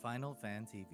Final Fan TV.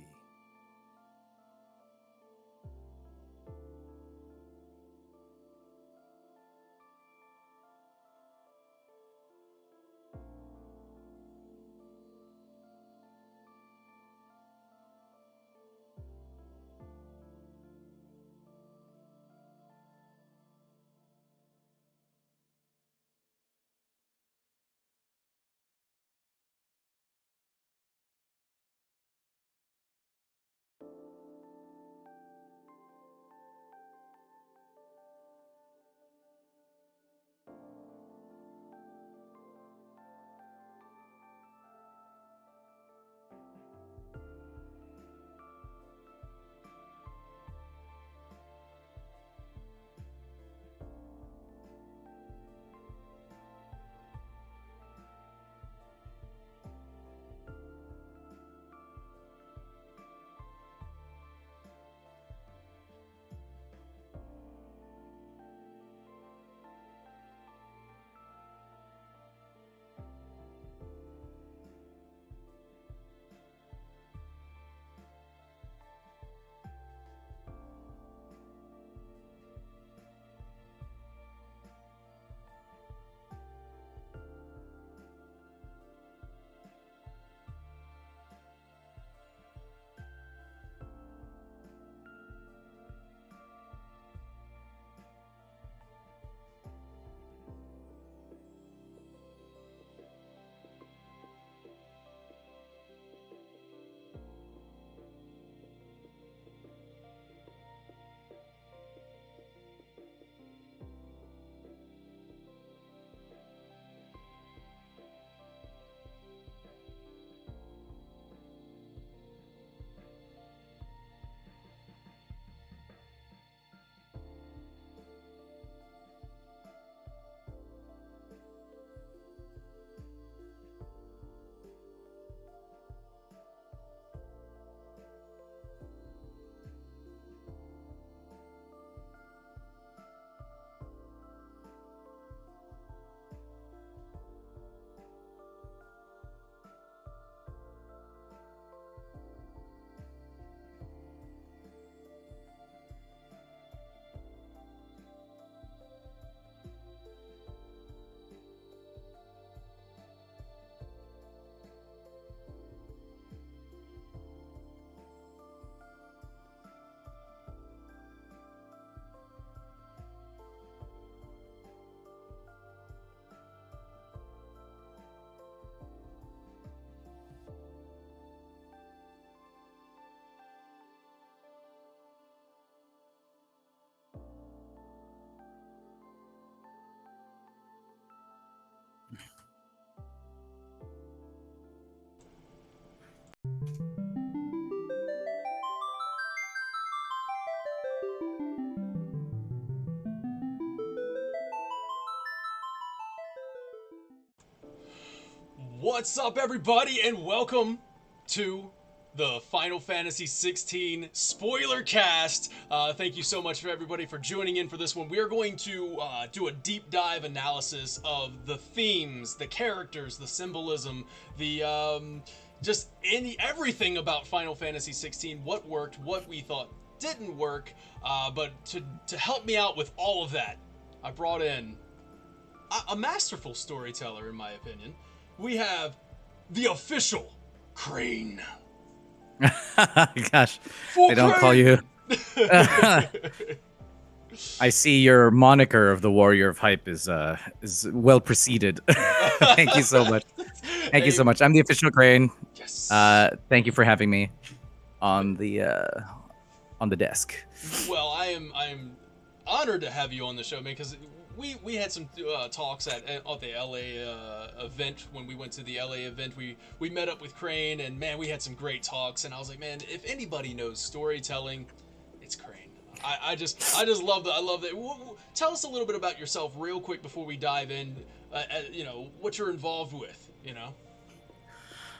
What's up, everybody, and welcome to the Final Fantasy XVI SPOILERCAST. Thank you so much for everybody for joining in for this one. We are going to do a deep dive analysis of the themes, the characters, the symbolism, the just everything about Final Fantasy XVI. What worked, what we thought didn't work. But to help me out with all of that, I brought in a masterful storyteller, in my opinion. We have the official Crane. Gosh, Full they don't Crane! call you. I see your moniker of the Warrior of Hype is well preceded. Thank you so much. Thank you so much. I'm the official Crane. Yes. Thank you for having me on the desk. Well, I am honored to have you on the show, man, because we had some talks at the LA event. When we went to the LA event, we met up with Crane, and man, we had some great talks. And I was like, man, if anybody knows storytelling, it's Crane. I just love that. I love that. Tell us a little bit about yourself, real quick, before we dive in. What you're involved with.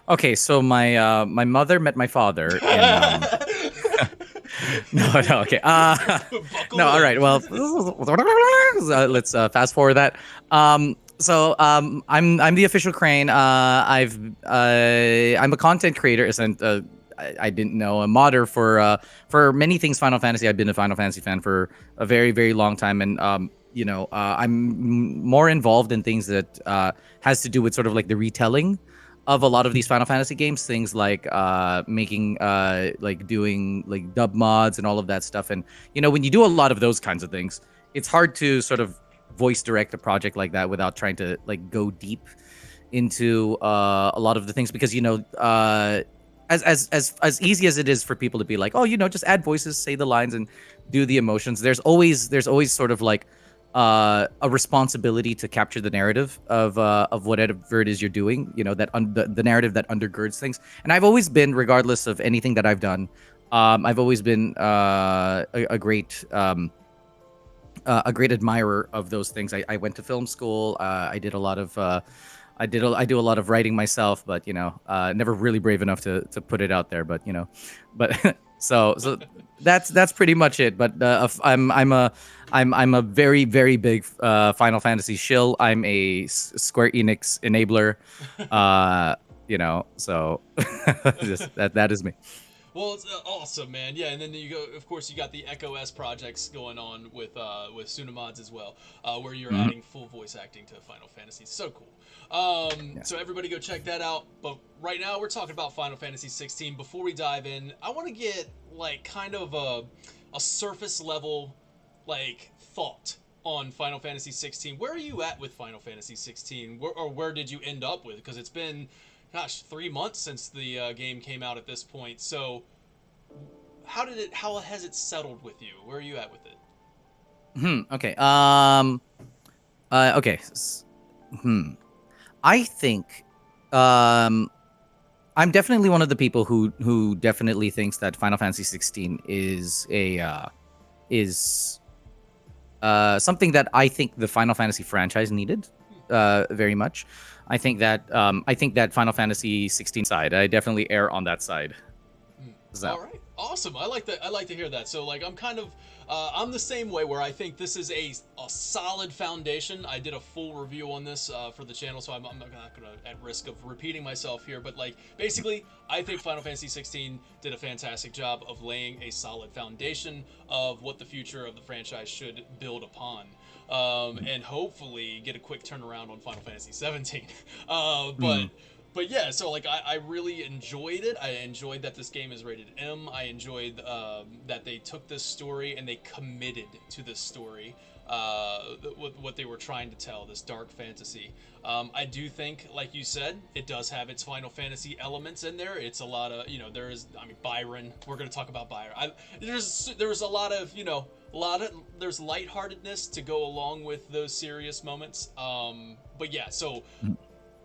Okay, so my mother met my father. In, No, okay. No, all right. Well, let's fast forward that. I'm the official Crane. I'm a content creator. Isn't I didn't know, a modder for many things Final Fantasy. I've been a Final Fantasy fan for a very very long time, and I'm more involved in things that has to do with sort of like the retelling of a lot of these Final Fantasy games, things like making like doing like dub mods and all of that stuff. And when you do a lot of those kinds of things, it's hard to sort of voice direct a project like that without trying to like go deep into a lot of the things, because as easy as it is for people to be like, oh, just add voices, say the lines, and do the emotions. There's always sort of like a responsibility to capture the narrative of whatever it is you're doing. The narrative that undergirds things. And I've always been, regardless of anything that I've done, I've always been a great admirer of those things. I went to film school. I did a lot of I do a lot of writing myself, but never really brave enough to put it out there. But but so that's pretty much it. But I'm a very very big Final Fantasy shill. I'm a Square Enix enabler. So just that is me. Well, it's awesome, man. Yeah, and then you go. Of course, you got the Echo S projects going on with Sunamods as well, where you're adding full voice acting to Final Fantasy. So cool. So everybody go check that out. But right now we're talking about Final Fantasy 16. Before we dive in, I want to get like kind of a surface level like thought on Final Fantasy 16. Where are you at with Final Fantasy 16? Where did you end up with? Because it's been, gosh, 3 months since the game came out at this point. So how has it settled with you? Where are you at with it? Okay. Okay. I think I'm definitely one of the people who definitely thinks that Final Fantasy 16 is something that I think the Final Fantasy franchise needed very much. I think that Final Fantasy 16 side, I definitely err on that side. So. All right, awesome. I like to hear that. So like I'm kind of I'm the same way, where I think this is a solid foundation. I did a full review on this for the channel, so I'm not gonna at risk of repeating myself here. But like basically, I think Final Fantasy 16 did a fantastic job of laying a solid foundation of what the future of the franchise should build upon. And hopefully get a quick turnaround on Final Fantasy 17. But yeah, so like I really enjoyed it. I enjoyed that this game is rated M. I enjoyed that they took this story and they committed to this story, what they were trying to tell, this dark fantasy. I do think, like you said, it does have its Final Fantasy elements in there. It's a lot of, Byron. We're going to talk about Byron. There's a lot of, there's lightheartedness to go along with those serious moments. But yeah, so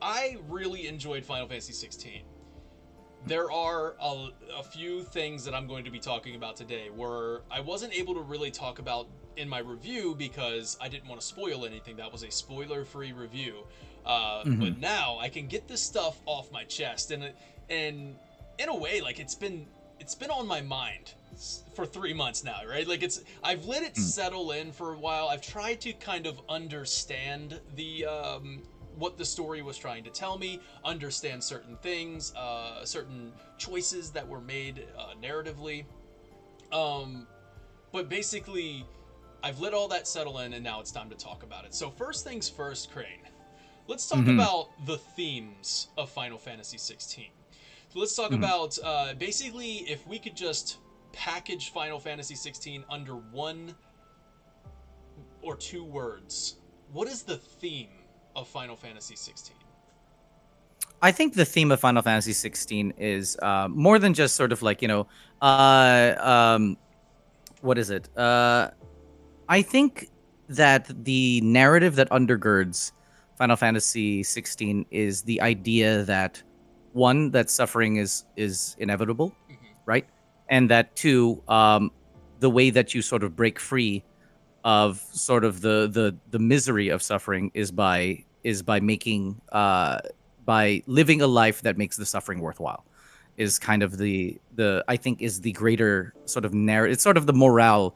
I really enjoyed Final Fantasy 16. There are a few things that I'm going to be talking about today where I wasn't able to really talk about in my review because I didn't want to spoil anything. That was a spoiler-free review. But now I can get this stuff off my chest, and in a way, like it's been on my mind for 3 months now, right? Like I've let it settle in for a while. I've tried to kind of understand the what the story was trying to tell me, understand certain things, certain choices that were made narratively. But basically, I've let all that settle in, and now it's time to talk about it. So first things first, Crane. Let's talk about the themes of Final Fantasy 16. So let's talk about, basically, if we could just package Final Fantasy 16 under one or two words, what is the theme of Final Fantasy 16? I think the theme of Final Fantasy 16 is more than just sort of like, what is it? I think that the narrative that undergirds Final Fantasy 16 is the idea that, one, that suffering is inevitable, right? And that, two, the way that you sort of break free of sort of the misery of suffering is by making by living a life that makes the suffering worthwhile, is kind of the I think is the greater sort of narrative. It's sort of the morale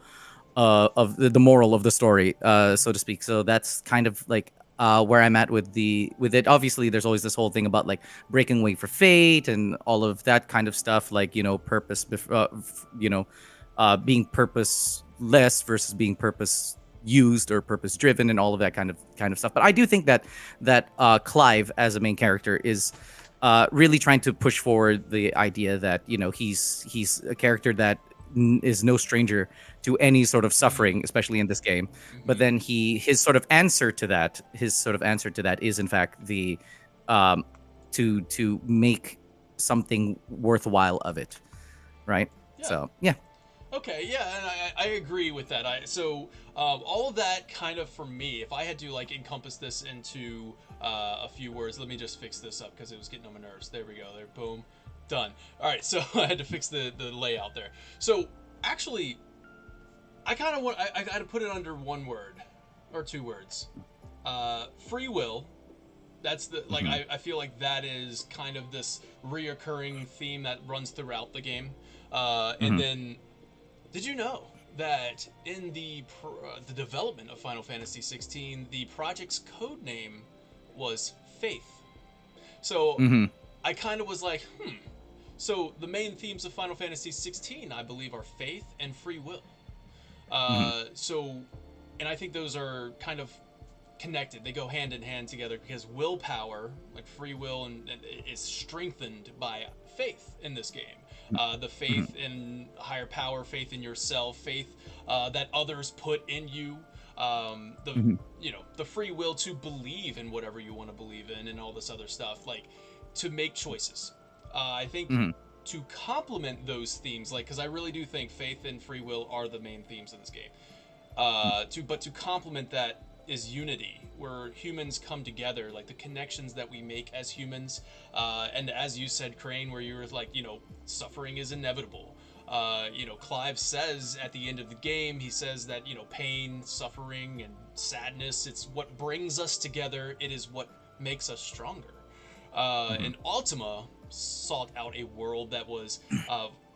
of the moral of the story, so to speak. So that's kind of like where I'm at with it. Obviously, there's always this whole thing about like breaking away for fate and all of that kind of stuff, like purpose, being purposeless versus being purpose used or purpose driven and all of that kind of stuff. But I do think that Clive as a main character is really trying to push forward the idea that he's a character that is no stranger to any sort of suffering, especially in this game. But then his sort of answer to that is in fact the to make something worthwhile of it, right? Yeah. So yeah. Okay, yeah, and I agree with that. All of that kind of, for me, if I had to like encompass this into a few words, let me just fix this up because it was getting on my nerves. There we go. There, boom, done. All right, so I had to fix the layout there. So actually, I kind of want I got to put it under one word or two words. Free will. That's the like I feel like that is kind of this reoccurring theme that runs throughout the game, and then. Did you know that in the development of Final Fantasy XVI, the project's code name was Faith? So I kind of was like, So the main themes of Final Fantasy XVI, I believe, are faith and free will. And I think those are kind of connected. They go hand in hand together because willpower, like free will, and is strengthened by faith in this game. The faith in higher power, faith in yourself, faith that others put in you, the free will to believe in whatever you want to believe in, and all this other stuff, like to make choices. I think to complement those themes, like, because I really do think faith and free will are the main themes of this game. But to complement that is unity, where humans come together, like the connections that we make as humans, and as you said, Crane, where you were like, suffering is inevitable. Clive says at the end of the game, he says that, pain, suffering, and sadness, it's what brings us together. It is what makes us stronger. And Ultima sought out a world that was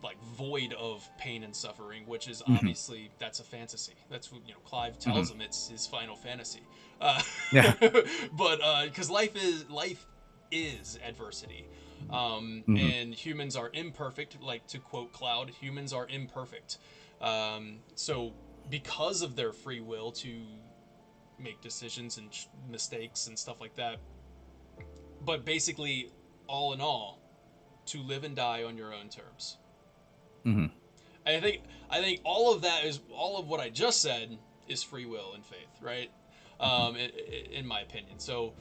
like void of pain and suffering, which is obviously that's a fantasy. That's what Clive tells him it's his Final Fantasy. But because life is adversity, and humans are imperfect. Like to quote Cloud, humans are imperfect. So because of their free will to make decisions and mistakes and stuff like that, but basically, all in all, to live and die on your own terms. I think all of that is all of what I just said is free will and faith, right? In my opinion. So,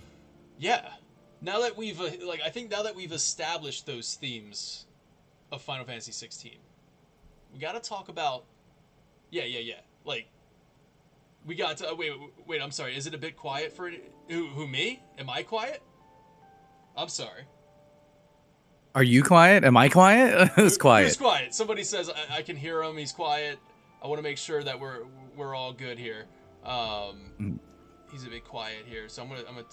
yeah. Now that we've now that we've established those themes of Final Fantasy 16, we got to talk about. Yeah. Like, we got to wait. I'm sorry. Is it a bit quiet for who me? Am I quiet? I'm sorry. Are you quiet? Am I quiet? Who's quiet? Who's quiet? Somebody says I can hear him. He's quiet. I want to make sure that we're all good here. He's a bit quiet here, so I'm gonna.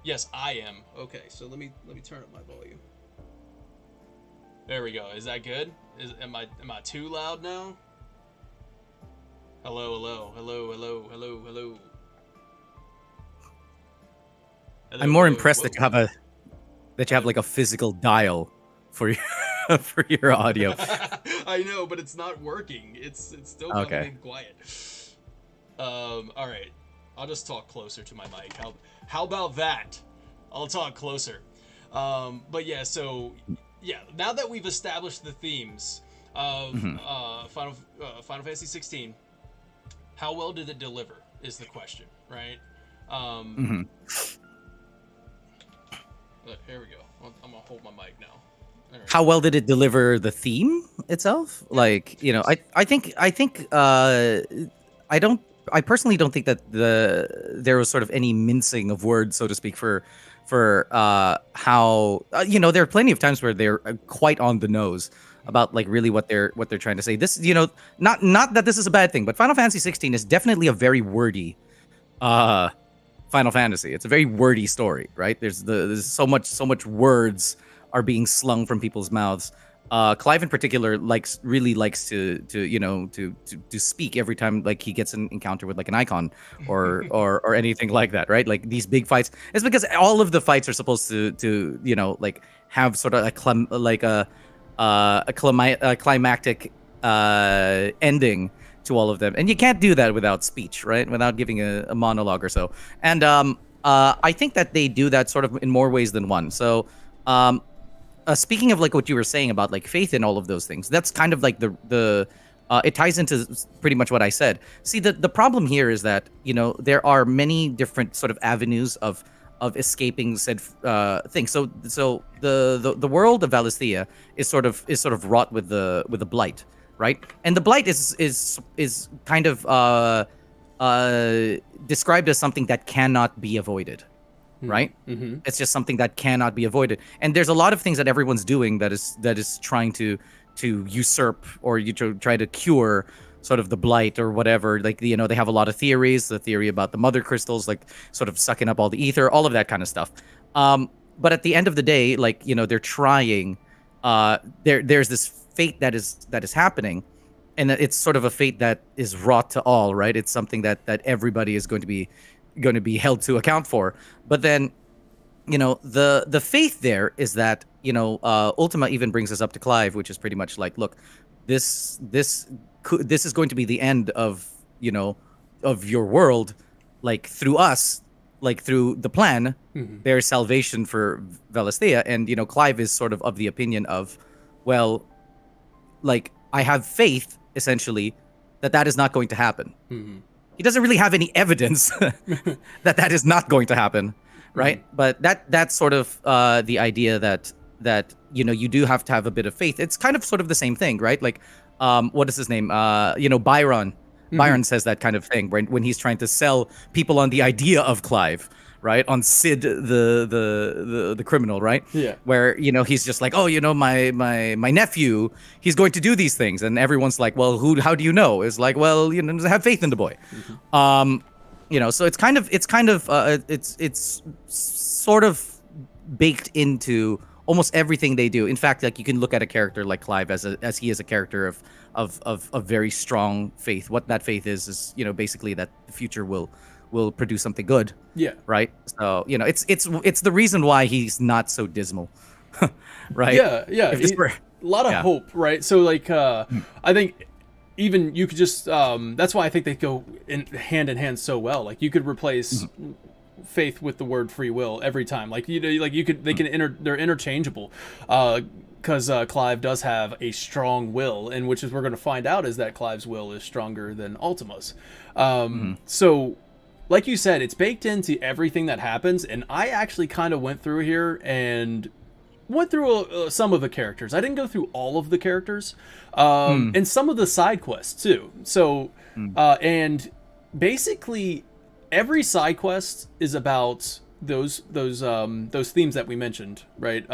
Yes, I am. Okay, so let me turn up my volume. There we go. Is that good? Am I too loud now? Hello. I'm more impressed that you have like a physical dial for your audio. I know, but it's not working. It's still kind of quiet. All right, I'll just talk closer to my mic. How about that? I'll talk closer. But yeah, so yeah, now that we've established the themes of Final Fantasy 16, how well did it deliver? Is the question, right? Here we go. I'm gonna hold my mic now. Right. How well did it deliver the theme itself? Like, I personally don't think that there was sort of any mincing of words, so to speak, for how there are plenty of times where they're quite on the nose about like really what they're trying to say. This, not that this is a bad thing, but Final Fantasy 16 is definitely a very wordy Final Fantasy. It's a very wordy story, right? There's so much words are being slung from people's mouths Clive in particular really likes to speak every time like he gets an encounter with like an icon or anything like that, right? Like these big fights. It's because all of the fights are supposed to like have sort of a climactic ending to all of them, and you can't do that without speech, right? Without giving a monologue or so. And I think that they do that sort of in more ways than one. So. Speaking of like what you were saying about like faith in all of those things, that's kind of like the it ties into pretty much what I said. See, the problem here is that there are many different sort of avenues of escaping said things. So the world of Valisthea is sort of wrought with the blight, right? And the blight is kind of described as something that cannot be avoided. Right? Mm-hmm. It's just something that cannot be avoided. And there's a lot of things that everyone's doing that is trying to usurp or try to cure sort of the blight or whatever. Like they have a lot of theories, the theory about the mother crystals like sort of sucking up all the ether, all of that kind of stuff. But at the end of the day, like they're trying there's this fate that is happening, and it's sort of a fate that is wrought to all, right? It's something that everybody is going to be held to account for. But then the faith there is that Ultima even brings us up to Clive, which is pretty much like, look, this is going to be the end of of your world, like through us, like through the plan. There's salvation for Valisthea. And Clive is sort of the opinion of, well, like I have faith essentially that is not going to happen. He doesn't really have any evidence that is not going to happen, right? Mm-hmm. But that's sort of the idea that you do have to have a bit of faith. It's kind of sort of the same thing, right? Like, what is his name? Byron. Mm-hmm. Byron says that kind of thing when he's trying to sell people on the idea of Clive, right? On Sid, the criminal, right? Yeah. Where he's just like, oh, my nephew, he's going to do these things, and everyone's like, well, how do you know? It's like, well, have faith in the boy. Mm-hmm. So it's sort of baked into almost everything they do. In fact, like you can look at a character like Clive as he is a character of very strong faith. What that faith is basically that the future will produce something good. Yeah. Right. So it's the reason why he's not so dismal. Right. Yeah. Yeah. A lot of hope. Right. So like I think even you could just that's why I think they go hand in hand so well. Like you could replace faith with the word free will every time. Like they're interchangeable. Because Clive does have a strong will, and which is we're going to find out is that Clive's will is stronger than Ultima's. So. Like you said, it's baked into everything that happens, and I actually kind of went through here and went through some of the characters. I didn't go through all of the characters, and some of the side quests too. So, and basically, every side quest is about those themes that we mentioned, right?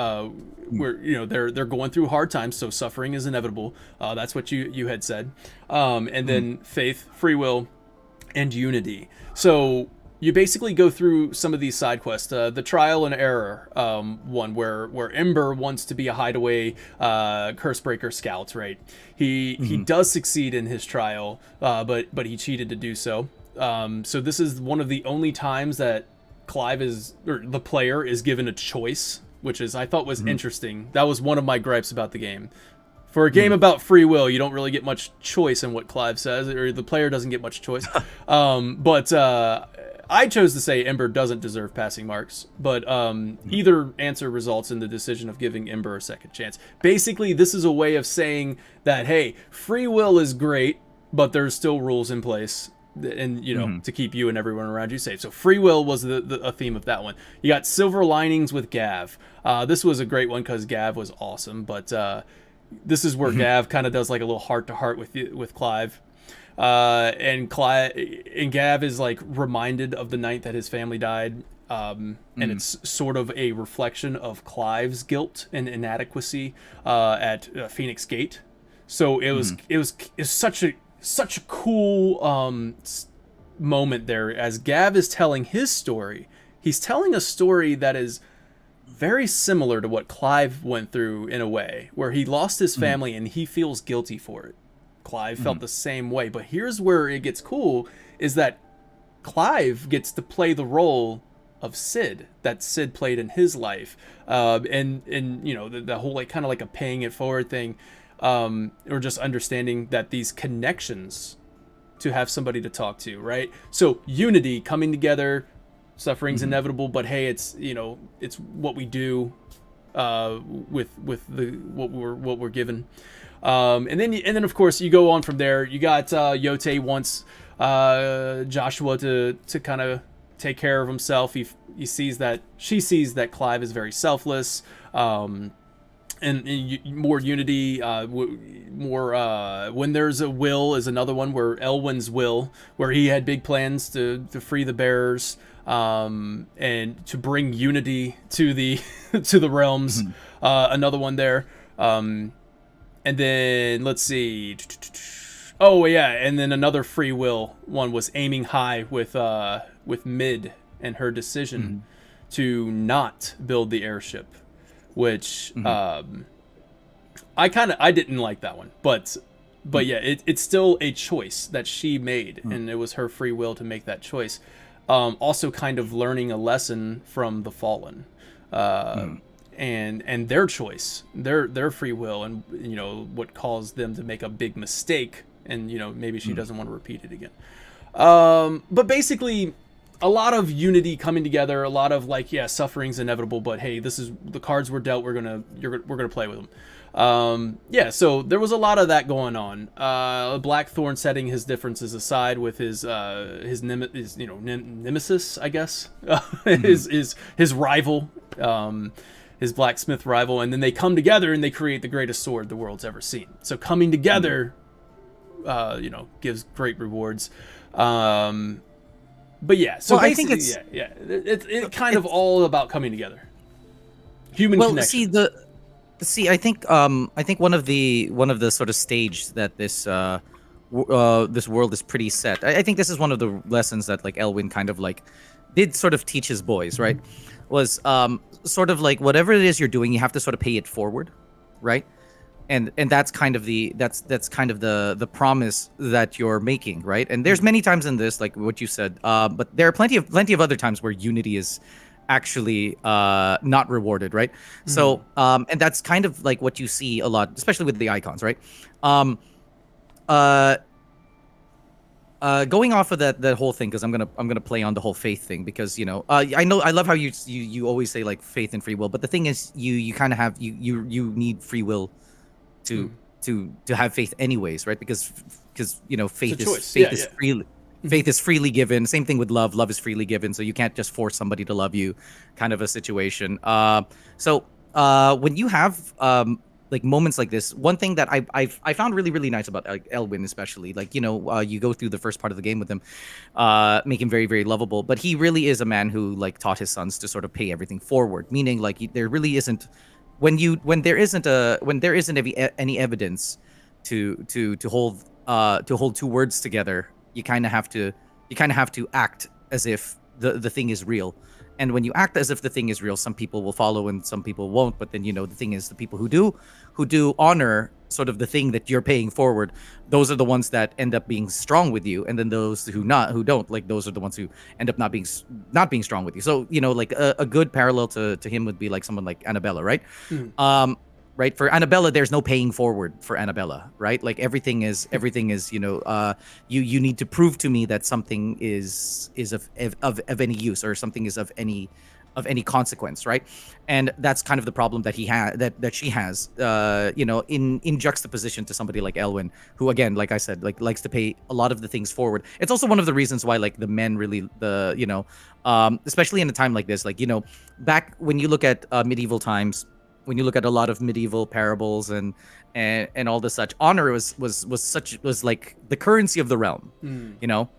Where they're going through hard times, so suffering is inevitable. That's what you had said, and then faith, free will, and unity. So you basically go through some of these side quests. The trial and error one, where Ember wants to be a hideaway Cursebreaker scout, right? He does succeed in his trial, but he cheated to do so. So this is one of the only times that the player is given a choice, which I thought was interesting. That was one of my gripes about the game. For a game about free will, you don't really get much choice in what Clive says, or the player doesn't get much choice. But I chose to say Ember doesn't deserve passing marks, but either answer results in the decision of giving Ember a second chance. Basically, this is a way of saying that, hey, free will is great, but there's still rules in place, and to keep you and everyone around you safe. So free will was a theme of that one. You got silver linings with Gav. This was a great one because Gav was awesome, but this is where Gav kind of does like a little heart-to-heart with Clive. And Gav is like reminded of the night that his family died. And it's sort of a reflection of Clive's guilt and inadequacy at Phoenix Gate. So it was such a cool moment there as Gav is telling his story. He's telling a story that is very similar to what Clive went through in a way, where he lost his family and he feels guilty for it. Clive felt the same way. But here's where it gets cool, is that Clive gets to play the role of Sid that Sid played in his life, and you know, the whole like kind of like a paying it forward thing, or just understanding that these connections to have somebody to talk to, right? So unity, coming together, suffering's inevitable, but hey, it's, you know, it's what we do with the what we're given. And then of course you go on from there. You got Yote wants Joshua to kind of take care of himself. She sees that Clive is very selfless, and more unity, more when there's a will is another one, where Elwyn's will, where he had big plans to free the bearers, and to bring unity to the to the realms. Another one there. And then let's see. Oh yeah, and then another free will one was aiming high with Mid and her decision to not build the airship, which I didn't like that one, but yeah, it's still a choice that she made, and it was her free will to make that choice. Also kind of learning a lesson from the Fallen, and their choice, their free will, and you know what caused them to make a big mistake, and you know maybe she doesn't want to repeat it again. But basically, a lot of unity coming together, a lot of like, yeah, suffering's inevitable, but hey, this is the cards we're dealt. We're gonna play with them. Yeah, so there was a lot of that going on. Blackthorn setting his differences aside with his nemesis, I guess, his rival, his blacksmith rival, and then they come together and they create the greatest sword the world's ever seen. So coming together, you know, gives great rewards. But yeah, so well, I think it's it's kind of all about coming together. Human connection. I think one of the sort of stage that this this world is pretty set. I think this is one of the lessons that like Elwyn kind of like did sort of teach his boys, right? Was sort of like whatever it is you're doing, you have to sort of pay it forward, right? And that's kind of the promise that you're making, right? And there's many times in this, like what you said, but there are plenty of other times where unity is actually not rewarded, right? So and that's kind of like what you see a lot, especially with the icons, right? Going off of that whole thing, because I'm gonna play on the whole faith thing, because you know I love how you always say like faith and free will, but the thing is you kind of have you need free will to have faith anyways, right? Because you know faith is freely given. Same thing with love. Love is freely given, so you can't just force somebody to love you, kind of a situation. So when you have like moments like this, one thing that I found really nice about Elwyn, especially, like, you know, you go through the first part of the game with him, make him very very lovable, but he really is a man who like taught his sons to sort of pay everything forward, meaning like there really isn't when there isn't any evidence to hold two words together, you kind of have to act as if the thing is real. And when you act as if the thing is real, some people will follow and some people won't. But then, you know, the thing is, the people who do honor sort of the thing that you're paying forward, those are the ones that end up being strong with you. And then those who don't, like, those are the ones who end up not being strong with you. So, you know, like a good parallel to him would be like someone like Annabella, right? Right, for Annabella, there's no paying forward for Annabella, right? Like everything is, you know, you need to prove to me that something is of any use, or something is of any consequence, right? And that's kind of the problem that she has, you know, in juxtaposition to somebody like Elwyn, who, again, like I said, like likes to pay a lot of the things forward. It's also one of the reasons why like the men really, you know, especially in a time like this, like, you know, back when you look at medieval times, when you look at a lot of medieval parables and all this such, honor was like the currency of the realm. You know,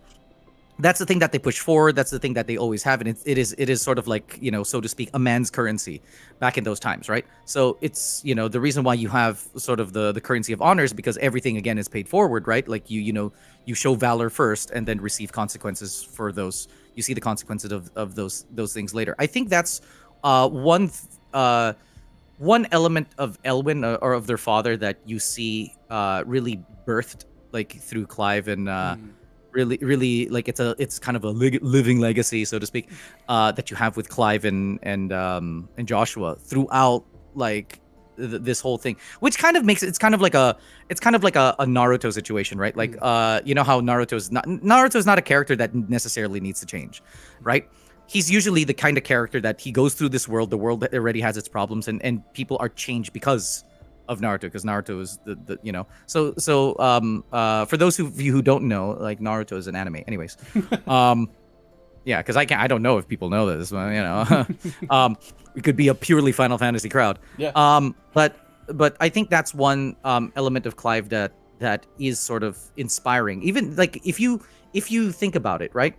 that's the thing that they push forward. That's the thing that they always have, and it is sort of like, you know, so to speak, a man's currency back in those times, right? So it's, you know, the reason why you have sort of the currency of honor is because everything again is paid forward, right? Like you know, you show valor first and then receive consequences for those. You see the consequences of those things later. I think that's one one element of Elwyn or of their father that you see really birthed like through Clive and really like it's kind of a living legacy, so to speak, that you have with Clive and Joshua throughout like this whole thing, which kind of makes it's kind of like a Naruto situation, right? Like you know how Naruto's not a character that necessarily needs to change, right? He's usually the kind of character that he goes through this world, the world that already has its problems, and people are changed because of Naruto, because Naruto is the you know. So for those of you who don't know, like Naruto is an anime. Anyways, yeah, because I don't know if people know this, but, you know, we could be a purely Final Fantasy crowd. Yeah. But I think that's one element of Clive that is sort of inspiring. Even like if you think about it, right?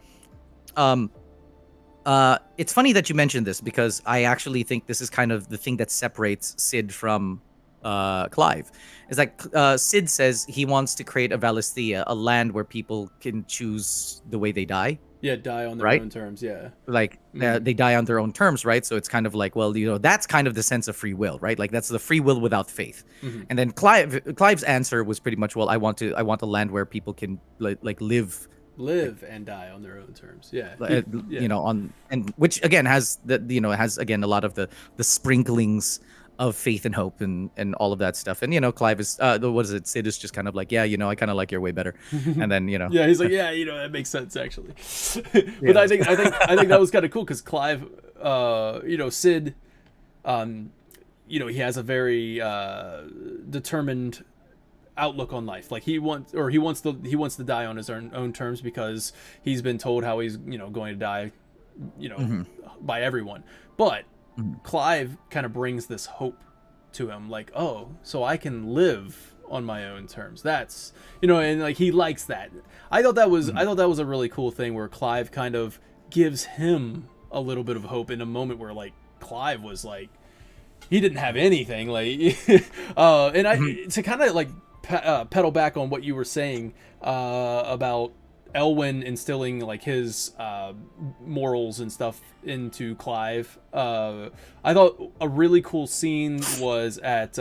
It's funny that you mentioned this because I actually think this is kind of the thing that separates Sid from Clive. Is like Sid says he wants to create a Valisthea, a land where people can choose the way they die. Yeah, die on their own terms. Yeah, like they die on their own terms, right? So it's kind of like, well, you know, that's kind of the sense of free will, right? Like that's the free will without faith. And then Clive's answer was pretty much, well, I want a land where people can like live and die on their own terms. Yeah, you know, and which again has has again a lot of the sprinklings of faith and hope and all of that stuff. And you know, Clive is what is it? Sid is just kind of like, yeah, you know, I kind of like your way better. And then you know, yeah, he's like, yeah, you know, that makes sense actually. But I think that was kind of cool because Clive, you know, Sid, you know, he has a very determined outlook on life. Like he wants to die on his own terms because he's been told how he's, you know, going to die, you know, by everyone. But Clive kind of brings this hope to him, like, oh, so I can live on my own terms. That's, you know, and like he likes that. I thought that was a really cool thing where Clive kind of gives him a little bit of hope in a moment where like Clive was like, he didn't have anything, like and I to kind of like pedal back on what you were saying about Elwyn instilling like his morals and stuff into Clive. I thought a really cool scene was at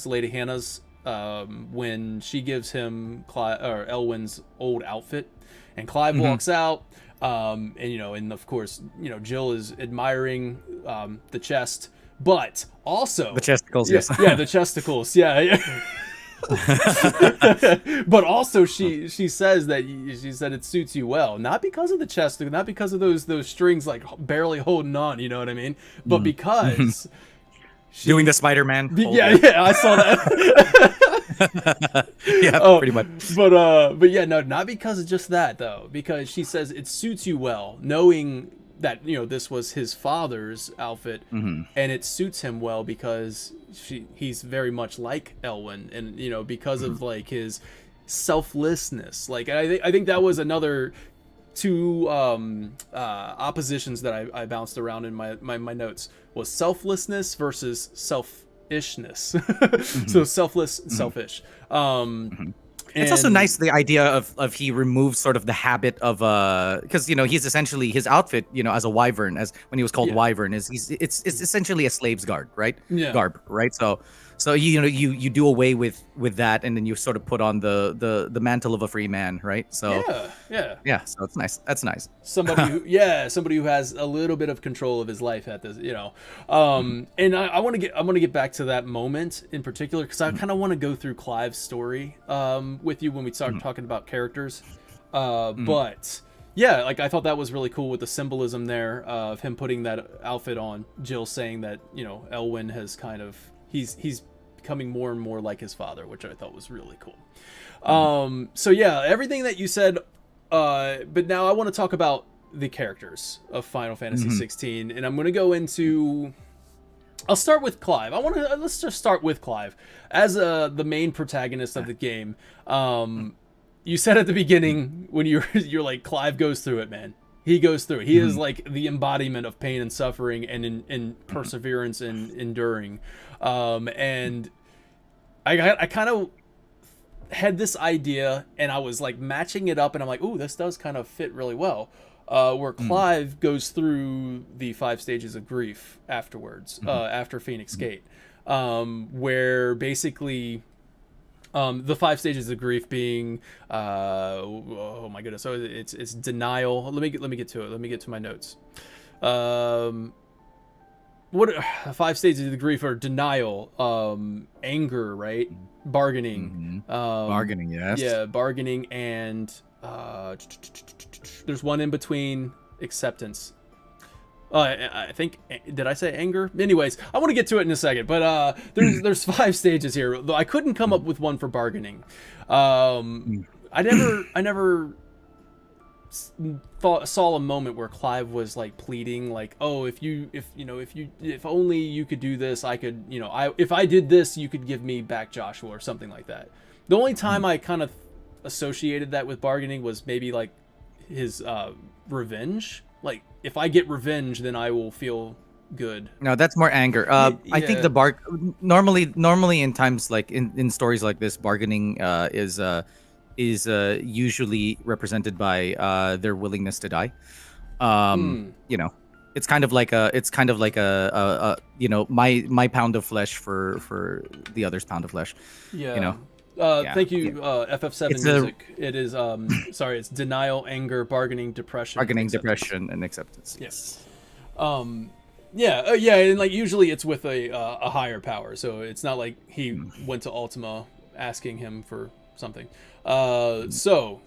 Lady Hannah's, when she gives him Elwyn's old outfit, and Clive walks out, and you know, and of course, you know, Jill is admiring the chest, but also the chesticles, yes, yeah, the chesticles, yeah. But also she says that she said it suits you well, not because of the chest, not because of those strings like barely holding on, you know what I mean, but because doing the Spider-Man. Yeah, I saw that. Yeah, pretty much. But yeah, no, not because of just that though, because she says it suits you well, knowing that, you know, this was his father's outfit, and it suits him well because he's very much like Elwyn, and you know, because of like his selflessness. Like I think that was another two oppositions that I bounced around in my notes, was selflessness versus selfishness. So selfless, selfish. It's also nice, the idea of he removes sort of the habit of because you know, he's essentially, his outfit, you know, as a wyvern, as when he was called wyvern, is it's essentially a slave's garb, right? So you know, you do away with that, and then you sort of put on the mantle of a free man, right? So yeah. So it's nice. That's nice. Somebody who has a little bit of control of his life at this, you know. And I want to get back to that moment in particular because I kind of want to go through Clive's story with you when we start talking about characters. But yeah, like I thought that was really cool with the symbolism there of him putting that outfit on. Jill saying that, you know, Elwyn has kind of he's becoming more and more like his father, which I thought was really cool. So yeah, everything that you said, but now I want to talk about the characters of Final Fantasy 16, and I'm going to go into, I'll start with Clive. Let's just start with Clive as the main protagonist of the game. You said at the beginning when you're like, Clive goes through it, man. He goes through it. He is like the embodiment of pain and suffering and in perseverance and enduring. And I kind of had this idea, and I was like matching it up, and I'm like, ooh, this does kind of fit really well. where Clive goes through the 5 stages of grief afterwards, after Phoenix Gate, where basically the 5 stages of grief being oh my goodness, so it's denial. Let me get to it. Let me get to my notes. What 5 stages of grief are: denial, anger, right, bargaining, Bargaining, yes. yeah, bargaining, and there's one in between: acceptance. I think, did I say anger? Anyways, I want to get to it in a second, but there's 5 stages here. Though I couldn't come up with one for bargaining. I never saw a moment where Clive was like pleading, like, oh, if only you could do this, I could, if I did this, you could give me back Joshua, or something like that. The only time I kind of associated that with bargaining was maybe like his revenge. Like, if I get revenge, then I will feel good. No, that's more anger. I think normally in times like in stories like this, bargaining is usually represented by their willingness to die. It's kind of like a my pound of flesh for the other's pound of flesh. Yeah. Thank you, FF7 It's music. It is sorry, it's denial, anger, bargaining, depression, depression, and acceptance. Yes. Yeah, and like usually it's with a higher power, so it's not like he went to Ultima asking him for something. So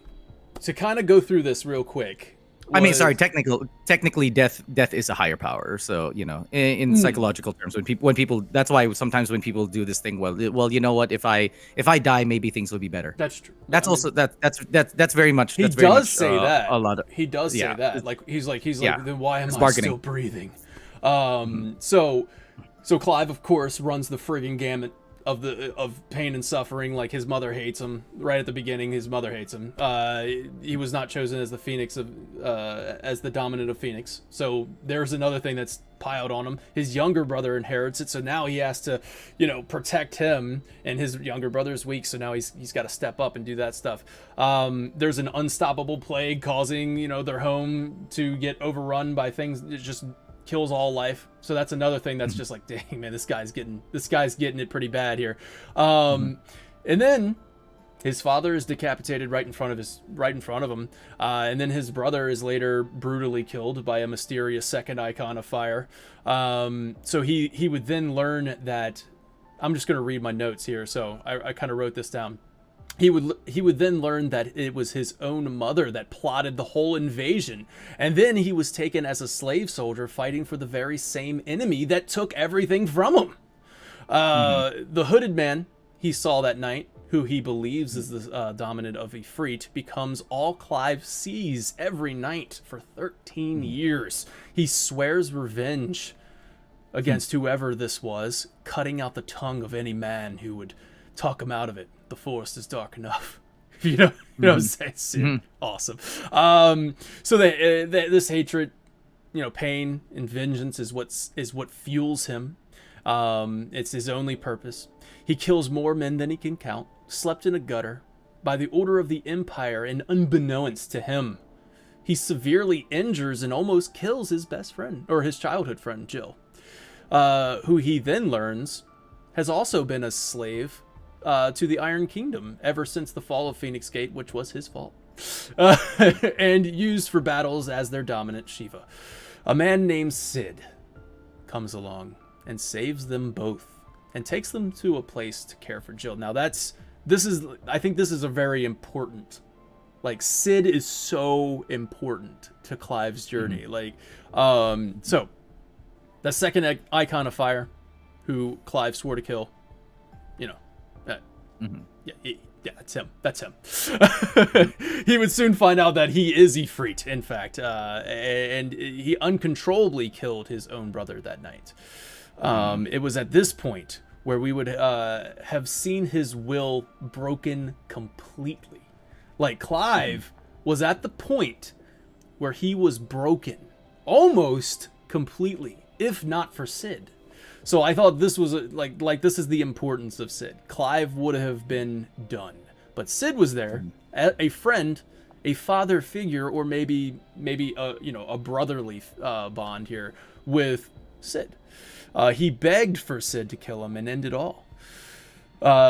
to kind of go through this real quick. I mean, sorry. Technically, death is a higher power. So in psychological terms, when people, that's why sometimes when people do this thing, well, you know what? If I die, maybe things will be better. That's true. That's very much. He does say that a lot. He does say that. Like he's like, then why am I bargaining. still breathing? So Clive, of course, runs the friggin' gamut of pain and suffering. Like, his mother hates him right at the beginning. His mother hates him. He was not chosen as the Phoenix as the dominant of Phoenix. So there's another thing that's piled on him. His younger brother inherits it, so now he has to, protect him. And his younger brother's weak, so now he's got to step up and do that stuff. There's an unstoppable plague causing their home to get overrun by things. It just kills all life. So that's another thing that's just like, dang, man, this guy's getting it pretty bad here. And then his father is decapitated right in front of him. And then his brother is later brutally killed by a mysterious second icon of fire. So he would then learn that, I'm just going to read my notes here. So I kind of wrote this down. He would then learn that it was his own mother that plotted the whole invasion, and then he was taken as a slave soldier fighting for the very same enemy that took everything from him. The hooded man he saw that night, who he believes is the dominant of Ifrit, becomes all Clive sees every night for 13 years. He swears revenge against whoever this was, cutting out the tongue of any man who would talk him out of it. The forest is dark enough. You know what I'm saying? Awesome. So this hatred, pain and vengeance is what fuels him. It's his only purpose. He kills more men than he can count, slept in a gutter, by the order of the Empire and unbeknownst to him. He severely injures and almost kills his best friend, or his childhood friend, Jill, who he then learns has also been a slave to the Iron Kingdom ever since the fall of Phoenix Gate, which was his fault, and used for battles as their dominant Shiva. A man named Sid comes along and saves them both and takes them to a place to care for Jill. Now I think this is a very important, like, Sid is so important to Clive's journey. So the second icon of fire, who Clive swore to kill, yeah, that's him. He would soon find out that he is Ifrit, in fact, and he uncontrollably killed his own brother that night. It was at this point where we would have seen his will broken completely. Like, Clive was at the point where he was broken almost completely, if not for Sid. So I thought this was like this is the importance of Sid. Clive would have been done, but Sid was there, a friend, a father figure, or maybe a, you know, a brotherly bond here with Sid. He begged for Sid to kill him and end it all.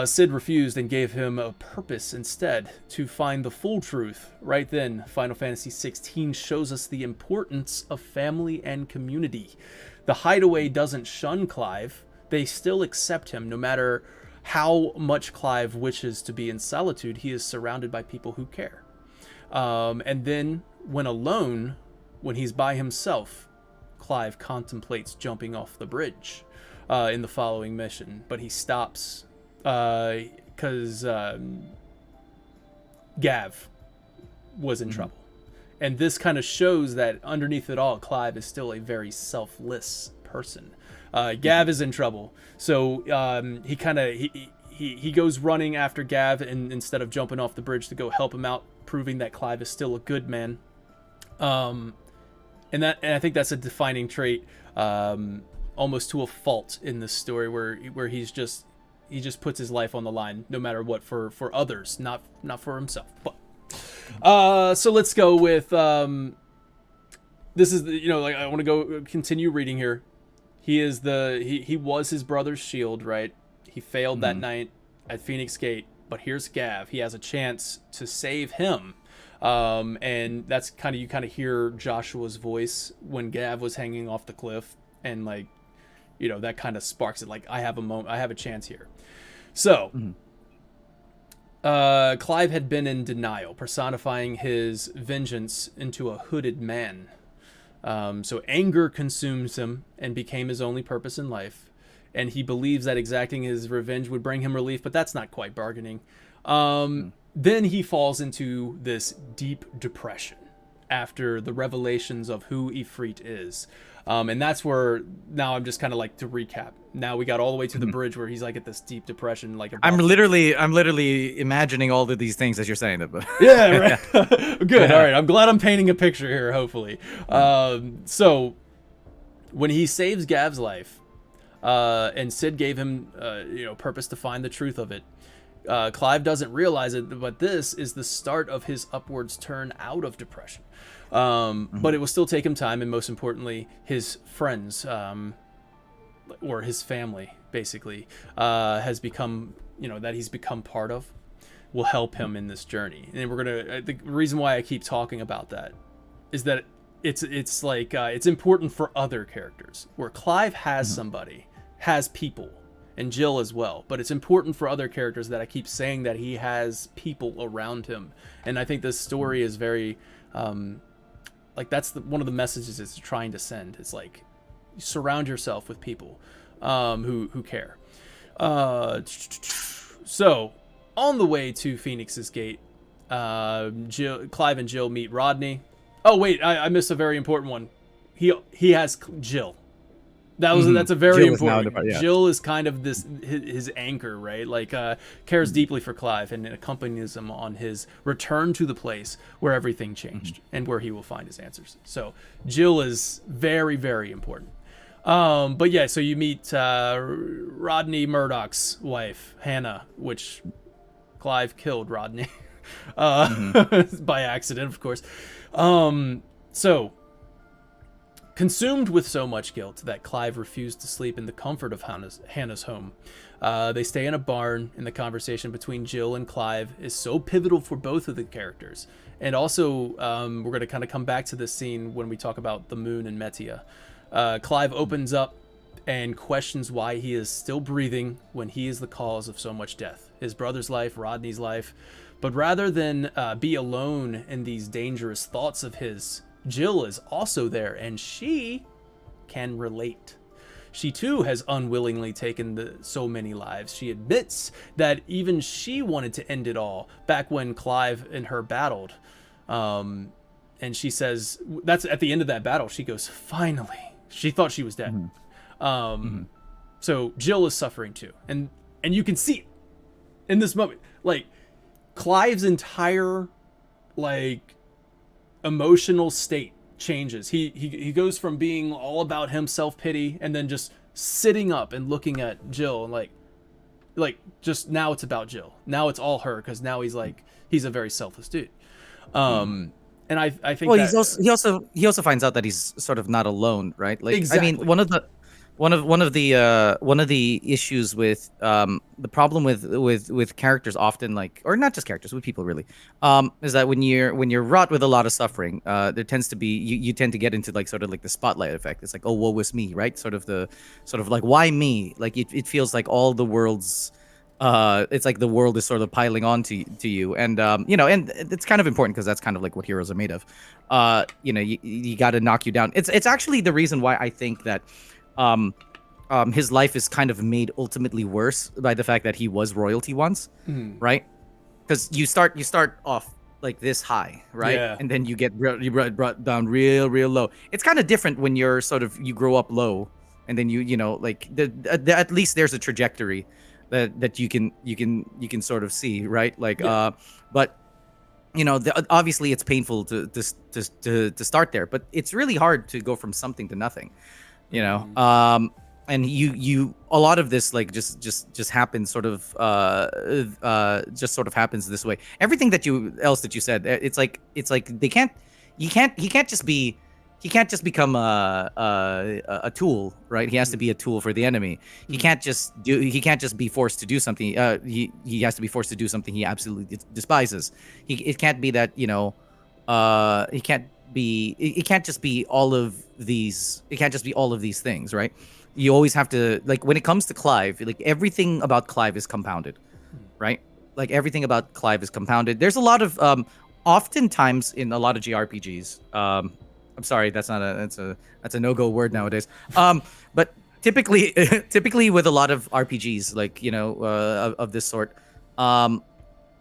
Sid refused and gave him a purpose instead, to find the full truth. Right then, Final Fantasy XVI shows us the importance of family and community. The Hideaway doesn't shun Clive. They still accept him. No matter how much Clive wishes to be in solitude, he is surrounded by people who care. And then, when alone, when he's by himself, Clive contemplates jumping off the bridge in the following mission. But he stops because Gav was in trouble. And this kind of shows that underneath it all, Clive is still a very selfless person. Gav is in trouble, so he goes running after Gav, and instead of jumping off the bridge to go help him out, proving that Clive is still a good man. And I think that's a defining trait, almost to a fault in this story, where he just puts his life on the line no matter what for others, not for himself. But so let's go with this is the, you know, like, I want to go continue reading here. He was his brother's shield, right? He failed that night at Phoenix Gate, but here's Gav. He has a chance to save him. And that's you kind of hear Joshua's voice when Gav was hanging off the cliff, and like, you know, that kind of sparks it. Like, I have a chance here. So, Clive had been in denial, personifying his vengeance into a hooded man. So anger consumes him and became his only purpose in life. And he believes that exacting his revenge would bring him relief, but that's not quite bargaining. Then he falls into this deep depression after the revelations of who Ifrit is. And that's where, now I'm just kind of like, to recap. Now we got all the way to the bridge where he's like at this deep depression. Like, I'm literally imagining all of these things as you're saying them. Yeah, right. Good. All right. I'm glad I'm painting a picture here, hopefully. So when he saves Gav's life, and Sid gave him, purpose to find the truth of it, Clive doesn't realize it, but this is the start of his upwards turn out of depression. But it will still take him time, and most importantly, his friends, or his family, basically, has become, that he's become part of, will help him in this journey. And the reason why I keep talking about that is that it's important for other characters, where Clive has somebody, has people, and Jill as well. But it's important for other characters that I keep saying that he has people around him. And I think this story is very, that's one of the messages it's trying to send. It's like, surround yourself with people who care. So, on the way to Phoenix's Gate, Clive and Jill meet Rodney. Oh wait, I missed a very important one. He has Jill. That's a very important. Jill is kind of his anchor, right? Like, cares deeply for Clive and accompanies him on his return to the place where everything changed and where he will find his answers. So Jill is very, very important. But yeah, so you meet Rodney Murdoch's wife, Hannah, which Clive killed Rodney by accident, of course. So, consumed with so much guilt that Clive refused to sleep in the comfort of Hannah's home. They stay in a barn, and the conversation between Jill and Clive is so pivotal for both of the characters. And also, we're going to kind of come back to this scene when we talk about the moon and Metia. Clive opens up and questions why he is still breathing when he is the cause of so much death. His brother's life, Rodney's life. But rather than be alone in these dangerous thoughts of his, Jill is also there, and she can relate. She too has unwillingly taken so many lives. She admits that even she wanted to end it all back when Clive and her battled. And she says, that's at the end of that battle, she goes, finally. She thought she was dead. So Jill is suffering too. And you can see it in this moment. Like, Clive's entire, emotional state changes. He goes from being all about him, self-pity, and then just sitting up and looking at Jill and just now it's about Jill. Now it's all her, because now he's a very selfless dude. And I think Well, that he also finds out that he's sort of not alone, right? Like, exactly. I mean, one of the issues with the problem with characters often, like, or not just characters, with people really, is that when you're wrought with a lot of suffering, there tends to be you tend to get into like sort of like the spotlight effect. It's like, oh, woe was me, right? Sort of like, why me? Like it feels like all the world's it's like the world is sort of piling on to you, and you know, and it's kind of important because that's kind of like what heroes are made of. You know, you got to knock you down. It's actually the reason why I think that his life is kind of made ultimately worse by the fact that he was royalty once, right? Because you start off like this high, right? Yeah. And then you get brought down real low. It's kind of different when you're sort of you grow up low, and then you know, like at least there's a trajectory that you can sort of see, right? Like but you know, obviously it's painful to start there, but it's really hard to go from something to nothing, you know. And you a lot of this like just happens sort of just sort of happens this way. Everything that you said, it's like they can't he can't just become a tool, right? He has to be a tool for the enemy. He can't just be forced to do something. He has to be forced to do something he absolutely despises. It can't be that, you know, it can't just be all of these. It can't just be all of these things, right? You always have to, like, when it comes to Clive, like everything about Clive is compounded, right? Like everything about Clive is compounded. There's a lot of oftentimes in a lot of JRPGs. I'm sorry, that's a no-go word nowadays. But typically with a lot of RPGs, like, you know, of this sort,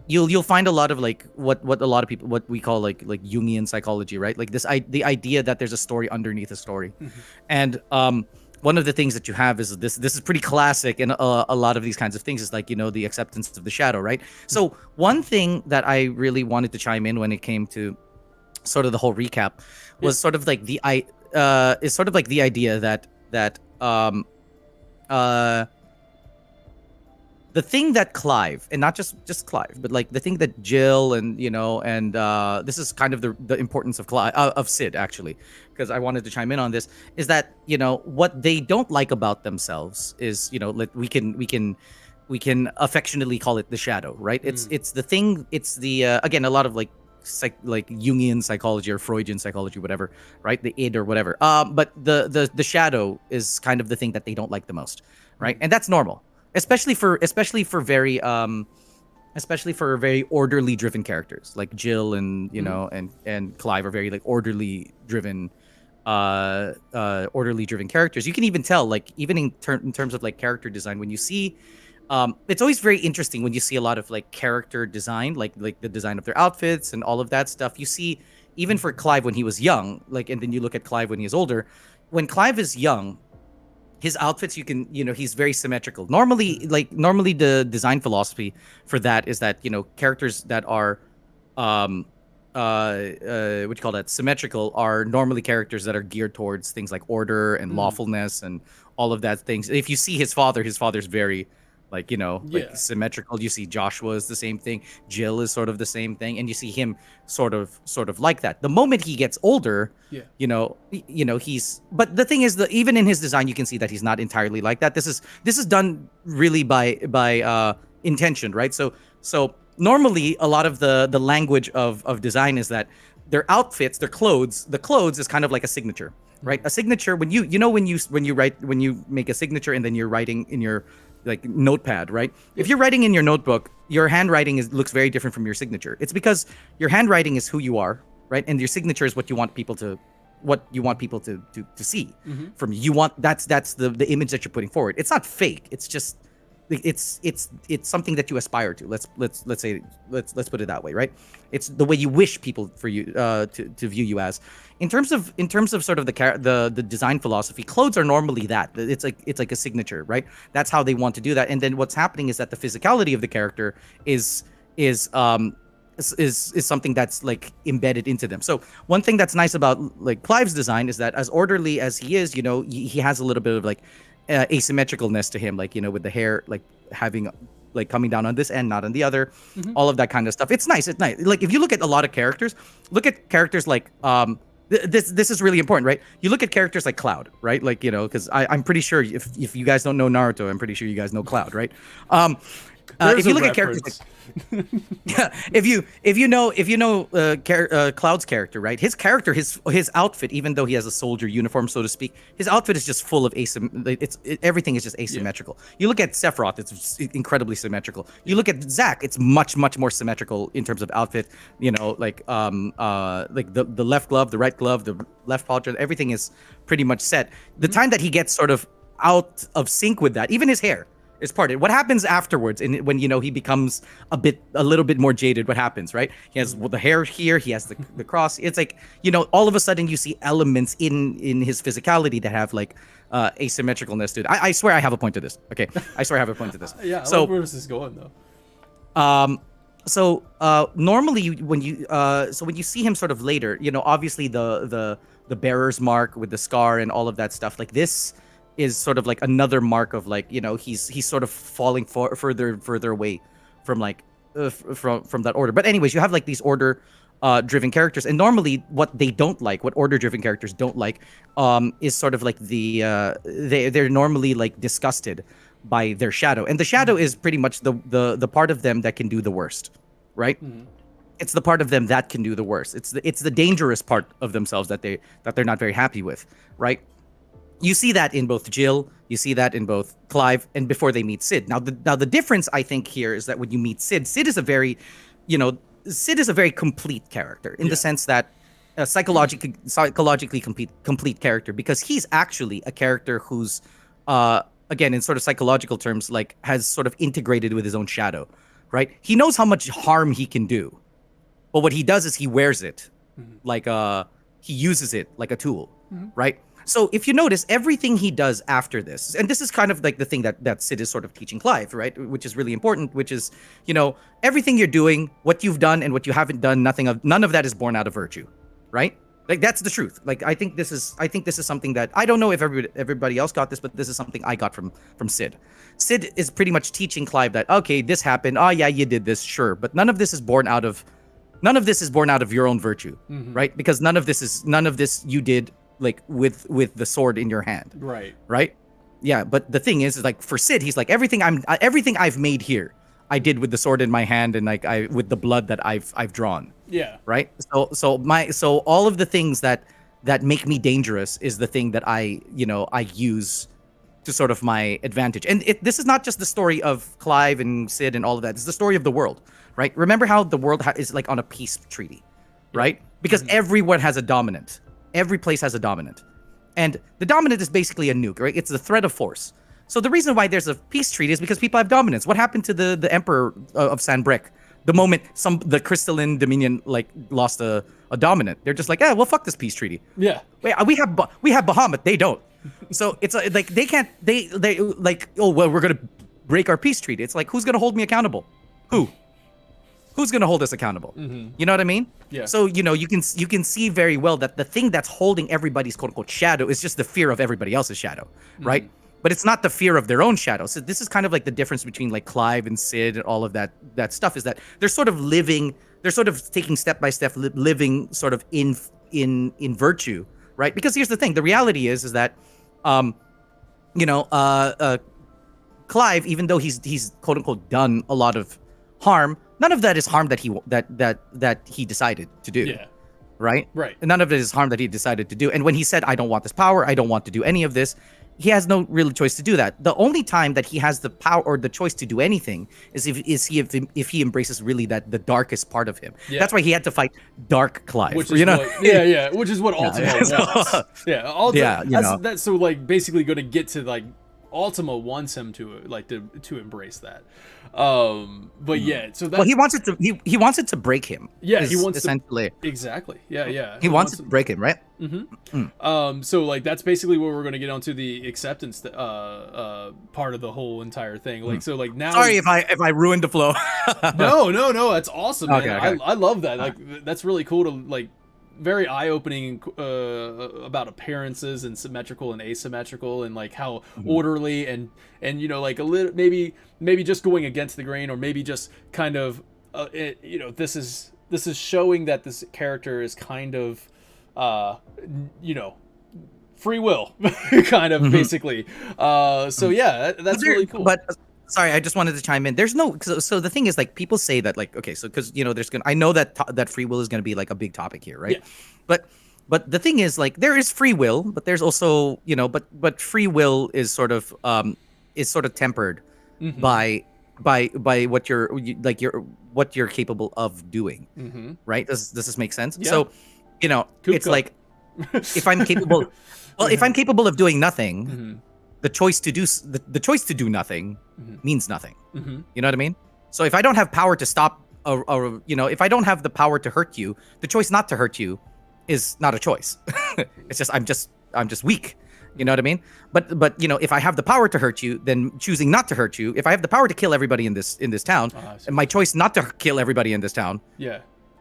you'll find a lot of like what a lot of people, what we call like Jungian psychology, right? Like the idea that there's a story underneath a story, and one of the things that you have is this is pretty classic in a lot of these kinds of things, is like, you know, the acceptance of the shadow, right? So one thing that I really wanted to chime in when it came to sort of the whole recap was sort of like the idea that the thing that Clive, and not just Clive, but like the thing that Jill and, you know, and this is kind of the importance of Clive, of Sid, actually, because I wanted to chime in on this, is that, you know, what they don't like about themselves is, you know, we can affectionately call it the shadow, right? It's the thing, it's the again, a lot of like Jungian psychology or Freudian psychology, whatever, right? The id or whatever. But the shadow is kind of the thing that they don't like the most, right? And that's normal, especially for very orderly driven characters like Jill and, you know, and Clive are very like orderly driven characters. You can even tell, like, even in terms of like character design, when you see it's always very interesting when you see a lot of like character design, like the design of their outfits and all of that stuff. You see, even for Clive when he was young, like, and then you look at Clive when he is older. When Clive is young, his outfits, you know, he's very symmetrical. Normally the design philosophy for that is that, you know, characters that are what you call that, symmetrical, are normally characters that are geared towards things like order and lawfulness and all of that things. If you see his father's very, like, you know, like symmetrical. You see Joshua is the same thing. Jill is sort of the same thing, and you see him sort of like that. The moment he gets older, you know, he's. But the thing is that even in his design, you can see that he's not entirely like that. This is done really by intention, right? So normally a lot of the language of design is that their outfits, their clothes, the clothes is kind of like a signature, right? A signature, when you make a signature and then you're writing in your like notepad, right? If you're writing in your notebook, your handwriting looks very different from your signature. It's because your handwriting is who you are, right? And your signature is what you want people to see from you. You want that's the image that you're putting forward. It's not fake. It's just it's something that you aspire to. Let's put it that way, right? It's the way you wish people for you to view you as. In terms of sort of the design philosophy, clothes are normally that. It's like a signature, right? That's how they want to do that. And then what's happening is that the physicality of the character is something that's like embedded into them. So one thing that's nice about like Clive's design is that as orderly as he is, you know, he has a little bit of like asymmetricalness to him, like, you know, with the hair like having like coming down on this end, not on the other, all of that kind of stuff. It's nice. It's nice. Like if you look at a lot of characters, look at characters like this is really important, right? You look at characters like Cloud, right? Like, you know, because I'm pretty sure if you guys don't know Naruto, I'm pretty sure you guys know Cloud, right? If you look at characters like, yeah, if you know Cloud's character, right? His character, his outfit, even though he has a soldier uniform, so to speak, his outfit is just full of everything is just asymmetrical. You look at Sephiroth, it's incredibly symmetrical. You look at Zack, it's much more symmetrical in terms of outfit. You know, like the left glove, the right glove, the left pauldron, everything is pretty much set. The time that he gets sort of out of sync with that, even his hair is parted. What happens afterwards, when you know he becomes a little bit more jaded? What happens, right? He has the hair here, he has the cross. It's like, you know, all of a sudden you see elements in his physicality that have like asymmetricalness to it. I swear I have a point to this. Okay, I swear I have a point to this. Yeah. So where this is going though. Normally when you see him sort of later, you know, obviously the bearer's mark with the scar and all of that stuff, like this is sort of like another mark of like, you know, he's sort of falling further and further away from like from that order. But anyways, you have like these order driven characters, and normally what order driven characters don't like is sort of like they're normally like disgusted by their shadow, and the shadow is pretty much the part of them that can do the worst, right? It's the part of them that can do the worst. It's the dangerous part of themselves that they're not very happy with, right? You see that in both Jill, you see that in both Clive, and before they meet Sid. Now the difference I think here is that when you meet Sid is a very complete character in the sense that psychologically complete character, because he's actually a character who's again, in sort of psychological terms, like has sort of integrated with his own shadow, right? He knows how much harm he can do, but what he does is he wears it like he uses it like a tool, right? So if you notice, everything he does after this, and this is kind of like the thing that Sid is sort of teaching Clive, right? Which is really important, which is, you know, everything you're doing, what you've done and what you haven't done, none of that is born out of virtue, right? Like that's the truth. Like I think this is something that I don't know if everybody else got this, but this is something I got from Sid. Sid is pretty much teaching Clive that, okay, this happened. Oh yeah, you did this, sure, but none of this is born out of your own virtue, right? Because none of this you did like with the sword in your hand, right? Yeah, but the thing is like for Sid, he's like, everything I've made here I did with the sword in my hand, and like with the blood that I've drawn, right? So all of the things that make me dangerous is the thing that I use to sort of my advantage. And this is not just the story of Clive and Sid and all of that, it's the story of the world, right? Remember how the world is like on a peace treaty, right? Because everyone has a dominant. Every place has a dominant. And the dominant is basically a nuke, right? It's the threat of force. So the reason why there's a peace treaty is because people have dominance. What happened to the emperor of Sanbreque? The moment the crystalline dominion like lost a dominant, they're just like, well, fuck this peace treaty. Yeah. Wait, we have Bahamut, they don't. So it's like they can't, they like, oh, well, we're going to break our peace treaty. It's like, who's going to hold me accountable? Who's going to hold us accountable? You know what I mean? Yeah. So, you know, you can see very well that the thing that's holding everybody's quote unquote shadow is just the fear of everybody else's shadow, right? But it's not the fear of their own shadow. So this is kind of like the difference between like Clive and Sid and all of that stuff, is that they're sort of taking step by step, living sort of in virtue, right? Because here's the thing, the reality is that, Clive, even though he's quote unquote done a lot of harm, none of that is harm that he decided to do. Yeah. Right? Right. And none of it is harm that he decided to do. And when he said, I don't want this power, I don't want to do any of this, he has no real choice to do that. The only time that he has the power or the choice to do anything is if he embraces really the darkest part of him. Yeah. That's why he had to fight Dark Clive. Which is which is what Ultima wants. So like basically going to get to like Ultima wants him to like to embrace that. But yeah, so that, well, he wants it to break him. Yeah, he wants essentially to, exactly. Yeah. He wants it to break him, right? So like that's basically where we're gonna get onto the acceptance part of the whole entire thing. Like so like now. Sorry if I ruined the flow. No, that's awesome, man. Okay. I love that. Like that's really cool to like very eye-opening about appearances and symmetrical and asymmetrical, and like how orderly and you know, like a little maybe just going against the grain, or maybe just kind of you know, this is showing that this character is kind of you know, free will kind of basically. So yeah, that's really cool. But sorry, I just wanted to chime in. There's no so the thing is, like, people say that, like, okay, so because, you know, I know that that free will is going to be like a big topic here, right? Yeah. But the thing is, like, there is free will, but there's also, you know, but free will is sort of tempered by what what you're capable of doing, right? Does this make sense? Yeah. So, you know, it's like, if I'm capable, well, if I'm capable of doing nothing, the choice to do nothing means nothing. You know what I mean? So if I don't have power to stop, or you know, if I don't have the power to hurt you, the choice not to hurt you is not a choice. It's just I'm just weak. You know what I mean? But you know, if I have the power to hurt you, then choosing not to hurt you. If I have the power to kill everybody in this town, and my choice not to kill everybody in this town,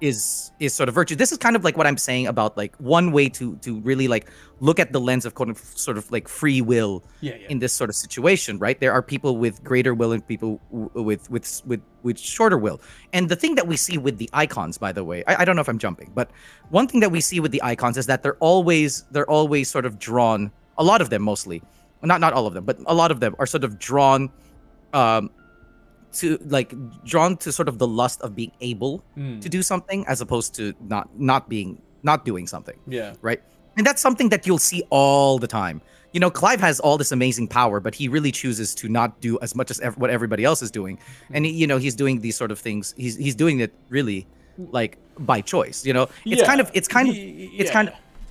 is sort of virtue. This is kind of like what I'm saying about, like, one way to really, like, look at the lens of sort of like free will in this sort of situation, right? There are people with greater will and people with shorter will. And the thing that we see with the icons, by the way, I don't know if I'm jumping, but one thing that we see with the icons is that they're always sort of drawn. A lot of them, mostly, not all of them, but a lot of them are sort of drawn to sort of the lust of being able to do something, as opposed to not doing something. Yeah. Right. And that's something that you'll see all the time. You know, Clive has all this amazing power, but he really chooses to not do as much as what everybody else is doing. And you know, he's doing these sort of things. He's doing it really, like, by choice. You know, it's kind of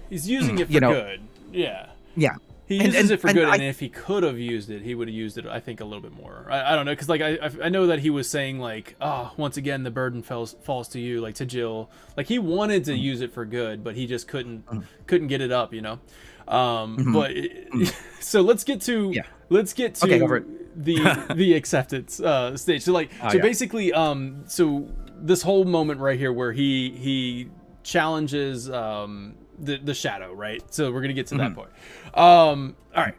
he's using it for good. Yeah. Yeah. He uses it for good, and if he could have used it, he would have used it, I think, a little bit more. I don't know, because, like, I know that he was saying, like, once again, the burden falls to you, like, to Jill. Like, he wanted to use it for good, but he just couldn't get it up, you know? But so let's get to the acceptance stage. So, like, basically, so this whole moment right here where he challenges the shadow, right? So we're gonna get to that point. All right,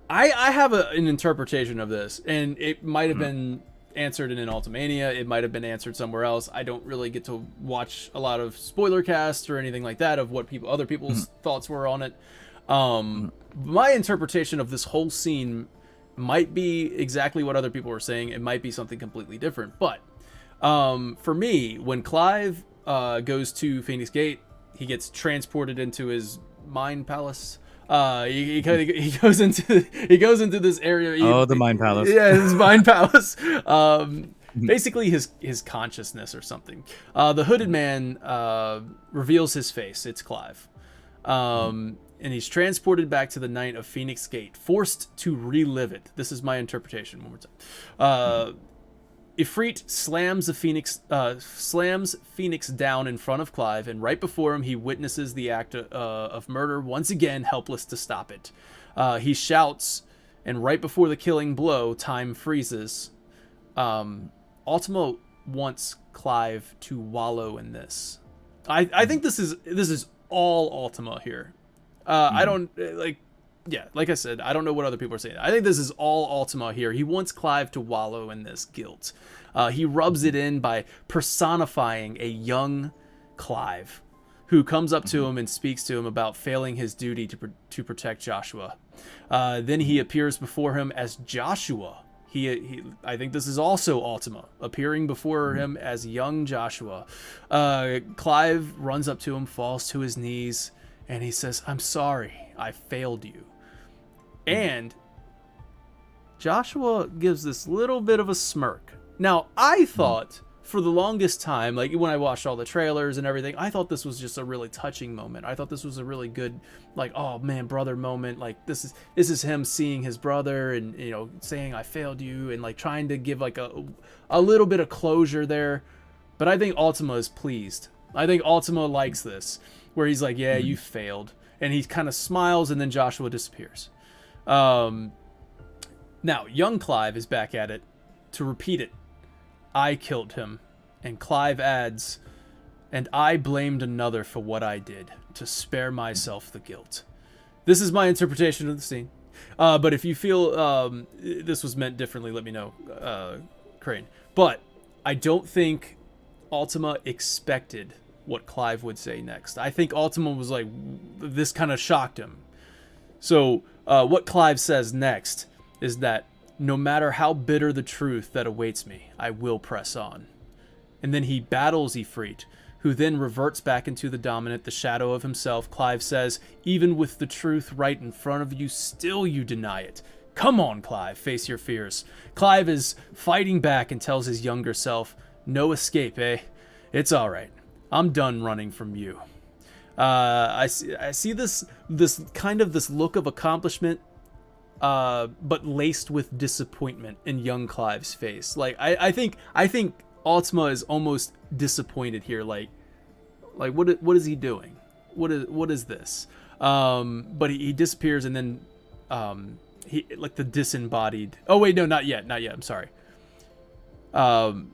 I have an interpretation of this, and it might have been answered in an Ultimania, it might have been answered somewhere else. I don't really get to watch a lot of spoiler casts or anything like that of what other people's thoughts were on it. My interpretation of this whole scene might be exactly what other people were saying. It might be something completely different, but for me, when Clive goes to Phoenix Gate, he gets transported into his mind palace. He goes into this area. The mind palace. Yeah, his mind palace. Basically, his consciousness or something. The hooded man reveals his face. It's Clive, and he's transported back to the night of Phoenix Gate, forced to relive it. This is my interpretation. One more time. Ifrit slams Phoenix down in front of Clive, and right before him, he witnesses the act of murder, once again helpless to stop it. He shouts, and right before the killing blow, time freezes. Ultimo wants Clive to wallow in this. I think this is all Ultima here. I don't like I said, I don't know what other people are saying. I think this is all Ultima here. He wants Clive to wallow in this guilt. He rubs it in by personifying a young Clive who comes up to him and speaks to him about failing his duty to protect Joshua. Then he appears before him as Joshua. I think this is also Ultima, appearing before him as young Joshua. Clive runs up to him, falls to his knees, and he says, "I'm sorry, I failed you." And Joshua gives this little bit of a smirk. Now, I thought for the longest time, like when I watched all the trailers and everything, I thought this was just a really touching moment. I thought this was a really good, like, oh man, brother moment. Like this is him seeing his brother and, you know, saying I failed you and like trying to give like a little bit of closure there. But I think Ultima is pleased. I think Ultima likes this, where he's like, yeah, you failed. And he kind of smiles, and then Joshua disappears. Now, young Clive is back at it to repeat it. I killed him. And Clive adds, and I blamed another for what I did, to spare myself the guilt. This is my interpretation of the scene. But if you feel this was meant differently, let me know, Crane. But I don't think Ultima expected what Clive would say next. I think Ultima was like, this kind of shocked him. So what Clive says next is that no matter how bitter the truth that awaits me, I will press on. And then he battles Ifrit, who then reverts back into the dominant, the shadow of himself. Clive says, even with the truth right in front of you, still you deny it. Come on, Clive, face your fears. Clive is fighting back and tells his younger self, no escape, eh? It's all right. I'm done running from you. I see this kind of this look of accomplishment, but laced with disappointment in young Clive's face. Like I think Ultima is almost disappointed here. Like what is he doing? What is this? But he disappears, and then he, like, the disembodied. Oh wait, no, not yet. I'm sorry.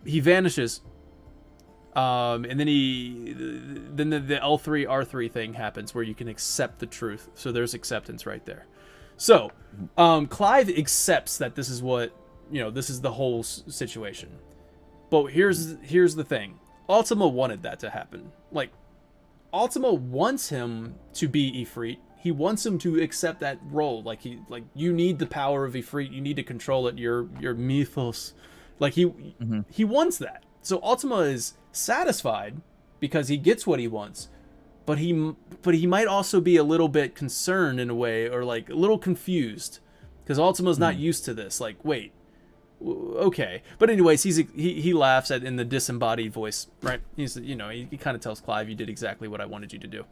He vanishes. And then the L3 R3 thing happens where you can accept the truth. So there's acceptance right there. So Clive accepts that this is what, this is the whole situation. But here's the thing. Ultima wanted that to happen. Like, Ultima wants him to be Ifrit. He wants him to accept that role. Like, you need the power of Ifrit. You need to control it. Your mythos. Like, he wants that. So Ultima is satisfied because he gets what he wants, but he might also be a little bit concerned in a way, or like a little confused, because Ultima's not used to this. Like, wait, okay. But anyways, he laughs in the disembodied voice, right? He kind of tells Clive, you did exactly what I wanted you to do.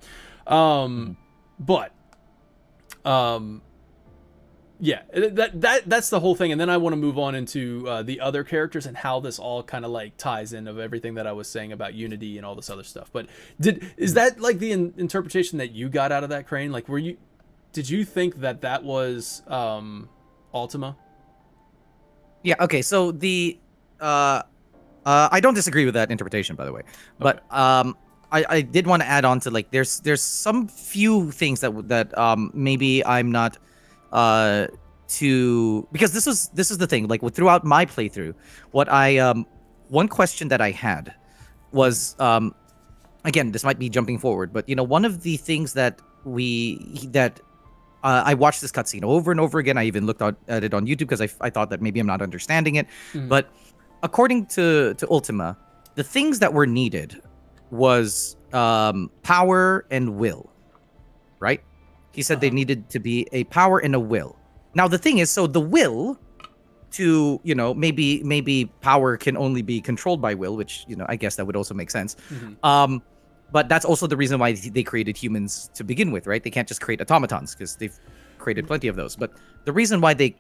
Yeah, that's the whole thing. And then I want to move on into the other characters and how this all kind of like ties in of everything that I was saying about unity and all this other stuff. But is that like the interpretation that you got out of that, Crane? Like, did you think that was Ultima? Yeah. Okay. So I don't disagree with that interpretation, by the way. But I did want to add on to, like, there's some few things that maybe I'm not because this is the thing, like, throughout my playthrough, one question that I had was, again, this might be jumping forward, but one of the things that I watched this cutscene over and over again. I even looked at it on YouTube because I thought that maybe I'm not understanding it. But according to Ultima, the things that were needed was power and will, right? He said they needed to be a power and a will. Now the thing is, so the will to, maybe power can only be controlled by will, which, I guess that would also make sense. But that's also the reason why they created humans to begin with, right? They can't just create automatons because they've created plenty of those. But the reason why they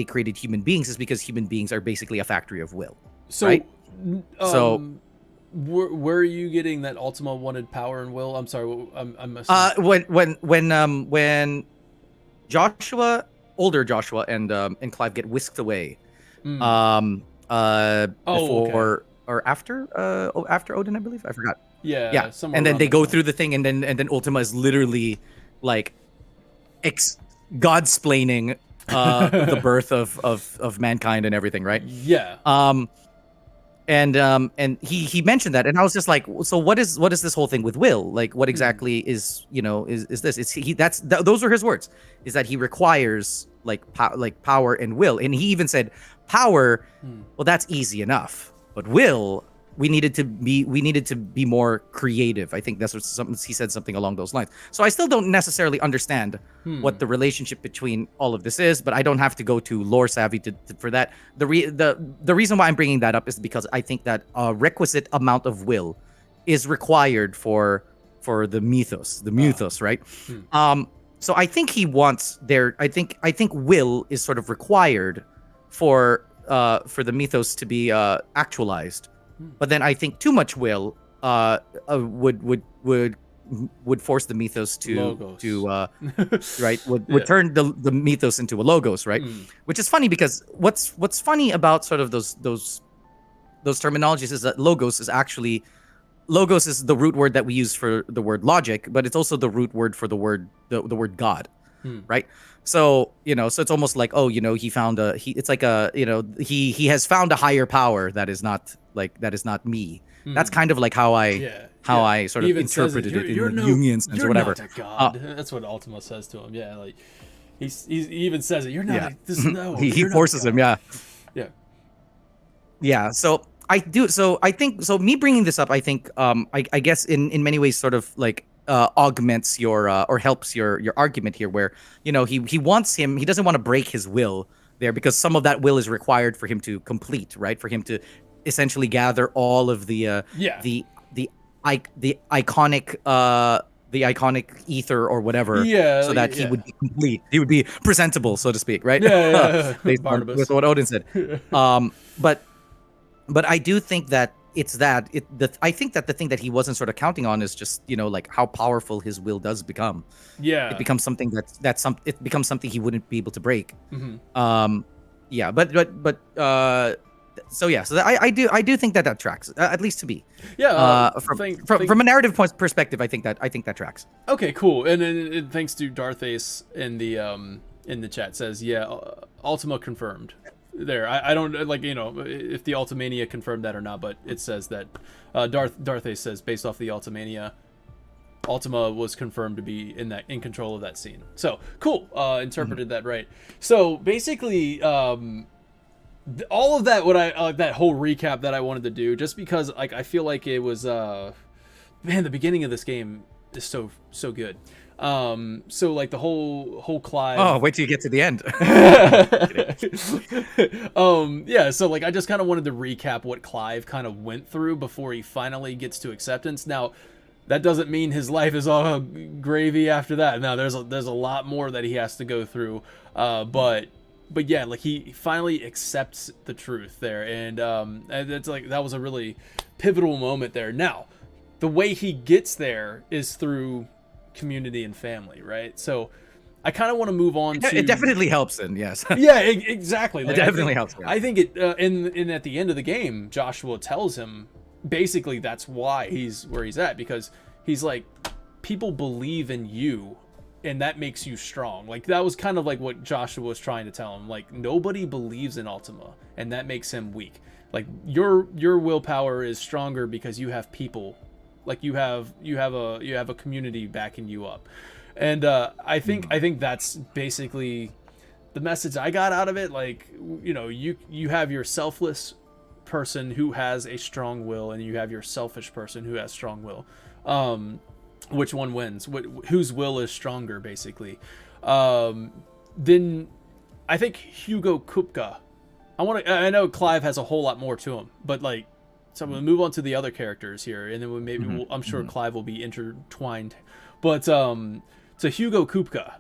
created human beings is because human beings are basically a factory of will. So, right? Where are you getting that Ultima wanted power and will? I'm sorry, I'm assuming. When Joshua, older Joshua, and Clive get whisked away, before or after Odin, I believe, I forgot. Yeah. And then they go through the thing, and then Ultima is literally like God-splaining the birth of mankind and everything, right? Yeah. And he mentioned that, and I was just like, so what is this whole thing with will? Like, what exactly is this? Those are his words, is that he requires power and will. And he even said power, well, that's easy enough, but will, we needed to be more creative. I think that's what he said, something along those lines. So I still don't necessarily understand what the relationship between all of this is, but I don't have to go to lore savvy for that. The reason why I'm bringing that up is because I think that a requisite amount of will is required for the mythos, right? So I think he wants I think will is sort of required for the mythos to be actualized. But then I think too much will would force the mythos to right would turn the mythos into a logos, right? Which is funny because what's funny about sort of those terminologies is that logos is actually logos is the root word that we use for the word logic, but it's also the root word for the word God, right? So so it's almost like, he found it's like he has found a higher power that is not me. That's kind of like how I sort of interpreted it in the Jungian sense or whatever. Not a god. That's what Ultima says to him. Yeah, like he even says it. You're not. He forces him. Yeah. Yeah. Yeah. So I do. So I think so. Me bringing this up, I think, I guess in many ways, sort of like augments your or helps your argument here, where he wants him. He doesn't want to break his will there because some of that will is required for him to complete, right? For him to essentially gather all of the iconic ether or whatever, so that he would be complete. He would be presentable, so to speak, right? Yeah. Based on with what Odin said. But I do think that I think that the thing that he wasn't sort of counting on is just like how powerful his will does become. Yeah, it becomes something it becomes something he wouldn't be able to break. Yeah, so I do think that tracks, at least to me. Yeah, from a narrative perspective, I think that tracks. Okay, cool. And thanks to Darthace in the chat says, Ultima confirmed. There, I don't like if the Ultimania confirmed that or not, but it says that Darthace says based off the Ultimania, Ultima was confirmed to be in control of that scene. So cool, interpreted that right. So basically, all of that, that whole recap that I wanted to do, just because I feel like it was the beginning of this game is so good. So like the whole Clive. Oh, wait till you get to the end. So like I just kind of wanted to recap what Clive kind of went through before he finally gets to acceptance. Now, that doesn't mean his life is all gravy after that. Now, there's a lot more that he has to go through. But yeah, like he finally accepts the truth there, and it's like that was a really pivotal moment there. Now, the way he gets there is through community and family, right? So I kind of want to move on to... It definitely helps in, yes. Yeah, exactly. Like, it definitely helps. Yeah. I think it, in at the end of the game, Joshua tells him, basically that's why he's where he's at, because he's like, people believe in you, and that makes you strong. Like, that was kind of like what Joshua was trying to tell him. Like, nobody believes in Ultima, and that makes him weak. Like, your willpower is stronger because you have people. Like you have a community backing you up, and I think that's basically the message I got out of it. Like, you have your selfless person who has a strong will, and you have your selfish person who has strong will. Which one wins? Whose will is stronger, basically? Then I think Hugo Kupka. I know Clive has a whole lot more to him, but like. So we'll move on to the other characters here, and then I'm sure Clive will be intertwined. But to Hugo Kupka,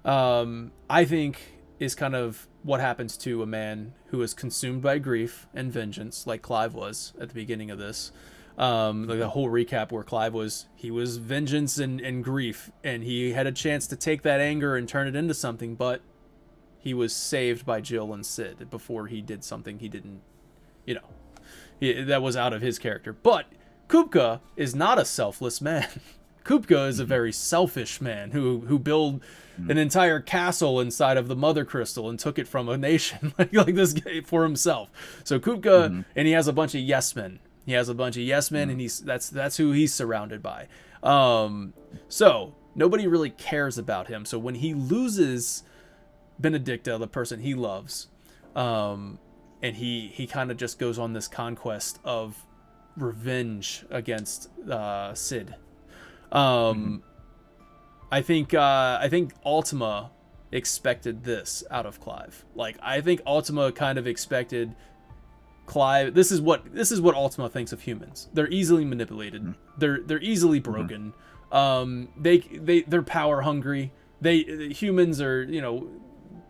I think is kind of what happens to a man who is consumed by grief and vengeance, like Clive was at the beginning of this. Like the whole recap where Clive was vengeance and grief, and he had a chance to take that anger and turn it into something, but he was saved by Jill and Sid before he did something he didn't, that was out of his character. But Kupka is not a selfless man. Kupka is a very selfish man who built an entire castle inside of the Mother Crystal and took it from a nation like this guy for himself. So Kupka, and he has a bunch of yes men. And that's who he's surrounded by. So nobody really cares about him. So when he loses Benedicta, the person he loves, and he kind of just goes on this conquest of revenge against Sid. I think Ultima expected this out of Clive. Like, I think Ultima kind of expected Clive. This is what Ultima thinks of humans. They're easily manipulated. They're easily broken. They're power hungry. Humans are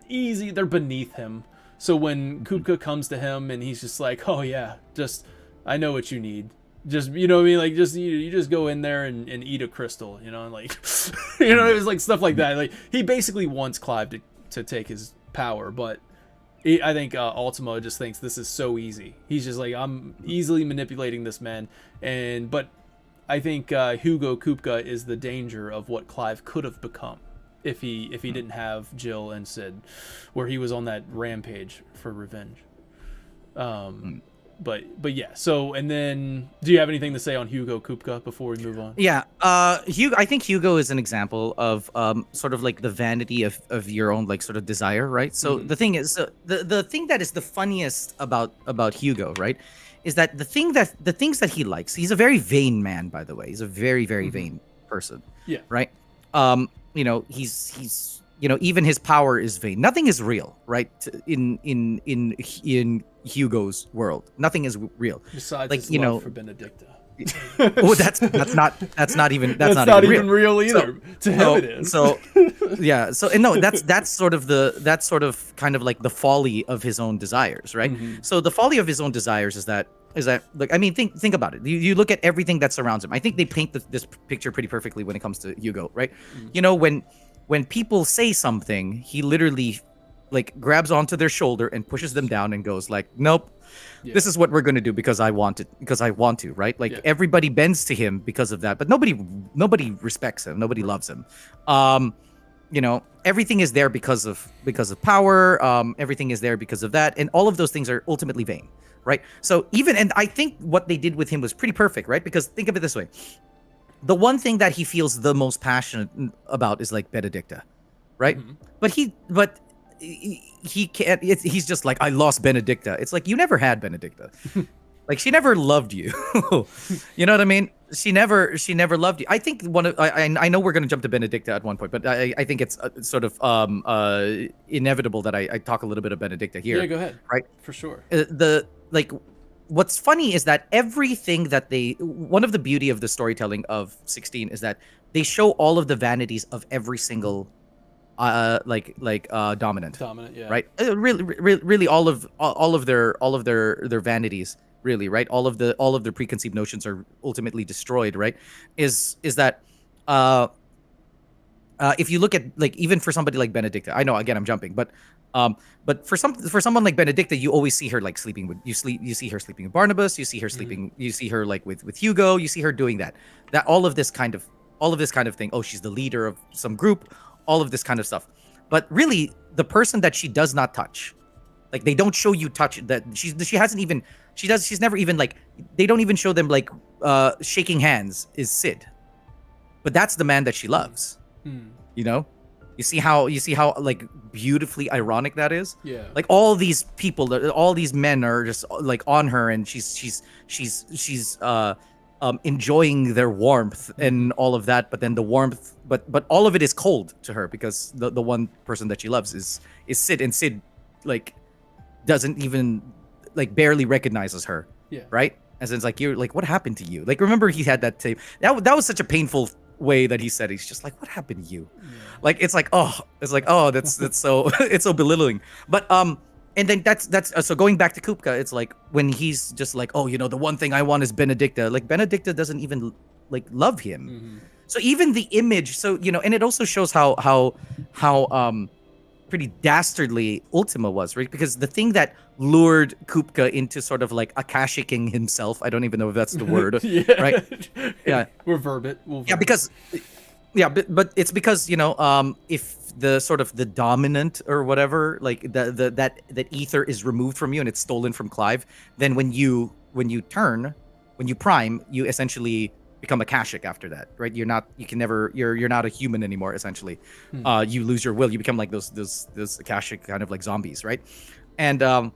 easy. They're beneath him. So when Kupka comes to him and he's just like, oh yeah, just, I know what you need. Just, what I mean? Like, just, you just go in there and eat a crystal, and like, it was like stuff like that. Like, he basically wants Clive to take his power, but I think Ultima just thinks this is so easy. He's just like, I'm easily manipulating this man. But I think Hugo Kupka is the danger of what Clive could have become if he didn't have Jill and Sid, where he was on that rampage for revenge. But yeah. So, and then, do you have anything to say on Hugo Kupka before we move on? Yeah. Hugo. I think Hugo is an example of sort of like the vanity of your own like sort of desire, right? So the thing is, the thing that is the funniest about Hugo, right, is that the things that he likes. He's a very vain man, by the way. He's a very vain person. Yeah. Right. You know, he's you know, even his power is vain. Nothing is real, right? In Hugo's world, nothing is real. Besides like, his you love know, for Benedicta. Oh, that's not even not even real. real either. To him it is. So yeah. So and no, that's sort of kind of like the folly of his own desires, right? So the folly of his own desires is that like, I mean, think about it. You look at everything that surrounds him. I think they paint this picture pretty perfectly when it comes to Hugo, right? You know, when people say something, he literally like grabs onto their shoulder and pushes them down and goes like, nope, this is what we're going to do because I want to, right? Like everybody bends to him because of that, but nobody respects him. Nobody loves him. You know, everything is there because of power. Everything is there because of that. And all of those things are ultimately vain, right? So and I think what they did with him was pretty perfect, right? Because think of it this way. The one thing that he feels the most passionate about is like Benedicta, right? But he can't. He's just like, I lost Benedicta. It's like, you never had Benedicta. Like, she never loved you. You know what I mean? She never loved you. I think I know we're gonna jump to Benedicta at one point, but I think it's sort of inevitable that I talk a little bit of Benedicta here. Yeah, go ahead. Right, for sure. What's funny is that everything that one of the beauty of the storytelling of 16 is that they show all of the vanities of every single dominant, yeah, right? Really all of their vanities, really, right? All of their preconceived notions are ultimately destroyed, right? Is that if you look at, like, even for somebody like Benedicta, I know again I'm jumping, but for someone like Benedicta, you always see her like sleeping with you see her sleeping with Barnabas, you see her sleeping, you see her like with Hugo, you see her doing that all of this kind of thing. Oh, she's the leader of some group, all of this kind of stuff. But really, the person that she does not touch, like, they don't show you touch that she's never even, like, they don't even show them like shaking hands is Sid, but that's the man that she loves. You know, you see how like beautifully ironic that is. Yeah, like all these people, all these men are just like on her, and she's enjoying their warmth and all of that, but then the warmth, but all of it is cold to her because the one person that she loves is Sid, and Sid like doesn't even, like, barely recognizes her. Yeah, right? As in, it's like, you're like, what happened to you? Like, remember he had that tape, that was such a painful way that he said, he's just like, what happened to you? Like, it's like, that's so it's so belittling. But and then that's so going back to Kupka, it's like when he's just like, oh, you know, the one thing I want is Benedicta. Like, Benedicta doesn't even like love him. So even the image, so, you know, and it also shows how pretty dastardly Ultima was, right? Because the thing that lured Kupka into sort of like Akashicking himself, I don't even know if that's the word, right? Yeah, we'll verb it. But it's because, you know, if the sort of the dominant or whatever, like that ether is removed from you and it's stolen from Clive, then when you prime, you essentially become Akashic after that, right? You're not a human anymore, essentially. You lose your will. You become like those Akashic kind of like zombies, right? And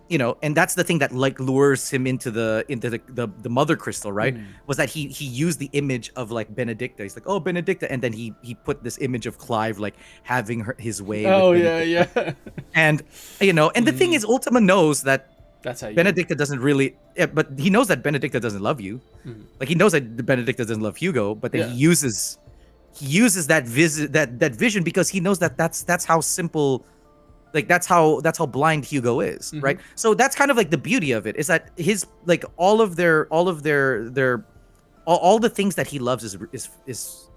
you know, and that's the thing that like lures him into the mother crystal, right? Was that he used the image of like Benedicta. He's like, oh, Benedicta, and then he put this image of Clive like having his way. Oh, yeah. And, you know, and the thing is, Ultima knows that that's how Benedicta doesn't really, but he knows that Benedicta doesn't love you. Like, he knows that Benedicta doesn't love Hugo, but then he uses that vision because he knows that that's how simple, like, that's how blind Hugo is, right? So that's kind of like the beauty of it, is that his, like, all the things that he loves is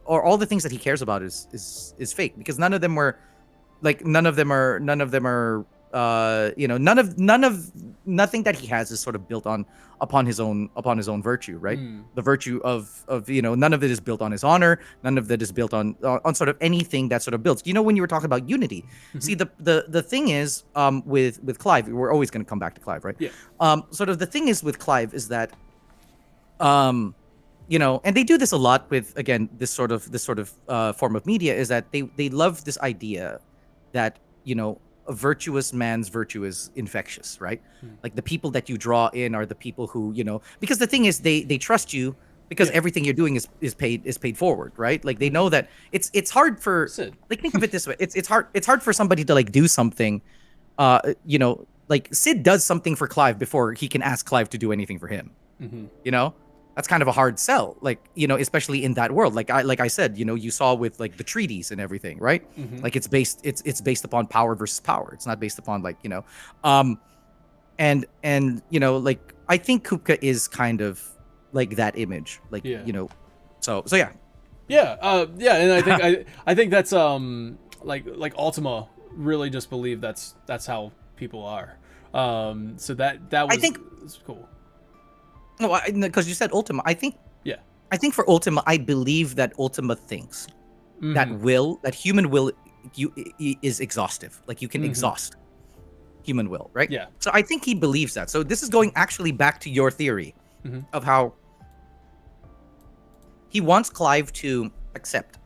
or all the things that he cares about is fake, because none of them are nothing that he has is sort of built upon his own virtue, right? The virtue of none of it is built on his honor, none of it is built on sort of anything that sort of builds. When you were talking about unity, see, the thing is, with Clive, we're always going to come back to Clive, right? Yeah. Sort of the thing is with Clive is that and they do this a lot with, again, this sort of form of media, is that they love this idea that a virtuous man's virtue is infectious, right? Like the people that you draw in are the people who, because the thing is, they trust you because everything you're doing is paid forward, right? Like they know that it's hard for Sid. Like, think of it this way, it's hard for somebody to like do something, like Sid does something for Clive before he can ask Clive to do anything for him. That's kind of a hard sell, like, especially in that world. Like I said, you saw with like the treaties and everything, right? Like it's based upon power versus power. It's not based upon like, and like I think Kupka is kind of like that image, like, so yeah. And I think that's like Ultima really just believe that's how people are. So that was, I think, cool. No, because you said Ultima. I think for Ultima, I believe that Ultima thinks that human will is exhaustive. Like you can exhaust human will, right? Yeah. So I think he believes that. So this is going actually back to your theory of how he wants Clive to accept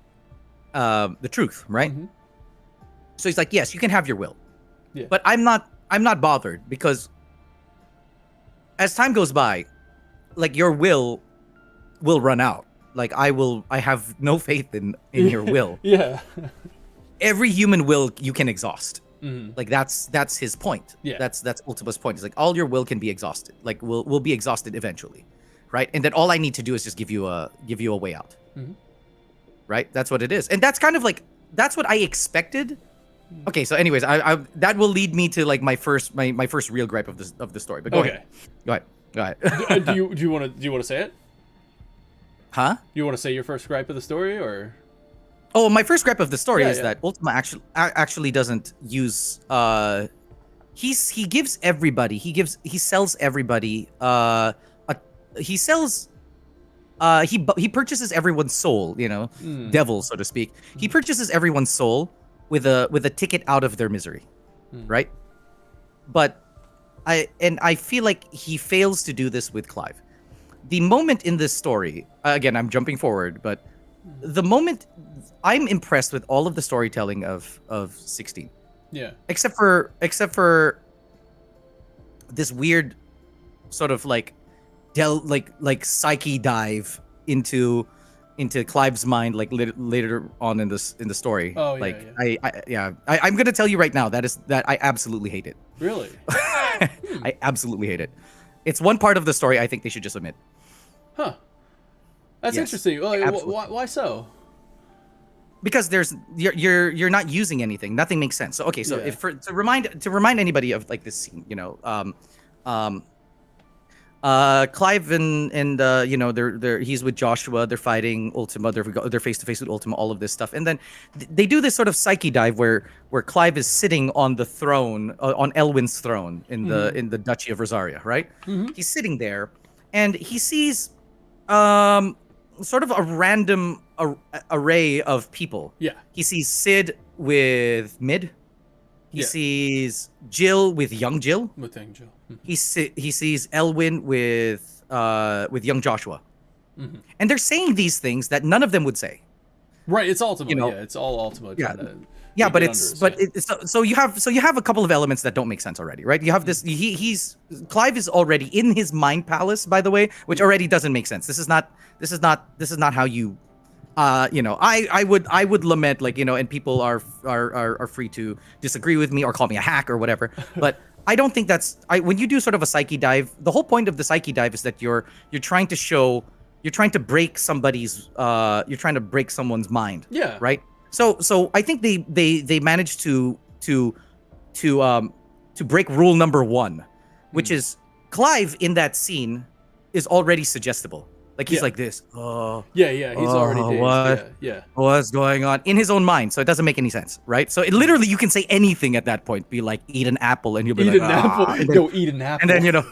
the truth, right? So he's like, yes, you can have your will, but I'm not bothered, because as time goes by, like your will run out. Like I have no faith in your will. Yeah. Every human will you can exhaust. Like that's his point. Yeah. That's Ultima's point. It's like all your will can be exhausted. Like will be exhausted eventually, right? And then all I need to do is just give you a way out. Right? That's what it is. And that's kind of like, that's what I expected. Okay, so anyways, I that will lead me to like my first real gripe of the story. But go ahead. Do you want to say it? Huh? Do you want to say your first gripe of the story, or? Oh, my first gripe of the story is that Ultima actually doesn't use he sells everybody he purchases everyone's soul, devil, so to speak. He purchases everyone's soul with a ticket out of their misery, right? But I feel like he fails to do this with Clive. The moment in this story, again, I'm jumping forward, but the moment, I'm impressed with all of the storytelling of 16. Yeah. Except for this weird sort of like psyche dive into Clive's mind, like later on in the story. Oh, yeah. I'm gonna tell you right now that I absolutely hate it. Really? I absolutely hate it. It's one part of the story I think they should just omit. Huh. That's interesting. Why so? Because you're not using anything. Nothing makes sense. So okay, so if to remind anybody of like this scene, Clive and they're he's with Joshua, they're fighting Ultima, they're face to face with Ultima, all of this stuff, and then they do this sort of psyche dive where Clive is sitting on the throne, on Elwin's throne in the Duchy of Rosaria, right? He's sitting there, and he sees sort of a random array of people. Yeah. He sees Sid with Mid. He sees Jill with young Jill. With young Jill. He sees Elwin with young Joshua. And they're saying these things that none of them would say. Right, it's Ultima. It's all Ultima. So you have a couple of elements that don't make sense already, right? You have this. Clive is already in his mind palace, by the way, which already doesn't make sense. This is not how you. I would lament, like, and people are free to disagree with me or call me a hack or whatever, but I don't think when you do sort of a psyche dive, the whole point of the psyche dive is that you're trying to break someone's mind. Yeah. Right. So I think they managed to break rule number 1, which is Clive in that scene is already suggestible. Like he's Yeah. like this. Oh, Yeah, he's already dazed. what? Yeah. What's going on in his own mind? So it doesn't make any sense, right? So it literally, you can say anything at that point. Be like, eat an apple, and he'll be Eat like, an apple. and then, Go eat an apple. and then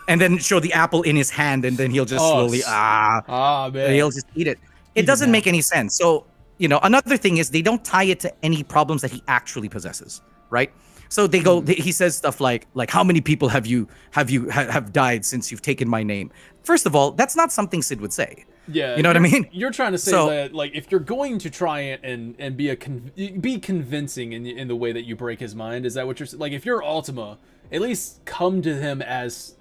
and then show the apple in his hand, and then he'll just slowly man. he'll just eat it. It doesn't make any sense. So another thing is they don't tie it to any problems that he actually possesses, right? So they go. He says stuff like how many people have died since you've taken my name? First of all, that's not something Sid would say. Yeah, you know what I mean. You're trying to say that like if you're going to try and be convincing in the way that you break his mind, is that what you're like? If you're Ultima, at least come to him as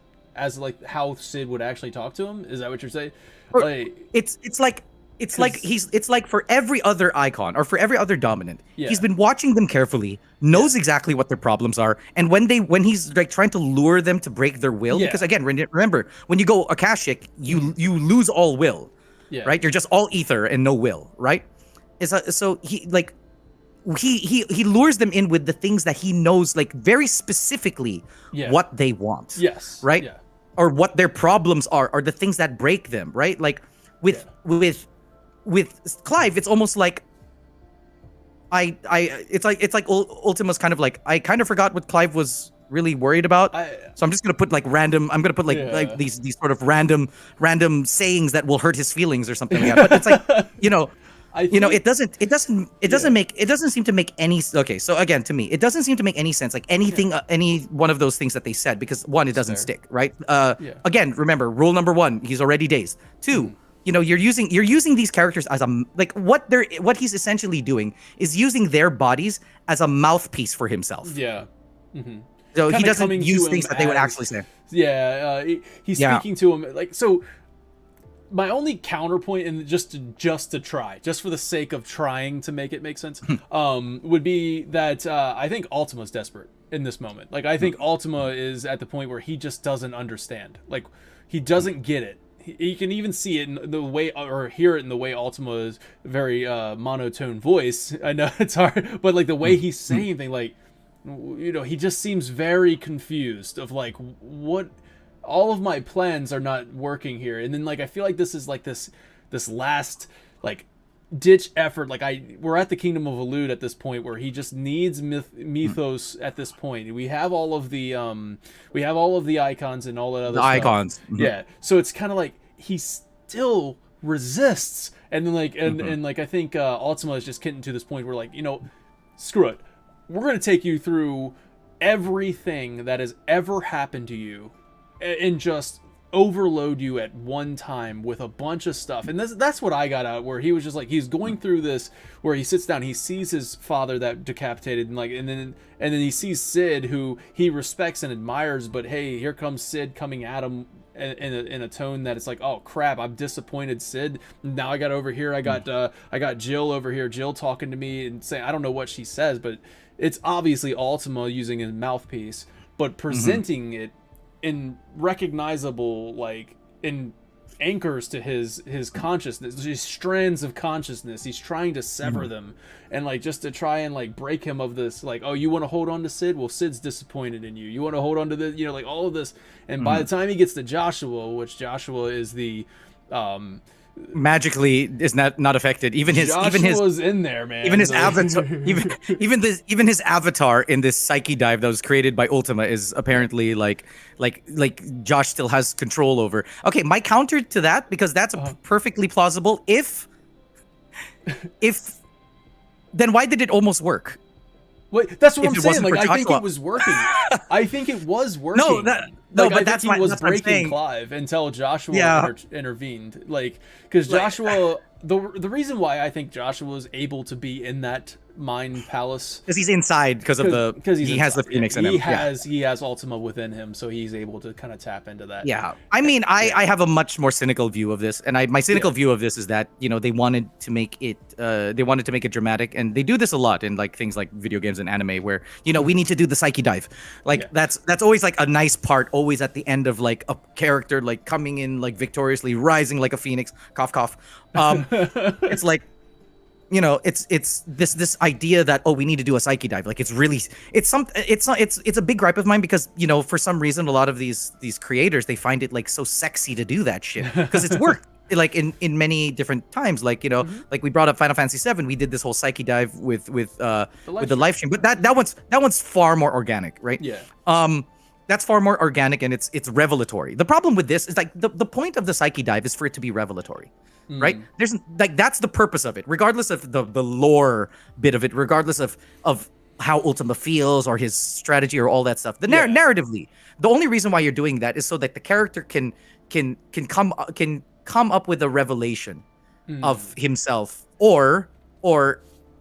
like how Sid would actually talk to him. Is that what you're saying? Like it's like for every other icon or for every other dominant, Yeah. he's been watching them carefully, knows exactly what their problems are, and when he's like trying to lure them to break their will, because again, remember when you go Akashic, you lose all will, right? You're just all ether and no will, right? So he lures them in with the things that he knows like very specifically what they want, right? Yeah. Or what their problems are, or the things that break them, right? Like with Clive, it's almost like it's like Ultima's kind of like, I kind of forgot what Clive was really worried about, so I'm just gonna put like like these sort of random sayings that will hurt his feelings or something like that. But it's like it doesn't seem to make any. Okay, so again, to me, it doesn't seem to make any sense. Like anything, any one of those things that they said, because one, it doesn't stick, right? Again, remember rule number one: he's already dazed. Two, you're using these characters as what he's essentially doing is using their bodies as a mouthpiece for himself. Yeah. Mm-hmm. So Kinda he doesn't coming use to things him that they would as- actually say. Yeah, he's speaking to him like so. My only counterpoint, and just to try, just for the sake of trying to make it make sense, would be that I think Ultima's desperate in this moment. Like I think Ultima is at the point where he just doesn't understand. Like he doesn't get it. You can even see it in the way, or hear it in the way Ultima's very monotone voice. I know it's hard, but like the way he's saying things, like he just seems very confused of like what. All of my plans are not working here, and then like I feel like this is like this last like ditch effort. Like we're at the Kingdom of Elude at this point where he just needs mythos at this point. We have all of the icons and all that other stuff. Icons. Yeah, so it's kind of like he still resists, and then like and like I think Ultima is just getting to this point where like screw it, we're gonna take you through everything that has ever happened to you and just overload you at one time with a bunch of stuff. And that's what I got out, where he was just like, he's going through this where he sits down, he sees his father that decapitated, and then he sees Sid, who he respects and admires, but hey, here comes Sid coming at him in a tone that it's like, oh crap, I'm disappointed, Sid. Now I got over here, I got Jill over here, Jill talking to me and saying, I don't know what she says, but it's obviously Ultima using his mouthpiece, but presenting it in recognizable, like in anchors to his consciousness, these strands of consciousness. He's trying to sever them, and like just to try and like break him of this, like, oh, you want to hold on to Sid? Well, Sid's disappointed in you. You want to hold on to the, like all of this. And by the time he gets to Joshua, which Joshua is the magically is not affected. Joshua's in there, man. Even his avatar, even his avatar in this psyche dive that was created by Ultima is apparently like Josh still has control over. Okay, my counter to that, because that's perfectly plausible. If then why did it almost work? Wait, that's what I'm saying. Like, I think it was working. I think it was working. But that's he was that's breaking Clive until Joshua intervened. Like, because Joshua, the reason why I think Joshua was able to be in that mind palace, because he's inside, because he has the Phoenix in him. He has Ultima within him, so he's able to kind of tap into that. Yeah, I mean, I have a much more cynical view of this, and my cynical view of this is that they wanted to make it dramatic, and they do this a lot in like things like video games and anime, where we need to do the psyche dive, like that's always like a nice part, always at the end of like a character like coming in like victoriously, rising like a phoenix, cough cough. It's like, it's this idea that, oh, we need to do a psyche dive. Like it's a big gripe of mine, because for some reason a lot of these creators, they find it like so sexy to do that shit, because it's work. like in many different times, like like we brought up Final Fantasy 7, we did this whole psyche dive with the live stream, but that one's far more organic, right? Yeah. That's far more organic, and it's revelatory. The problem with this is like the point of the psyche dive is for it to be revelatory, right? There's like that's the purpose of it, regardless of the lore bit of it, regardless of how Ultima feels or his strategy or all that stuff. Narratively, the only reason why you're doing that is so that the character can come up with a revelation of himself, or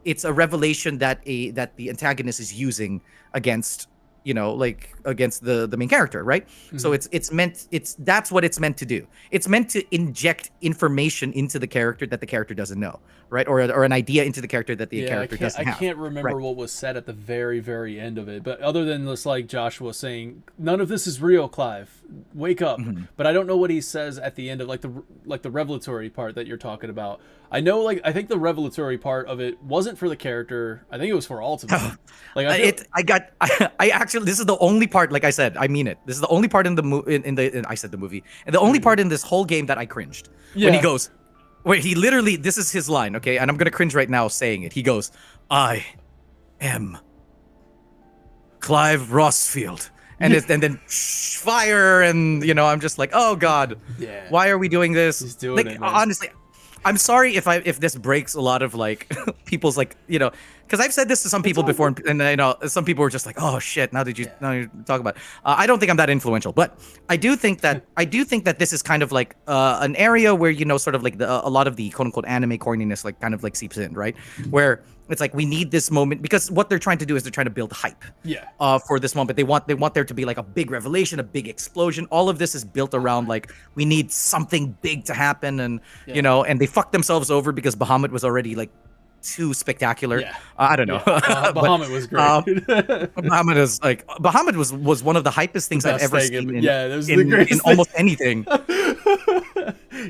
it's a revelation that the antagonist is using against like against the main character, right? So that's what it's meant to do. It's meant to inject information into the character that the character doesn't know, right? Or an idea into the character that the character doesn't have. I can't remember what was said at the very, very end of it, but other than this, like Joshua saying, none of this is real, Clive. Wake up. But I don't know what he says at the end of like the revelatory part that you're talking about. I know, I think the revelatory part of it wasn't for the character. I think it was for Ultima. I actually, this is the only part, like I said, I mean it. This is the only part in the movie, I said the movie, and the only part in this whole game that I cringed. When he goes, wait, he literally, this is his line, okay? And I'm gonna cringe right now saying it. He goes, "I am Clive Rossfield." And then fire, and I'm just like, oh god, why are we doing this? He's doing it, man. Honestly, I'm sorry if this breaks a lot of like people's like because I've said this to some people before, and some people were just like, oh shit, now you talk about it. I don't think I'm that influential, but I do think that this is kind of like an area where sort of like a lot of the quote unquote anime corniness like kind of like seeps in, right? Where it's like we need this moment, because what they're trying to do is they're trying to build hype. For this moment, they want there to be like a big revelation, a big explosion. All of this is built around like we need something big to happen, and and they fucked themselves over because Bahamut was already like too spectacular. I don't know. Bahamut was great. Bahamut was one of the hypest things I've ever seen. That was the greatest in almost anything.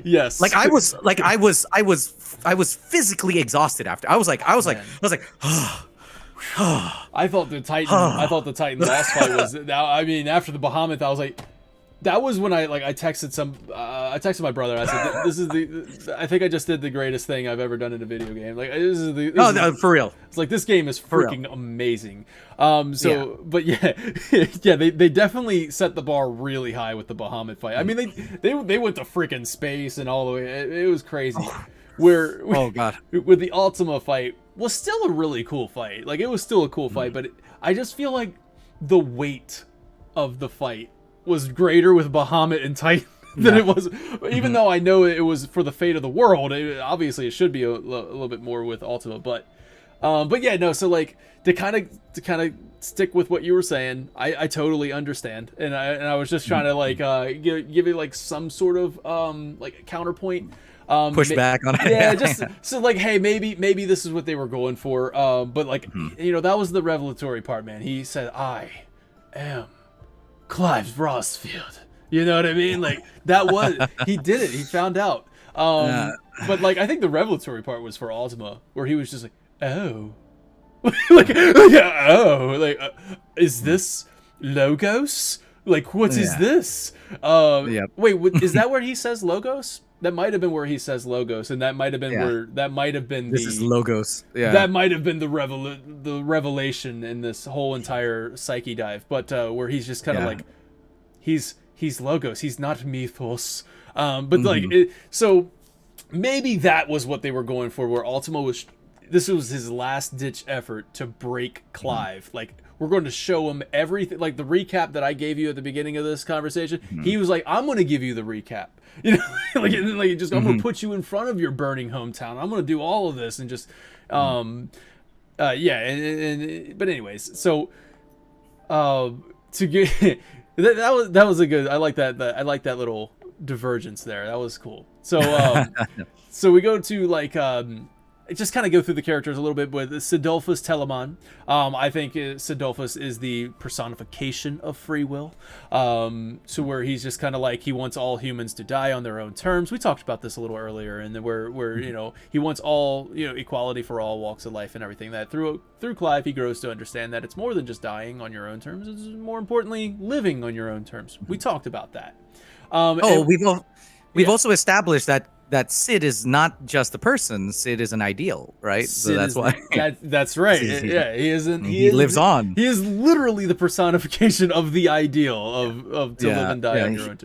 Yes. Like I was physically exhausted after. I was like, I thought the Titan boss fight was. I mean, after the Bahamut, I was like, that was when I texted my brother. I said, "This is I think I just did the greatest thing I've ever done in a video game. Like for real. It's like this game is freaking amazing." But they definitely set the bar really high with the Bahamut fight. I mean, they went to freaking space and all the way. It was crazy. God, with the Ultima fight was still a really cool fight. Like it was still a cool fight, but I just feel like the weight of the fight was greater with Bahamut and Titan than it was, even though I know it was for the fate of the world. Obviously, it should be a little bit more with Ultima, but yeah, no. So like to kind of stick with what you were saying, I totally understand, and I was just trying to like give it like some sort of like counterpoint. Push back on it. Yeah, just so like, hey, maybe this is what they were going for. But like, that was the revelatory part, man. He said, "I am Clive Rossfield." You know what I mean? Like that was he did it. He found out. But like I think the revelatory part was for Ultima, where he was just like, "Oh, is this Logos? Like what is this?" Wait, is that where he says Logos? That might have been where he says Logos, and that might have been this is Logos. Yeah, that might have been the revelation in this whole entire psyche dive. But where he's just kind of like, he's Logos, he's not Mythos. So maybe that was what they were going for. Where Ultima this was his last ditch effort to break Clive. Like we're going to show him everything. Like the recap that I gave you at the beginning of this conversation, he was like, "I'm going to give you the recap." I'm going to put you in front of your burning hometown. I'm going to do all of this and just, but anyways, so, to get that was a good. I like that. I like that little divergence there. That was cool. So, so we go to like, just kind of go through the characters a little bit with Sidolphus Telamon. I think Sidolphus is the personification of free will. So where he's just kind of like, he wants all humans to die on their own terms. We talked about this a little earlier, and where he wants all equality for all walks of life and everything. That through Clive, he grows to understand that it's more than just dying on your own terms. It's more importantly living on your own terms. We talked about that. We've also established that that Sid is not just a person. Sid is an ideal, right? So Sid that's is why that's right. He- Yeah, he isn't. he lives on. He is literally the personification of the ideal of to live and die on your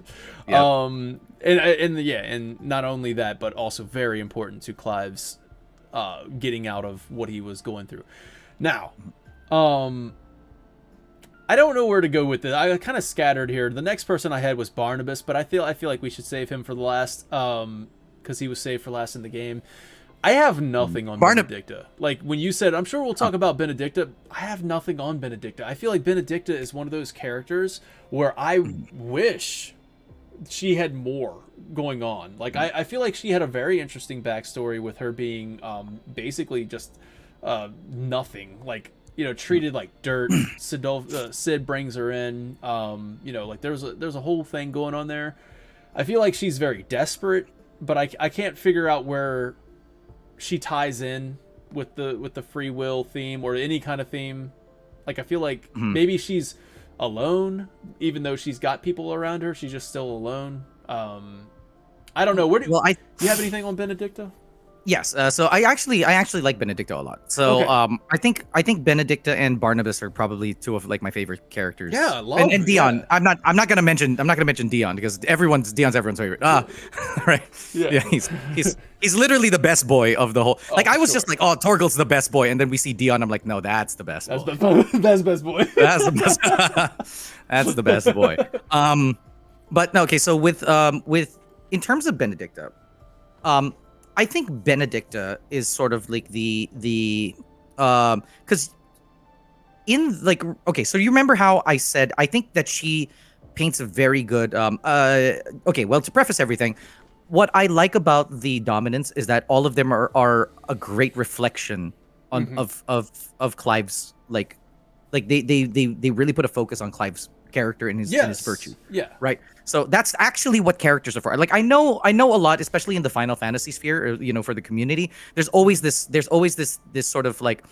own. And not only that, but also very important to Clive's getting out of what he was going through. Now, I don't know where to go with it. I kind of scattered here. The next person I had was Barnabas, but I feel like we should save him for the last, because he was saved for last in the game. I have nothing on Benedicta. Like, when you said, I'm sure we'll talk about Benedicta, I have nothing on Benedicta. I feel like Benedicta is one of those characters where I wish she had more going on. Like, I feel like she had a very interesting backstory with her being basically just nothing. Like, you know, treated like dirt. Sid brings her in. You know, like there's a whole thing going on there. I feel like she's very desperate, but I can't figure out where she ties in with the free will theme or any kind of theme. Like, I feel like maybe she's alone, even though she's got people around her. She's just still alone. I don't know. Do you have anything on Benedicta? Yes, so I actually like Benedicta a lot. So Okay. I think Benedicta and Barnabas are probably two of like my favorite characters. Yeah, I love and Dion. yeah. I'm not gonna mention Dion because Dion's everyone's favorite. Right. Yeah. He's literally the best boy of the whole. Like, I was just like, oh, Torgal's the best boy, and then we see Dion. I'm like, no, that's the best. That's boy. that's best boy. That's the best. That's the best boy. But no, okay. So with in terms of Benedicta, I think Benedicta is sort of like the because in like, okay, so you remember how I said I think that she paints a very good okay, well, to preface everything, what I like about the dominants is that all of them are a great reflection on of Clive's like they really put a focus on Clive's character and his virtue. Yeah. Right. So that's actually what characters are for. Like, I know a lot, especially in the Final Fantasy sphere, you know, for the community. There's always this sort of like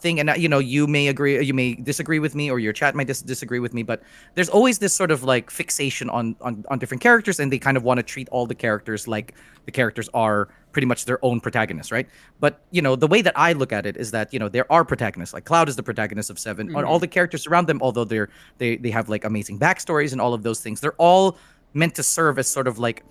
thing, and you know, you may agree, you may disagree with me, or your chat might disagree with me, but there's always this sort of like fixation on different characters, and they kind of want to treat all the characters like the characters are pretty much their own protagonists, right? But you know, the way that I look at it is that, you know, there are protagonists. Like Cloud is the protagonist of 7. All the characters around them, although they have like amazing backstories and all of those things, they're all meant to serve as sort of like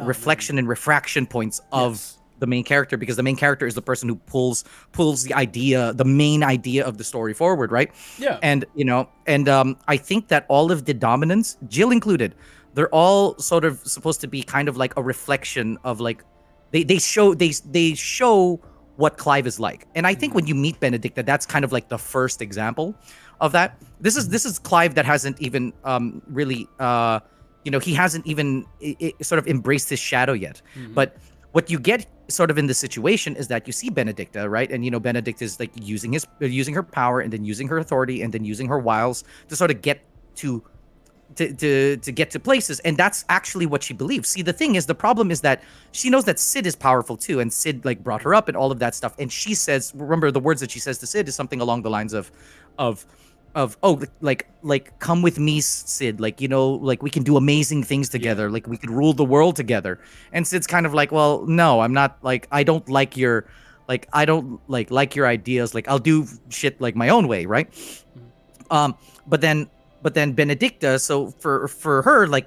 reflection and refraction points of the main character, because the main character is the person who pulls the main idea of the story forward, right? Yeah. And you know, and I think that all of the dominants, Jill included, they're all sort of supposed to be kind of like a reflection of like they show what Clive is like. And I think when you meet Benedicta, that's kind of like the first example of that. This is Clive that hasn't even really you know, he hasn't even sort of embraced his shadow yet. But what you get sort of in the situation is that you see Benedicta, right? And you know, Benedicta is like using her power, and then using her authority, and then using her wiles to sort of get to get to places, and that's actually what she believes. See, the thing is, the problem is that she knows that Sid is powerful too, and Sid like brought her up and all of that stuff. And she says, remember the words that she says to Sid is something along the lines of oh, like come with me, Sid, like, you know, like we can do amazing things together, like we could rule the world together. And Sid's kind of like, well, no, I'm not, like, I don't like your your ideas, like I'll do shit like my own way, right? But then Benedicta, so for her, like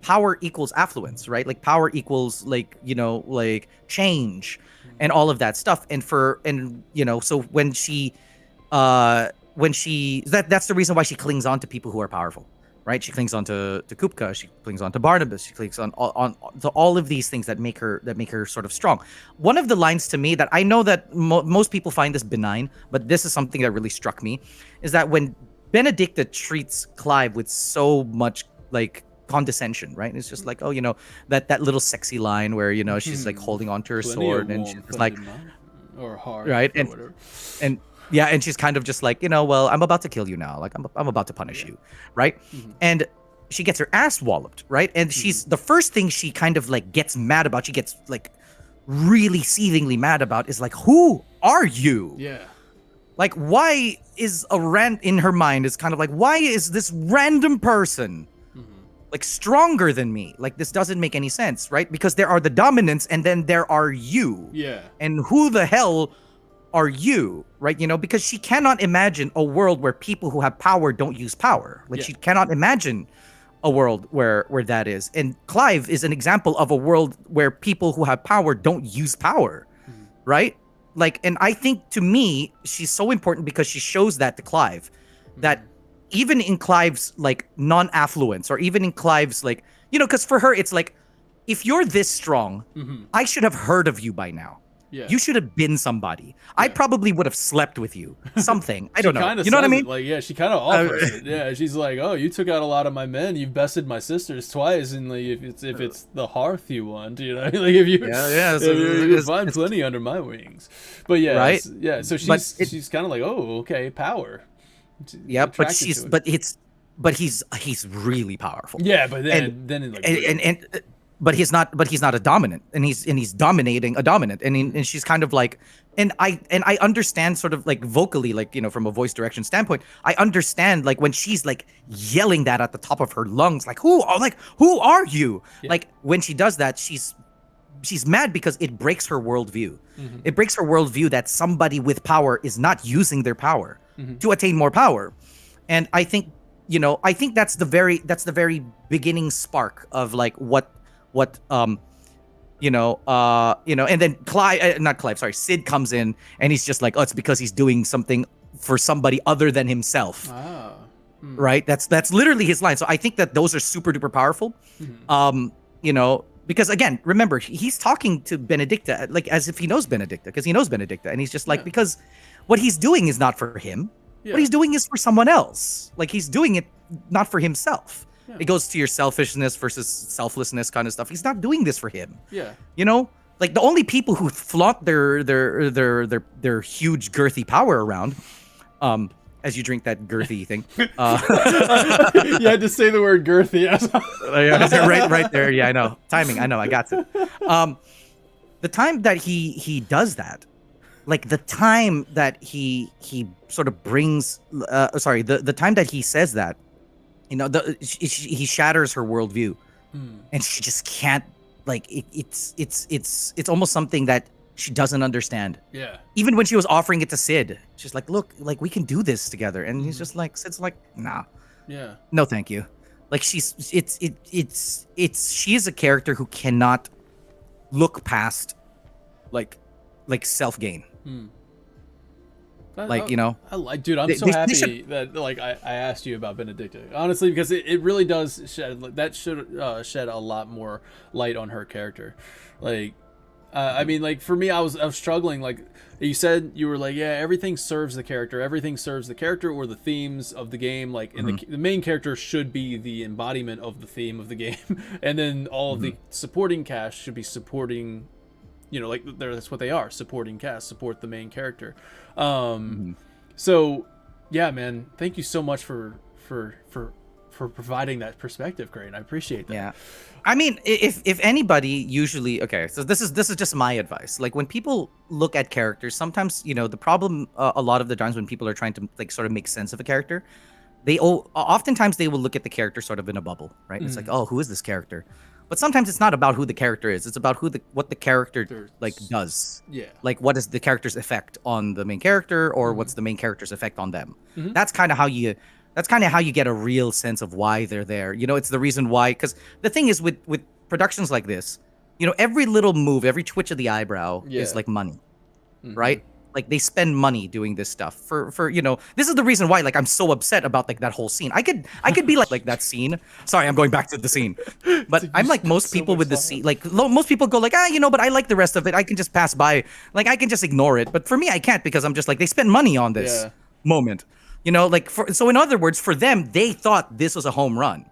power equals affluence, right? Like power equals like, you know, like change and all of that stuff. And you know, so when she that's the reason why she clings on to people who are powerful, right? She clings on to Kupka, she clings on to Barnabas, she clings on to all of these things that make her sort of strong. One of the lines to me that I know that most people find this benign, but this is something that really struck me, is that when Benedicta treats Clive with so much like condescension, right? It's just like, oh, you know, that little sexy line where, you know, she's like holding onto her sword, and she's just like, or hard, right? or whatever. And yeah, and she's kind of just like, you know, well, I'm about to kill you now, like I'm about to punish you, right? And she gets her ass walloped, right? And she's the first thing she kind of like gets mad about, she gets like really seethingly mad about, is like, who are you? Yeah. Like, why is in her mind is kind of like, why is this random person like stronger than me. Like this doesn't make any sense, right? Because there are the dominants and then there are you. Yeah. And who the hell are you, right? You know, because she cannot imagine a world where people who have power don't use power. Like she cannot imagine a world where that is. And Clive is an example of a world where people who have power don't use power, right? Like, and I think to me, she's so important because she shows that to Clive, that even in Clive's like non-affluence, or even in Clive's like, you know, because for her, it's like, if you're this strong, I should have heard of you by now. Yeah. You should have been somebody. I probably would have slept with you. Something. I don't know. Kinda You know what I says mean? it, like, yeah, she kind of offers it. Yeah, she's like, "Oh, you took out a lot of my men. You've bested my sisters twice, and like, if it's the hearth you want, you know, like if you So you find plenty under my wings." But yeah, Right? yeah. So she's kind of like, "Oh, okay, power." Yeah, but Attracted to it. he's really powerful. Yeah, but then like, and but he's not a dominant, and he's dominating a dominant, and she's kind of like, and I understand sort of like vocally, like, you know, from a voice direction standpoint, I understand like when she's like yelling that at the top of her lungs, like who are you? Yeah. Like when she does that, she's mad because it breaks her worldview. It breaks her worldview that somebody with power is not using their power to attain more power. And I think, you know, that's the very beginning spark of like what you know, and then Sid comes in and he's just like, oh, it's because he's doing something for somebody other than himself. Right? That's literally his line. So I think that those are super duper powerful. You know, because again, remember, he's talking to Benedicta like as if he knows Benedicta, because he knows Benedicta, and he's just like, because what he's doing is not for him. What he's doing is for someone else. Like he's doing it not for himself. It goes to your selfishness versus selflessness kind of stuff. He's not doing this for him. Yeah. You know, like the only people who flaunt their huge girthy power around, as you drink that girthy thing. You had to say the word girthy. right there. Yeah, I know. Timing. I know. I got it. The time that he does that, like the time that he sort of brings, the time that he says that, you know, he shatters her worldview, and she just can't, like, it's almost something that she doesn't understand. Yeah. Even when she was offering it to Sid, she's like, look, like we can do this together, and he's just like, Sid's like, nah. Yeah. No, thank you. Like she is a character who cannot look past, like self-gain. Like, you know, dude, I'm so happy that like I asked you about Benedicta, honestly, because it really does shed a lot more light on her character. Like, I mean, like for me, I was struggling. Like you said, you were like, yeah, everything serves the character, or the themes of the game. Like, and the main character should be the embodiment of the theme of the game, and then all of the supporting cast should be supporting. You know, like that's what they are, supporting cast, support the main character. So yeah, man, thank you so much for providing that perspective, Crane. I appreciate that. Yeah. I mean, if anybody usually, okay, so this is just my advice. Like when people look at characters, sometimes, you know, the problem a lot of the times when people are trying to like sort of make sense of a character, oftentimes they will look at the character sort of in a bubble, right? It's like, oh, who is this character? But sometimes it's not about who the character is. It's about what the character like does. Yeah. Like what is the character's effect on the main character, or what's the main character's effect on them? That's kind of how you get a real sense of why they're there. You know, it's the reason why, because the thing is with productions like this, you know, every little move, every twitch of the eyebrow is like money. Right? Like they spend money doing this stuff for you know, this is the reason why like I'm so upset about like that whole scene. I could be like that scene. Sorry, I'm going back to the scene. But I'm like most people with the scene, like most people go like, you know, but I like the rest of it. I can just pass by. Like I can just ignore it. But for me, I can't, because I'm just like, they spend money on this moment. You know, like so in other words, for them, they thought this was a home run.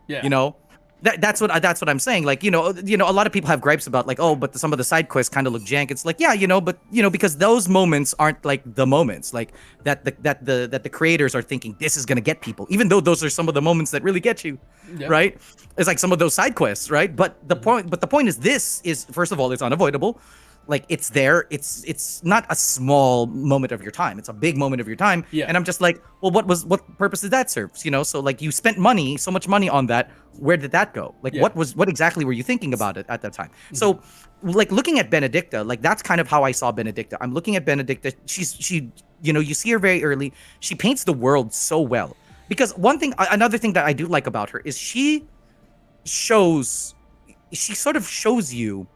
Yeah. You know? That's what I'm saying. Like, you know, a lot of people have gripes about like, oh, but some of the side quests kind of look jank. It's like, yeah, you know, but you know, because those moments aren't like the moments like that the creators are thinking this is gonna get people, even though those are some of the moments that really get you, right? It's like some of those side quests, right? But the point is, this is, first of all, it's unavoidable. like it's there. It's not a small moment of your time. It's a big moment of your time. Yeah. And I'm just like, well, what purpose did that serve? You know, so like you spent so much money on that. Where did that go? Like Yeah. what exactly were you thinking about it at that time? So like looking at Benedicta, like that's kind of how I saw Benedicta. I'm looking at Benedicta. She you know, you see her very early. She paints the world so well. Because another thing that I do like about her is she sort of shows you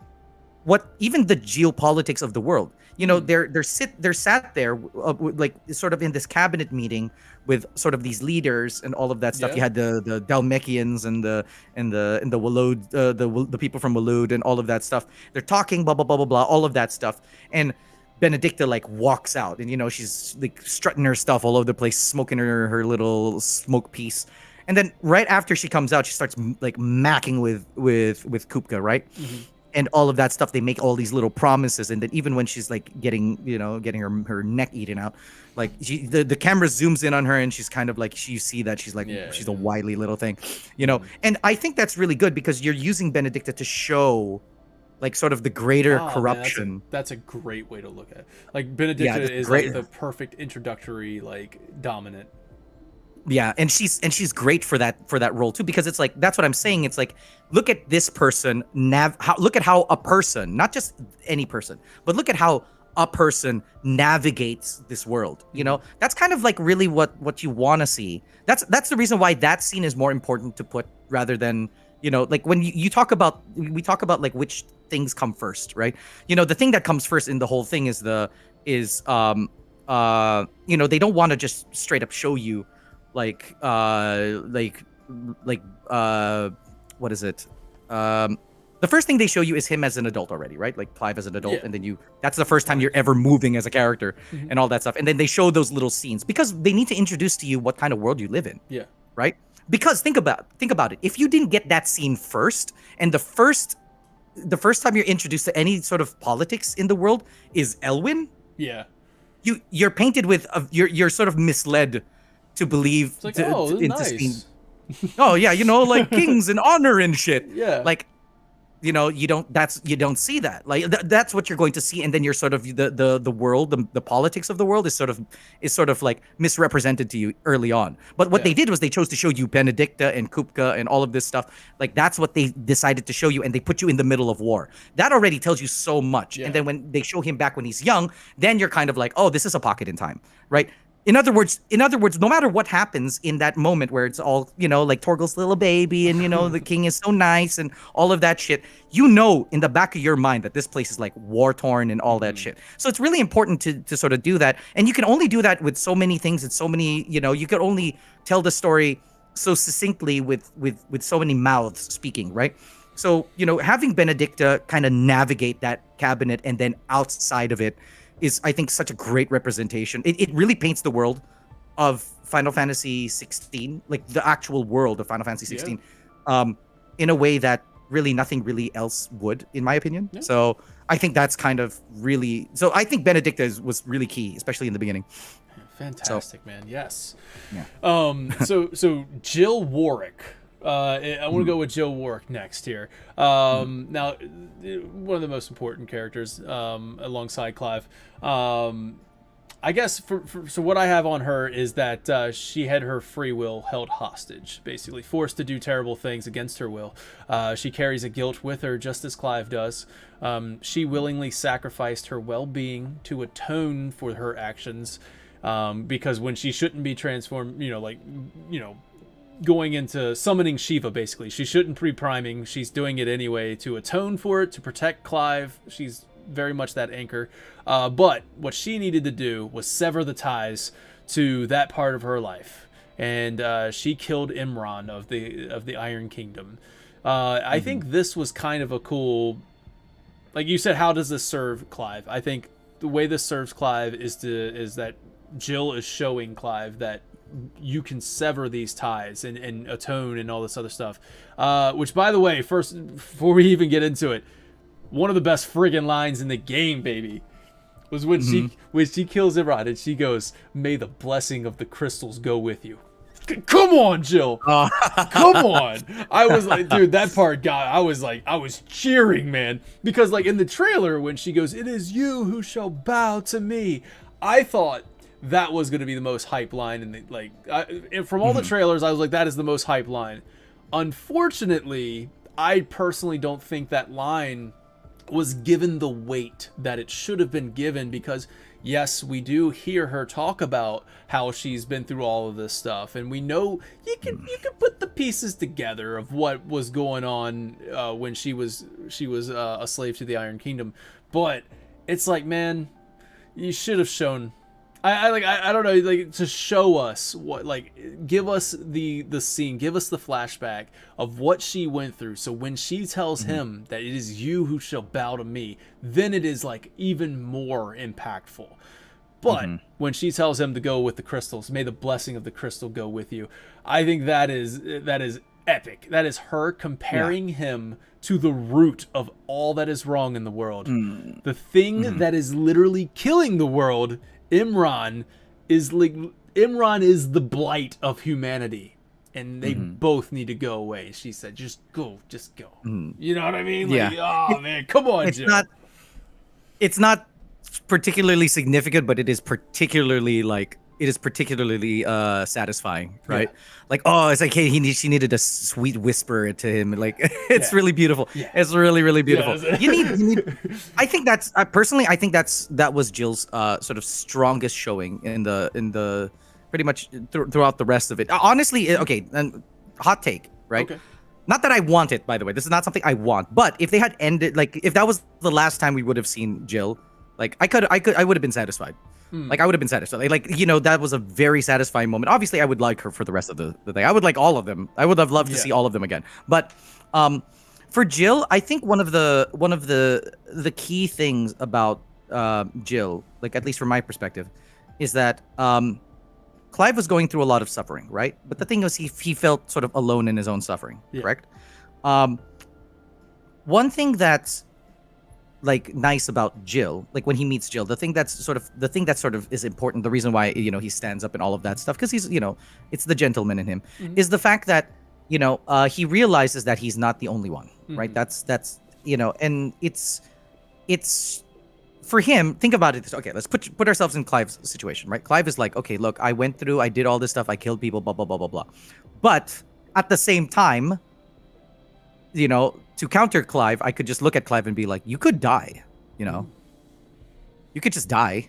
what even the geopolitics of the world. You know, they're sat there like sort of in this cabinet meeting with sort of these leaders and all of that stuff. Yeah. You had the Dalmekians and the Walode, the people from Walode and all of that stuff. They're talking blah blah blah blah blah, all of that stuff. And Benedicta like walks out, and you know she's like strutting her stuff all over the place, smoking her little smoke piece. And then right after she comes out, she starts like macking with Kupka, right? And all of that stuff. They make all these little promises, and then even when she's like getting her neck eaten out, like the camera zooms in on her, and she's kind of like, you see that she's like she's a wily little thing, you know. And I think that's really good because you're using Benedicta to show like sort of the greater corruption. Man, that's a great way to look at it. Like Benedicta is like the perfect introductory like dominant. Yeah, and she's great for that role too, because it's like, that's what I'm saying. It's like, look at this person look at how a person, not just any person, but look at how a person navigates this world. You know, that's kind of like really what you want to see. That's the reason why that scene is more important to put rather than, you know, like when we talk about like which things come first, right? You know, the thing that comes first in the whole thing is you know, they don't want to just straight up show you like what is it? The first thing they show you is him as an adult already, right? Like Clive as an adult, and then that's the first time you're ever moving as a character and all that stuff. And then they show those little scenes because they need to introduce to you what kind of world you live in. Yeah. Right? Because think about it. If you didn't get that scene first, and the first time you're introduced to any sort of politics in the world is Elwyn, you're painted with you're sort of misled to believe it's like, nice. Oh yeah, you know, like kings and honor and shit. Yeah. Like, you know, you don't see that. Like that's what you're going to see, and then you're sort of the world, the politics of the world is sort of like misrepresented to you early on. But what they did was they chose to show you Benedicta and Kupka and all of this stuff. Like that's what they decided to show you, and they put you in the middle of war. That already tells you so much. And then when they show him back when he's young, then you're kind of like, oh, this is a pocket in time, right? In other words, no matter what happens in that moment where it's all, you know, like Torgal's little baby and, you know, the king is so nice and all of that shit, you know, in the back of your mind that this place is like war torn and all that shit. So it's really important to sort of do that. And you can only do that with so many things and so many, you know, you could only tell the story so succinctly with so many mouths speaking, right? So, you know, having Benedicta kind of navigate that cabinet and then outside of it is, I think, such a great representation. It really paints the world of Final Fantasy 16, like the actual world of Final Fantasy 16, in a way that really nothing really else would, in my opinion. Yeah. So I think that's kind of really... So I think Benedicta was really key, especially in the beginning. Fantastic, man. Yes. Yeah. So Jill Warwick. I want to go with Jill Warwick next here. Now, one of the most important characters alongside Clive. I guess so what I have on her is that she had her free will held hostage, basically forced to do terrible things against her will. She carries a guilt with her, just as Clive does. She willingly sacrificed her well-being to atone for her actions, because when she shouldn't be transformed, going into summoning Shiva, basically. She shouldn't pre-priming. She's doing it anyway to atone for it, to protect Clive. She's very much that anchor. But what she needed to do was sever the ties to that part of her life. And she killed Imran of the Iron Kingdom. I think this was kind of a cool... Like you said, how does this serve Clive? I think the way this serves Clive is that Jill is showing Clive that you can sever these ties and atone and all this other stuff. Which, by the way, first, before we even get into it, one of the best friggin' lines in the game, baby, was when she kills Imran and she goes, "May the blessing of the crystals go with you." Come on, Jill. Oh. Come on. I was like, dude, that part I was cheering, man. Because like in the trailer when she goes, "It is you who shall bow to me," I thought that was going to be the most hype line. And from all the trailers, I was like, that is the most hype line. Unfortunately, I personally don't think that line was given the weight that it should have been given, because yes, we do hear her talk about how she's been through all of this stuff, and we know you can put the pieces together of what was going on when she was a slave to the Iron Kingdom. But it's like, man, you should have shown. I don't know, like, to show us what, like, give us the scene, give us the flashback of what she went through. So when she tells him that it is you who shall bow to me, then it is like even more impactful. But when she tells him to go with the crystals, may the blessing of the crystal go with you, I think that is epic. That is her comparing him to the root of all that is wrong in the world. The thing that is literally killing the world. Imran is the blight of humanity, and they both need to go away. She said, just go. You know what I mean? Like, oh man, come on, it's Jill. It's not particularly significant, but it is particularly satisfying, right? Yeah. Like, oh, it's like, hey, she needed a sweet whisper to him. Like, it's really beautiful. Yeah. It's really, really beautiful. Yeah. You need. I think that's personally. I think that was Jill's sort of strongest showing in the pretty much throughout the rest of it. Honestly, okay, and hot take, right? Okay. Not that I want it, by the way. This is not something I want. But if they had ended, like, if that was the last time we would have seen Jill, like, I would have been satisfied. Like, I would have been satisfied. Like, you know, that was a very satisfying moment. Obviously, I would like her for the rest of the thing. I would like all of them. I would have loved to see all of them again. But for Jill, I think one of the key things about Jill, like, at least from my perspective, is that Clive was going through a lot of suffering, right? But the thing was, he felt sort of alone in his own suffering, correct? One thing that's like nice about Jill, like when he meets Jill, the thing that sort of is important, the reason why, you know, he stands up and all of that stuff, because he's, you know, it's the gentleman in him, is the fact that, you know, he realizes that he's not the only one, right? That's you know, and it's for him. Think about it. Okay, let's put ourselves in Clive's situation, right? Clive is like, okay, look, I did all this stuff, I killed people, blah blah blah blah blah, but at the same time, you know, to counter Clive, I could just look at Clive and be like, you could die, you know? You could just die.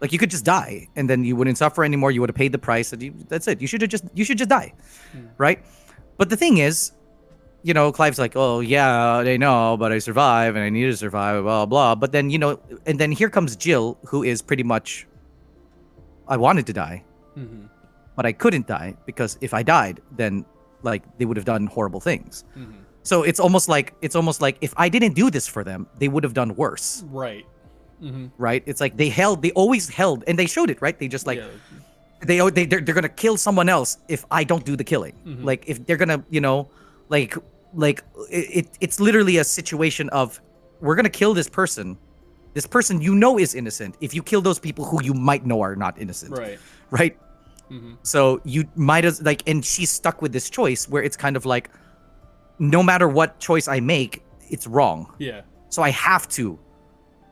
Like, you could just die, and then you wouldn't suffer anymore. You would have paid the price, and that's it. You should just die, right? But the thing is, you know, Clive's like, oh, yeah, they know, but I survive, and I need to survive, blah, blah. But then, you know, and then here comes Jill, who is pretty much, I wanted to die, but I couldn't die, because if I died, then, like, they would have done horrible things. So it's almost like if I didn't do this for them, they would have done worse. Right. Right? It's like they always held, and they showed it, right? They just like, they're gonna kill someone else if I don't do the killing. Like, if they're gonna, you know, like it's literally a situation of, we're gonna kill this person you know is innocent, if you kill those people who you might know are not innocent. Right? So you might as, like, and she's stuck with this choice where it's kind of like, no matter what choice I make, it's wrong. Yeah. So I have to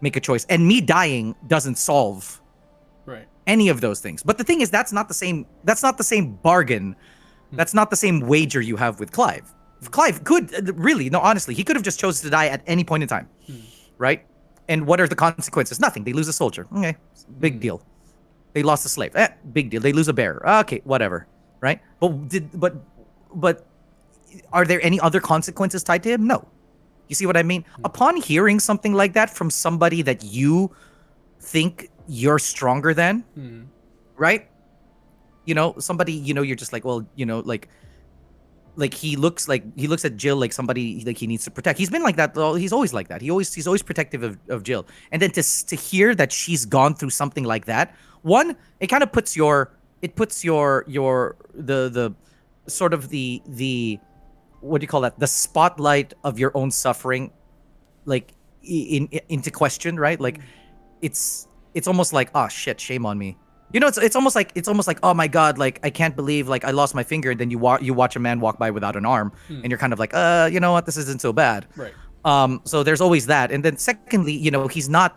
make a choice, and me dying doesn't solve any of those things. But the thing is, that's not the same bargain. That's not the same wager you have with Clive. Clive could really, no, honestly, he could have just chosen to die at any point in time, right? And what are the consequences? Nothing. They lose a soldier. Okay, big deal. They lost a slave. Big deal. They lose a bearer. Okay, whatever, right? But are there any other consequences tied to him? No. You see what I mean? Upon hearing something like that from somebody that you think you're stronger than, right? You know, somebody, you know, you're just like, well, you know, like he looks at Jill like somebody like he needs to protect. He's been like that. He's always like that. He's always protective of Jill. And then to hear that she's gone through something like that, one, it kind of puts the sort of the what do you call that? The spotlight of your own suffering, like into question, right? Like it's almost like, oh shit, shame on me. You know, it's almost like, oh my god, like I can't believe like I lost my finger, and then you watch a man walk by without an arm, and you're kind of like, you know what, this isn't so bad. Right. So there's always that, and then secondly, you know, he's not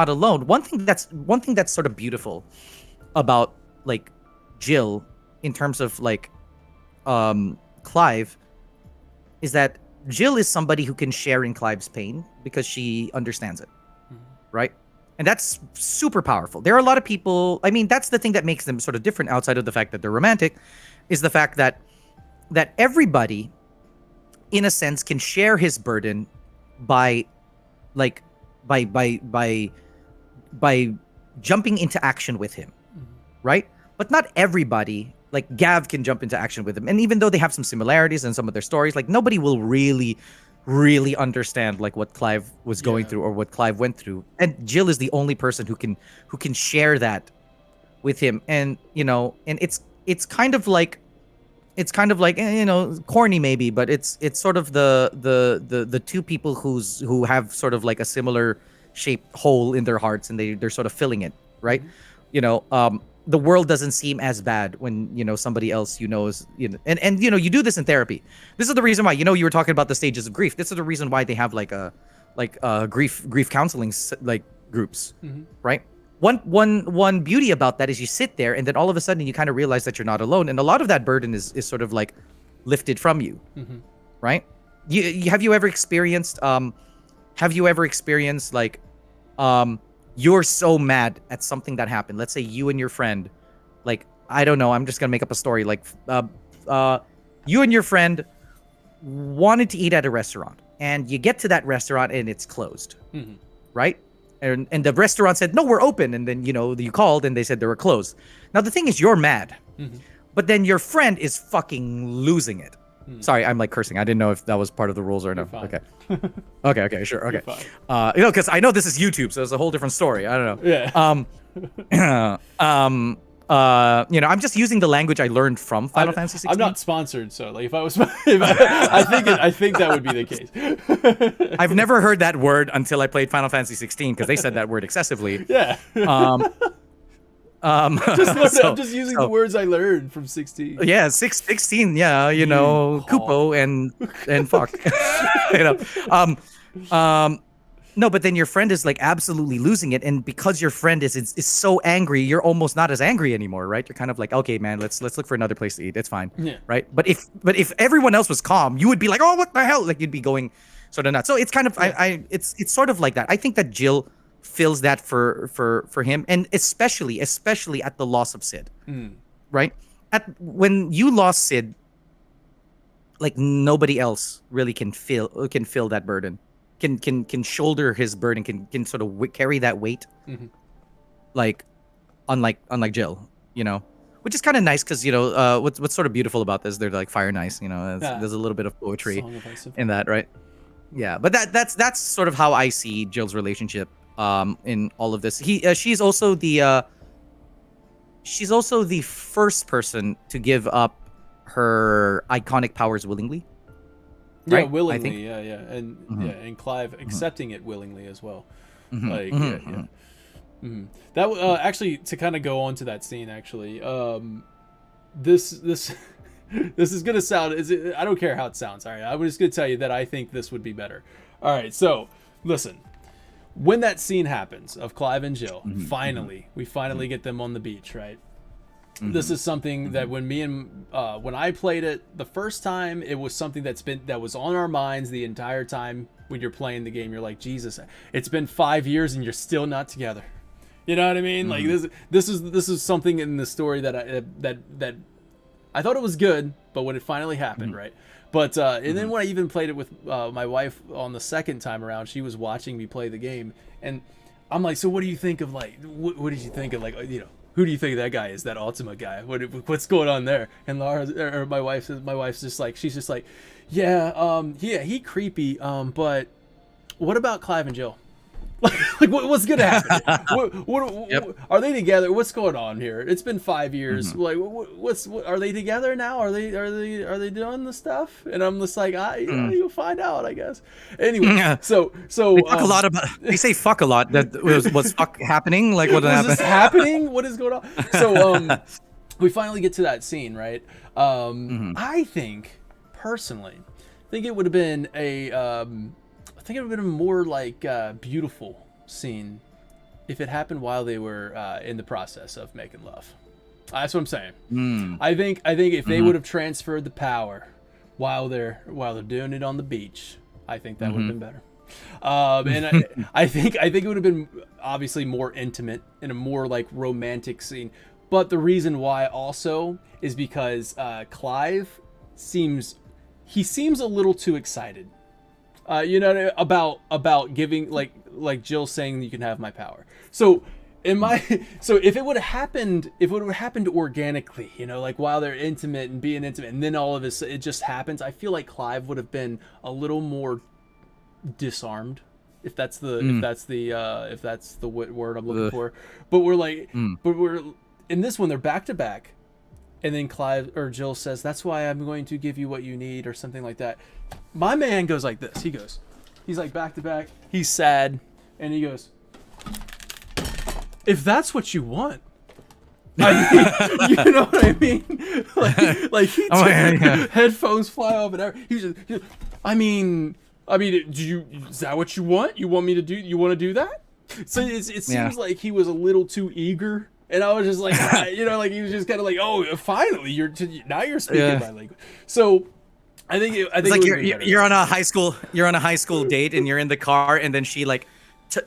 alone. One thing that's sort of beautiful about like Jill in terms of like Clive is that Jill is somebody who can share in Clive's pain because she understands it, right? And that's super powerful. There are a lot of people, I mean, that's the thing that makes them sort of different outside of the fact that they're romantic, is the fact that everybody in a sense can share his burden by like by jumping into action with him, right? But not everybody, like Gav can jump into action with him. And even though they have some similarities in some of their stories, like nobody will really understand like what Clive was going through or what Clive went through. And Jill is the only person who can share that with him. And you know, and it's kind of like you know, corny maybe, but it's sort of the two people who have sort of like a similar shaped hole in their hearts, and they're sort of filling it, right? You know, the world doesn't seem as bad when, you know, somebody else, you know, is, you know, and you know, you do this in therapy. This is the reason why, you know, you were talking about the stages of grief. This is the reason why they have like grief counseling like groups, right? One beauty about that is you sit there and then all of a sudden you kind of realize that you're not alone, and a lot of that burden is sort of like lifted from you, right? Have you ever experienced like you're so mad at something that happened. Let's say you and your friend, like, I don't know, I'm just gonna make up a story. Like, you and your friend wanted to eat at a restaurant, and you get to that restaurant and it's closed, right? And the restaurant said, no, we're open. And then, you know, you called and they said they were closed. Now, the thing is, you're mad, but then your friend is fucking losing it. Sorry, I'm like cursing. I didn't know if that was part of the rules or no. Okay. Okay, sure. Okay. You know, because I know this is YouTube, so it's a whole different story. I don't know. Yeah. You know, I'm just using the language I learned from Final Fantasy 16. I'm not sponsored, so like if I was, I think that would be the case. I've never heard that word until I played Final Fantasy 16 because they said that word excessively. Yeah. I'm just using the words I learned from 16. Yeah, 16. Yeah, you know, Kupo and fuck. You know, no, but then your friend is like absolutely losing it, and because your friend is so angry, you're almost not as angry anymore, right? You're kind of like, okay, man, let's look for another place to eat. It's fine, right? But if everyone else was calm, you would be like, oh, what the hell? Like you'd be going sort of nuts. So it's kind of it's sort of like that. I think that Jill fills that for him, and especially at the loss of Sid, right? When you lost Sid, like nobody else really can feel that burden, can shoulder his burden, can sort of carry that weight, like unlike Jill, you know, which is kind of nice because, you know, what's sort of beautiful about this, they're like fire nice, you know, there's a little bit of poetry in that, right? Yeah, but that's sort of how I see Jill's relationship in all of this. She's also the first person to give up her iconic powers willingly. Right? Yeah, willingly. I think. Yeah, and Clive accepting it willingly as well. That actually, to kind of go on to that scene, actually, this this is gonna sound. I don't care how it sounds. All right, I'm just gonna tell you that I think this would be better. All right, so listen. When that scene happens of Clive and Jill, we finally get them on the beach, right? This is something that when I played it the first time, it was something that was on our minds the entire time. When you're playing the game, you're like, Jesus, it's been 5 years and you're still not together. You know what I mean? Like this is something in the story that I thought it was good, but when it finally happened, right? But and then when I even played it with my wife on the second time around, she was watching me play the game, and I'm like, so what do you think of like what did you think of, like, you know, who do you think that guy is, that Ultima guy? What's going on there? And Laura, or my wife's just like, she's just like, yeah, he creepy, but what about Clive and Jill? Like what's gonna happen? Yep. Are they together? What's going on here? It's been 5 years. Like what are they together now? Are they doing the stuff? And I'm just like, you'll find out, I guess. Anyway, so They talk a lot about. They say fuck a lot. That was fuck happening. Like what was happened? this happening? What is going on? So we finally get to that scene, right? I think personally, it would have been I think it would have been a more like beautiful scene if it happened while they were in the process of making love. That's what I'm saying. I think if they would have transferred the power while they're doing it on the beach, I think that would have been better. And I think it would have been obviously more intimate and a more like romantic scene. But the reason why also is because Clive seems a little too excited. About giving like Jill saying you can have my power. So if it would have happened organically, like while they're intimate and being intimate, and then all of this it just happens, I feel like Clive would have been a little more disarmed, if that's the word I'm looking for. But we're in this one, they're back to back. And then Clive or Jill says, "That's why I'm going to give you what you need," or something like that. My man goes like this. He's like back to back. He's sad, and he goes, "If that's what you want." You know what I mean? Like he headphones fly off and everything. He's just, I mean, is that what you want? You want me to do? You want to do that? So it seems like he was a little too eager. And I was just like, like he was just kind of like, oh, finally, you're speaking my language. So I think it's like you're on a high school date and you're in the car and then she like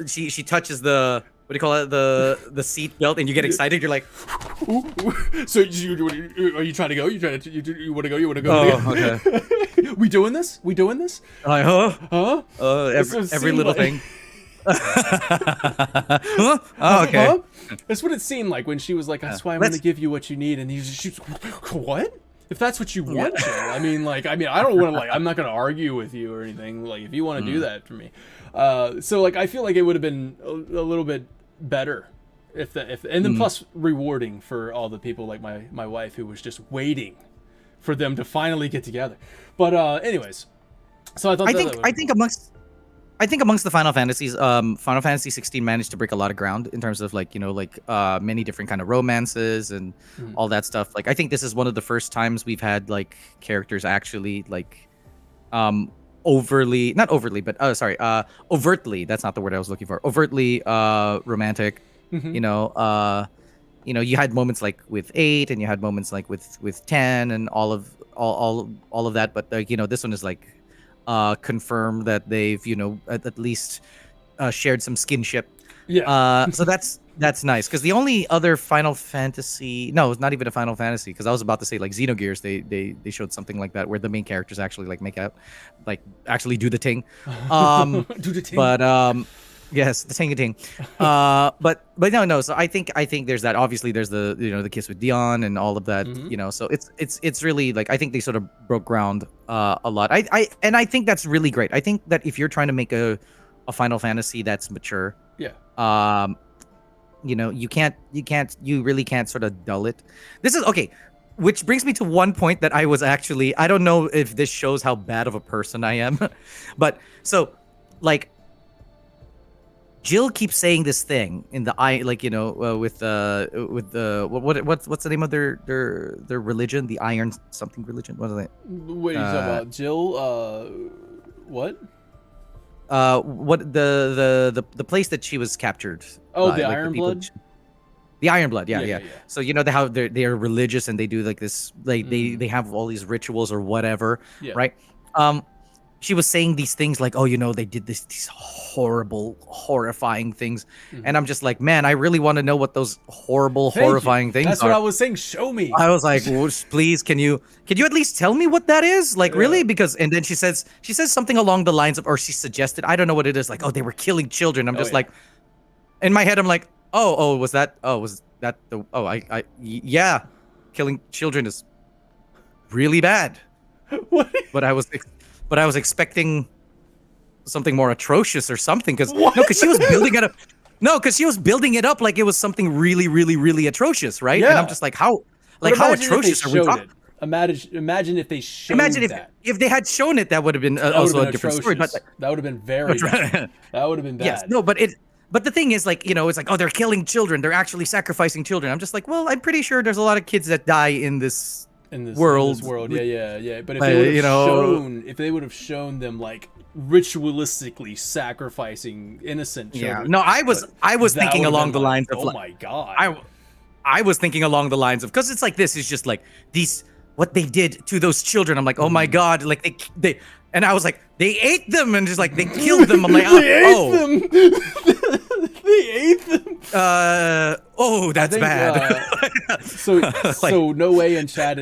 she touches the what do you call it, the seat belt, and you get excited. You're like, so are you trying to go? You want to go? You want to go? Oh, okay. We doing this? Like, huh? Every little thing. Huh? Oh, okay. That's what it seemed like when she was like, "That's why I'm going to give you what you need," and she's what? If that's what you want, Jill. I mean, I don't want to I'm not going to argue with you or anything. Like, if you want to do that for me, so I feel like it would have been a little bit better if and then plus rewarding for all the people like my wife who was just waiting for them to finally get together. But anyways, so I thought I think amongst the Final Fantasies, Final Fantasy 16 managed to break a lot of ground in terms of many different kind of romances and all that stuff. Like, I think this is one of the first times we've had like characters actually overtly, that's not the word I was looking for. Overtly romantic. You had moments like with 8, and you had moments like with 10, and all of that. But this one is like confirm that they've at least shared some skinship. So that's nice, because the only other Final Fantasy, no, it's not even a Final Fantasy, because I was about to say like Xenogears, they showed something like that where the main characters actually like make out, like actually do the ting. Do the ting. But yes, the ting. But no. So I think there's that. Obviously, there's the the kiss with Dion and all of that. So it's really like, I think they sort of broke ground a lot. I think that's really great. I think that if you're trying to make a Final Fantasy that's mature, you really can't sort of dull it. This is okay. Which brings me to one point that I don't know if this shows how bad of a person I am, but so like, Jill keeps saying this thing in the with the what's the name of their religion, the Iron something religion. What is it? What are you talking about, Jill? What? What the place that she was captured? Oh, the Iron Blood. The Iron Blood, yeah. So how they're religious and they do like this, like they have all these rituals or whatever, right? She was saying these things like, oh, they did these horrible, horrifying things. And I'm just like, man, I really want to know what those horrifying things are. That's what I was saying. Show me. I was like, well, please, can you at least tell me what that is? Like, really? Because, and then she says something along the lines of, or she suggested, I don't know what it is. Like, oh, they were killing children. I'm just like, in my head, I'm like, was that the, yeah, killing children is really bad. What? But I was expecting something more atrocious or something. Because What? no, because she was building it up. No, because she was building it up like it was something really, really, really atrocious, right? And Yeah. I'm just like, how But how imagine if they atrocious are we showed talking? it. Imagine if they showed Imagine that. if they had shown it, that would have been That also would've a been different story. But atrocious. That would have been very bad. That would have been bad. yes, no, but the thing is, like, you know, it's like, oh, they're killing children. They're actually sacrificing children. I'm just like, well, I'm pretty sure there's a lot of kids that die in this world. Yeah. But if they would have shown them like ritualistically sacrificing innocent children. Yeah. No, I was thinking along the lines of, oh like, my god. I was thinking along the lines of, because it's like, this is just like these, what they did to those children. I'm like, oh my god, like they and I was like, they ate them, and just like they killed them. I'm like, they ate them. They ate them. That's bad. So No Way in chat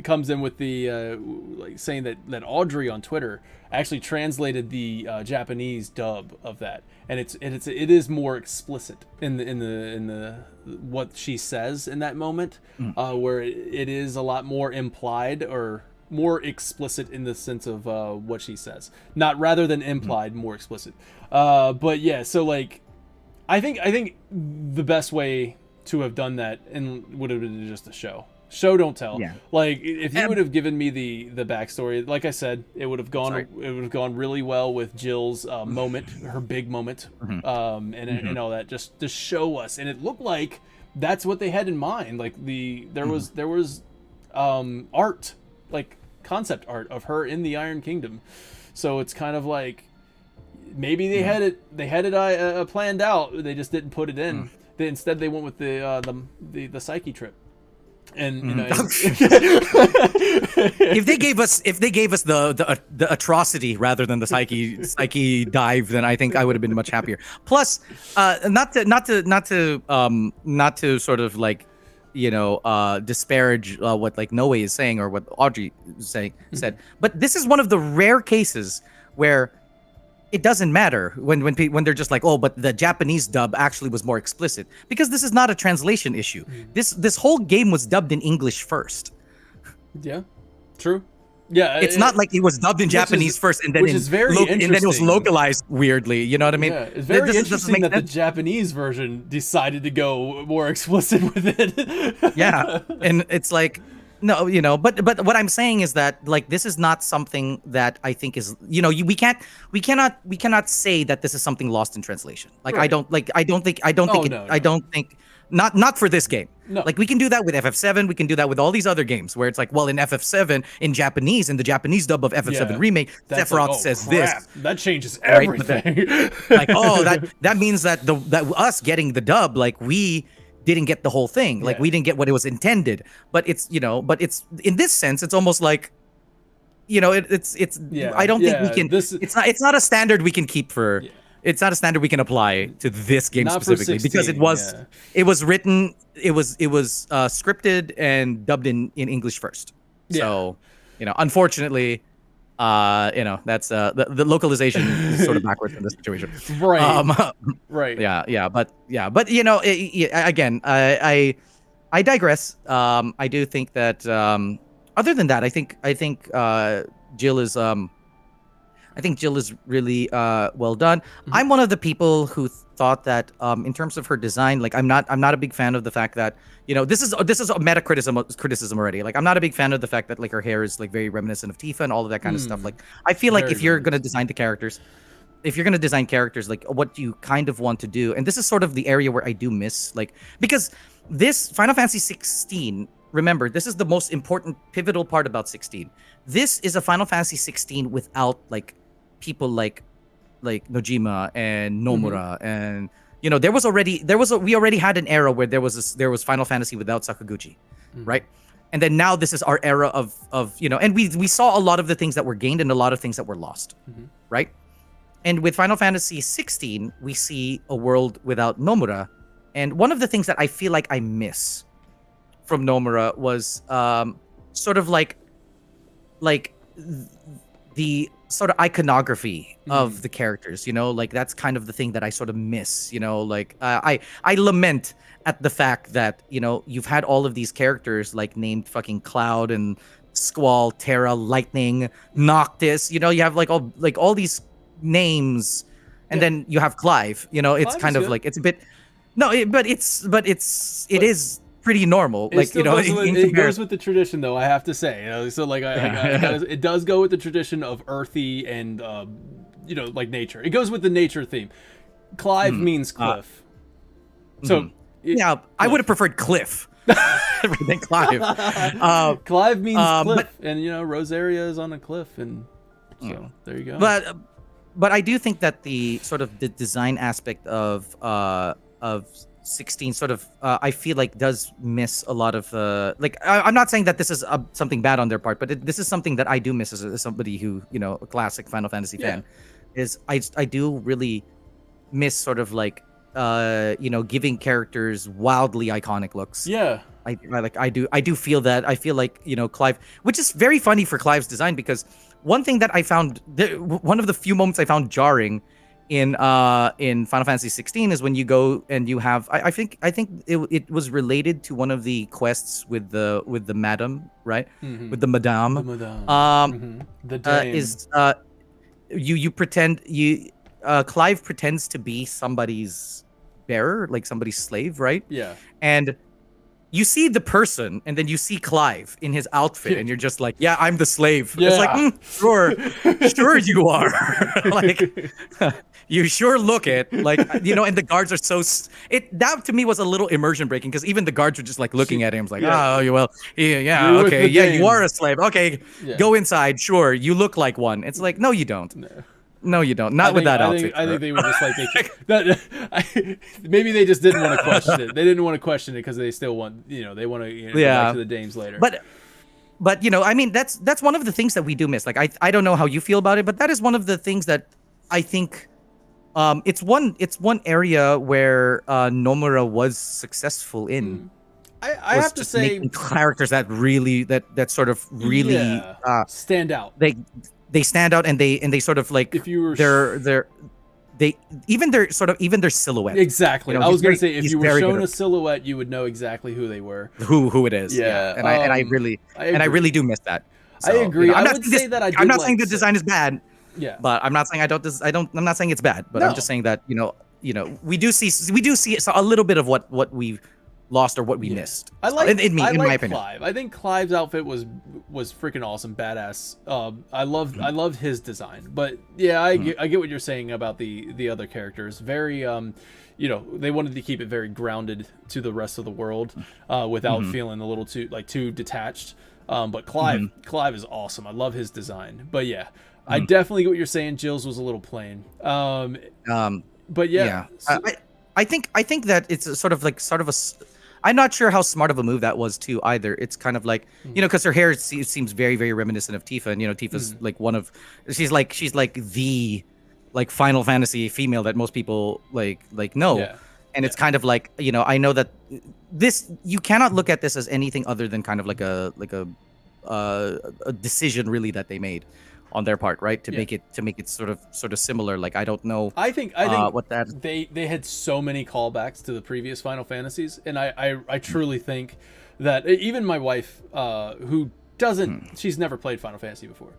comes in with the like saying that Audrey on Twitter actually translated the Japanese dub of that, and it is more explicit in the what she says in that moment, where it is a lot more implied or more explicit in the sense of what she says, not rather than implied, more explicit. But yeah, so like, I think the best way to have done that would have been just a show don't tell. Yeah. Like, if you would have given me the backstory, like I said, it would have gone really well with Jill's moment, her big moment, and all that, just to show us. And it looked like that's what they had in mind. Like there was art, like concept art of her in the Iron Kingdom. So it's kind of like maybe they had it planned out. They just didn't put it in. Instead, they went with the psyche trip. And you know, if they gave us the atrocity rather than the psyche dive, then I think I would have been much happier. Plus, not to sort of like, you know, disparage what like Noe is saying or what Audrey said, but this is one of the rare cases where it doesn't matter when they're just like, oh, but the Japanese dub actually was more explicit, because this is not a translation issue. This whole game was dubbed in English first. Yeah, true. Yeah, it's not like it was dubbed in Japanese first and then and then it was localized weirdly. You know what I mean? Yeah, it's very interesting that the Japanese version decided to go more explicit with it. Yeah, and it's like, no, you know, but what I'm saying is that, like, this is not something that I think is, you know, we cannot say that this is something lost in translation. Like, right. I don't think not for this game. No. Like, we can do that with FF7, we can do that with all these other games where it's like, well, in FF7 in Japanese, in the Japanese dub of FF7 remake, Sephiroth says crap. this. That changes everything. Like, oh, that means that us getting the dub, like, we didn't get the whole thing. Like, we didn't get what it was intended. But it's, you know, it's in this sense, it's almost like, you know, it's I don't think we can, it's not a standard we can keep for, it's not a standard we can apply to this game not specifically, 16, because it was written, it was scripted and dubbed in English first. So, you know, unfortunately, you know, that's the localization is sort of backwards in this situation. Right. Right. But you know, again, I digress. I do think that other than that, I think Jill is really well done. I'm one of the people who thought that in terms of her design, like, I'm not a big fan of the fact that, you know, this is a meta criticism already. Like, I'm not a big fan of the fact that, like, her hair is like very reminiscent of Tifa and all of that kind of stuff. Like, I feel like if you're gonna design characters, like, what you kind of want to do, and this is sort of the area where I do miss, like, because this Final Fantasy 16, remember, this is the most important pivotal part about 16. This is a Final Fantasy 16 without, like, people like Nojima and Nomura, and, you know, we already had an era where there was Final Fantasy without Sakaguchi, right? And then now this is our era of you know, and we saw a lot of the things that were gained and a lot of things that were lost, right? And with Final Fantasy 16, we see a world without Nomura, and one of the things that I feel like I miss from Nomura was sort of like the sort of iconography of the characters, you know, like, that's kind of the thing that I sort of miss, you know, like, I lament at the fact that, you know, you've had all of these characters like named fucking Cloud and Squall, Terra, Lightning, Noctis. You know, you have like all these names, and then you have Clive. You know, it's Clive kind is of good. like it's a bit. No, it is pretty normal. It Like, still you know, goes in with, it goes comparison. with the tradition, though. I have to say, you know, so like it does go with the tradition of earthy and you know, like nature. It goes with the nature theme. Clive means cliff. So Yeah, I would have preferred Cliff than Clive. Clive means cliff, but- and you know, Rosaria is on a cliff, and so there you go. But I do think that the sort of the design aspect of 16 sort of I feel like does miss a lot of like I'm not saying that this is something bad on their part, but this is something that I do miss as somebody who, you know, a classic Final Fantasy fan, is I do really miss sort of like you know, giving characters wildly iconic looks. Yeah. I do feel that. I feel like, you know, Clive, which is very funny for Clive's design, because one thing that I found, one of the few moments I found jarring in Final Fantasy 16 is when you go and you have I think it was related to one of the quests with the madam, right? With the madame. The madame. The dame. Is you pretend Clive pretends to be somebody's bearer, like somebody's slave, right? Yeah. And you see the person, and then you see Clive in his outfit, and you're just like, yeah, I'm the slave. Yeah. It's like, sure you are. Like, you sure look it. Like, you know, and the guards are that to me was a little immersion breaking, because even the guards were just like looking at him, like, oh, well, yeah, You're with okay, the yeah, dame. you are a slave. Okay, go inside. Sure, you look like one. It's like, no, you don't. No, you don't. Not with that outfit. I think they were just like, maybe they just didn't want to question it. They didn't want to question it because they still want, you know, they want to go back to the dames later. But you know, I mean, that's one of the things that we do miss. Like, I don't know how you feel about it, but that is one of the things that I think it's one area where Nomura was successful in. I have to say, making characters that really that sort of really stand out. They stand out, and they sort of like, if you were even their silhouette. Exactly. You know, I was gonna say, if he's you were very shown good a silhouette, you would know exactly who they were. Who it is. Yeah. And I really do miss that. So, I agree. You know, I would say that I'm not saying the design is bad. Yeah. But I'm not saying I'm not saying it's bad, but I'm just saying that, you know, we do see a little bit of what we've lost or what we missed. I like in my opinion. Clive. I think Clive's outfit was freaking awesome, badass. I loved his design. But yeah, I get what you're saying about the other characters. Very you know, they wanted to keep it very grounded to the rest of the world, without feeling a little too detached. But Clive is awesome. I love his design. But yeah, I definitely get what you're saying. Jill's was a little plain. But yeah. So, I think that it's a sort of a. I'm not sure how smart of a move that was too either. It's kind of like, you know, because her hair seems very, very reminiscent of Tifa, and you know, Tifa's like she's like the Final Fantasy female that most people like know. Yeah. And it's kind of like, you know, I know that this, you cannot look at this as anything other than kind of like a decision really that they made on their part, right? To make it sort of similar. Like, I don't know. I think what that they had so many callbacks to the previous Final Fantasies, and I truly think that even my wife, who doesn't, she's never played Final Fantasy before.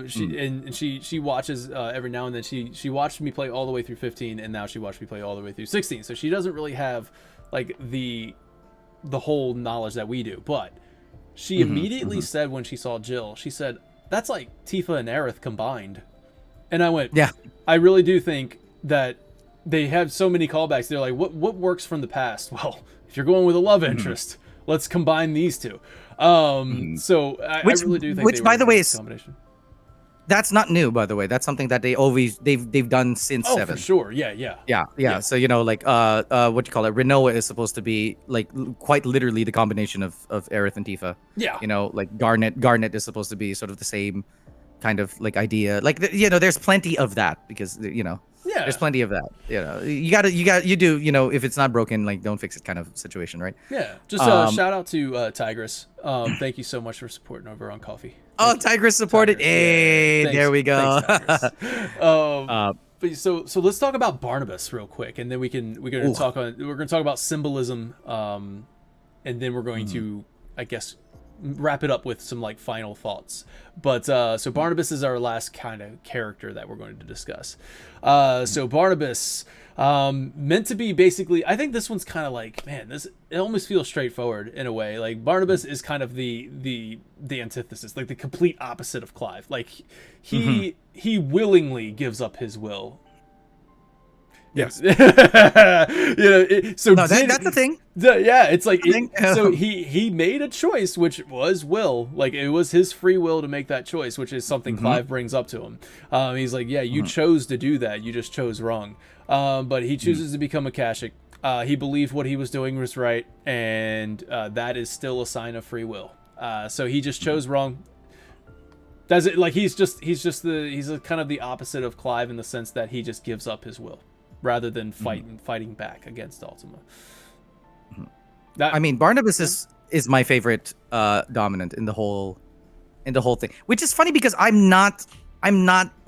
She watches every now and then. She watched me play all the way through 15, and now she watched me play all the way through 16. So she doesn't really have like the whole knowledge that we do. But she immediately said, when she saw Jill, she said, "That's like Tifa and Aerith combined." And I went, yeah, I really do think that they have so many callbacks. They're like, what works from the past? Well, if you're going with a love interest, let's combine these two. So I really do think, which by the way is combination. That's not new, by the way. That's something that they've done since 7. For sure. Yeah. So, you know, like what you call it, Rinoa is supposed to be like quite literally the combination of Aerith and Tifa. Yeah. You know, like Garnet is supposed to be sort of the same kind of like idea. Like, you know, there's plenty of that, because, you know, there's plenty of that. You know, you do, you know, if it's not broken, like, don't fix it kind of situation, right? Yeah. Just shout out to Tigress. Thank you so much for supporting over on Coffee. Oh, Tigress supported. Tigress. Hey, Thanks, there we go. Thanks, but so let's talk about Barnabas real quick, and then we're gonna talk about symbolism, and then we're going to, I guess, wrap it up with some like final thoughts. But so Barnabas is our last kind of character that we're going to discuss. So Barnabas, meant to be basically, I think this one's kind of like, man, it almost feels straightforward in a way. Like Barnabas is kind of the antithesis, like the complete opposite of Clive. Like he willingly gives up his will. Yes. So no, that's the thing. Yeah, it's like so he made a choice, which was will. Like it was his free will to make that choice, which is something Clive brings up to him. He's like, yeah, you chose to do that. You just chose wrong. But he chooses to become a Kashik. He believed what he was doing was right, and that is still a sign of free will. So he just chose wrong. Does it like he's kind of the opposite of Clive in the sense that he just gives up his will rather than fighting back against Ultima. I mean, Barnabas is my favorite dominant in the whole thing, which is funny because I'm not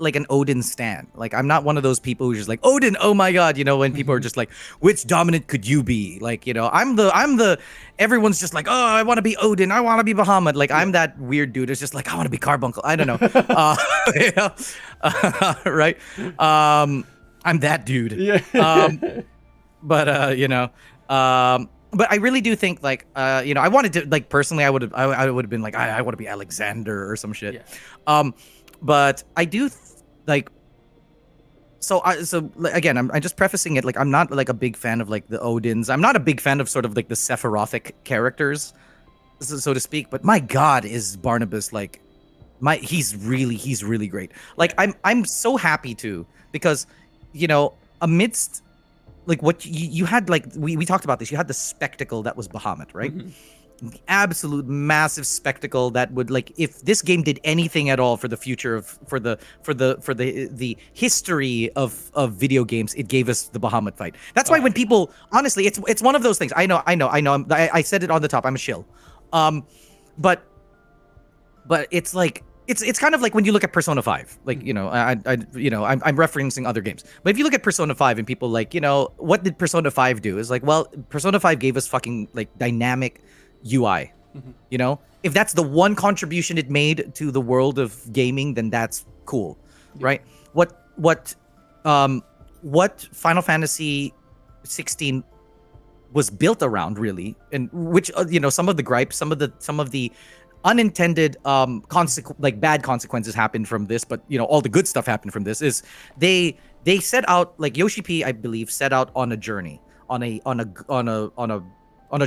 like an Odin stan. Like I'm not one of those people who's just like Odin. Oh my god, when people are just like, which dominant could you be? Like I'm the everyone's just like, oh, I want to be Odin. I want to be Bahamut. Like I'm that weird dude. It's just like I want to be Carbuncle. I don't know. Right? I'm that dude. Yeah. But I really do think like I wanted to like personally I would have been like I want to be Alexander or some shit. Yeah. But I do like so again I'm just prefacing it like I'm not like a big fan of like the Odins. I'm not a big fan of sort of like the Sephirothic characters, so to speak, but my god is Barnabas like he's really great. Like I'm so happy too because amidst like what you had, like we talked about this, you had the spectacle that was Bahamut, right? The absolute massive spectacle that would, like, if this game did anything at all for the future of for the history of video games, it gave us the Bahamut fight. That's why when people, honestly, it's one of those things. I know. I said it on the top. I'm a shill, but it's like. It's kind of like when you look at Persona 5, like, I'm referencing other games. But if you look at Persona 5 and people like, what did Persona 5 do? It's like, well, Persona 5 gave us fucking like dynamic UI. If that's the one contribution it made to the world of gaming, then that's cool, right? What Final Fantasy 16 was built around, really, and which some of the gripes, some of the unintended bad consequences happened from this, but all the good stuff happened from this. Is they set out, like Yoshi P, I believe, set out on a journey, on a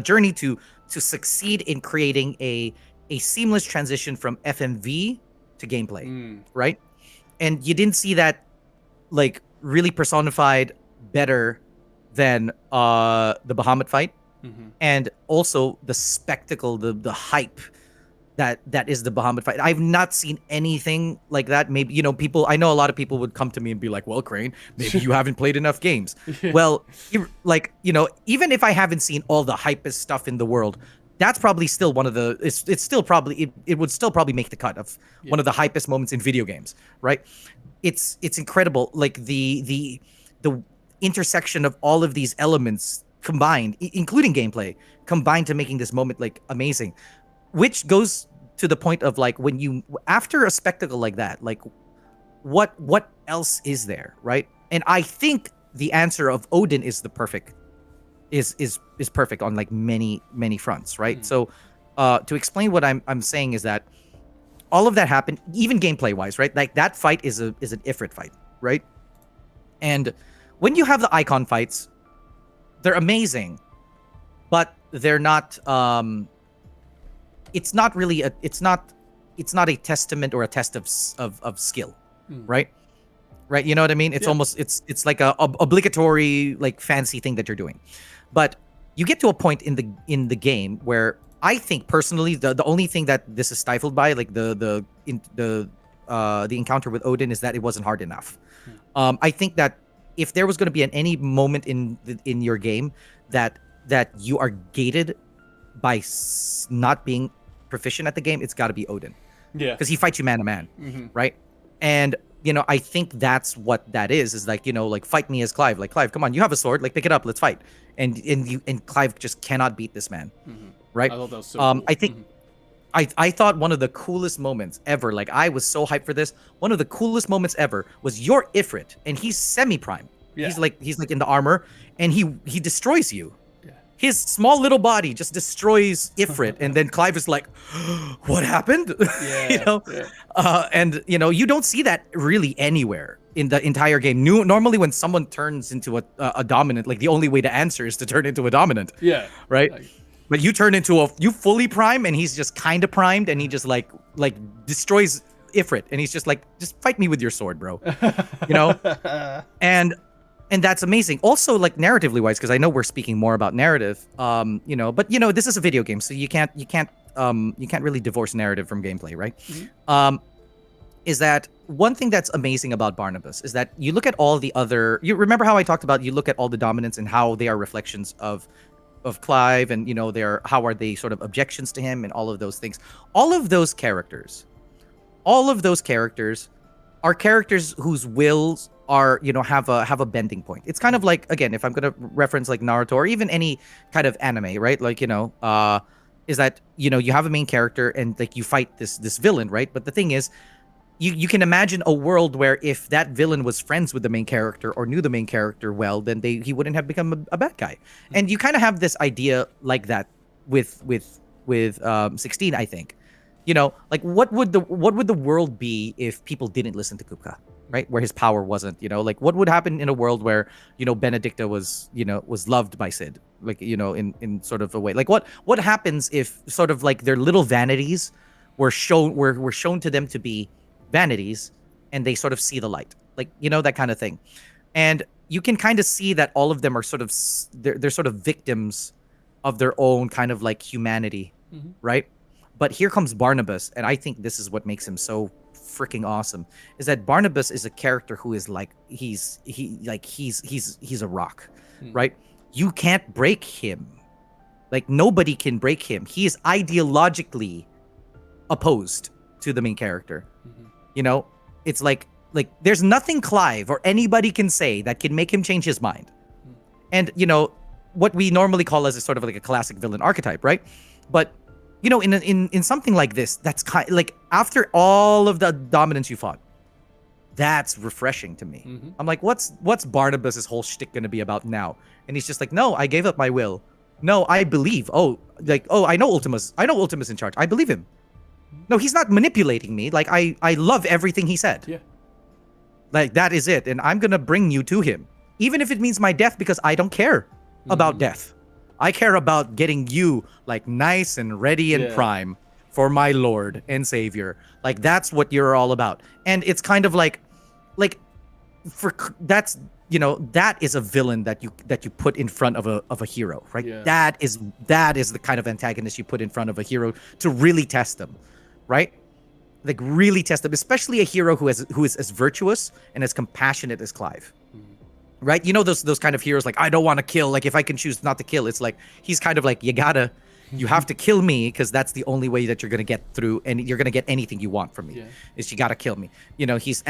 journey to succeed in creating a seamless transition from FMV to gameplay, right? And you didn't see that like really personified better than the Bahamut fight, and also the spectacle, the hype that is the Bahamut fight. I've not seen anything like that. Maybe, I know a lot of people would come to me and be like, well, Crane, maybe you haven't played enough games. Well, even if I haven't seen all the hypest stuff in the world, that's probably still one of the, it's still probably, it would still probably make the cut of one of the hypest moments in video games, right? It's incredible. Like the intersection of all of these elements combined, including gameplay, combined to making this moment like amazing. Which goes to the point of like when you, after a spectacle like that, like what else is there, right? And I think the answer of Odin is the perfect, is perfect on like many fronts, right? So to explain what I'm saying is that all of that happened, even gameplay wise, right? Like that fight is an Ifrit fight, right? And when you have the icon fights, they're amazing, but they're not. It's not really it's not a testament or a test of skill, right? Right, you know what I mean? It's almost it's like a obligatory like fancy thing that you're doing. But you get to a point in the game where I think personally the only thing that this is stifled by, like the encounter with Odin, is that it wasn't hard enough. I think that if there was going to be any moment in your game that you are gated by not being proficient at the game, it's got to be Odin. Yeah, because he fights you man to man, right? And I think that's what that is like, like fight me as Clive. Like, Clive, come on, you have a sword, like pick it up, let's fight. And Clive just cannot beat this man, right? I thought that was so cool. I thought one of the coolest moments ever, like I was so hyped for this. One of the coolest moments ever was your Ifrit, and he's semi-prime. Yeah. He's like in the armor, and he destroys you. Yeah. His small little body just destroys Ifrit, and then Clive is like, "What happened?" Yeah, you know, yeah. and you know, you don't see that really anywhere in the entire game. Normally, when someone turns into a dominant, like the only way to answer is to turn into a dominant. Yeah. Right. Like, but you turn into you fully prime, and he's just kind of primed, and he just like destroys Ifrit, and he's just like, just fight me with your sword, bro. You know, and that's amazing. Also, like narratively wise, because I know we're speaking more about narrative, you know, but you know, this is a video game, so you can't really divorce narrative from gameplay, right? Mm-hmm. Is that one thing that's amazing about Barnabas is that you look at all the other. You remember how I talked about you look at all the dominants and how they are reflections of Clive, and you know how are they sort of objections to him and all of those things. All of those characters are characters whose wills are, you know, have a bending point. It's kind of like, again, if I'm gonna reference like Naruto or even any kind of anime, right? Like, you know, is that, you know, you have a main character and like you fight this villain, right? But the thing is, you can imagine a world where if that villain was friends with the main character or knew the main character well, then he wouldn't have become a bad guy. And you kind of have this idea like that with 16, I think. You know, like what would the world be if people didn't listen to Kupka, right? Where his power wasn't, you know, like what would happen in a world where, you know, Benedicta was loved by Sid, like, you know, in sort of a way. Like what happens if sort of like their little vanities were shown to them to be vanities, and they sort of see the light, like, you know, that kind of thing. And you can kind of see that all of them are sort of they're sort of victims of their own kind of like humanity, right? But here comes Barnabas, and I think this is what makes him so freaking awesome, is that Barnabas is a character who is like he's a rock, right? You can't break him. Like nobody can break him. He is ideologically opposed to the main character. You know, it's like there's nothing Clive or anybody can say that can make him change his mind. And you know what we normally call as a sort of like a classic villain archetype, right? But you know, in something like this, that's kind like after all of the dominance you fought, that's refreshing to me. I'm like, what's Barnabas's whole shtick gonna be about now? And he's just like, no, I gave up my will. No, I believe. I know Ultima's in charge. I believe him. No, he's not manipulating me. Like, I love everything he said. Yeah. Like, that is it. And I'm going to bring you to him. Even if it means my death, because I don't care about death. I care about getting you, like, nice and ready and prime for my Lord and Savior. Like, that's what you're all about. And it's kind of like, that's, you know, that is a villain that you put in front of a hero, right? Yeah. That is the kind of antagonist you put in front of a hero to really test them. Right? Like really test them, especially a hero who is as virtuous and as compassionate as Clive. Right? You know those kind of heroes, like, I don't want to kill, like if I can choose not to kill, it's like he's kind of like, you have to kill me because that's the only way that you're gonna get through and you're gonna get anything you want from me. Is you gotta kill me. You know, he's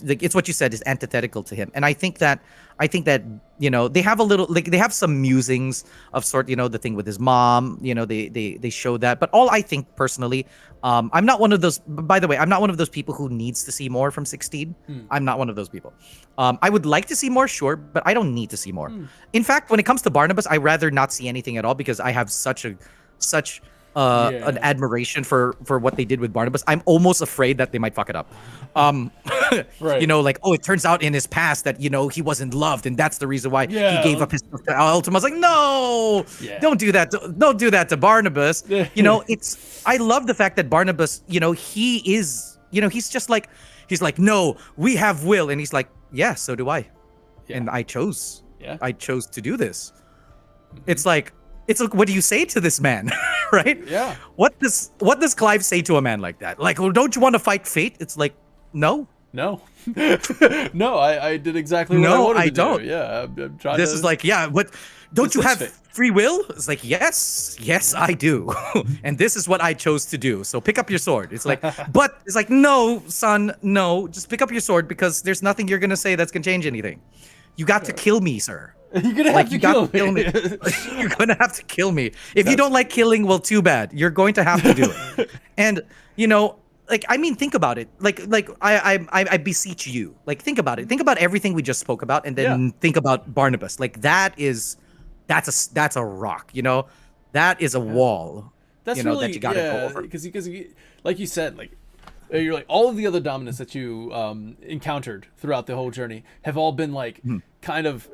like, it's what you said is antithetical to him. And I think that you know, they have a little, like they have some musings of sort, you know, the thing with his mom, you know, they show that. But all I think personally, I'm not one of those, by the way, I'm not one of those people who needs to see more from 16. I'm not one of those people. I would like to see more, sure, but I don't need to see more. In fact, when it comes to Barnabas, I rather not see anything at all because I have such an admiration for what they did with Barnabas. I'm almost afraid that they might fuck it up. Right. You know, like, oh, it turns out in his past that, you know, he wasn't loved, and that's the reason why he gave up his Ultima. I was like, no, don't do that. Don't do that to Barnabas. You know, I love the fact that Barnabas, you know, he is, you know, he's like, no, we have will, and he's like, yeah, so do I, and I chose to do this. It's like, what do you say to this man, right? Yeah. What does Clive say to a man like that? Like, well, don't you want to fight fate? It's like, no. No, I did exactly what I wanted to don't. do. Yeah, I'm trying This to... is like, yeah, what? Don't you have free will? It's like, yes, I do, and this is what I chose to do. So pick up your sword. It's like, but it's like, no, son, no, just pick up your sword because there's nothing you're gonna say that's gonna change anything. You got to kill me, sir. You're gonna Like have you to got to kill me. You're gonna have to kill me. If you don't like killing, well, too bad. You're going to have to do it. And you know, like I mean, think about it. Like I beseech you. Like think about it. Think about everything we just spoke about, and then think about Barnabas. Like that's a rock. You know, that is a wall. That's you know, really that you gotta go over. because like you said, like you're like all of the other dominants that you encountered throughout the whole journey have all been like kind of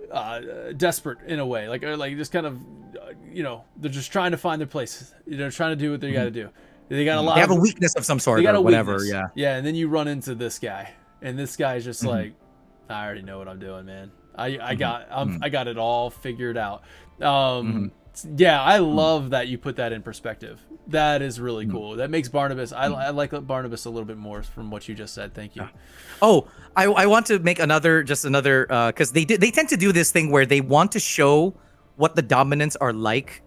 desperate in a way, like just kind of you know, they're just trying to find their place. They're trying to do what they got to do. They got a lot. They have a weakness of some sort or whatever. Weakness. Yeah. Yeah, and then you run into this guy, and this guy's just like, I already know what I'm doing, man. I got it all figured out. Yeah, I love that you put that in perspective. That is really cool. That makes Barnabas. I like Barnabas a little bit more from what you just said. Thank you. Oh, I want to make another because they tend to do this thing where they want to show what the dominants are like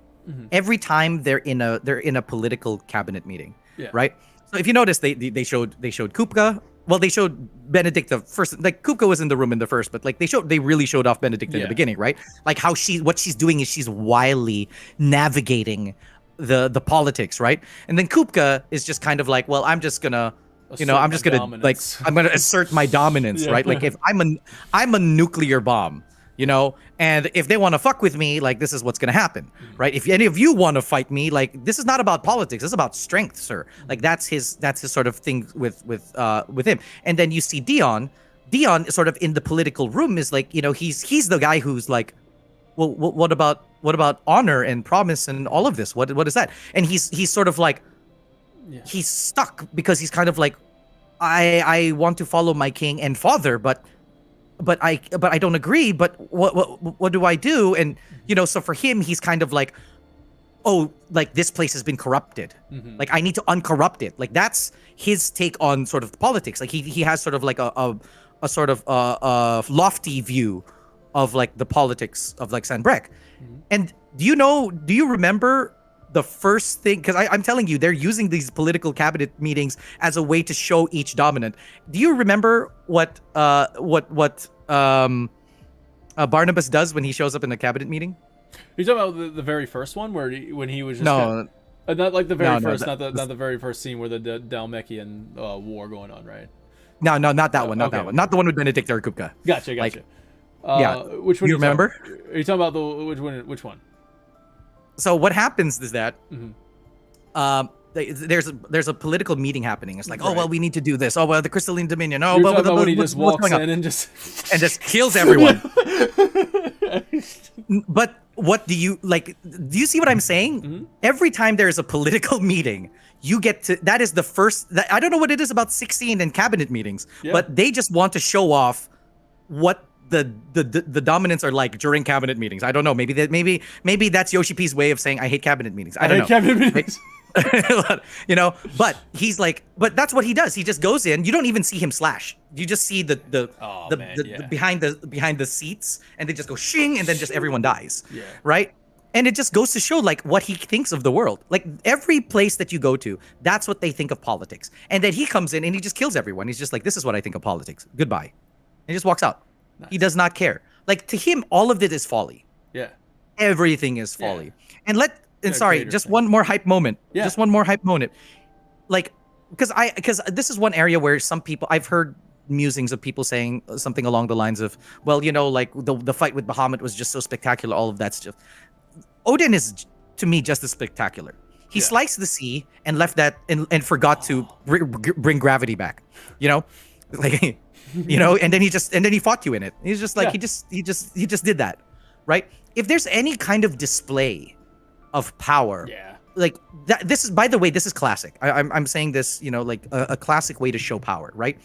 every time they're in a political cabinet meeting. Yeah. Right. So if you notice, they showed Kupka. Well, they showed Benedict the first. Like Kupka was in the room in the first, but like they really showed off Benedict in the beginning, right? Like how what she's doing is she's wily navigating the politics, right? And then Kupka is just kind of like, well, I'm just gonna I'm gonna assert my dominance, right? Like if I'm a nuclear bomb, you know, and if they want to fuck with me, like this is what's gonna happen, right? If any of you want to fight me, like this is not about politics, this is about strength, sir. Like that's his sort of thing with him. And then you see Dion sort of in the political room is like, you know, he's the guy who's like, well, what about honor and promise and all of this? What is that? And he's sort of like, he's stuck because he's kind of like, I want to follow my king and father, but I don't agree. But what do I do? And you know, so for him, he's kind of like, oh, like this place has been corrupted. Like I need to uncorrupt it. Like that's his take on sort of politics. Like he has sort of like a sort of lofty view of like the politics of like Sanbreque. And do you remember the first thing, because I'm telling you, they're using these political cabinet meetings as a way to show each dominant. Do you remember what Barnabas does when he shows up in a cabinet meeting? You're talking about the very first one when he was just not like the very first, not the very first scene where the Dalmekian war going on, right? No, not that one, not that one, not the one with Benedict or Kupka. Gotcha. Like, which one? You remember? Are you talking about which one? So what happens is that there's a political meeting happening. It's like, oh well, we need to do this. Oh well, the Crystalline Dominion. Oh, but when he just walks in and just kills everyone. But what do you like? Do you see what I'm saying? Every time there is a political meeting, you get to that is the first. I don't know what it is about 16 and cabinet meetings, but they just want to show off what the dominants are like during cabinet meetings. I don't know. Maybe that's Yoshi P's way of saying I hate cabinet meetings. I don't know. Cabinet meetings. You know, but he's like, but that's what he does. He just goes in. You don't even see him slash. You just see the behind the seats, and they just go shing, and then just everyone dies. Yeah. Right. And it just goes to show like what he thinks of the world. Like every place that you go to, that's what they think of politics. And then he comes in and he just kills everyone. He's just like, this is what I think of politics. Goodbye. And he just walks out. Nice. He does not care. Like to him, all of it is folly. Yeah. Everything is folly. Yeah. And sorry, just one more hype moment. Yeah. Just one more hype moment. Like, because this is one area where some people, I've heard musings of people saying something along the lines of, well, you know, like the fight with Bahamut was just so spectacular. All of that stuff. Odin is, to me, just as spectacular. He sliced the sea and left that and forgot to bring gravity back. You know, like. You know, and then he fought you in it. He's just like he just did that, right? If there's any kind of display of power, like that, this is, by the way, this is classic. I'm saying this, you know, like a classic way to show power, right?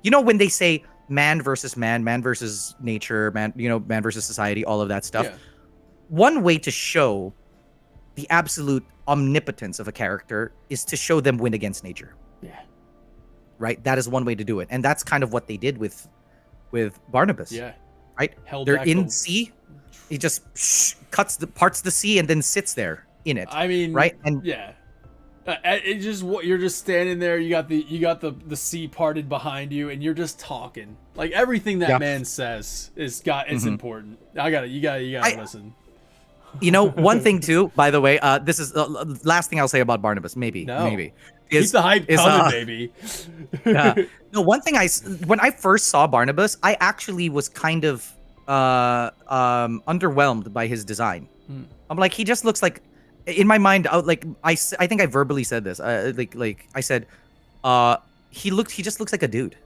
You know, when they say man versus nature, man versus society, all of that stuff. Yeah. One way to show the absolute omnipotence of a character is to show them win against nature. Yeah. Right, that is one way to do it, and that's kind of what they did with Barnabas. Yeah, right. They're in sea. He just parts the sea and then sits there in it. I mean, right? And It just you're just standing there. You got the sea parted behind you, and you're just talking. Like everything that man says it's important. You gotta listen. You know, one thing too, by the way, this is the last thing I'll say about Barnabas. Maybe. Keep the hype coming, baby. No, one thing when I first saw Barnabas, I actually was kind of underwhelmed by his design. I'm like, he just looks like, in my mind, I think I verbally said this. Like I said, he just looks like a dude.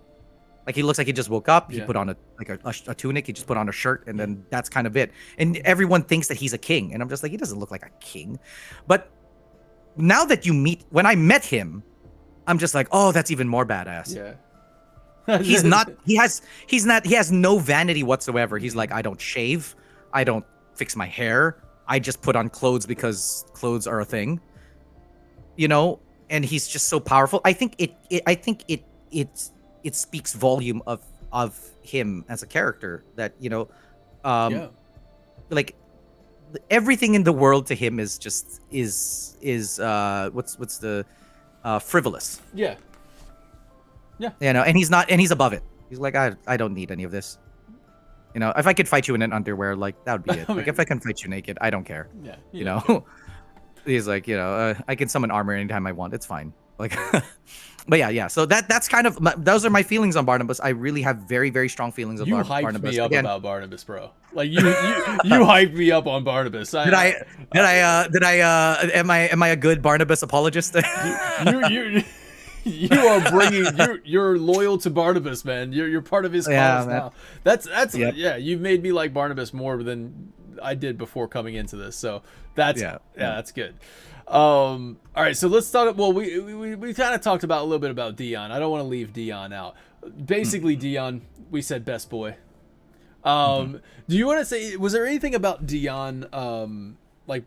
Like he looks like he just woke up. He put on a tunic. He just put on a shirt, and then that's kind of it. And everyone thinks that he's a king, and I'm just like, he doesn't look like a king. But now that when I met him, I'm just like, oh, that's even more badass. Yeah. He's not. He has no vanity whatsoever. He's like, I don't shave. I don't fix my hair. I just put on clothes because clothes are a thing. You know, and he's just so powerful. I think it speaks volume of him as a character that, you know, like everything in the world to him is just what's the frivolous. Yeah. You know, and he's above it. He's like, I don't need any of this. You know, if I could fight you in an underwear, like that would be it. Like if I can fight you naked, I don't care. Yeah. You know, he's like, you know, I can summon armor anytime I want. It's fine. Like, but yeah. So that's kind of those are my feelings on Barnabas. I really have very, very strong feelings about Barnabas. You hyped me up about Barnabas, bro. Like you hyped me up on Barnabas. Am I a good Barnabas apologist? You are bringing you're loyal to Barnabas, man. You're part of his cause now. That's you've made me like Barnabas more than I did before coming into this. So that's that's good. All right, so let's talk. Well, we kind of talked about a little bit about Dion. I don't want to leave Dion out. Basically, Dion, we said best boy. Do you want to say, was there anything about Dion like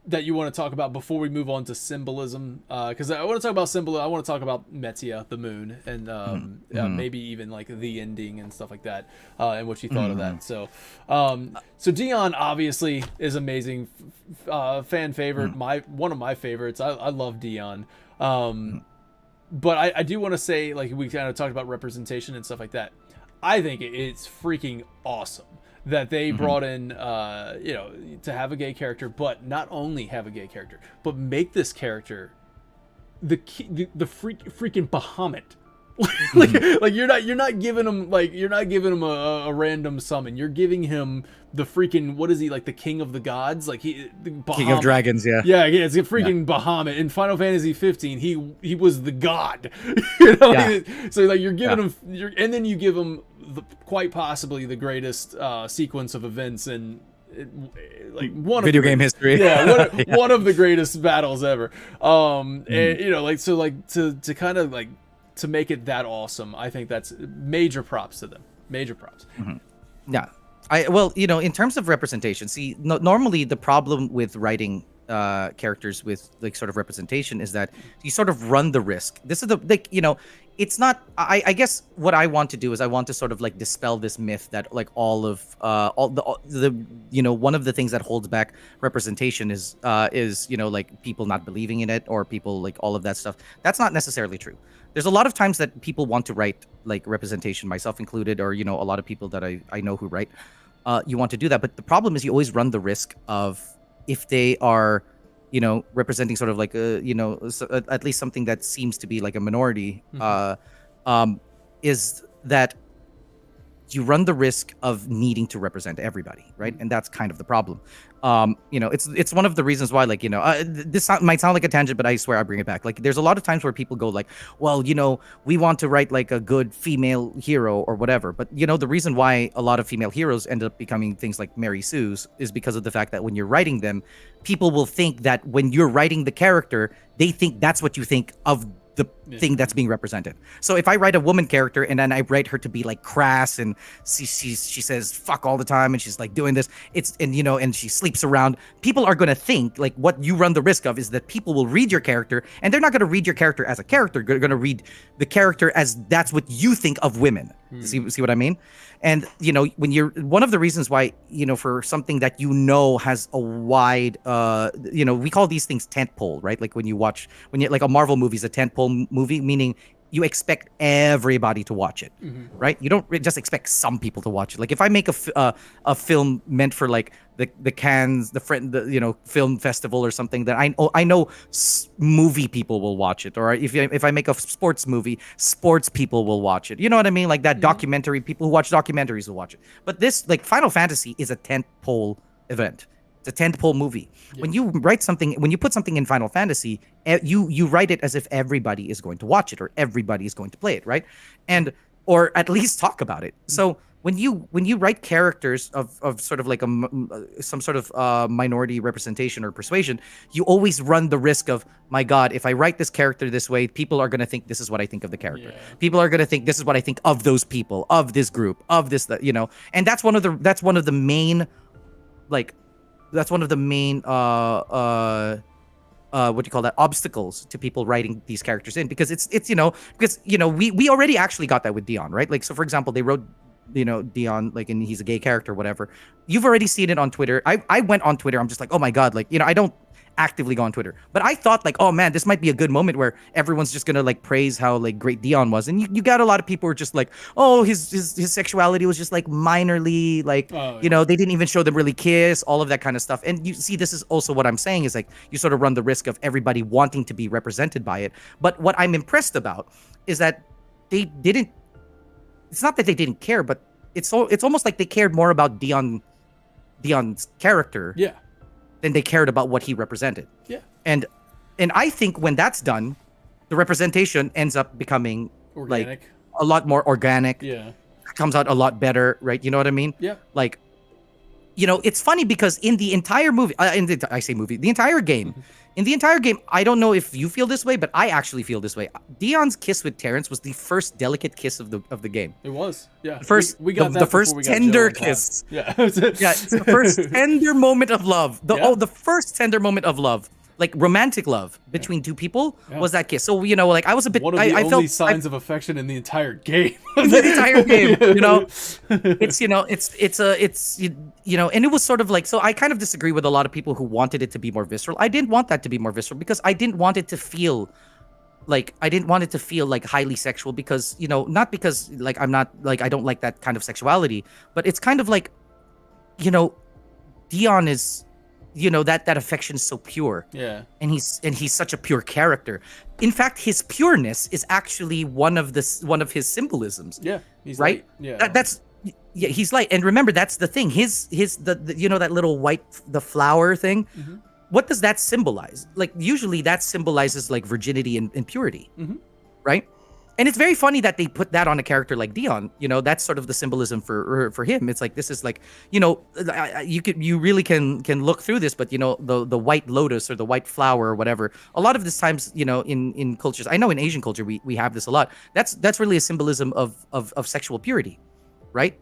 that you want to talk about before we move on to symbolism? Because I want to talk about symbolism. I want to talk about Metia, the moon, and maybe even like the ending and stuff like that, and what you thought of that. So, so Dion obviously is amazing, fan favorite, one of my favorites. I love Dion. But I do want to say, like we kind of talked about representation and stuff like that. I think it's freaking awesome that they brought in, you know, to have a gay character, but not only have a gay character, but make this character the freaking Bahamut. like you're not giving him a random summon. You're giving him the freaking, what is he, like the king of the gods? Like the king of dragons, yeah. Yeah, it's a freaking Bahamut. In Final Fantasy 15, he was the god. You know, so like you're giving him, and then you give him quite possibly the greatest sequence of events in like video game history. One of the greatest battles ever. And you know, like, so like to kind of like to make it that awesome, I think that's major props to them. Major props. Yeah. Well, you know, in terms of representation, see, normally the problem with writing characters with like sort of representation is that you sort of run the risk. This is like, you know, it's not, I guess what I want to do is I want to sort of like dispel this myth that like all the you know, one of the things that holds back representation is you know, like people not believing in it or people like all of that stuff. That's not necessarily true. There's a lot of times that people want to write like representation, myself included, or, you know, a lot of people that I know who write, you want to do that. But the problem is you always run the risk of, if they are, you know, representing sort of like a, you know, at least something that seems to be like a minority, is that you run the risk of needing to represent everybody, right? And that's kind of the problem. You know, it's one of the reasons why, like, you know, this might sound like a tangent, but I swear I bring it back. Like, there's a lot of times where people go like, well, you know, we want to write like a good female hero or whatever. But, you know, the reason why a lot of female heroes end up becoming things like Mary Sue's is because of the fact that when you're writing them, people will think that when you're writing the character, they think that's what you think of the thing that's being represented. So if I write a woman character and then I write her to be like crass and she says fuck all the time and she's like doing this, and she sleeps around, people are going to think like what you run the risk of is that people will read your character and they're not going to read your character as a character. They're going to read the character as that's what you think of women. See what I mean? And when you're one of the reasons why for something that has a wide we call these things tentpole, right? Like when you like a Marvel movie is a tentpole movie, meaning you expect everybody to watch it, right? You don't just expect some people to watch it. Like if I make a film meant for like the Cannes, film festival or something, that I know movie people will watch it. Or if I make a sports movie, sports people will watch it. You know what I mean? Like that documentary, people who watch documentaries will watch it. But this, like Final Fantasy, is a tentpole event. It's a tentpole movie. Yeah. When you put something in Final Fantasy, you write it as if everybody is going to watch it or everybody is going to play it, right? Or at least talk about it. So when you write characters of sort of like some sort of minority representation or persuasion, you always run the risk of, my God, if I write this character this way, people are going to think this is what I think of the character. Yeah. People are going to think this is what I think of those people, of this group, of this, and that's one of the main what do you call that, obstacles to people writing these characters in, because we already actually got that with Dion, right? Like, so for example, they wrote Dion, like, and he's a gay character, whatever. You've already seen it on Twitter. I went on Twitter, I'm just like, oh my God, like, I don't actively go on Twitter, but I thought like, oh man, this might be a good moment where everyone's just gonna like praise how like great Dion was, and you got a lot of people who are just like, oh, his sexuality was just like minorly, like, they didn't even show them really kiss, all of that kind of stuff. And you see, this is also what I'm saying, is like, you sort of run the risk of everybody wanting to be represented by it. But what I'm impressed about is that they didn't, it's not that they didn't care, but it's almost like they cared more about Dion's character, than they cared about what he represented. Yeah. And I think when that's done, the representation ends up becoming organic. Like a lot more organic. Yeah. Comes out a lot better, right? You know what I mean? Yeah. Like, it's funny because in the entire movie, the entire game, in the entire game, I don't know if you feel this way, but I actually feel this way. Dion's kiss with Terrence was the first delicate kiss of the game. It was, yeah. We got the first tender kiss. Yeah, yeah. It's the first tender moment of love. The first tender moment of love, like romantic love between two people, was that kiss. So like I was a bit. One of the only signs of affection in the entire game. The entire game, and it was sort of like, so I kind of disagree with a lot of people who wanted it to be more visceral. I didn't want that to be more visceral because I didn't want it to feel like highly sexual, because not because like I'm not like I don't like that kind of sexuality, but it's kind of like Dion is. That affection is so pure. Yeah. And he's such a pure character. In fact, his pureness is actually one of his symbolisms. Yeah. He's right. Light. Yeah. He's light. And remember, that's the thing. That little white, the flower thing. Mm-hmm. What does that symbolize? Like, usually that symbolizes like virginity and purity. Mm-hmm. Right? And it's very funny that they put that on a character like Dion. That's sort of the symbolism for him. It's like, this is like, you really can look through this, but the white lotus or the white flower or whatever. A lot of this times, in cultures, I know in Asian culture we have this a lot. That's really a symbolism of sexual purity, right?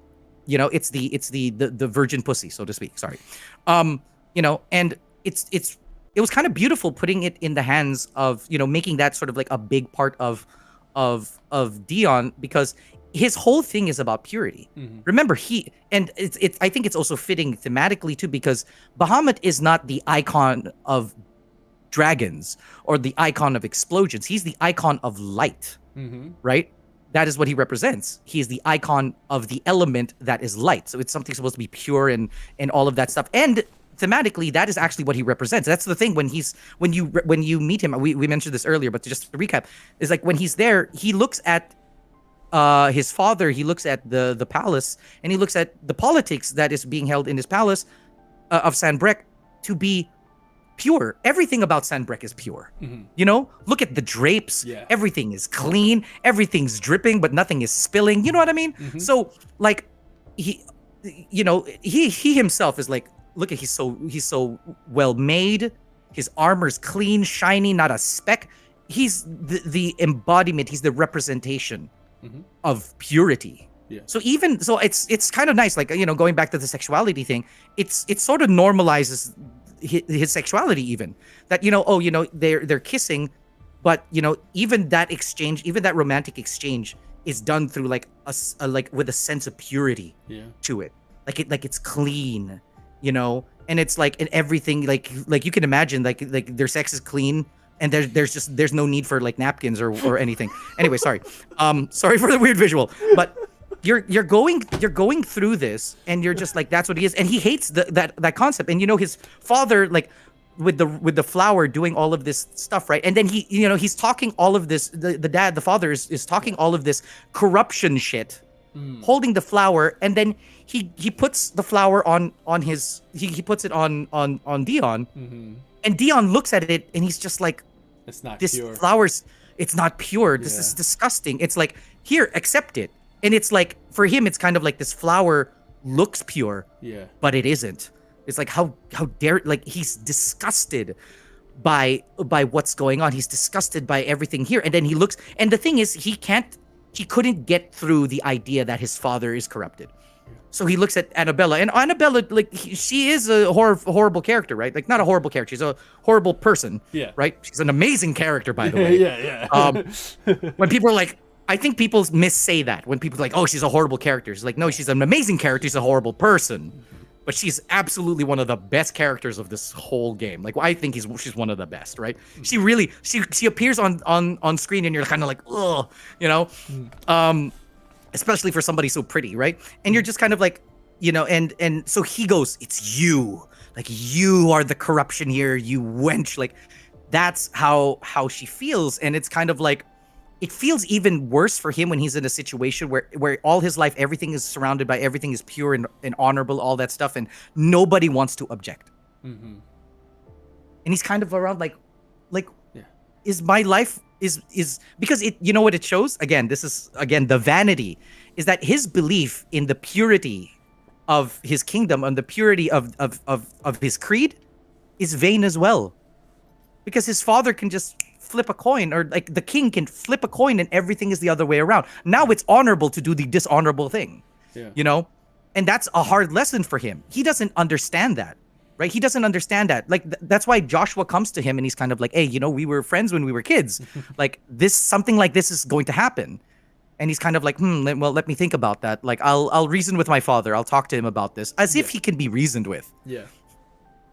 It's the virgin pussy, so to speak. Sorry, and it was kind of beautiful putting it in the hands of making that sort of like a big part of Dion, because his whole thing is about purity. Mm-hmm. Remember, I think it's also fitting thematically too, because Bahamut is not the icon of dragons or the icon of explosions. He's the icon of light, right? That is what he represents. He is the icon of the element that is light. So it's something supposed to be pure and all of that stuff. And thematically, that is actually what he represents. That's the thing. When you meet him, we mentioned this earlier, but just to recap, is like when he's there, he looks at his father, he looks at the palace, and he looks at the politics that is being held in his palace of Sanbreque to be pure. Everything about Sanbreque is pure. Mm-hmm. Look at the drapes. Yeah. Everything is clean. Everything's dripping, but nothing is spilling. You know what I mean? Mm-hmm. So like he himself is like, look at, he's so well made. His armor's clean, shiny, not a speck. He's the embodiment. He's the representation of purity. Yeah. So it's kind of nice, like going back to the sexuality thing. It sort of normalizes his sexuality, even that they're kissing, but even that exchange, even that romantic exchange, is done through like like with a sense of purity to it. Like it's clean, you know, and it's like and everything like you can imagine like their sex is clean. And there's no need for like napkins or anything. Anyway, sorry. Sorry for the weird visual, but you're going through this, and you're just like that's what he is, and he hates that concept. And you know his father like with the flower doing all of this stuff, right? And then he he's talking all of this. The father is talking all of this corruption shit, holding the flower, and then he puts the flower on his he puts it on Dion. Mm-hmm. And Dion looks at it and he's just like, it's not this pure. Flower's, it's not pure. This is disgusting. It's like, here, accept it. And it's like, for him, it's kind of like this flower looks pure, but it isn't. It's like, how dare, like he's disgusted by what's going on. He's disgusted by everything here. And then he looks, and the thing is, he couldn't get through the idea that his father is corrupted. So he looks at Annabella, and Annabella, like, she is a horrible character, right? Like, not a horrible character. She's a horrible person, right? She's an amazing character, by the way. When people are like, I think people missay that. When people are like, oh, she's a horrible character. It's like, no, she's an amazing character. She's a horrible person. But she's absolutely one of the best characters of this whole game. Like, I think she's one of the best, right? She really, she appears on screen, and you're kind of like, ugh, you know? Especially for somebody so pretty, right? And you're just kind of like, you know, and so he goes, it's you. Like, you are the corruption here, you wench. Like, that's how she feels. And it's kind of like, it feels even worse for him when he's in a situation where all his life, everything is surrounded by, everything is pure and honorable, all that stuff, and nobody wants to object. Mm-hmm. And he's kind of around like, is my life... is because it, you know what it shows? Again, this is the vanity, is that his belief in the purity of his kingdom and the purity of his creed is vain as well. Because his father can just flip a coin, or like the king can flip a coin, and everything is the other way around. Now it's honorable to do the dishonorable thing. You know? And that's a hard lesson for him. He doesn't understand that. Right? He doesn't understand that. Like, that's why Joshua comes to him and he's kind of like, hey, you know, we were friends when we were kids. Like, something like this is going to happen. And he's kind of like, well, let me think about that. Like, I'll reason with my father. I'll talk to him about this. As if he can be reasoned with. Yeah.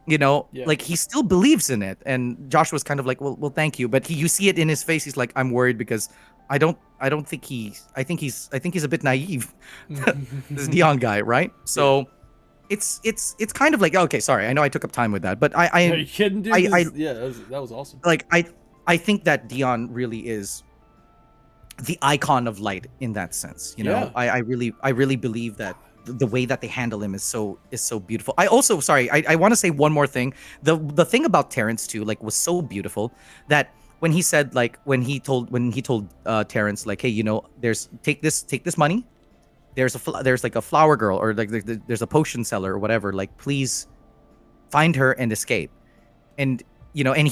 You know, like, he still believes in it. And Joshua's kind of like, well, thank you. But you see it in his face. He's like, I'm worried because I think he's a bit naive. This Dion guy, right? So... It's kind of like, okay, sorry, I know I took up time with that, but Are you kidding, dude? That was awesome. Like, I think that Dion really is the icon of light in that sense. You know, I really believe that the way that they handle him is so beautiful. I also, sorry, I want to say one more thing. The thing about Terrence too, like, was so beautiful that when he said, like, when he told Terrence, like, hey, you know, take this money. There's like a flower girl, or like there's a potion seller or whatever. Like, please find her and escape. And you know, and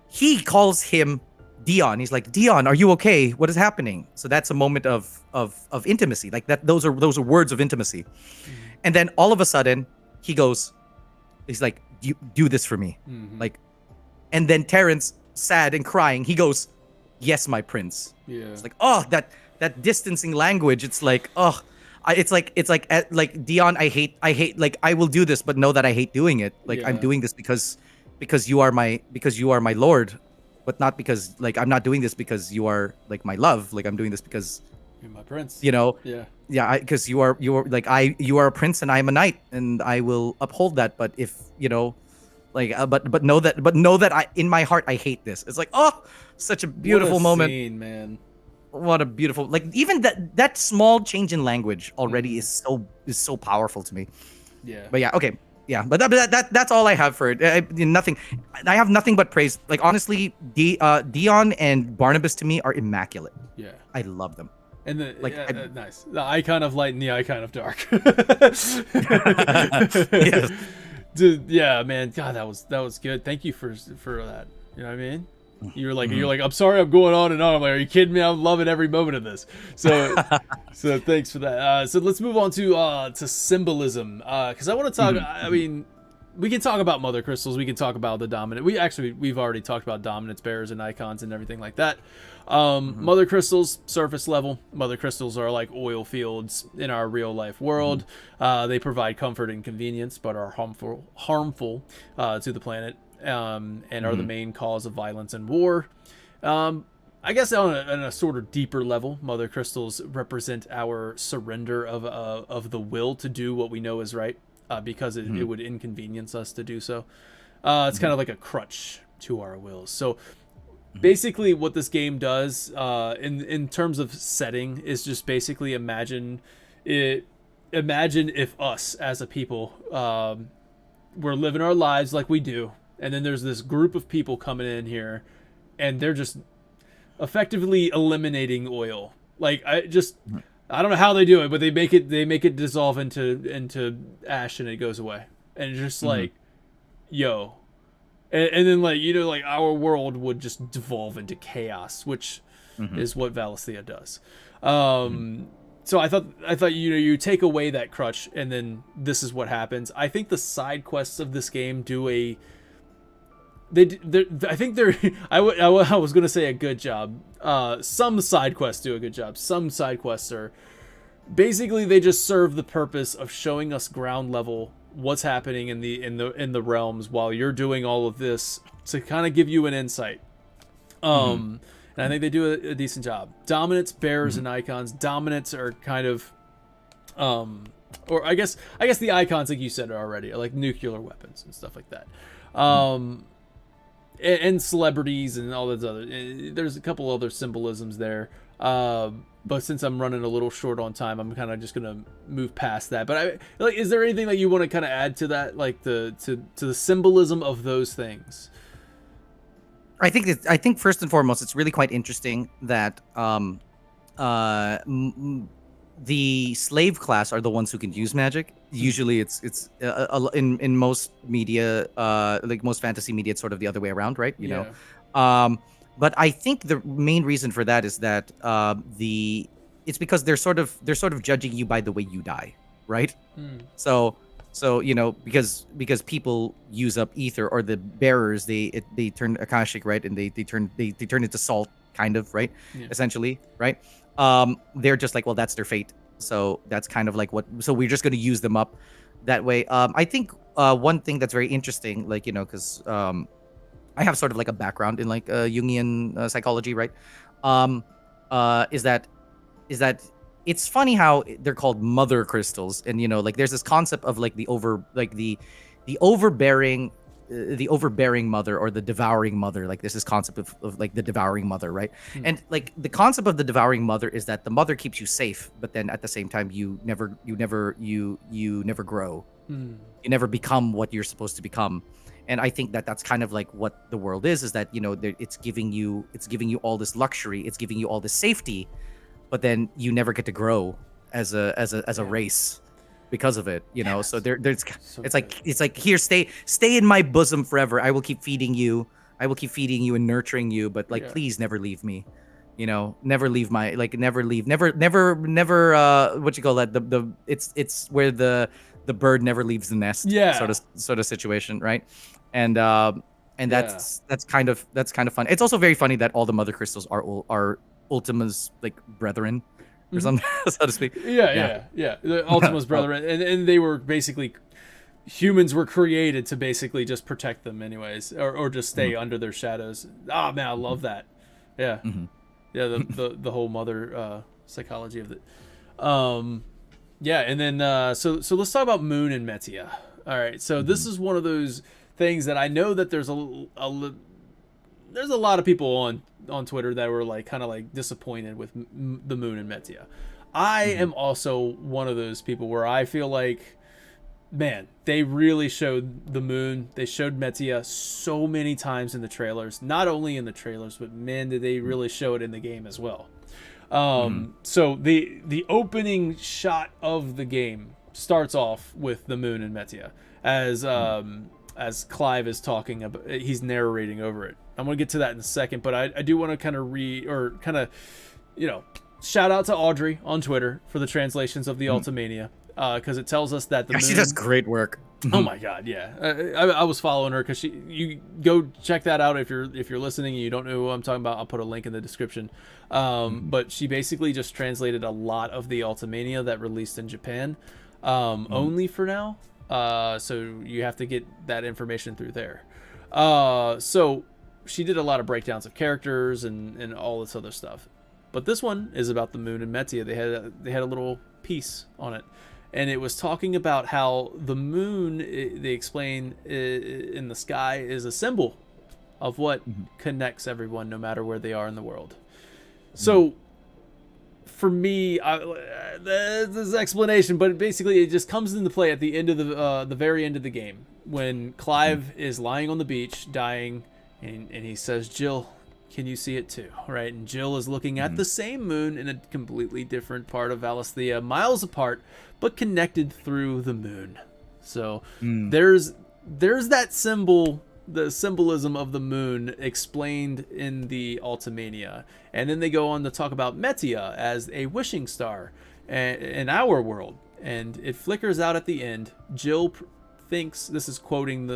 he calls him Dion. He's like, Dion, are you okay? What is happening? So that's a moment of intimacy. Like that. Those are words of intimacy. Mm-hmm. And then all of a sudden, he's like, you do this for me. Mm-hmm. Like, and then Terrence, sad and crying, he goes, yes, my prince. Yeah. It's like, oh, that distancing language. It's like, oh, it's like Dion, I hate, like, I will do this, but know that I hate doing it. Like, I'm doing this because you are my lord, but not because, like, I'm not doing this because you are, like, my love. Like, I'm doing this because you're my prince. You know? Yeah. Because you are like, you are a prince and I am a knight, and I will uphold that. But if, you know, like, but know that I, in my heart, I hate this. It's like, oh, such a beautiful moment. Scene, man. What a beautiful, like, even that small change in language already is so powerful to me. Yeah. But yeah, okay. Yeah, but that's all I have for it. I have nothing but praise. Like, honestly, Dion and Barnabas to me are immaculate. Yeah. I love them. And nice. The icon of light and the icon of dark. Yes. Dude, yeah, man. God, that was good. Thank you for that. You know what I mean? You're like, I'm sorry, I'm going on and on. I'm like, are you kidding me? I'm loving every moment of this. So thanks for that. So let's move on to symbolism, because I want to talk. I mean, we can talk about mother crystals. We can talk about the dominant. We've already talked about dominance, bearers, and icons and everything like that. Mother crystals, surface level. Mother crystals are like oil fields in our real life world. They provide comfort and convenience, but are harmful to the planet, and are the main cause of violence and war. I guess on a sort of deeper level, mother crystals represent our surrender of the will to do what we know is right, because it would inconvenience us to do so. It's kind of like a crutch to our wills. So basically what this game does in terms of setting is just basically imagine if us as a people we're living our lives like we do, and then there's this group of people coming in here and they're just effectively eliminating oil. Like I don't know how they do it, but they make it dissolve into ash and it goes away. And it's just like, yo. And then like, like our world would just devolve into chaos, which is what Valisthea does. So I thought you take away that crutch and then this is what happens. I think the side quests of this game do I was going to say a good job. Some side quests do a good job. Some side quests are basically, they just serve the purpose of showing us ground level what's happening in the realms while you're doing all of this to kind of give you an insight. And I think they do a decent job. Dominance, bearers, and icons. Dominance are kind of or I guess the icons, like you said already, are like nuclear weapons and stuff like that. And celebrities and all those other. There's a couple other symbolisms there. But since I'm running a little short on time, I'm kind of just gonna move past that. But is there anything that you want to kind of add to that, like to the symbolism of those things? I think first and foremost, it's really quite interesting that the slave class are the ones who can use magic. Usually, it's in most media, like most fantasy media, it's sort of the other way around, right? You know. But I think the main reason for that is that it's because they're sort of judging you by the way you die, right? So because people use up ether, or the bearers they turn akashic, right, and they turn into salt, kind of, right, essentially, right. They're just like, well, that's their fate. So that's kind of like so we're just going to use them up that way. I think one thing that's very interesting, like, because I have sort of like a background in like Jungian psychology, right? Is that it's funny how they're called mother crystals, and like there's this concept of like the overbearing mother, or the devouring mother. Like there's this concept of like the devouring mother, right? And like the concept of the devouring mother is that the mother keeps you safe, but then at the same time you never grow. You never become what you're supposed to become. And I think that's kind of like what the world is that it's giving you all this luxury, it's giving you all this safety, but then you never get to grow as a race because of it, So it's like here, stay in my bosom forever. I will keep feeding you and nurturing you, but like please never leave me. Never leave my never what you call that, it's where the bird never leaves the nest, sort of situation, right? And that's kind of fun. It's also very funny that all the mother crystals are Ultima's like brethren or something, so to speak. The Ultima's brethren, and they were basically, humans were created to basically just protect them anyways, or just stay under their shadows. Man, I love that. The whole mother psychology of it. And then so let's talk about Moon and Metia. All right, so this is one of those things that I know that there's a lot of people on Twitter that were like kind of like disappointed with the Moon and Metia. I am also one of those people where I feel like, man, they really showed the Moon, they showed Metia so many times in the trailers. Not only in the trailers, but man, did they really show it in the game as well. So the opening shot of the game starts off with the Moon and Metia as Clive is talking about, he's narrating over it. I'm going to get to that in a second, but I do want to kind of shout out to Audrey on Twitter for the translations of the Ultimania, because it tells us that the Moon, she does great work. Oh my god, yeah. I was following her because you go check that out if you're listening and you don't know who I'm talking about. I'll put a link in the description. But she basically just translated a lot of the Ultimania that released in Japan, only for now. So you have to get that information through there. So she did a lot of breakdowns of characters and all this other stuff. But this one is about the moon and Metia. They had a little piece on it. And it was talking about how the moon, they explain, in the sky is a symbol of what connects everyone, no matter where they are in the world. So, for me, this explanation, but basically it just comes into play at the end of the very end of the game, when Clive is lying on the beach, dying, and he says, "Jill, can you see it too?" Right? And Jill is looking at the same moon in a completely different part of Valisthea, miles apart, but connected through the moon. So there's that symbol, the symbolism of the moon explained in the Ultimania. And then they go on to talk about Metia as a wishing star in our world. And it flickers out at the end. Jill thinks, this is quoting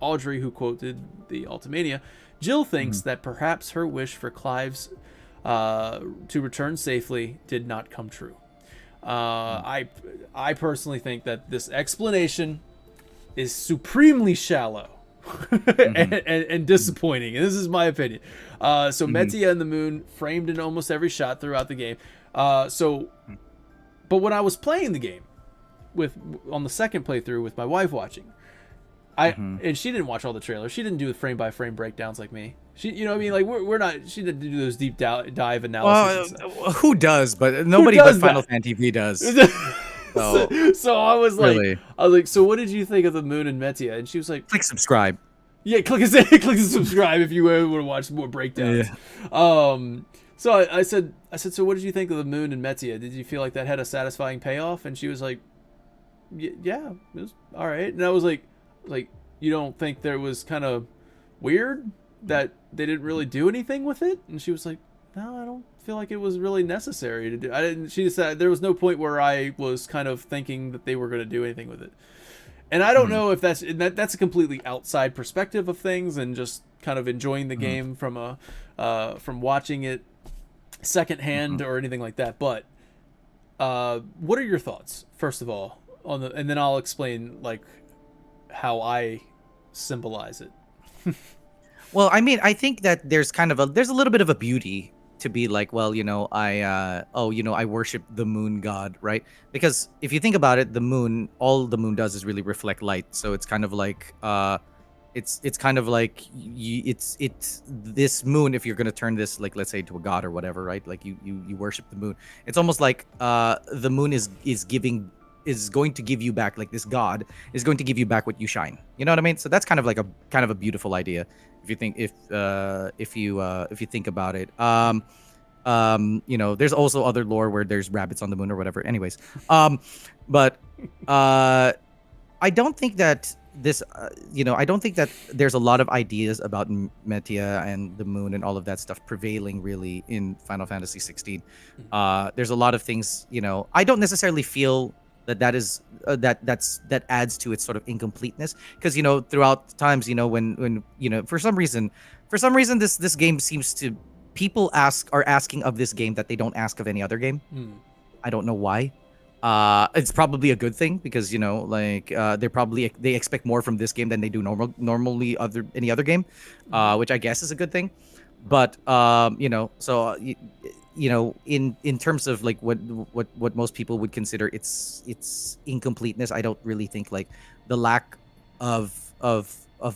Audrey, who quoted the Ultimania. Jill thinks that perhaps her wish for Clive's to return safely did not come true. I personally think that this explanation is supremely shallow and disappointing, and this is my opinion. So Metia and the moon framed in almost every shot throughout the game. But when I was playing the game on the second playthrough with my wife watching, and she didn't watch all the trailers. She didn't do the frame by frame breakdowns like me. She, you know what I mean? Like we're not. She didn't do those deep dive analysis. Well, who does? But nobody but Final Fantasy TV does. So I was like, so what did you think of the moon and Metia? And she was like, click subscribe. Yeah, click subscribe if you want to watch more breakdowns. Yeah. So I said, so what did you think of the moon and Metia? Did you feel like that had a satisfying payoff? And she was like, yeah, it was all right. And I was like, you don't think that it was kind of weird that they didn't really do anything with it? And she was like, no, I don't feel like it was really necessary to do. She just said there was no point where I was kind of thinking that they were going to do anything with it. And I don't know if that's a completely outside perspective of things and just kind of enjoying the game from watching it secondhand or anything like that. But what are your thoughts, first of all, and then I'll explain like how I symbolize it. Well, I mean, I think that there's a little bit of a beauty to be like, well, I worship the moon god, right? Because if you think about it, all the moon does is really reflect light. So it's kind of like, it's kind of like it's this moon. If you're gonna turn this, like, let's say, to a god or whatever, right? Like you worship the moon. It's almost like the moon is going to give you back, like this god is going to give you back what you shine. You know what I mean? So that's kind of a beautiful idea if you think if you think about it. There's also other lore where there's rabbits on the moon or whatever. Anyways, but I don't think that I don't think that there's a lot of ideas about Metia and the moon and all of that stuff prevailing really in Final Fantasy 16. There's a lot of things, I don't necessarily feel that is that adds to its sort of incompleteness, because throughout times when for some reason this game seems to, people are asking of this game that they don't ask of any other game. I don't know why. It's probably a good thing, because they expect more from this game than they do normally any other game, which I guess is a good thing. But in terms of like what most people would consider its incompleteness, I don't really think like the lack of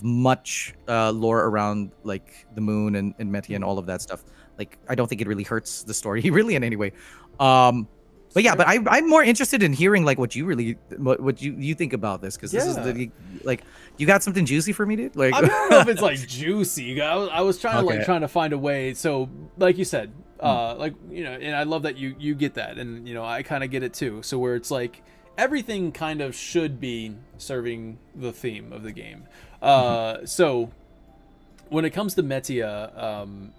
much lore around like the moon and Metia and all of that stuff, like I don't think it really hurts the story really in any way. But yeah, but I'm more interested in hearing like what you think about this, because this is you got something juicy for me, dude? Like, I don't know if it's like juicy. I was trying to find a way. So like you said, and I love that you get that, and I kind of get it too. So where it's like everything kind of should be serving the theme of the game. So when it comes to Metia,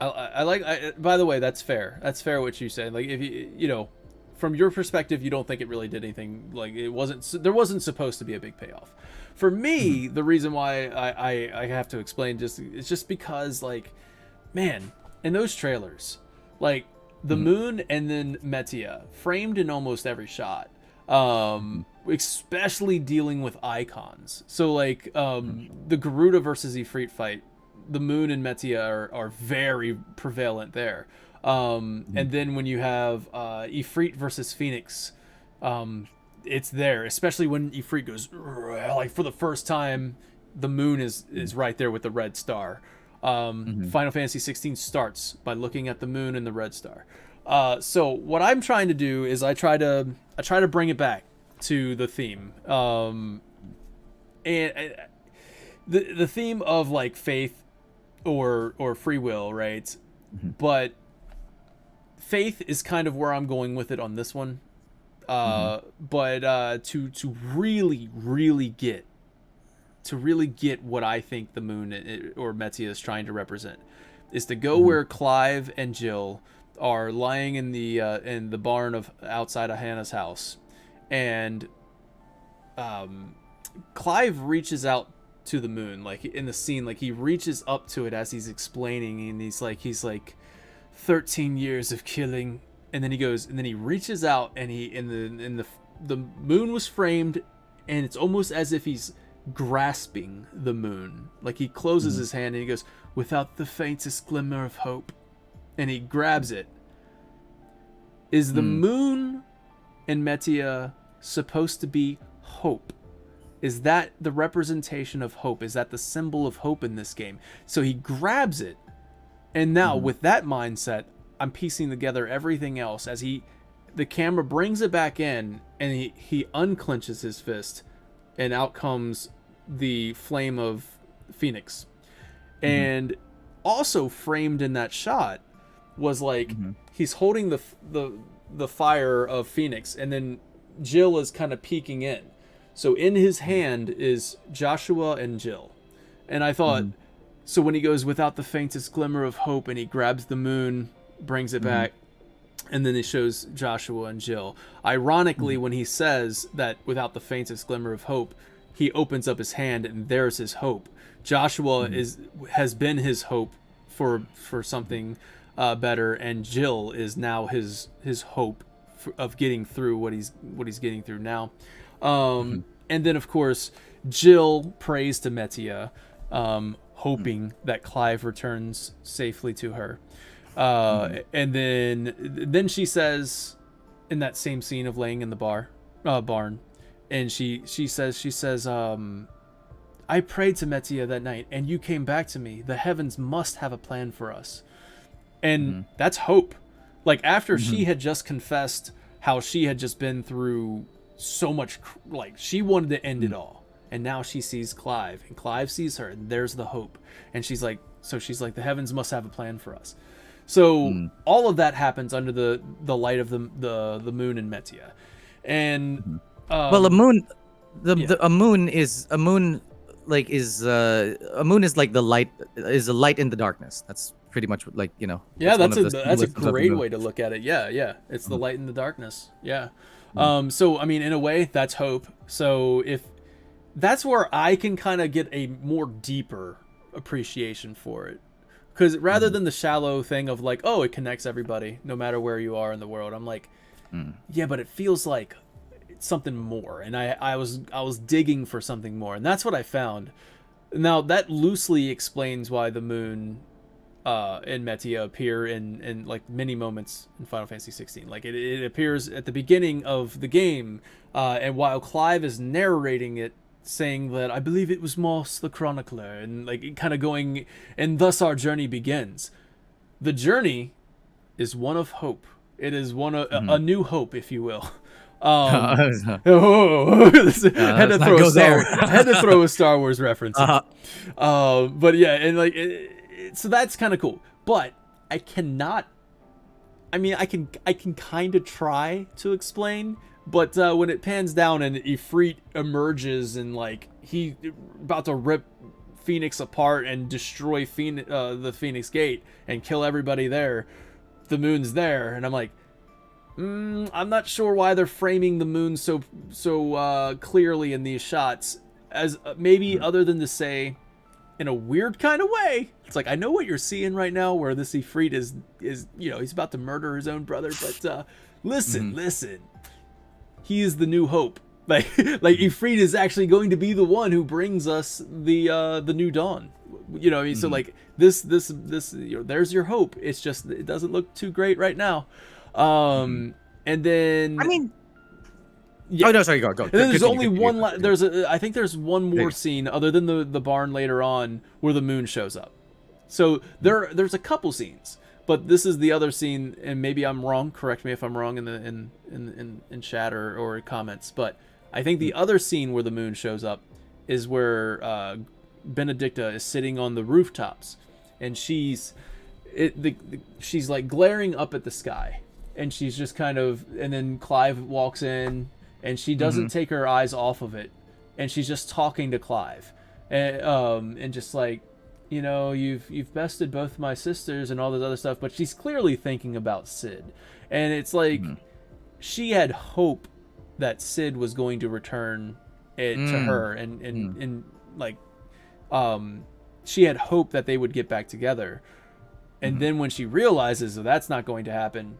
by the way, that's fair. That's fair what you said. Like if you from your perspective, you don't think it really did anything. Like there wasn't supposed to be a big payoff. For me, the reason why I have to explain it's just because, like, man, in those trailers, like the moon and then Metia framed in almost every shot, especially dealing with icons. So like the Garuda versus Ifrit fight, the moon and Metia are very prevalent there. And then when you have Ifrit versus Phoenix, it's there, especially when Ifrit goes like for the first time, the moon is right there with the red star. Final Fantasy 16 starts by looking at the moon and the red star. So what I'm trying to do is I try to bring it back to the theme, and the theme of like faith or free will, right? But faith is kind of where I'm going with it on this one. But to really get what I think the moon or Metia is trying to represent is to go where Clive and Jill are lying in the barn of outside of Hannah's house, and Clive reaches out to the moon, like in the scene, like he reaches up to it as he's explaining, and he's like 13 years of killing, and then he reaches out, and the moon was framed, and it's almost as if he's grasping the moon. Like he closes his hand and he goes, "Without the faintest glimmer of hope," and he grabs it. Is the moon and Metia supposed to be hope? Is that the representation of hope? Is that the symbol of hope in this game? So he grabs it, and now with that mindset, I'm piecing together everything else as the camera brings it back in, and he unclenches his fist, and out comes the flame of Phoenix. And also framed in that shot was like he's holding the fire of Phoenix, and then Jill is kind of peeking in. So in his hand is Joshua and Jill. And I thought, so when he goes, "Without the faintest glimmer of hope," and he grabs the moon, brings it back, and then it shows Joshua and Jill. Ironically, when he says that without the faintest glimmer of hope, he opens up his hand and there's his hope. Joshua has been his hope for something better, and Jill is now his hope of getting through what he's getting through now. And then of course Jill prays to Metia, hoping that Clive returns safely to her. And then she says, in that same scene of laying in the barn, and she says, "I prayed to Metia that night, and you came back to me. The heavens must have a plan for us." And that's hope. Like after she had just confessed how she had just been through so much, like she wanted to end it all, and now she sees Clive, and Clive sees her, and there's the hope, and she's like, the heavens must have a plan for us. So all of that happens under the light of the moon and Metia, and well, a moon is like the light, is a light in the darkness. That's pretty much like, you know. Yeah, that's a great way to look at it. Yeah, it's the light in the darkness. Yeah. So I mean, in a way, that's hope. So if that's where I can kind of get a more deeper appreciation for it, because rather than the shallow thing of like, oh, it connects everybody no matter where you are in the world, I'm like, yeah, but it feels like something more, and I was digging for something more, and that's what I found. Now that loosely explains why the moon and Metia appear in like many moments in Final Fantasy 16. Like it appears at the beginning of the game, and while Clive is narrating it, saying that I believe it was Moss the Chronicler, and like kind of going, and thus our journey begins. The journey is one of hope. It is one of a new hope, if you will. Had to throw a Star Wars reference. But yeah, and like so that's kind of cool. But I cannot. I mean, I can kind of try to explain, but when it pans down and Ifrit emerges and like he about to rip Phoenix apart and destroy the Phoenix Gate and kill everybody there, the moon's there, and I'm like, I'm not sure why they're framing the moon so clearly in these shots, as maybe other than to say, in a weird kind of way, it's like, I know what you're seeing right now, where this Ifrit is he's about to murder his own brother, but listen, he is the new hope. Like Ifrit is actually going to be the one who brings us the new dawn. So like this there's your hope. It's just, it doesn't look too great right now. And then oh no, sorry, go. And then there's only one. I think there's one more scene other than the barn later on where the moon shows up. So there's a couple scenes, but this is the other scene, and maybe I'm wrong. Correct me if I'm wrong in chat or comments. But I think the other scene where the moon shows up is where Benedicta is sitting on the rooftops, and she's like glaring up at the sky, and she's just kind of, and then Clive walks in, and she doesn't take her eyes off of it, and she's just talking to Clive, and just like, you've bested both my sisters and all this other stuff, but she's clearly thinking about Sid, and it's like she had hope that Sid was going to return it to her, and like she had hope that they would get back together, and then when she realizes that that's not going to happen,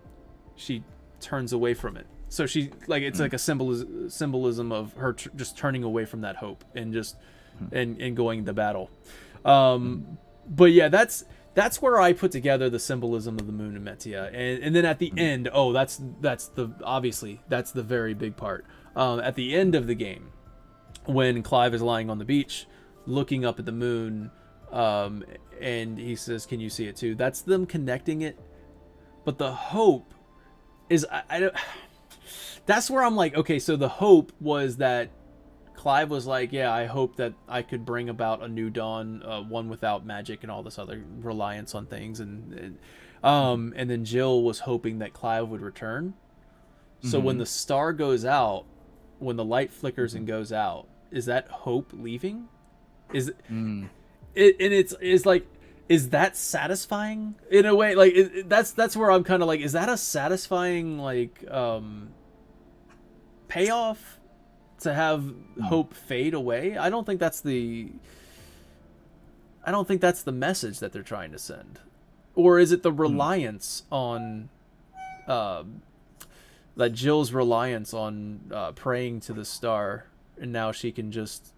she turns away from it. So she, like, it's like a symbolism of her just turning away from that hope and just and going to battle. But yeah, that's where I put together the symbolism of the moon and Metia, and then at the end, that's the very big part. At the end of the game, when Clive is lying on the beach looking up at the moon, and he says, "Can you see it too?" That's them connecting it. But the hope is, I don't. That's where I'm like, okay, so the hope was that Clive was like, yeah, I hope that I could bring about a new dawn, one without magic and all this other reliance on things, and then Jill was hoping that Clive would return. So when the star goes out, when the light flickers and goes out, is that hope leaving? Is it? And it's like, is that satisfying in a way? Like, that's where I'm kind of like, is that a satisfying, like, payoff to have hope fade away? I don't think that's the message that they're trying to send. Or is it the reliance on that Jill's reliance on praying to the star, and now she can just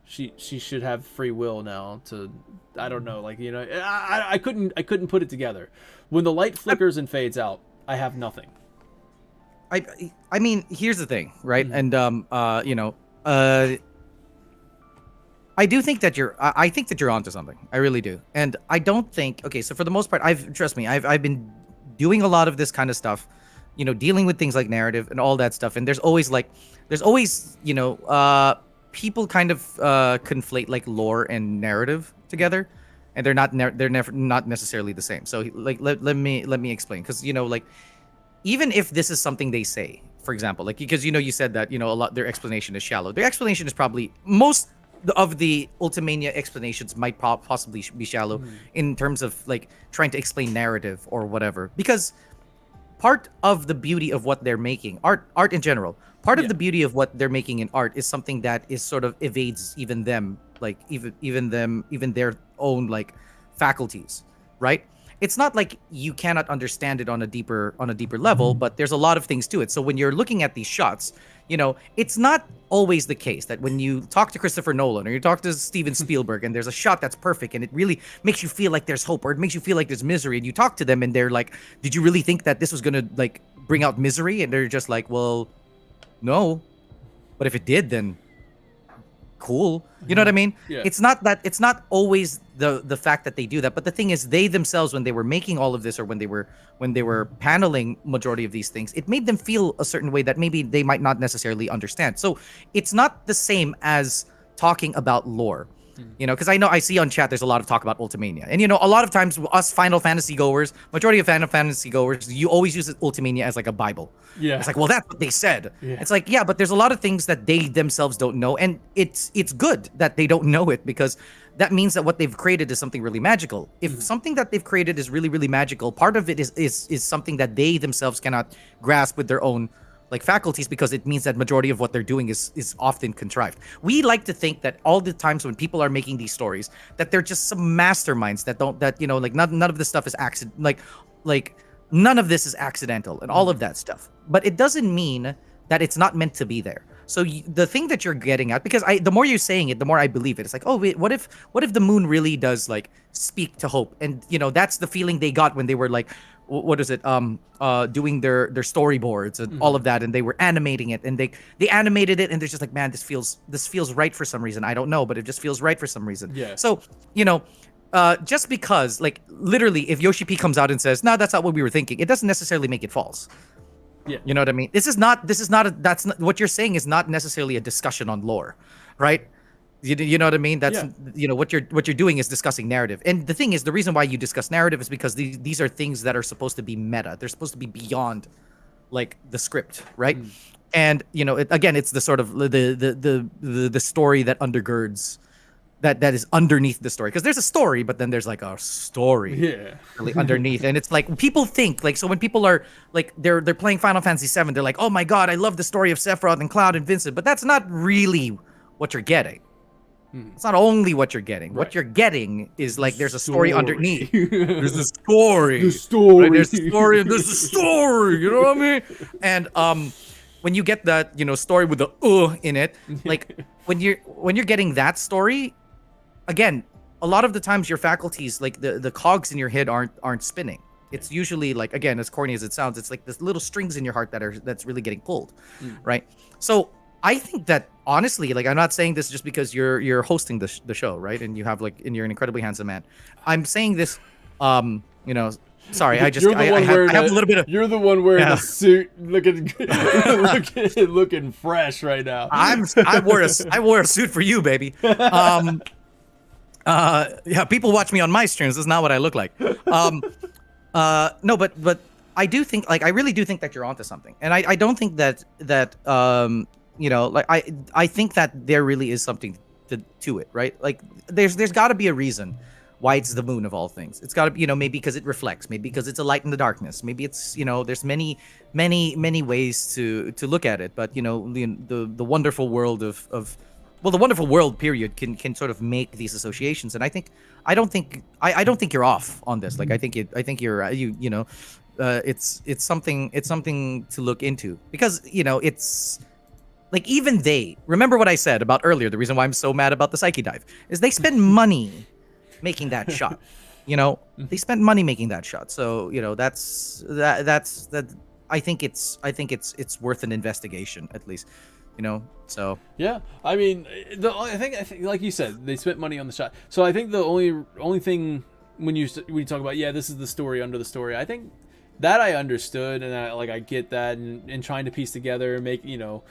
she should have free will now to, I don't know, like, I couldn't put it together. When the light flickers and fades out, I have nothing. I mean, here's the thing, right? And I do think that I think that you're onto something. I really do. And I don't think, okay, so for the most part, trust me, I've been doing a lot of this kind of stuff, dealing with things like narrative and all that stuff. And there's always people kind of conflate like lore and narrative together, and they're not necessarily the same. So like let me explain, because like, even if this is something they say, for example, like, because you said that a lot, their explanation is shallow. Their explanation is probably, most of the Ultimania explanations might possibly be shallow in terms of like trying to explain narrative or whatever, because part of the beauty of what they're making, art in general, part of the beauty of what they're making in art is something that is sort of evades even them, like even their own like faculties, right? It's not like you cannot understand it on a deeper level, but there's a lot of things to it. So when you're looking at these shots, it's not always the case that when you talk to Christopher Nolan or you talk to Steven Spielberg and there's a shot that's perfect and it really makes you feel like there's hope, or it makes you feel like there's misery, and you talk to them and they're like, did you really think that this was gonna like bring out misery? And they're just like, well, no, but if it did, then cool. You know what I mean? Yeah. It's not always the fact that they do that, but the thing is, they themselves, when they were making all of this, or when they were paneling majority of these things, it made them feel a certain way that maybe they might not necessarily understand. So it's not the same as talking about lore. You know, because I see on chat there's a lot of talk about Ultimania, and you know, a lot of times us Final Fantasy goers, majority of Final Fantasy goers, you always use Ultimania as like a Bible. Yeah. It's like, well, that's what they said. Yeah. It's like, yeah, but there's a lot of things that they themselves don't know, and it's good that they don't know it, because that means that what they've created is something really magical. If something that they've created is really, really magical, part of it is something that they themselves cannot grasp with their own like faculties, because it means that majority of what they're doing is often contrived. We like to think that all the times when people are making these stories, that they're just some masterminds that you know, like none of this stuff is accident, like none of this is accidental and all of that stuff. But it doesn't mean that it's not meant to be there. So the thing that you're getting at, because the more you're saying it, the more I believe it. It's like, oh wait, what if the moon really does like speak to hope? And you know, that's the feeling they got when they were like, what is it, doing their storyboards and all of that, and they were animating it, and they animated it, and they're just like, man, this feels right for some reason. I don't know, but it just feels right for some reason. Yeah. So you know, just because, like, literally, if Yoshi P comes out and says, no, that's not what we were thinking, it doesn't necessarily make it false. Yeah. You know what I mean? That's not what you're saying is not necessarily a discussion on lore, right? You know what I mean? That's you know, what you're doing is discussing narrative. And the thing is, the reason why you discuss narrative is because these are things that are supposed to be meta. They're supposed to be beyond like the script, right? And you know, it's the sort of the story that undergirds that is underneath the story, because there's a story, but then there's like a story really underneath. And it's like, people think like, so when people are like, they're playing Final Fantasy 7, they're like, oh my god, I love the story of Sephiroth and Cloud and Vincent, but that's not really what you're getting. It's not only what you're geting. What you're getting is like, there's a story underneath. There's a story. The story. Right? There's a story and there's a story. You know what I mean? And when you get that, you know, story with the in it, like when you're getting that story, again, a lot of the times your faculties, like the cogs in your head aren't spinning. It's usually like, again, as corny as it sounds, it's like this little strings in your heart that's really getting pulled, right? So I think that honestly, like, I'm not saying this just because you're hosting the show, right? And you have like, and you're an incredibly handsome man. I'm saying this, you know, sorry, I have a little bit of. You're the one wearing the suit, looking fresh right now. I wore a suit for you, baby. Yeah, people watch me on my streams. This is not what I look like. No, but I do think, like, I really do think that you're onto something, and I don't think that you know, like, I think that there really is something to it, right? Like, there's got to be a reason why it's the moon of all things. It's got to be, you know, maybe because it reflects, maybe because it's a light in the darkness, maybe it's, you know, there's many ways to look at it. But you know, the wonderful world of well, the wonderful world period can sort of make these associations. And I don't think you're off on this. Like, I think you're you know, it's something to look into, because you know, it's like, even they remember what I said about earlier. The reason why I'm so mad about the Psyche Dive is they spend money making that shot. You know, they spent money making that shot. So you know, that's I think it's worth an investigation, at least. You know, so yeah, I mean, I think like you said, they spent money on the shot. So I think the only thing when you talk about, this is the story under the story, I think that I understood, and I get that, and trying to piece together, make, you know,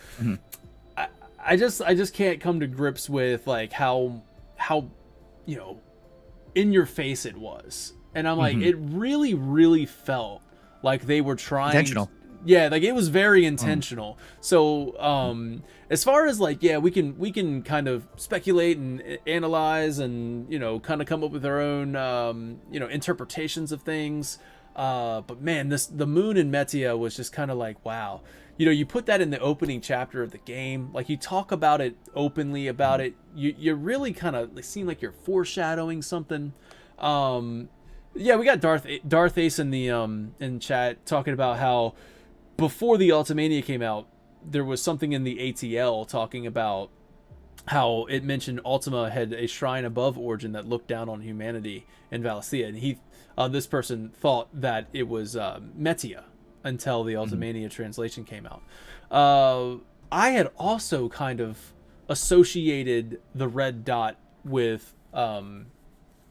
I just can't come to grips with like how you know, in your face it was, and I'm like, it really felt like they were trying. Intentional. Yeah, like it was very intentional. So as far as like, we can kind of speculate and analyze, and you know, kind of come up with our own you know, interpretations of things. But man, the moon in Metia was just kind of like, wow. You know, you put that in the opening chapter of the game, like you talk about it openly about it. You really kind of seem like you're foreshadowing something. Yeah, we got Darth Ace in the in chat talking about how before the Ultimania came out, there was something in the ATL talking about how it mentioned Ultima had a shrine above Origin that looked down on humanity in Valisthea, and this person thought that it was Metia until the Ultimania translation came out. I had also kind of associated the red dot with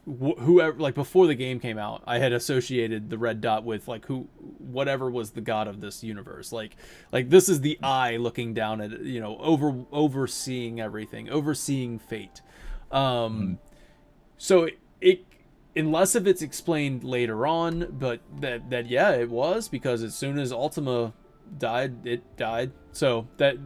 whoever, like before the game came out, I had associated the red dot with like whatever was the god of this universe. Like this is the eye looking down at, you know, overseeing everything, overseeing fate. So it unless if it's explained later on, but that yeah, it was, because as soon as Ultima died, it died. So that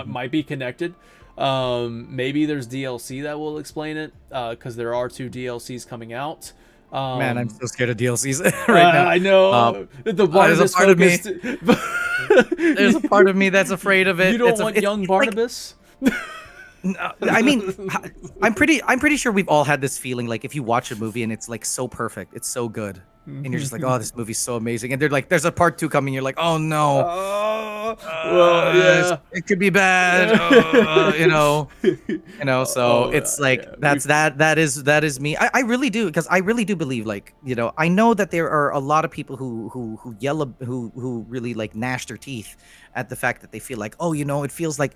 might be connected. Maybe there's DLC that will explain it, because there are 2 DLCs coming out. Man, I'm so scared of DLCs right now. I know the Barnabas part of me. focused. There's a part of me that's afraid of it. You don't want young Barnabas. I mean, I'm pretty sure we've all had this feeling, like if you watch a movie and it's like so perfect, it's so good, and you're just like, oh, this movie's so amazing, and they're like, there's a part 2 coming, you're like, oh no, well, yeah, it could be bad, so it's like, yeah, that is me. I really do, because I really do believe, like, I know that there are a lot of people who yell, who really like gnash their teeth at the fact that they feel like, oh, it feels like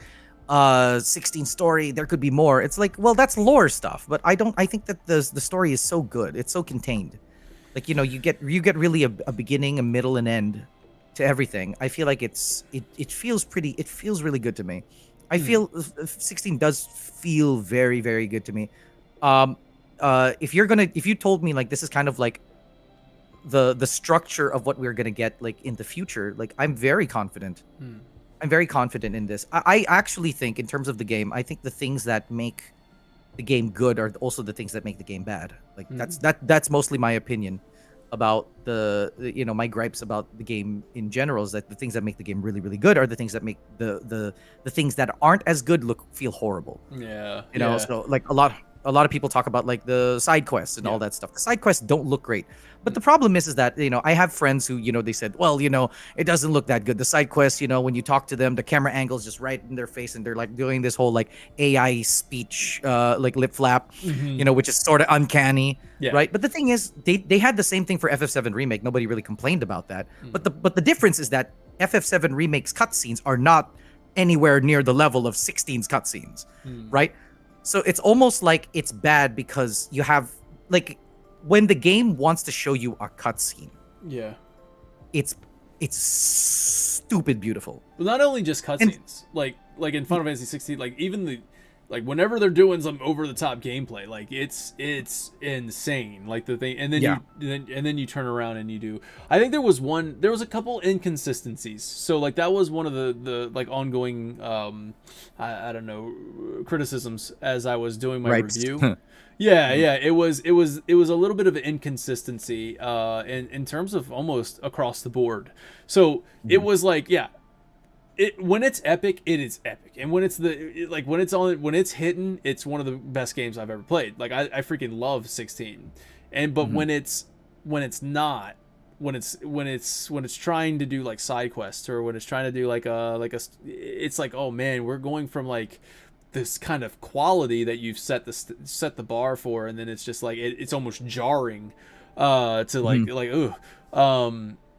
16 story, there could be more. It's like, well, that's lore stuff, but I think that the story is so good, it's so contained, like, you get really a beginning, a middle, and end to everything. I feel like it feels really good to me. I feel 16 does feel very, very good to me. If you told me, like, this is kind of like the structure of what we're gonna get, like, in the future, like, I'm very confident. I'm very confident in this. I actually think, in terms of the game, I think the things that make the game good are also the things that make the game bad. Like, that's mostly my opinion about my gripes about the game in general, is that the things that make the game really, really good are the things that make the things that aren't as good feel horrible. Yeah. So, like, a lot of people talk about, like, the side quests and all that stuff. The side quests don't look great. But the problem is that, I have friends who, they said, well, it doesn't look that good. The side quests, when you talk to them, the camera angle's just right in their face, and they're like doing this whole, like, AI speech, like, lip flap, which is sort of uncanny, right? But the thing is, they had the same thing for FF7 Remake. Nobody really complained about that. But the difference is that FF7 Remake's cutscenes are not anywhere near the level of 16's cutscenes, right? So it's almost like it's bad because you have, like, when the game wants to show you a cutscene, it's stupid beautiful. Well, not only just cutscenes, like in Final Fantasy 16, like, even whenever they're doing some over the top gameplay, like, it's insane, like, the thing, and then you turn around and you do. I think there was a couple inconsistencies. So, like, that was one of the like, ongoing I don't know, criticisms as I was doing my review. It was a little bit of an inconsistency in terms of almost across the board. So it was like, when it's epic, it is epic, and when it's when it's hitting, it's one of the best games I've ever played. Like, I freaking love 16, but when it's not, when it's trying to do, like, side quests, or when it's trying to do it's like, oh man, we're going from, like, this kind of quality that you've set the bar for, and then it's just like it's almost jarring to like ooh.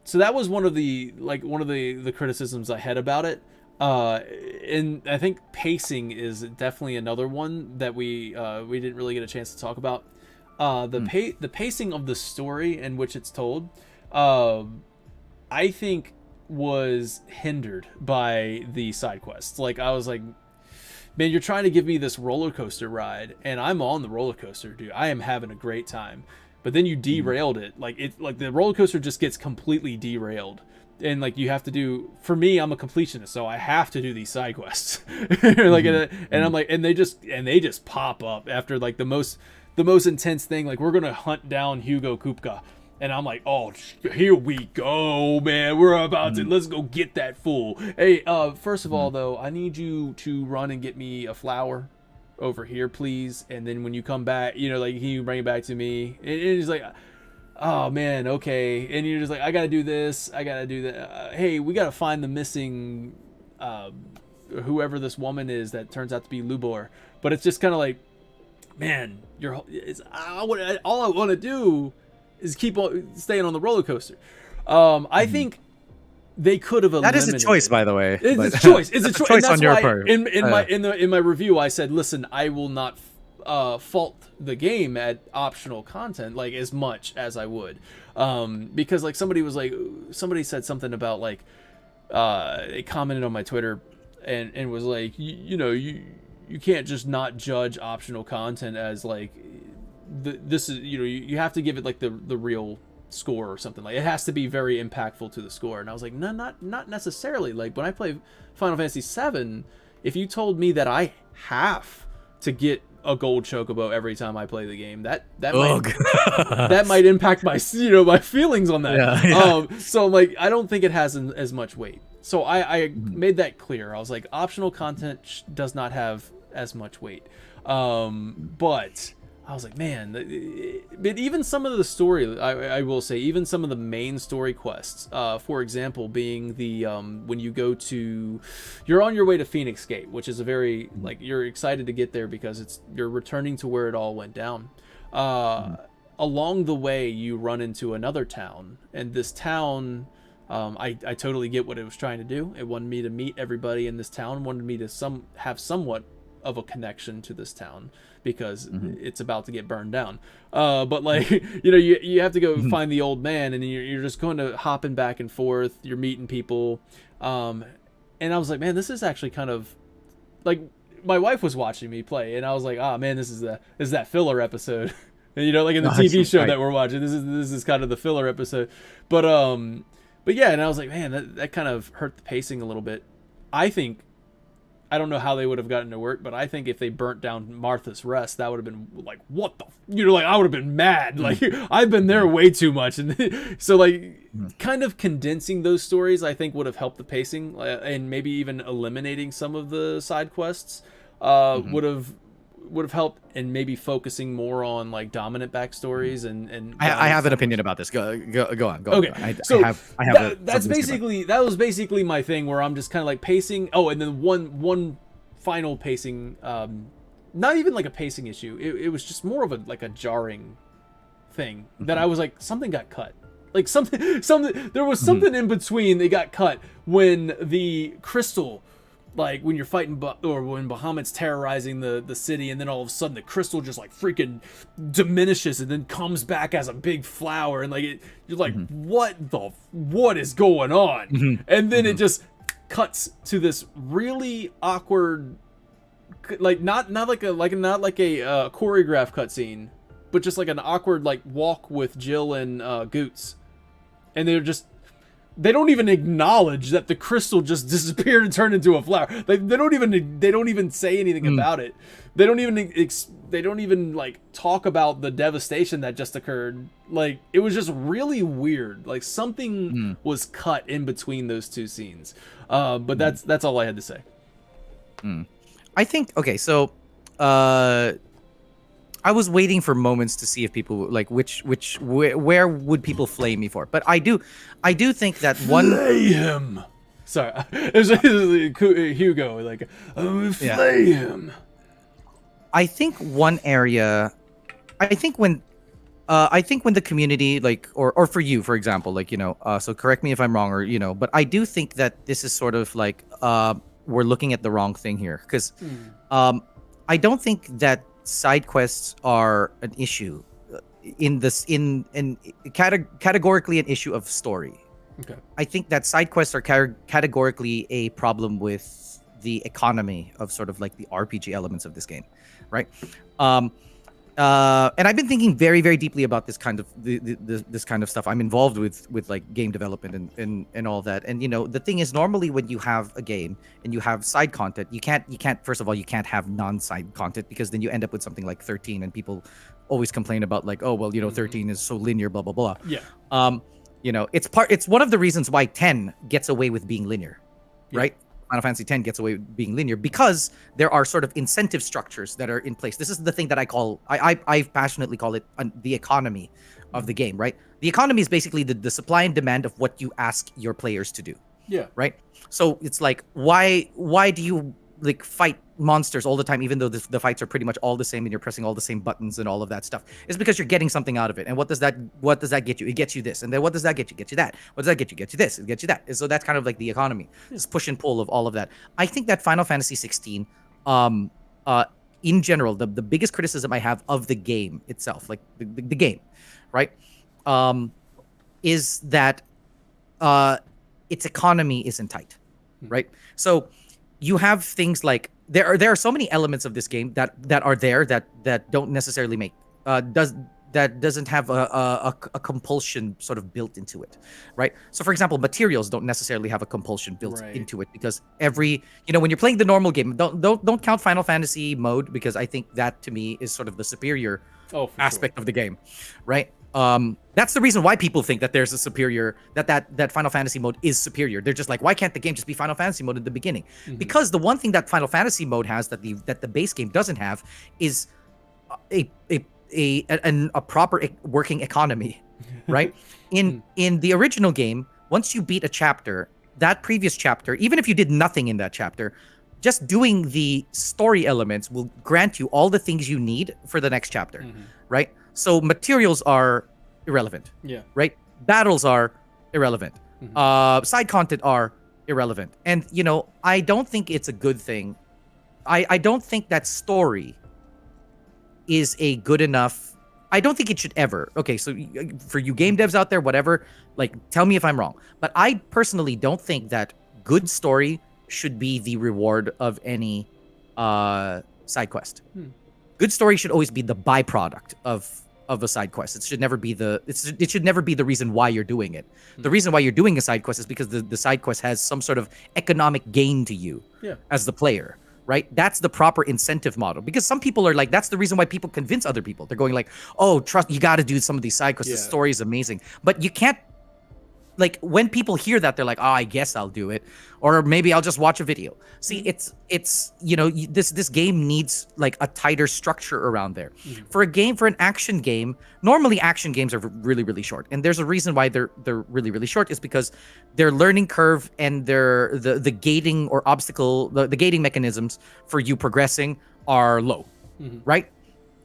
So that was one of the criticisms I had about it. And I think pacing is definitely another one that we didn't really get a chance to talk about. The pacing of the story in which it's told, I think, was hindered by the side quests. Like, I was like, man, you're trying to give me this roller coaster ride, and I'm on the roller coaster, dude. I am having a great time. But then you derailed it. Like, the roller coaster just gets completely derailed. And, like, you have to do, for me, I'm a completionist, so I have to do these side quests. Like, and I'm like, and they just pop up after, like, the most intense thing. Like, we're gonna hunt down Hugo Kupka. And I'm like, oh, here we go, man. We're about to, let's go get that fool. Hey, first of all, though, I need you to run and get me a flower over here, please. And then when you come back, like, can you bring it back to me? And he's like, oh, man, okay. And you're just like, I got to do this. I got to do that. Hey, we got to find the missing, whoever this woman is that turns out to be Lubor. But it's just kind of like, man, all I want to do is keep on staying on the roller coaster. I think they could have eliminated. That is a choice, by the way. It's a choice. It's a choice on your part. In my review, I said, listen, I will not fault the game at optional content like as much as I would, because like somebody said something about like they commented on my Twitter and was like, you can't just not judge optional content as like this is, you know, you have to give it like the real score or something. Like it has to be very impactful to the score. And I was like, no, not necessarily. Like when I play Final Fantasy VII, if you told me that I have to get a gold chocobo every time I play the game, that might impact my, you know, my feelings on that. Yeah. So like I don't think it has as much weight. So I made that clear. I was like, optional content does not have as much weight. But I was like, man, but even some of the story, I will say, even some of the main story quests, for example, being the, when you go to, you're on your way to Phoenix Gate, which is a very, like, you're excited to get there because you're returning to where it all went down. Along the way, you run into another town, and this town, I totally get what it was trying to do. It wanted me to meet everybody in this town, wanted me to have somewhat of a connection to this town because it's about to get burned down. But like, you know, you have to go find the old man, and you're just going to hopping back and forth. You're meeting people. And I was like, man, this is actually kind of like, my wife was watching me play, and I was like, ah, man, this is that filler episode. And, you know, like in the TV show that we're watching, this is kind of the filler episode. But yeah, and I was like, man, that kind of hurt the pacing a little bit. I don't know how they would have gotten to work, but I think if they burnt down Martha's Rest, that would have been like, what the, you know, like I would have been mad. Like I've been there way too much. And so like kind of condensing those stories, I think would have helped the pacing, and maybe even eliminating some of the side quests would have helped, and maybe focusing more on like dominant backstories and I have an opinion about this. Go on. Okay. That was basically my thing, where I'm just kind of like pacing. Oh, and then one final pacing, not even like a pacing issue. It was just more of a jarring thing that I was like, something got cut. Like something there was something in between. They got cut when the crystal, like when you're fighting or when Bahamut's terrorizing the city, and then all of a sudden the crystal just like freaking diminishes and then comes back as a big flower, and like you're like, what is going on? And then it just cuts to this really awkward, like not like a choreographed cutscene, but just like an awkward like walk with Jill and Goots, and they don't even acknowledge that the crystal just disappeared and turned into a flower. They don't even say anything about it. They don't even like talk about the devastation that just occurred. Like it was just really weird. Like something was cut in between those two scenes. But that's all I had to say. I think, okay, so I was waiting for moments to see if people like where would people flame me for. But I do think that one flay him. Sorry, it was Hugo. Like flay him. I think one area. I think when the community, like, or for you, for example, like, you know, so correct me if I'm wrong, or, you know, but I do think that this is sort of like we're looking at the wrong thing here, because I don't think that side quests are an issue in categorically an issue of story. Okay. I think that side quests are categorically a problem with the economy of sort of like the RPG elements of this game, right? And I've been thinking very, very deeply about this kind of this kind of stuff. I'm involved with like game development and all that. And, you know, the thing is, normally when you have a game and you have side content, you can't first of all, you can't have non-side content, because then you end up with something like 13, and people always complain about like, oh well, you know, 13 is so linear, blah blah blah. Yeah. You know, it's one of the reasons why 10 gets away with being linear, right? Final Fantasy X gets away with being linear because there are sort of incentive structures that are in place. This is the thing that I passionately call it the economy of the game, right? The economy is basically the supply and demand of what you ask your players to do. Yeah. Right? So it's like, why do you like fight monsters all the time, even though the fights are pretty much all the same and you're pressing all the same buttons and all of that stuff? It's because you're getting something out of it. And what does that get you? It gets you this. And then what does that get you? Get you that. What does that get you? Get you this. It gets you that. And so that's kind of like the economy. It's push and pull of all of that. I think that Final Fantasy 16, in general, the biggest criticism I have of the game itself, like the game, right, is that its economy isn't tight, right? So you have things like there are so many elements of this game that are there that don't necessarily make doesn't have a compulsion sort of built into it, right? So for example, materials don't necessarily have a compulsion built Right. into it, because every, when you're playing the normal game, don't count Final Fantasy mode, because I think that to me is sort of the superior Oh, for aspect of the game, right? That's the reason why people think that there's a superior that Final Fantasy mode is superior. They're just like, why can't the game just be Final Fantasy mode at the beginning? Because the one thing that Final Fantasy mode has that the base game doesn't have is a proper working economy, right? In the original game, once you beat a chapter, that previous chapter, even if you did nothing in that chapter, just doing the story elements will grant you all the things you need for the next chapter, right? So materials are irrelevant, Yeah. right? Battles are irrelevant. Side content are irrelevant. And, I don't think it's a good thing. I don't think that story is a good enough. I don't think it should ever. Okay, so for you game devs out there, whatever, like, tell me if I'm wrong. But I personally don't think that good story should be the reward of any side quest. Good story should always be the byproduct of a side quest. It should never be it should never be the reason why you're doing it. The reason why you're doing a side quest is because the side quest has some sort of economic gain to you as the player, right? That's the proper incentive model. Because some people are like, that's the reason why people convince other people. They're going like, oh, trust, you got to do some of these side quests. The story is amazing. But you can't, like, when people hear that, they're like, oh, I guess I'll do it, or maybe I'll just watch a video. See, it's this game needs like a tighter structure around there. For an action game, normally action games are really, really short, and there's a reason why they're really, really short, is because their learning curve and the gating or obstacle, the gating mechanisms for you progressing are low, right?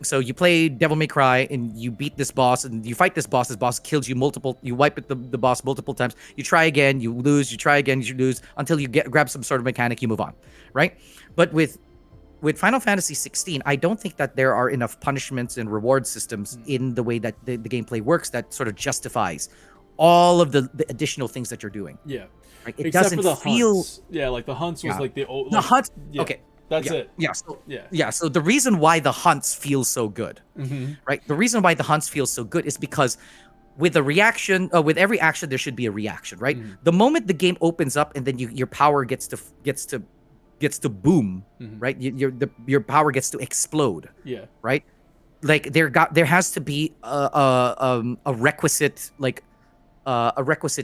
So you play Devil May Cry and you beat this boss and you fight this boss kills you you wipe the boss multiple times. You try again, you lose, you try again, you lose, until you grab some sort of mechanic, you move on, right? But with Final Fantasy 16, I don't think that there are enough punishments and reward systems in the way that the gameplay works that sort of justifies all of the additional things that you're doing. Yeah. Right? It Except doesn't for the feel... hunts. Yeah, like the hunts was like the old... The hunts... Yeah. Okay. That's yeah, it. Yeah. So, so the reason why the hunts feel so good, right? The reason why the hunts feel so good is because with a reaction, with every action, there should be a reaction, right? The moment the game opens up and then your power gets to boom, right? Your power gets to explode, right? Like there has to be a requisite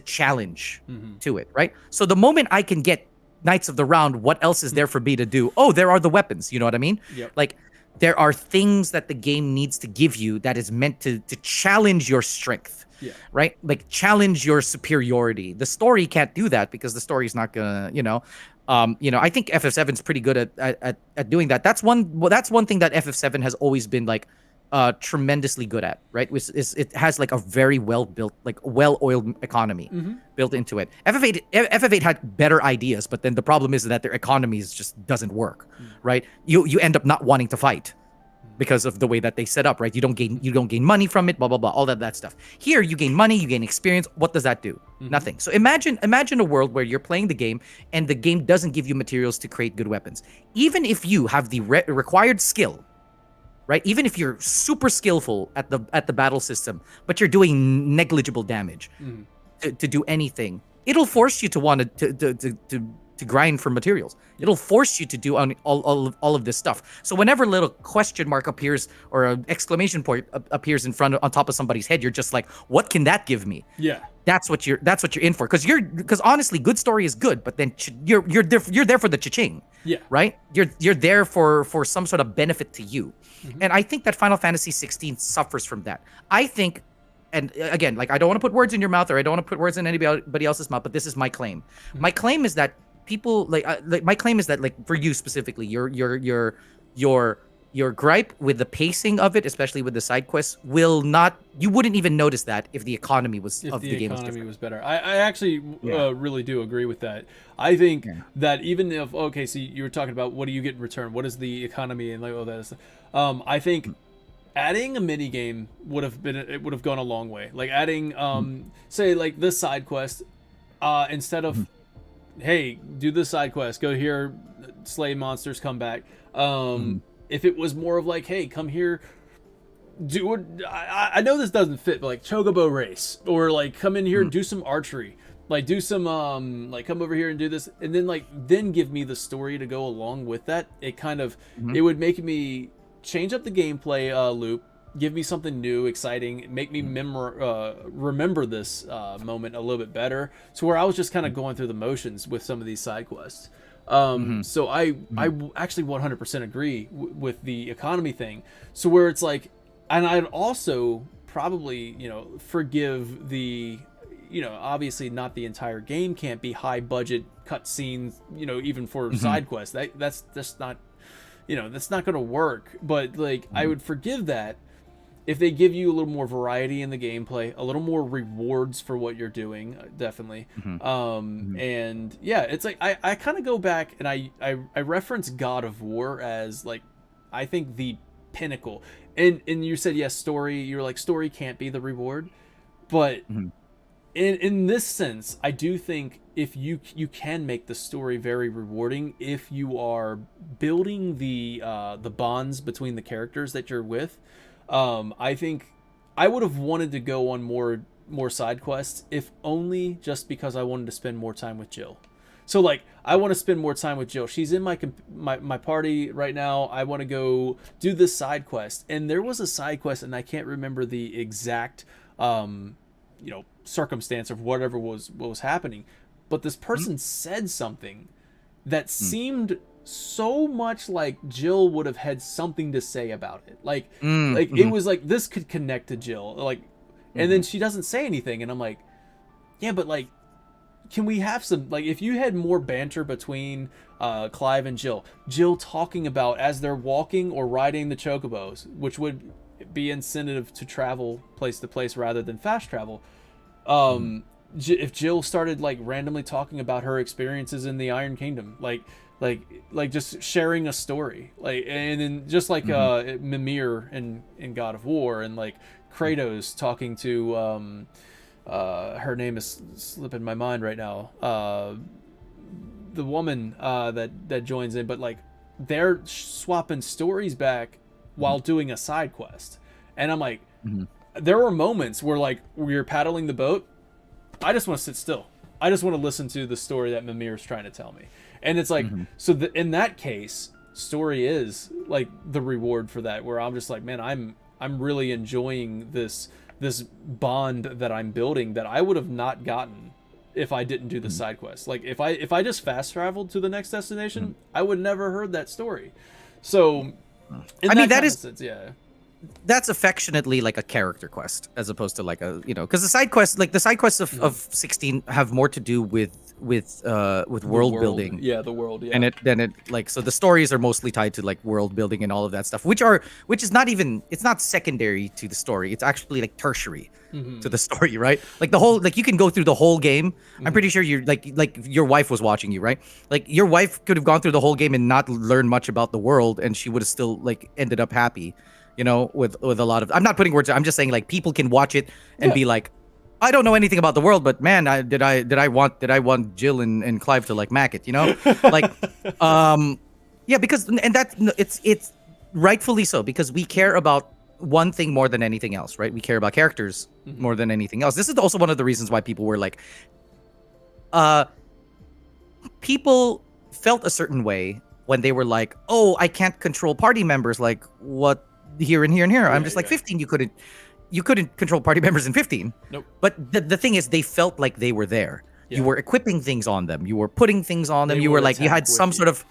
challenge to it, right? So the moment I can get Knights of the Round, what else is there for me to do? Oh, there are the weapons. You know what I mean? Yep. Like, there are things that the game needs to give you that is meant to challenge your strength, right? Like, challenge your superiority. The story can't do that because the story is not gonna, I think FF7 is pretty good at doing that. That's one thing that FF7 has always been like tremendously good at, right? It has like a very well-built, like well-oiled economy built into it. FF8 had better ideas, but then the problem is that their economies just doesn't work, right? You end up not wanting to fight because of the way that they set up, right? You don't gain money from it, blah blah blah, all that stuff. Here you gain money, you gain experience. What does that do? Nothing. So imagine a world where you're playing the game and the game doesn't give you materials to create good weapons. Even if you have the required skill, right? Even if you're super skillful at the battle system, but you're doing negligible damage to do anything, it'll force you to want to grind for materials. It'll force you to do all of this stuff. So whenever a little question mark appears or an exclamation point appears on top of somebody's head, you're just like, what can that give me? Yeah. That's what you're in for. Because honestly, good story is good, but then you're there for the cha-ching. Yeah. Right? You're there for some sort of benefit to you. And I think that Final Fantasy 16 suffers from that. I think, and again, like, I don't want to put words in your mouth, or I don't want to put words in anybody else's mouth, but this is my claim. My claim is that people my claim is that, like, for you specifically, your gripe with the pacing of it, especially with the side quests, you wouldn't even notice that if the economy was if of the game was different. Was better. I actually really do agree with that. I think that even if, okay, so you were talking about what do you get in return, what is the economy and like all that stuff. I think adding a mini game would have gone a long way. Like adding say like this side quest, instead of hey, do this side quest, go here, slay monsters, come back. If it was more of like, hey, come here, do it. I know this doesn't fit, but like chocobo race, or like come in here and do some archery, like do some like come over here and do this, and then give me the story to go along with that. It kind of it would make me change up the gameplay loop, give me something new, exciting, make me remember this moment a little bit better, so where I was just kind of going through the motions with some of these side quests. So I actually 100% agree with the economy thing. So where it's like, and I'd also probably, forgive the, obviously not the entire game can't be high budget cutscenes, even for side quests. That's just not, that's not going to work. But like, I would forgive that if they give you a little more variety in the gameplay, a little more rewards for what you're doing, definitely. And yeah, it's like I kind of go back and I reference God of War as like, I think the pinnacle. And you said yes, story. You're like, story can't be the reward, but in this sense, I do think if you can make the story very rewarding if you are building the bonds between the characters that you're with. I think I would have wanted to go on more side quests, if only just because I wanted to spend more time with Jill. So like, I want to spend more time with Jill. She's in my party right now. I want to go do this side quest. And there was a side quest, and I can't remember the exact, circumstance of whatever what was happening. But this person said something that seemed so much like Jill would have had something to say about it. Like, it was like, this could connect to Jill. Like, and then she doesn't say anything. And I'm like, yeah, but like, can we have some, like, if you had more banter between Clive and Jill talking about as they're walking or riding the chocobos, which would be incentive to travel place to place rather than fast travel. If Jill started like randomly talking about her experiences in the Iron Kingdom, like just sharing a story, like, and then just like Mimir in God of War, and like Kratos talking to her name is slipping my mind right now, the woman that joins in, but like they're swapping stories back while doing a side quest. And I'm like, there are moments where like we're paddling the boat, I just want to sit still, I just want to listen to the story that Mimir's trying to tell me. And it's like, so in that case, story is like the reward for that, where I'm just like, man, I'm really enjoying this bond that I'm building that I would have not gotten if I didn't do the side quest. Like if I just fast traveled to the next destination, I would never heard that story. So that's affectionately like a character quest as opposed to like a, because the side quests, like the side quests of 16 have more to do with world building. Yeah, the world. Yeah. And then it like, so the stories are mostly tied to like world building and all of that stuff, which is not even, it's not secondary to the story. It's actually like tertiary to the story, right? Like the whole, like you can go through the whole game. I'm pretty sure you're like your wife was watching you, right? Like your wife could have gone through the whole game and not learned much about the world, and she would have still like ended up happy, with a lot of, I'm not putting words, I'm just saying like people can watch it and be like, I don't know anything about the world, but man, did I want Jill and Clive to like mack it, like, yeah, because, and that it's rightfully so, because we care about one thing more than anything else, right? We care about characters more than anything else. This is also one of the reasons why people were like, people felt a certain way when they were like, oh, I can't control party members, like what, here and here and here. I'm just like, 15, you couldn't control party members in 15. Nope. But the thing is, they felt like they were there. You were equipping things on them. You were putting things on them. You were like, you had some sort of,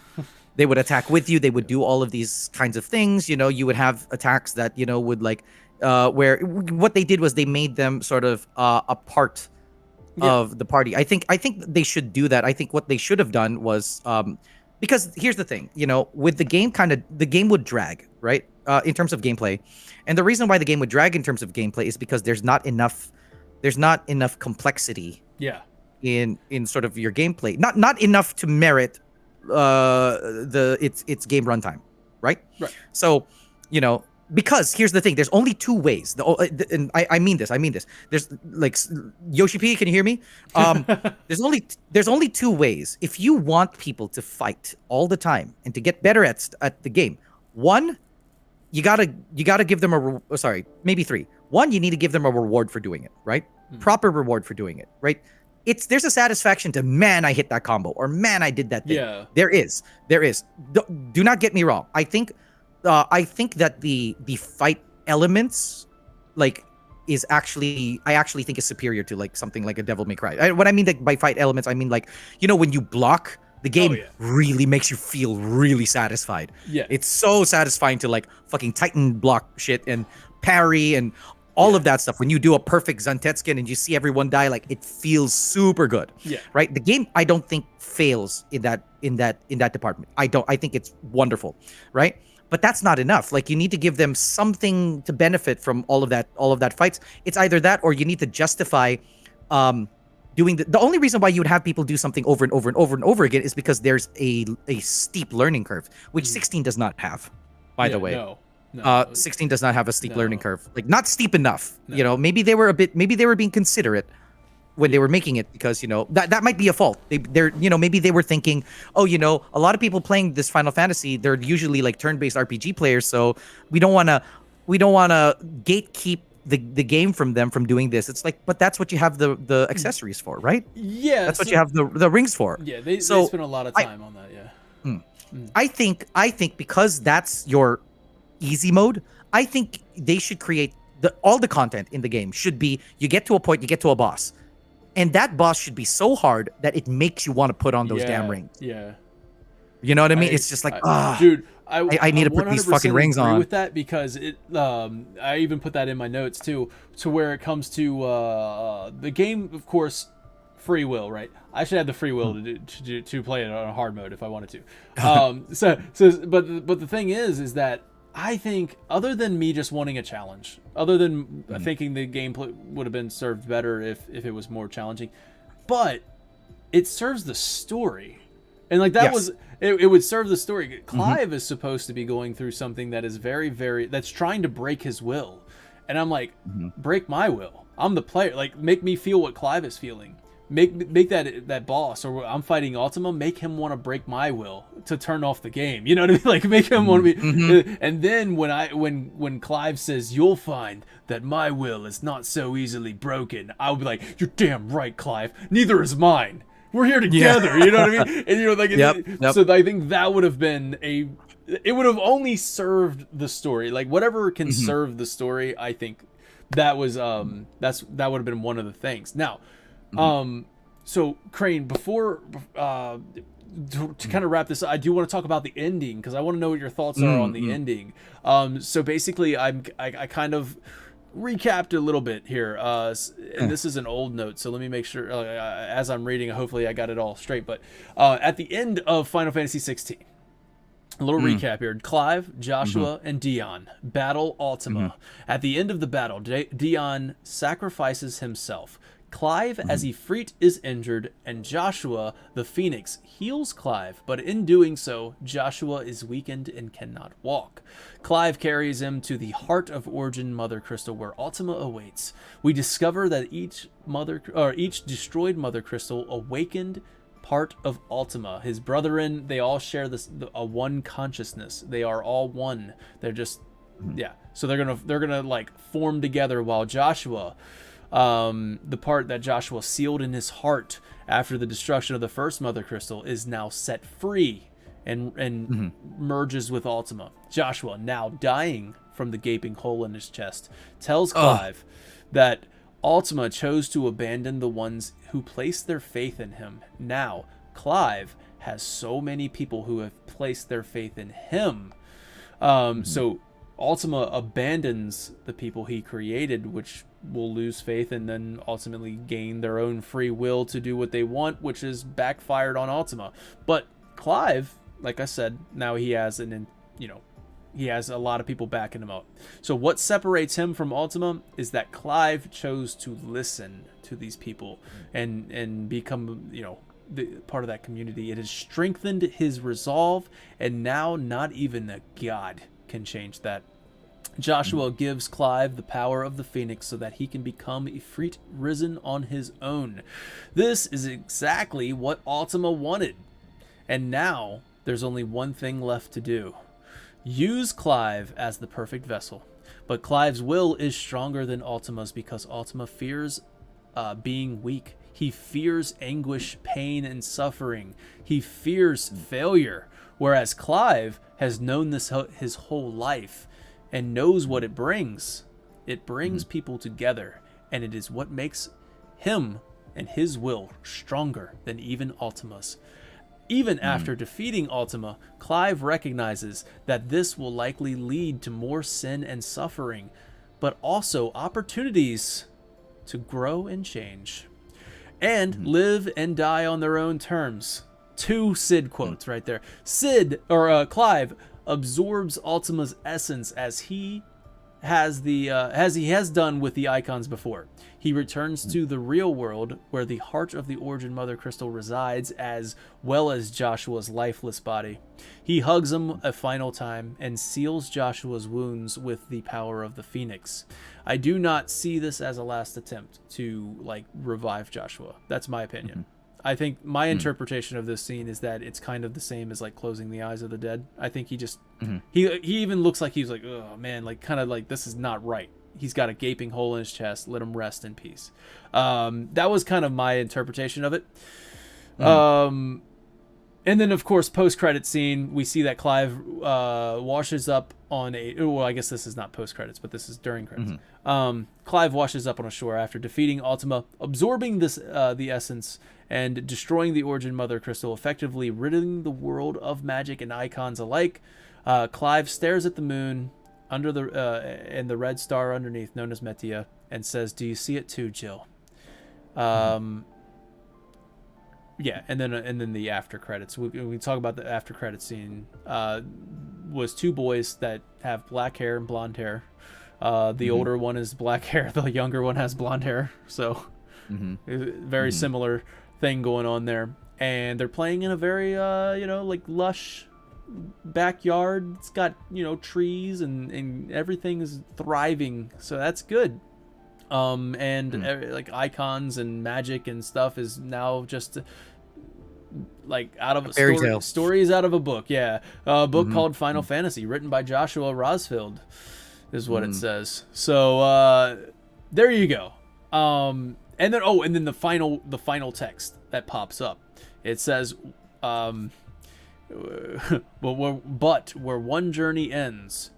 they would attack with you. They would do all of these kinds of things. You would have attacks that, would like, where what they did was they made them sort of a part of the party. I think they should do that. I think what they should have done was, because here's the thing, with the game, the game would drag, right? In terms of gameplay. And the reason why the game would drag in terms of gameplay is because there's not enough complexity in sort of your gameplay. Not enough to merit its game runtime, right? Right. So, because here's the thing: there's only two ways. And I mean this. There's like Yoshi P. Can you hear me? There's only two ways. If you want people to fight all the time and to get better at the game, one, you gotta give them maybe three. One, you need to give them a reward for doing it, right? Proper reward for doing it, right? There's a satisfaction to, man, I hit that combo, or man, I did that thing. Yeah. There is. Do not get me wrong. I think that the fight elements, like, I actually think is superior to like something like a Devil May Cry. What I mean by fight elements, I mean, like, when you block, the game really makes you feel really satisfied. Yeah. It's so satisfying to like fucking Titan block shit and parry and all of that stuff. When you do a perfect Zantetsuken and you see everyone die, like, it feels super good. Yeah. Right? The game, I don't think, fails in that department. I think it's wonderful. Right? But that's not enough. Like, you need to give them something to benefit from all of that fights. It's either that, or you need to justify doing the only reason why you would have people do something over and over and over and over again is because there's a steep learning curve, which 16 does not have, by the way. No. 16 does not have a steep learning curve. Like, not steep enough. No. Maybe they were being considerate when they were making it, because that might be a fault. They're maybe they were thinking, oh, a lot of people playing this Final Fantasy, they're usually like turn-based RPG players, so we don't want to gatekeep the game from them from doing this. It's like, but that's what you have the accessories for, right? Yeah, that's what you have the rings for. Yeah, they spend a lot of time on that. Yeah. I think because that's your easy mode, I think they should create all the content in the game should be, you get to a point, you get to a boss, and that boss should be so hard that it makes you want to put on those damn rings. Yeah. You know what I mean? It's just like, dude, I need to put these fucking rings on. With that, because I even put that in my notes too, to where it comes to the game, of course, free will, right? I should have the free will to play it on a hard mode if I wanted to. But the thing is that I think, other than me just wanting a challenge, other than thinking the gameplay would have been served better if it was more challenging, but it serves the story. And like that was it would serve the story. Clive is supposed to be going through something that is very, very, that's trying to break his will. And I'm like, break my will. I'm the player. Like, make me feel what Clive is feeling. Make that boss, or I'm fighting Ultima, make him want to break my will to turn off the game. You know what I mean? Like, make him want to be. And then when Clive says, "You'll find that my will is not so easily broken," I'll be like, "You're damn right, Clive. Neither is mine. We're here together." You know what I mean? And like, yep. So I think that would have been it would have only served the story. Like, whatever can serve the story, I think that was that would have been one of the things. Now, so Crane, before to kind of wrap this up, I do want to talk about the ending, because I want to know what your thoughts are on the ending. So basically, I kind of recapped a little bit here, and this is an old note, so let me make sure as I'm reading, hopefully I got it all straight. But at the end of Final Fantasy 16, a little recap here: Clive, Joshua, and Dion battle Ultima. At the end of the battle, Dion sacrifices himself. Clive, as Ifrit, is injured, and Joshua, the Phoenix, heals Clive, but in doing so, Joshua is weakened and cannot walk. Clive carries him to the Heart of Origin Mother Crystal, where Ultima awaits. We discover that each destroyed Mother Crystal awakened part of Ultima. His brethren, they all share a one consciousness. They are all one. They're just, so they're gonna like form together, while Joshua, the part that Joshua sealed in his heart after the destruction of the first Mother Crystal, is now set free and merges with Ultima. Joshua, now dying from the gaping hole in his chest, tells Clive that Ultima chose to abandon the ones who placed their faith in him. Now, Clive has so many people who have placed their faith in him. So Ultima abandons the people he created, which will lose faith and then ultimately gain their own free will to do what they want, which is backfired on Ultima. But Clive, like I said, now he has he has a lot of people backing him up. So what separates him from Ultima is that Clive chose to listen to these people and become, the part of that community. It has strengthened his resolve, and now not even a god can change that. Joshua gives Clive the power of the Phoenix so that he can become Ifrit risen on his own. This is exactly what Ultima wanted. And now there's only one thing left to do. Use Clive as the perfect vessel. But Clive's will is stronger than Ultima's because Ultima fears being weak. He fears anguish, pain, and suffering. He fears failure. Whereas Clive has known this his whole life and knows what it brings. It brings people together, and it is what makes him and his will stronger than even Ultima's. Even after defeating Ultima, Clive recognizes that this will likely lead to more sin and suffering, but also opportunities to grow and change. And live and die on their own terms. 2 Sid quotes right there. Clive absorbs Ultima's essence as he has done with the icons before. He returns to the real world where the heart of the Origin Mother Crystal resides, as well as Joshua's lifeless body. He hugs him a final time and seals Joshua's wounds with the power of the Phoenix. I do not see this as a last attempt to revive Joshua. That's my opinion. I think my interpretation of this scene is that it's kind of the same as closing the eyes of the dead. I think he just he even looks like he's oh man, this is not right. He's got a gaping hole in his chest. Let him rest in peace. That was kind of my interpretation of it. And then of course post-credit scene, we see that Clive washes up on I guess this is not post-credits, but this is during credits. Clive washes up on a shore after defeating Ultima, absorbing the essence and destroying the Origin Mother Crystal, effectively ridding the world of magic and icons alike. Clive stares at the moon under and the red star underneath, known as Metia, and says, "Do you see it too, Jill?" Yeah, and then the after credits. We talk about the after credit scene. Was 2 boys that have black hair and blonde hair. The older one is black hair. The younger one has blonde hair. So very similar thing going on there. And they're playing in a very lush backyard. It's got trees and everything is thriving. So that's good. Icons and magic and stuff is now just out of a fairy tale. Stories out of a book. Yeah, a book called Final Fantasy, written by Joshua Rosfield, is what it says. So there you go. And then the final text that pops up. It says, but where one journey ends, ...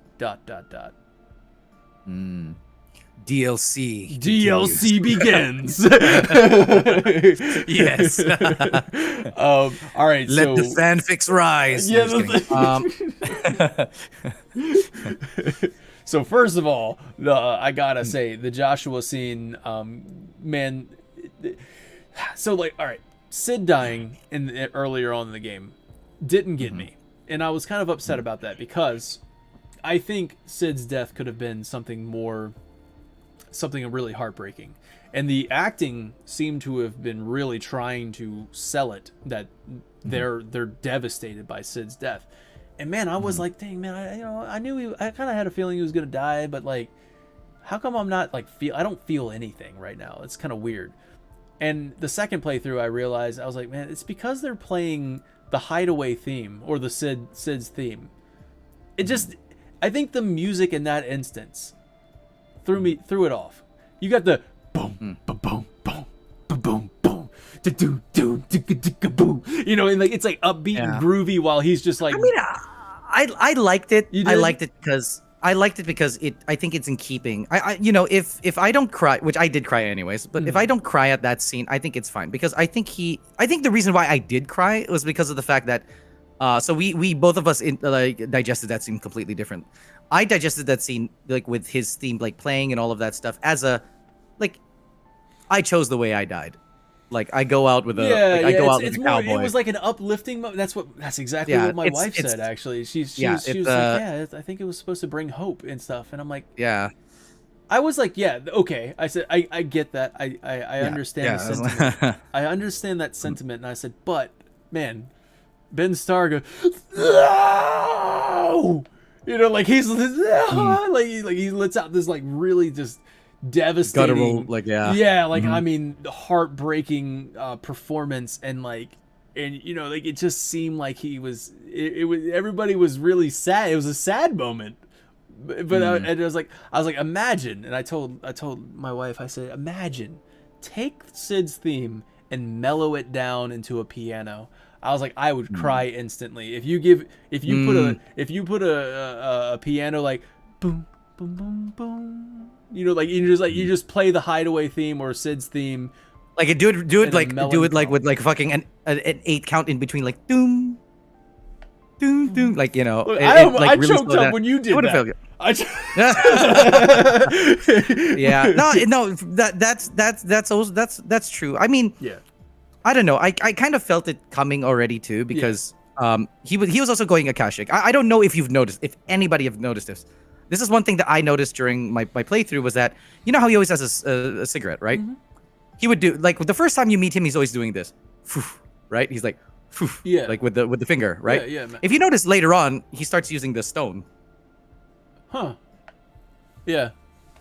DLC begins. Yes. All right. Let the fanfics rise. Yeah. So first of all, I gotta say the Joshua scene, man. So all right, Sid dying earlier on in the game didn't get me, and I was kind of upset about that because I think Sid's death could have been something really heartbreaking, and the acting seemed to have been really trying to sell it that they're devastated by Sid's death. And man, I was like, dang man, I knew I kind of had a feeling he was gonna die, but how come I'm not I don't feel anything right now? It's kind of weird. And the second playthrough, I realized, I was like, man, it's because they're playing the Hideaway theme or the Sid's theme. It just, I think the music in that instance threw it off. You got the boom, boom, boom, boom, boom, boom, do do boom. And it's upbeat and groovy while he's just I mean, I liked it. I liked it because I think it's in keeping. If I don't cry, which I did cry anyways, but if I don't cry at that scene, I think it's fine because I think the reason why I did cry was because of the fact that so we both of us digested that scene completely different. I digested that scene with his theme playing and all of that stuff as I chose the way I died. I go out with a I go out with a cowboy. It was like an uplifting moment. That's exactly what my wife said. Actually, she was like, I think it was supposed to bring hope and stuff. And I'm like, yeah. I was like, yeah, okay. I said, I get that. I understand the sentiment. I understand that sentiment. And I said, but man, Ben Starr goes, no! You know, like he's like he lets out this like really just devastating, Guttural, like, yeah. yeah, like I mean, heartbreaking performance, and you know, like it just seemed like he was. It was everybody was really sad. It was a sad moment. But and I was like, imagine, and I told my wife, I said, imagine, take Sid's theme and mellow it down into a piano. I was like, I would cry instantly if you put a piano like boom boom boom boom, you know, like you just play the Hideaway theme or Sid's theme, like do it like with like fucking an 8 count in between, like doom doom doom, like, you know. Look, I really choked up when you did that. Felt good. Yeah, no, that's true. I mean, yeah, I don't know. I kind of felt it coming already too, because he was also going Akashic. I don't know if you've noticed, if anybody have noticed this. This is one thing that I noticed during my playthrough, was that, you know how he always has a cigarette, right? He would do, like, the first time you meet him, he's always doing this, right? He's like, yeah, like with the finger, right? Yeah. If you notice later on, he starts using the stone. Huh. Yeah.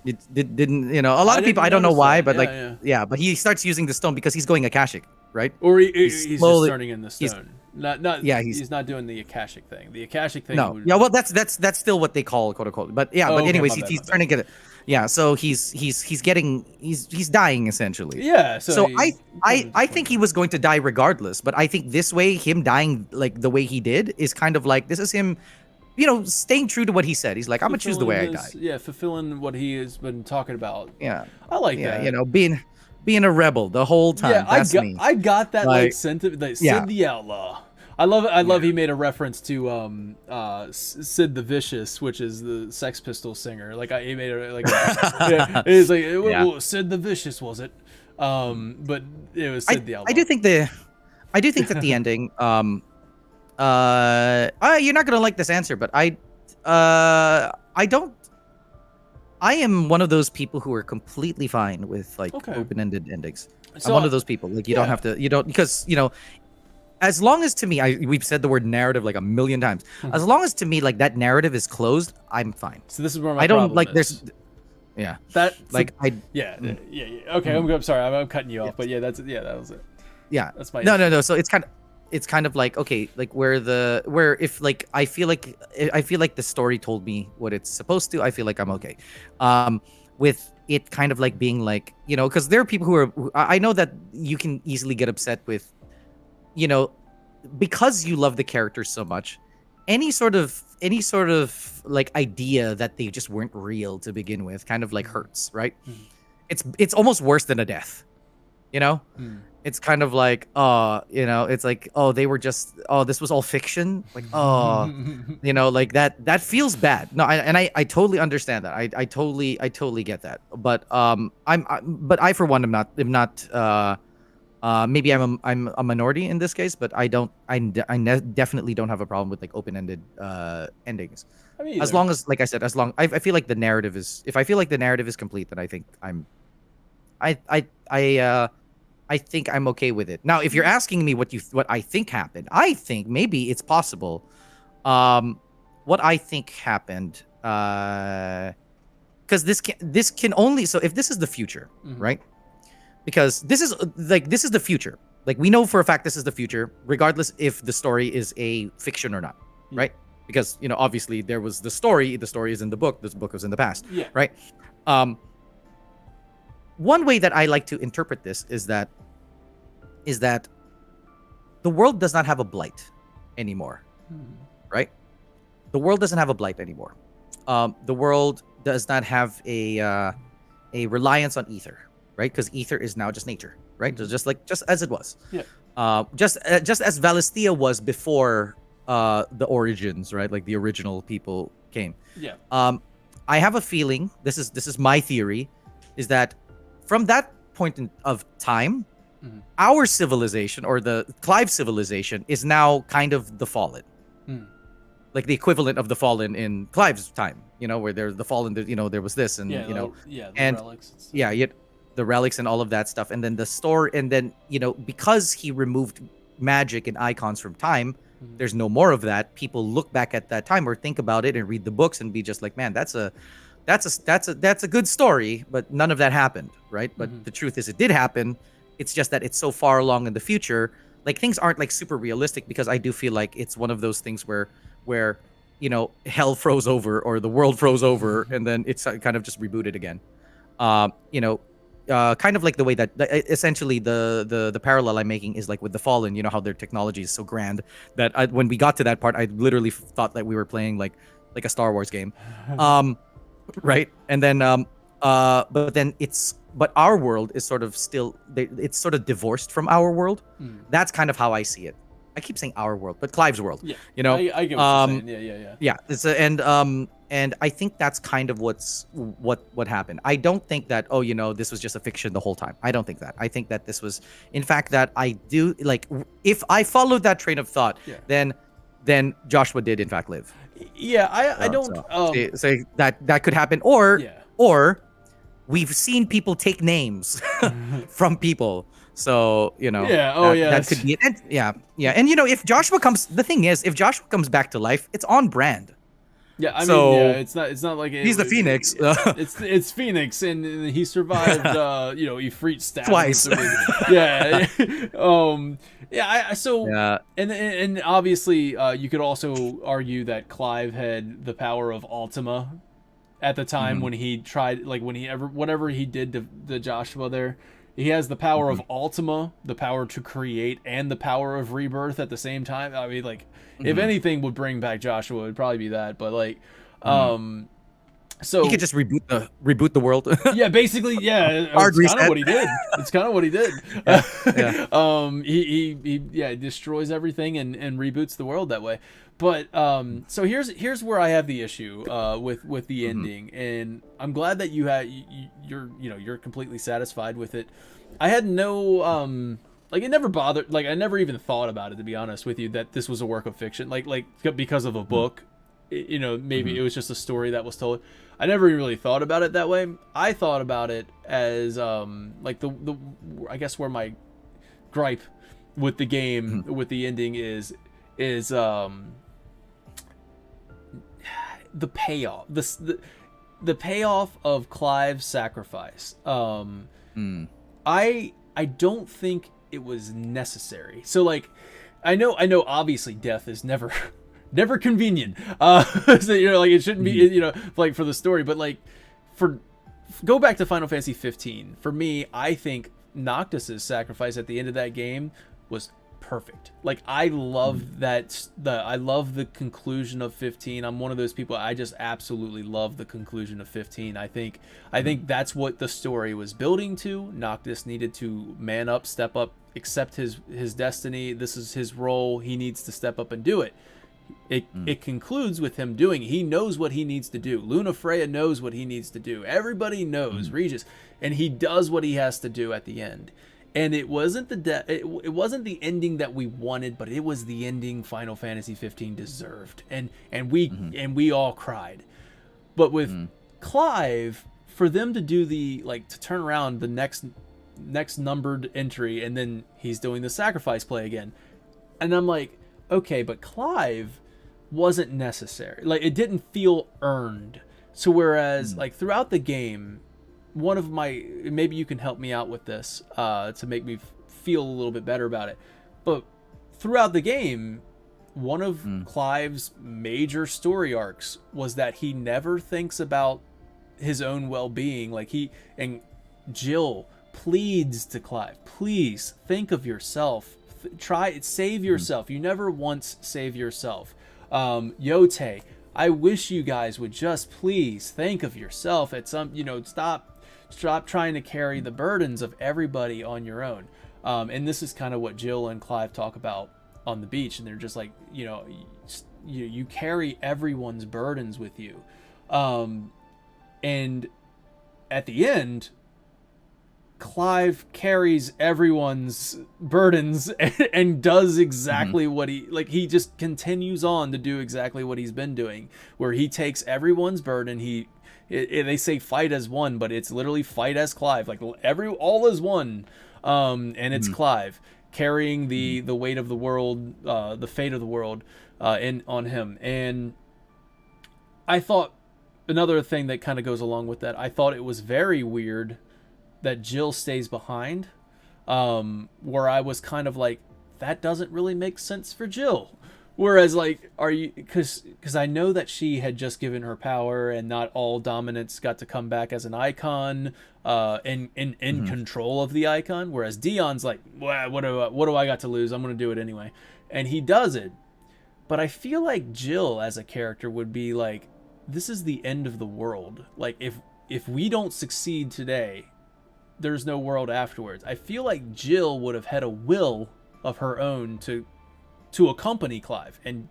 It didn't, you know, a lot of people, I don't know why, but but he starts using the stone because he's going Akashic, right? Or he's just turning in the stone. He's not doing the Akashic thing. The Akashic thing. No. Yeah, well, that's still what they call, quote unquote. But yeah, but anyways, he's turning it. Yeah, so he's dying essentially. Yeah. So I think he was going to die regardless, but I think this way, him dying like the way he did, is kind of like, this is him, you know, staying true to what he said. He's like, I'm gonna choose the way I die. Yeah, fulfilling what he has been talking about. Yeah, I like that. You know, being a rebel the whole time. Yeah, me. I got that like sentiment. Like, Sid the Outlaw. I love it. I love he made a reference to Sid the Vicious, which is the Sex Pistols singer. Like he made it like it's like well, Sid the Vicious, was it? But it was Sid the Outlaw. I do think that the ending. You're not gonna like this answer, but I don't. I am one of those people who are completely fine with like open-ended endings. So, I'm one of those people. Like you don't have to. You don't, because, you know, as long as, to me, we've said the word narrative like a million times. As long as, to me, like that narrative is closed, I'm fine. So this is where my I don't problem like. is. There's. Yeah. That like yeah. Okay, I'm sorry. I'm cutting you off, but that was it. Yeah. That's my no. So it's kind of like, okay, like where if like I feel like the story told me what it's supposed to, I feel like I'm okay. With it kind of like being like, you know, because there are people who I know that you can easily get upset with, you know, because you love the characters so much, any sort of like idea that they just weren't real to begin with kind of like hurts, right? It's almost worse than a death, you know. It's kind of like, you know, it's like, they were just, this was all fiction, like, you know, like that feels bad. No, I totally understand that. I totally get that. But but I for one am not maybe I'm a minority in this case, but I definitely don't have a problem with like open-ended endings. I mean, as long as, like I said, I feel like the narrative is, if I feel like the narrative is complete, then I think I think I'm okay with it. Now, if you're asking me what I think happened, I think maybe it's possible. What I think happened, because this can only, so if this is the future, right? Because this is the future. Like, we know for a fact this is the future, regardless if the story is a fiction or not, right? Because, you know, obviously there was the story is in the book. This book was in the past, right? One way that I like to interpret this is that the world does not have a blight anymore, right? The world doesn't have a blight anymore. The world does not have a reliance on ether, right? Because ether is now just nature, right? Just as it was. Just as Valisthea was before the origins, right? Like the original people came. I have a feeling, this is my theory, is that from that point of time, our civilization, or the Clive civilization, is now kind of the Fallen. Like the equivalent of the Fallen in Clive's time, you know, where there's the Fallen, you know, there was this, and you know, the and relics and stuff. The relics and all of that stuff, and then the store, and then, you know, because he removed magic and icons from time, there's no more of that, people look back at that time or think about it and read the books and be just like, man, that's a good story, but none of that happened, right? But the truth is, it did happen. It's just that it's so far along in the future. Like, things aren't like super realistic, because I do feel like it's one of those things where hell froze over, or the world froze over, and then it's kind of just rebooted again. Kind of like the way that essentially the parallel I'm making is like with the Fallen. You know how their technology is so grand that when we got to that part, I literally thought that we were playing like a Star Wars game, right? And then but our world is sort of still, it's sort of divorced from our world. That's kind of how I see it. I keep saying our world, but Clive's world. Yeah, I get what you're saying. Yeah. It's and I think that's kind of what happened. I don't think that this was just a fiction the whole time. I don't think that. I think that this was, in fact, that I do like, if I followed that train of thought, then Joshua did in fact live. Yeah, I don't say that could happen, or we've seen people take names from people. So, that could be it. And, and if Joshua comes, the thing is, if Joshua comes back to life, it's on brand. Yeah, I mean, it's not like he's the Phoenix. It's Phoenix, and he survived. Ifrit stabbed twice. And obviously, you could also argue that Clive had the power of Ultima at the time when he tried, like whatever he did to Joshua there. He has the power of Ultima, the power to create, and the power of rebirth at the same time. I mean, like, if anything would bring back Joshua, it would probably be that. But like, so he could just reboot the world. Yeah, basically, yeah. It's kind of what he did. It's kind of what he did. He destroys everything and reboots the world that way. But so here's where I have the issue with the ending, and I'm glad that you're completely satisfied with it. I had no it never bothered, like I never even thought about it, to be honest with you, that this was a work of fiction, like because of a book. Maybe it was just a story that was told. I never really thought about it that way. I thought about it as like the I guess where my gripe with the game with the ending is the payoff, the payoff of Clive's sacrifice. I don't think it was necessary. So like, I know obviously death is never convenient. So like it shouldn't be, like for the story, but like go back to Final Fantasy 15. For me, I think Noctis's sacrifice at the end of that game was perfect. Like, I love I love the conclusion of 15. I'm one of those people, I just absolutely love the conclusion of 15. I think that's what the story was building to. Noctis needed to man up, step up, accept his destiny. This is his role. He needs to step up and do it. It concludes with him doing it. He knows what he needs to do. Luna Freya knows what he needs to do. Everybody knows, Regis, and he does what he has to do at the end. And it wasn't it wasn't the ending that we wanted, but it was the ending Final Fantasy 15 deserved. And we all cried. But with Clive, for them to do to turn around the next numbered entry, and then he's doing the sacrifice play again. And I'm like, okay, but Clive wasn't necessary. Like, it didn't feel earned. So whereas like throughout the game, one of my, maybe you can help me out with this to make me feel a little bit better about it, but throughout the game, one of Clive's major story arcs was that he never thinks about his own well-being. Like, Jill pleads to Clive, please think of yourself, save yourself. You never once save yourself. Yote, I wish you guys would just please think of yourself at some, stop trying to carry the burdens of everybody on your own. And this is kind of what Jill and Clive talk about on the beach, and they're just like, you carry everyone's burdens with you. And at the end, Clive carries everyone's burdens and does exactly what he just continues on to do exactly what he's been doing, where he takes everyone's burden. They say fight as one, but it's literally fight as Clive. Like, all is one. And it's Clive. carrying the weight of the world, the fate of the world, on him. And I thought another thing that kind of goes along with that, I thought it was very weird that Jill stays behind, where I was kind of like, that doesn't really make sense for Jill. Whereas, like, are you, because I know that she had just given her power, and not all dominants got to come back as an icon, in control of the icon. Whereas Dion's like, well, what do I got to lose? I'm gonna do it anyway, and he does it. But I feel like Jill as a character would be like, this is the end of the world. Like, if we don't succeed today, there's no world afterwards. I feel like Jill would have had a will of her own to accompany Clive, and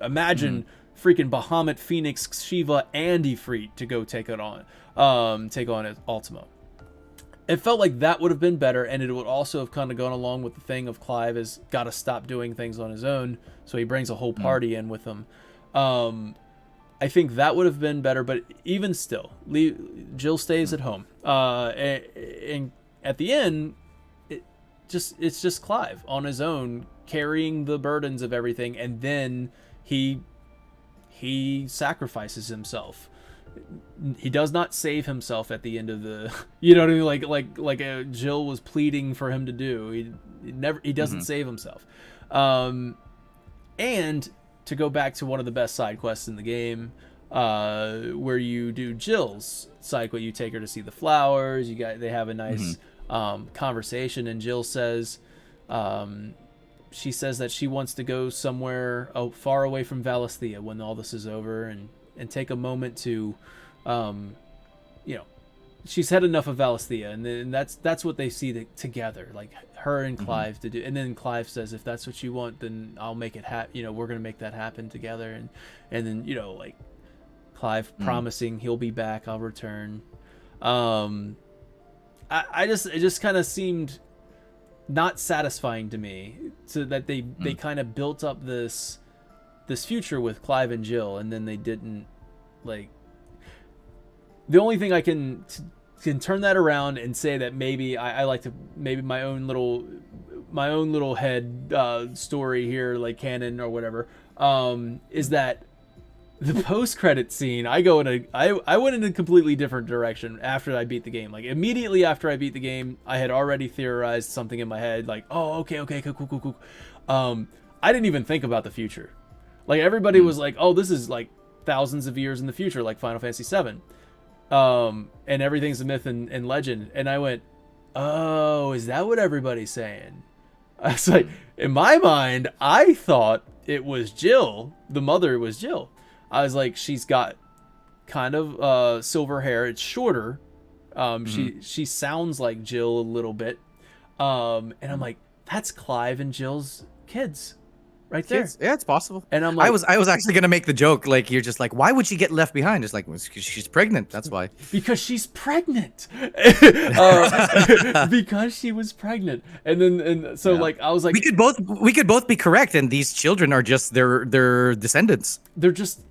imagine freaking Bahamut, Phoenix, Shiva, and Ifrit to go take on Ultimo. It felt like that would have been better, and it would also have kind of gone along with the thing of Clive has got to stop doing things on his own, so he brings a whole party in with him. I think that would have been better, but even still, Jill stays at home. And at the end, it's just Clive on his own, carrying the burdens of everything, and then he sacrifices himself. He does not save himself at the end of the, you know what I mean, like Jill was pleading for him to do. He doesn't save himself. And to go back to one of the best side quests in the game, where you do Jill's side quest, you take her to see the flowers. They have a nice conversation, and Jill says, she says that she wants to go somewhere far away from Valisthea when all this is over, and take a moment to, she's had enough of Valisthea, and then that's what they see together, like her and Clive to do. And then Clive says, if that's what you want, then I'll make it happen. We're gonna make that happen together. And then like Clive promising he'll be back, I'll return. It just kind of seemed not satisfying to me, so that they kind of built up this future with Clive and Jill, and then they didn't, like, the only thing I can turn that around and say that maybe I like to, maybe my own little head story here, like canon or whatever, is that the post-credit scene, I went in a completely different direction after I beat the game. Like, immediately after I beat the game, I had already theorized something in my head, like, oh, okay, cool. I didn't even think about the future. Like, everybody was like, oh, this is like thousands of years in the future, like Final Fantasy VII. And everything's a myth and legend. And I went, oh, is that what everybody's saying? I was like, in my mind, I thought it was Jill. The mother was Jill. I was like, she's got kind of silver hair. It's shorter. She sounds like Jill a little bit. And I'm like, that's Clive and Jill's kids right there. Yeah, it's possible. And I'm like, I was actually gonna make the joke, like, you're just like, why would she get left behind? It's like, well, she's pregnant. That's why. Because she's pregnant. Because she was pregnant. And so like, I was like, we could both be correct, and these children are just their descendants. They're just,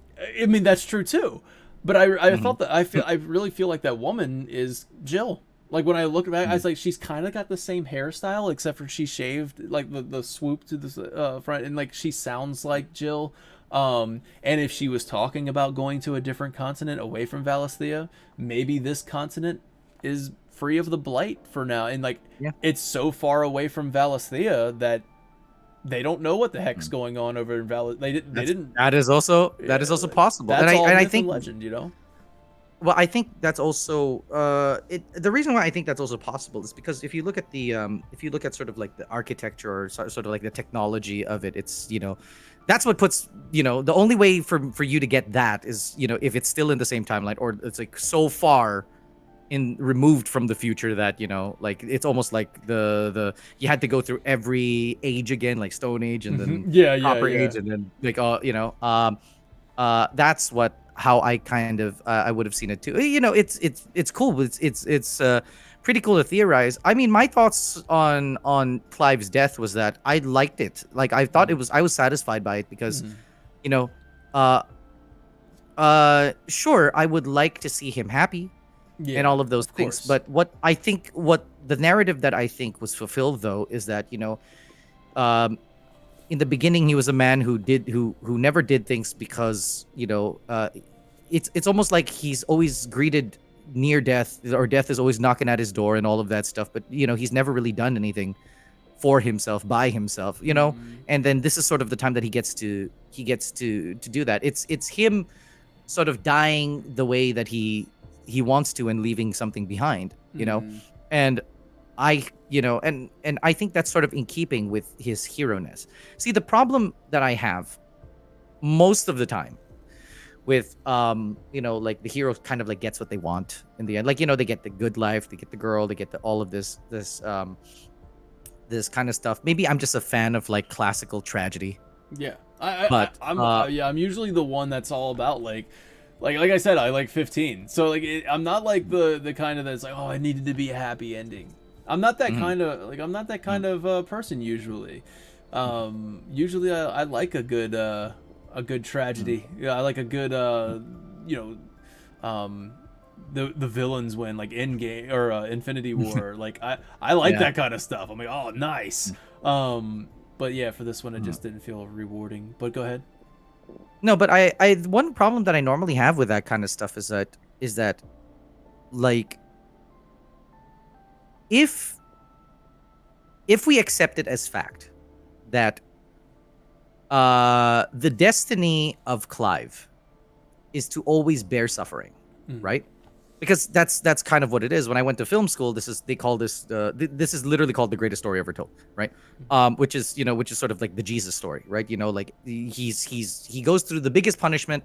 I mean, that's true too. But I felt that I really feel like that woman is Jill. Like, when I look back, I was like, she's kind of got the same hairstyle, except for she shaved, like, the swoop to the front, and like, she sounds like Jill. And if she was talking about going to a different continent away from Valisthea, maybe this continent is free of the blight for now. And like, it's so far away from Valisthea that they don't know what the heck's going on over in Valisthea. They didn't. That is also possible. That's and all I myth think and legend, you know. Well, I think that's also the reason why I think that's also possible is because if you look at sort of like the architecture or sort of like the technology of it, it's, that's what puts, the only way for you to get that is, if it's still in the same timeline, or it's like so far removed from the future that, like, it's almost like the you had to go through every age again, like Stone Age and then Copper Age, and then like that's how I kind of I would have seen it too. It's cool, but it's pretty cool to theorize. I mean, my thoughts on Clive's death was that I liked it. Like, I thought I was satisfied by it because, sure, I would like to see him happy, Yeah, and all of those of things. course. But what the narrative that I think was fulfilled though is that, um, in the beginning he was a man who never did things because, it's almost like he's always greeted near death, or death is always knocking at his door and all of that stuff. But he's never really done anything for himself by himself, and then this is sort of the time that he gets to do that. It's him sort of dying the way that he wants to and leaving something behind, and and I think that's sort of in keeping with his hero-ness. See, the problem that I have most of the time with like the hero kind of like gets what they want in the end, like they get the good life, they get the girl, they get all of this kind of stuff. Maybe I'm just a fan of like classical tragedy. Yeah, I'm usually the one that's all about like I said, I like 15. So like I'm not like the kind of that's like, oh, I needed to be a happy ending. I'm not that kind of like, I'm not that kind of person usually. Usually I like a good tragedy. Yeah, I like a good the villains win, like Endgame or Infinity War. Like I like that kind of stuff. I'm like, oh, nice. But yeah, for this one it just didn't feel rewarding. But go ahead. No, but I one problem that I normally have with that kind of stuff is that like if we accept it as fact that the destiny of Clive is to always bear suffering, right? Because that's kind of what it is. When I went to film school, this is literally called the greatest story ever told, right? Which is sort of like the Jesus story, right? Like he goes through the biggest punishment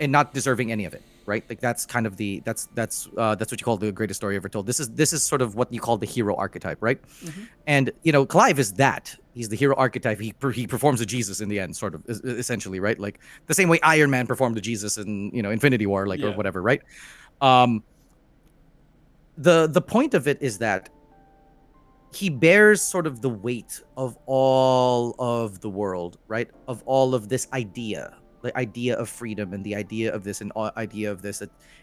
and not deserving any of it, right? Like that's kind of that's what you call the greatest story ever told. This is sort of what you call the hero archetype, right? And Clive is that. He's the hero archetype. He performs a Jesus in the end, sort of essentially, right? Like the same way Iron Man performed a Jesus in Infinity War, like or whatever, right? The point of it is that he bears sort of the weight of all of the world, right? Of all of this idea, the idea of freedom and the idea of this and idea of this.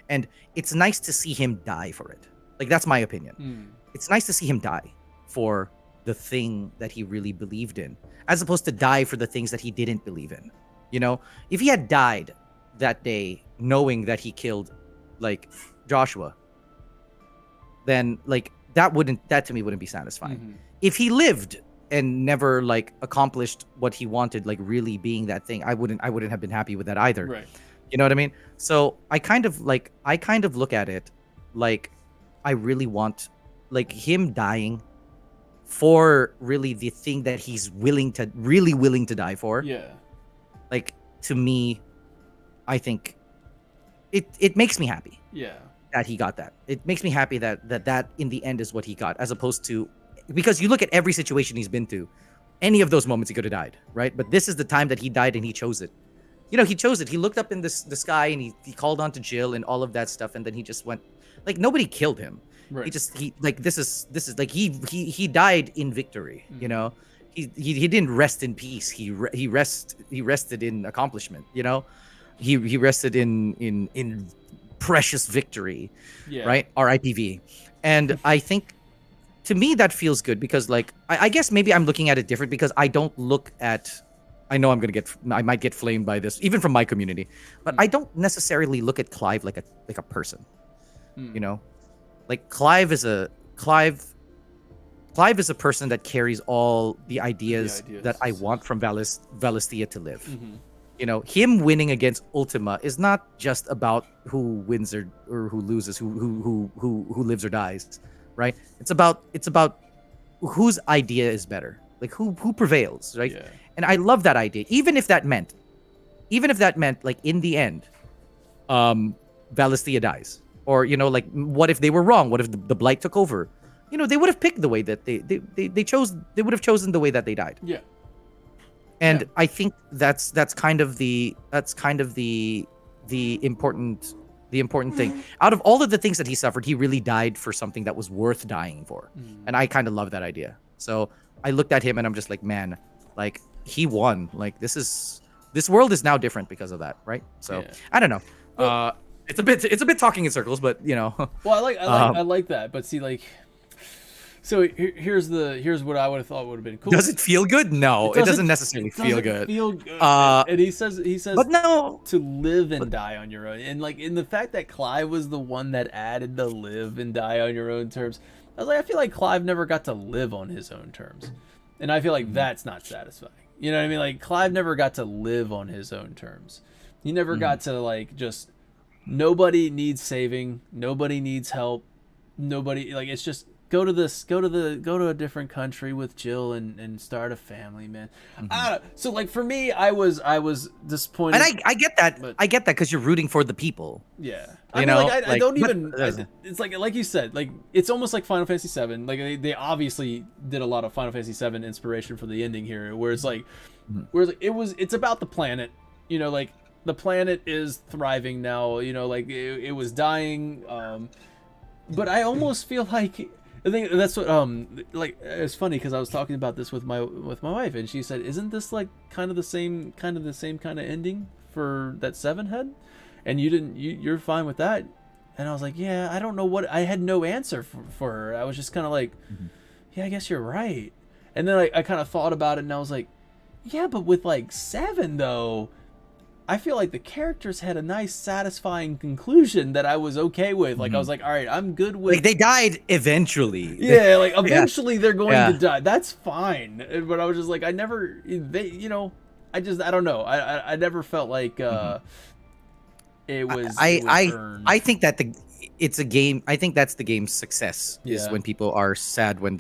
And it's nice to see him die for it. Like, that's my opinion. It's nice to see him die for the thing that he really believed in, as opposed to die for the things that he didn't believe in. If he had died that day knowing that he killed like Joshua, then like that to me wouldn't be satisfying. If he lived and never like accomplished what he wanted, like really being that thing, I wouldn't have been happy with that either. Right. You know what I mean? So I kind of look at it like I really want like him dying for really the thing that he's willing to die for. Yeah. Like, to me, I think it makes me happy. Yeah. That he got that. It makes me happy that in the end is what he got, as opposed to, because you look at every situation he's been through, any of those moments he could have died, right? But this is the time that he died and he chose it. He chose it. He looked up in the sky and he called on to Jill and all of that stuff, and then he just went, like, nobody killed him. Right. This is like he died in victory. He didn't rest in peace. He rested in accomplishment. He rested in precious victory. Yeah. Right. RIPV. And I think, to me, that feels good because, like, I guess maybe I'm looking at it different because I don't look at. I know I might get flamed by this, even from my community, but I don't necessarily look at Clive like a person. Like Clive is a person that carries all the ideas that I want from Valisthea to live. Him winning against Ultima is not just about who wins or who loses, who lives or dies, right? It's about whose idea is better, like who prevails, right? Yeah. And I love that idea, even if that meant like in the end, Valisthea dies. Or, like, what if they were wrong? What if the Blight took over? They would have picked the way that they chose. They would have chosen the way that they died. Yeah. And I think that's kind of the important thing. Out of all of the things that he suffered, he really died for something that was worth dying for. And I kind of love that idea. So I looked at him and I'm just like, man, like, he won. Like, this world is now different because of that, right? So I don't know. It's a bit talking in circles, but you know. Well, I like that, but see, like, so here's what I would have thought would have been cool. Does it feel good? No, it doesn't necessarily feel good. And he says, but no, to live and die on your own, and like in the fact that Clive was the one that added the live and die on your own terms. I was like, I feel like Clive never got to live on his own terms, and I feel like that's not satisfying. You know what I mean? Like Clive never got to live on his own terms. He never got to like just. Nobody needs saving. Nobody needs help. Nobody like it's just go to a different country with Jill and start a family, man. I don't know. So like for me, I was disappointed. And I get that. But, I get that because you're rooting for the people. Yeah. I know. I don't even. It's like you said. Like it's almost like Final Fantasy VII. Like they obviously did a lot of Final Fantasy VII inspiration for the ending here, where it's like, it's about the planet. You know, like. The planet is thriving now, you know, like it was dying, but I almost feel like I think that's what like it's funny because I was talking about this with my wife and she said, "Isn't this like kind of the same kind of ending for that 7 had?" And you're fine with that? And I was like, "Yeah, I don't know what I had no answer for her. I was just kind of like, yeah, I guess you're right." And then I kind of thought about it and I was like, "Yeah, but with like 7 though." I feel like the characters had a nice, satisfying conclusion that I was okay with. Like I was like, all right, I'm good with. Like they died eventually. Yeah, like eventually they're going to die. That's fine. But I was just like, I never. I don't know. I never felt like it was. I think that it's a game. I think that's the game's success is when people are sad when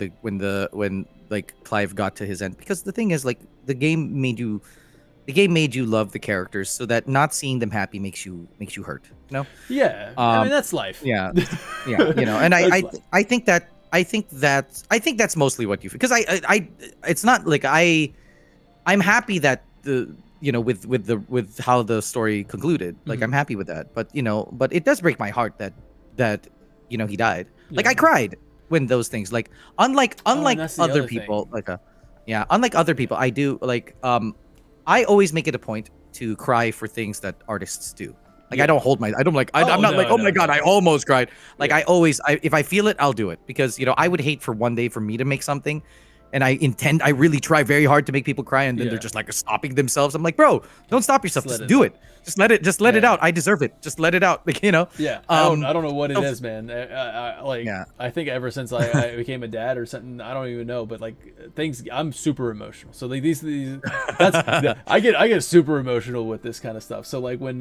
like Clive got to his end, because the thing is like the game made you love the characters, so that not seeing them happy makes you hurt. You know? Yeah. I mean that's life. Yeah. Yeah. You know, and I think that's mostly what you feel, because I it's not like I'm happy that with how the story concluded. Like I'm happy with that, but it does break my heart that he died. Yeah. Like I cried when those things, like unlike other people, unlike other people, I do like I always make it a point to cry for things that artists do. Like I don't hold my, I'm not like, oh my God, I almost cried. Like I always, if I feel it, I'll do it, because I would hate for one day for me to make something, and I really try very hard to make people cry, and then they're just like stopping themselves. I'm like, bro, don't stop yourself. Just do it. Just let it out. I deserve it. Just let it out. Like, Yeah. I don't know what it is, man. I think ever since I became a dad or something, I don't even know, but like I'm super emotional. So like these I get super emotional with this kind of stuff. So like when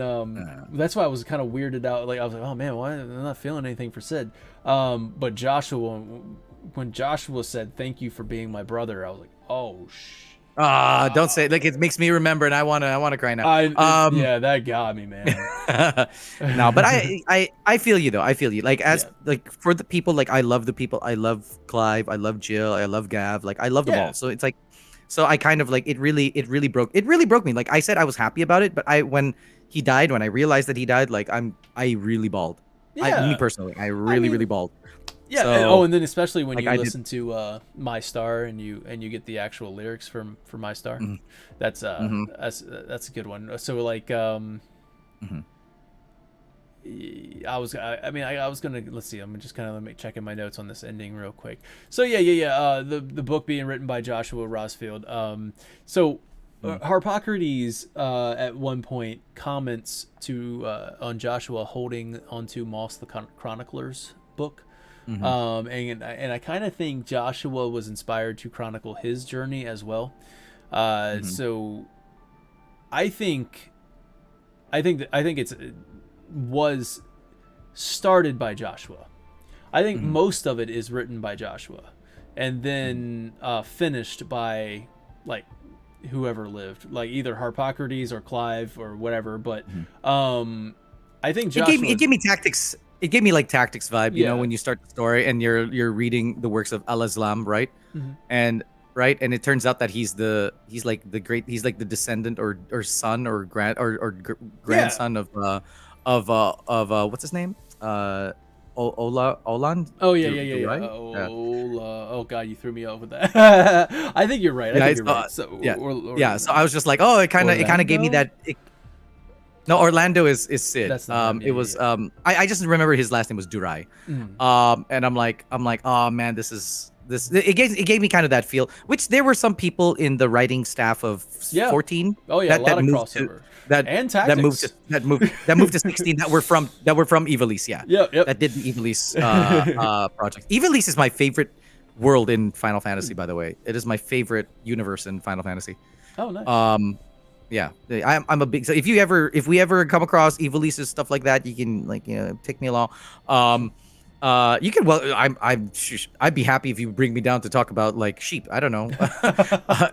that's why I was kind of weirded out. Like I was like, oh man, why am I not feeling anything for Sid? But when Joshua said thank you for being my brother, I was like, oh don't say it. Like it makes me remember, and I wanna cry now. Yeah, that got me, man. No, but I feel you though. I feel you. Like like for the people, like I love the people. I love Clive. I love Jill. I love Gav. Like I love them all. So it's like, so I kind of like it really broke me. Like I said, I was happy about it, but when he died, when I realized that he died, like I really bawled. Yeah. Me personally, I really bawled. Yeah. So, and then especially when you listen to My Star and you get the actual lyrics for My Star, that's a good one. So like I was gonna, let's see, I'm just kind of checking my notes on this ending real quick. So the book being written by Joshua Rosfield. Harpocrates at one point comments on Joshua holding onto Moss the Chronicler's book. And I kind of think Joshua was inspired to chronicle his journey as well. So I think it was started by Joshua. I think most of it is written by Joshua, and then finished by like whoever lived, like either Harpocrates or Clive or whatever. But I think Joshua, it gave me tactics. It gave me like tactics vibe, you know, when you start the story and you're reading the works of Al-Islam, right? And it turns out that he's like the descendant or son or grandson of what's his name? Oland. Oh yeah. Right? Ola. Oh god, you threw me off with that. I think you're right. I think you're right. So So I was just like, oh, it kind of gave me that. No, Orlando is Sid. That's the name, It was yeah. I just remember his last name was Durai. And I'm like, oh man, this. It gave me kind of that feel. Which there were some people in the writing staff of Yeah. 14. Oh yeah, a lot of moved crossover. that And that moved tactics. to, that moved to 16 that were from Ivalice. Yeah. Yep. That did the Ivalice project. Ivalice is my favorite world in Final Fantasy. By the way, it is my favorite universe in Final Fantasy. Oh, nice. Yeah, I'm a big. So if we ever come across Ivalice's stuff like that, you can take me along. You can. Well, I'd be happy if you bring me down to talk about like sheep. I don't know,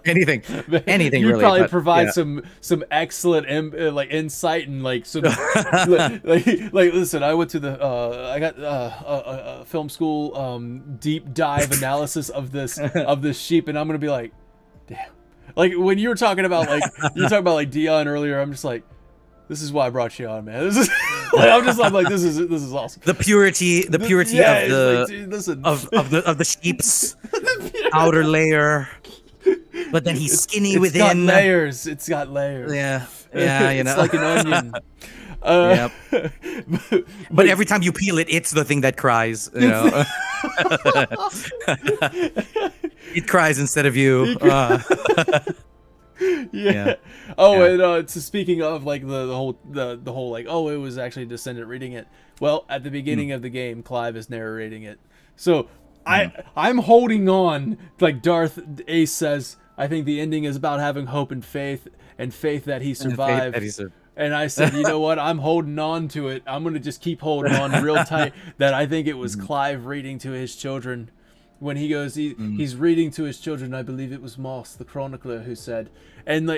anything You'd really. probably but, provide yeah. some excellent like insight and like some like listen. I went to the I got a film school deep dive analysis of this sheep, and I'm gonna be like, damn. Like when you were talking about like Dion earlier, I'm just like, this is why I brought you on, man. This is I'm like this is awesome. The purity Yeah, of the like, dude, listen. of the sheep's outer layer, but then he's skinny within. It's got layers. Yeah, It's like an onion. Yep. But every time you peel it, it's the thing that cries. It cries instead of you. Yeah. Oh, and so speaking of like the whole like, oh, it was actually a descendant reading it. Well, at the beginning of the game, Clive is narrating it. So I'm holding on. Like Darth Ace says, I think the ending is about having hope and faith that he survived. And I said, you know what? I'm holding on to it. I'm gonna just keep holding on real tight. That I think it was Clive reading to his children. When he goes, he's reading to his children. I believe it was Moss, the chronicler, who said, and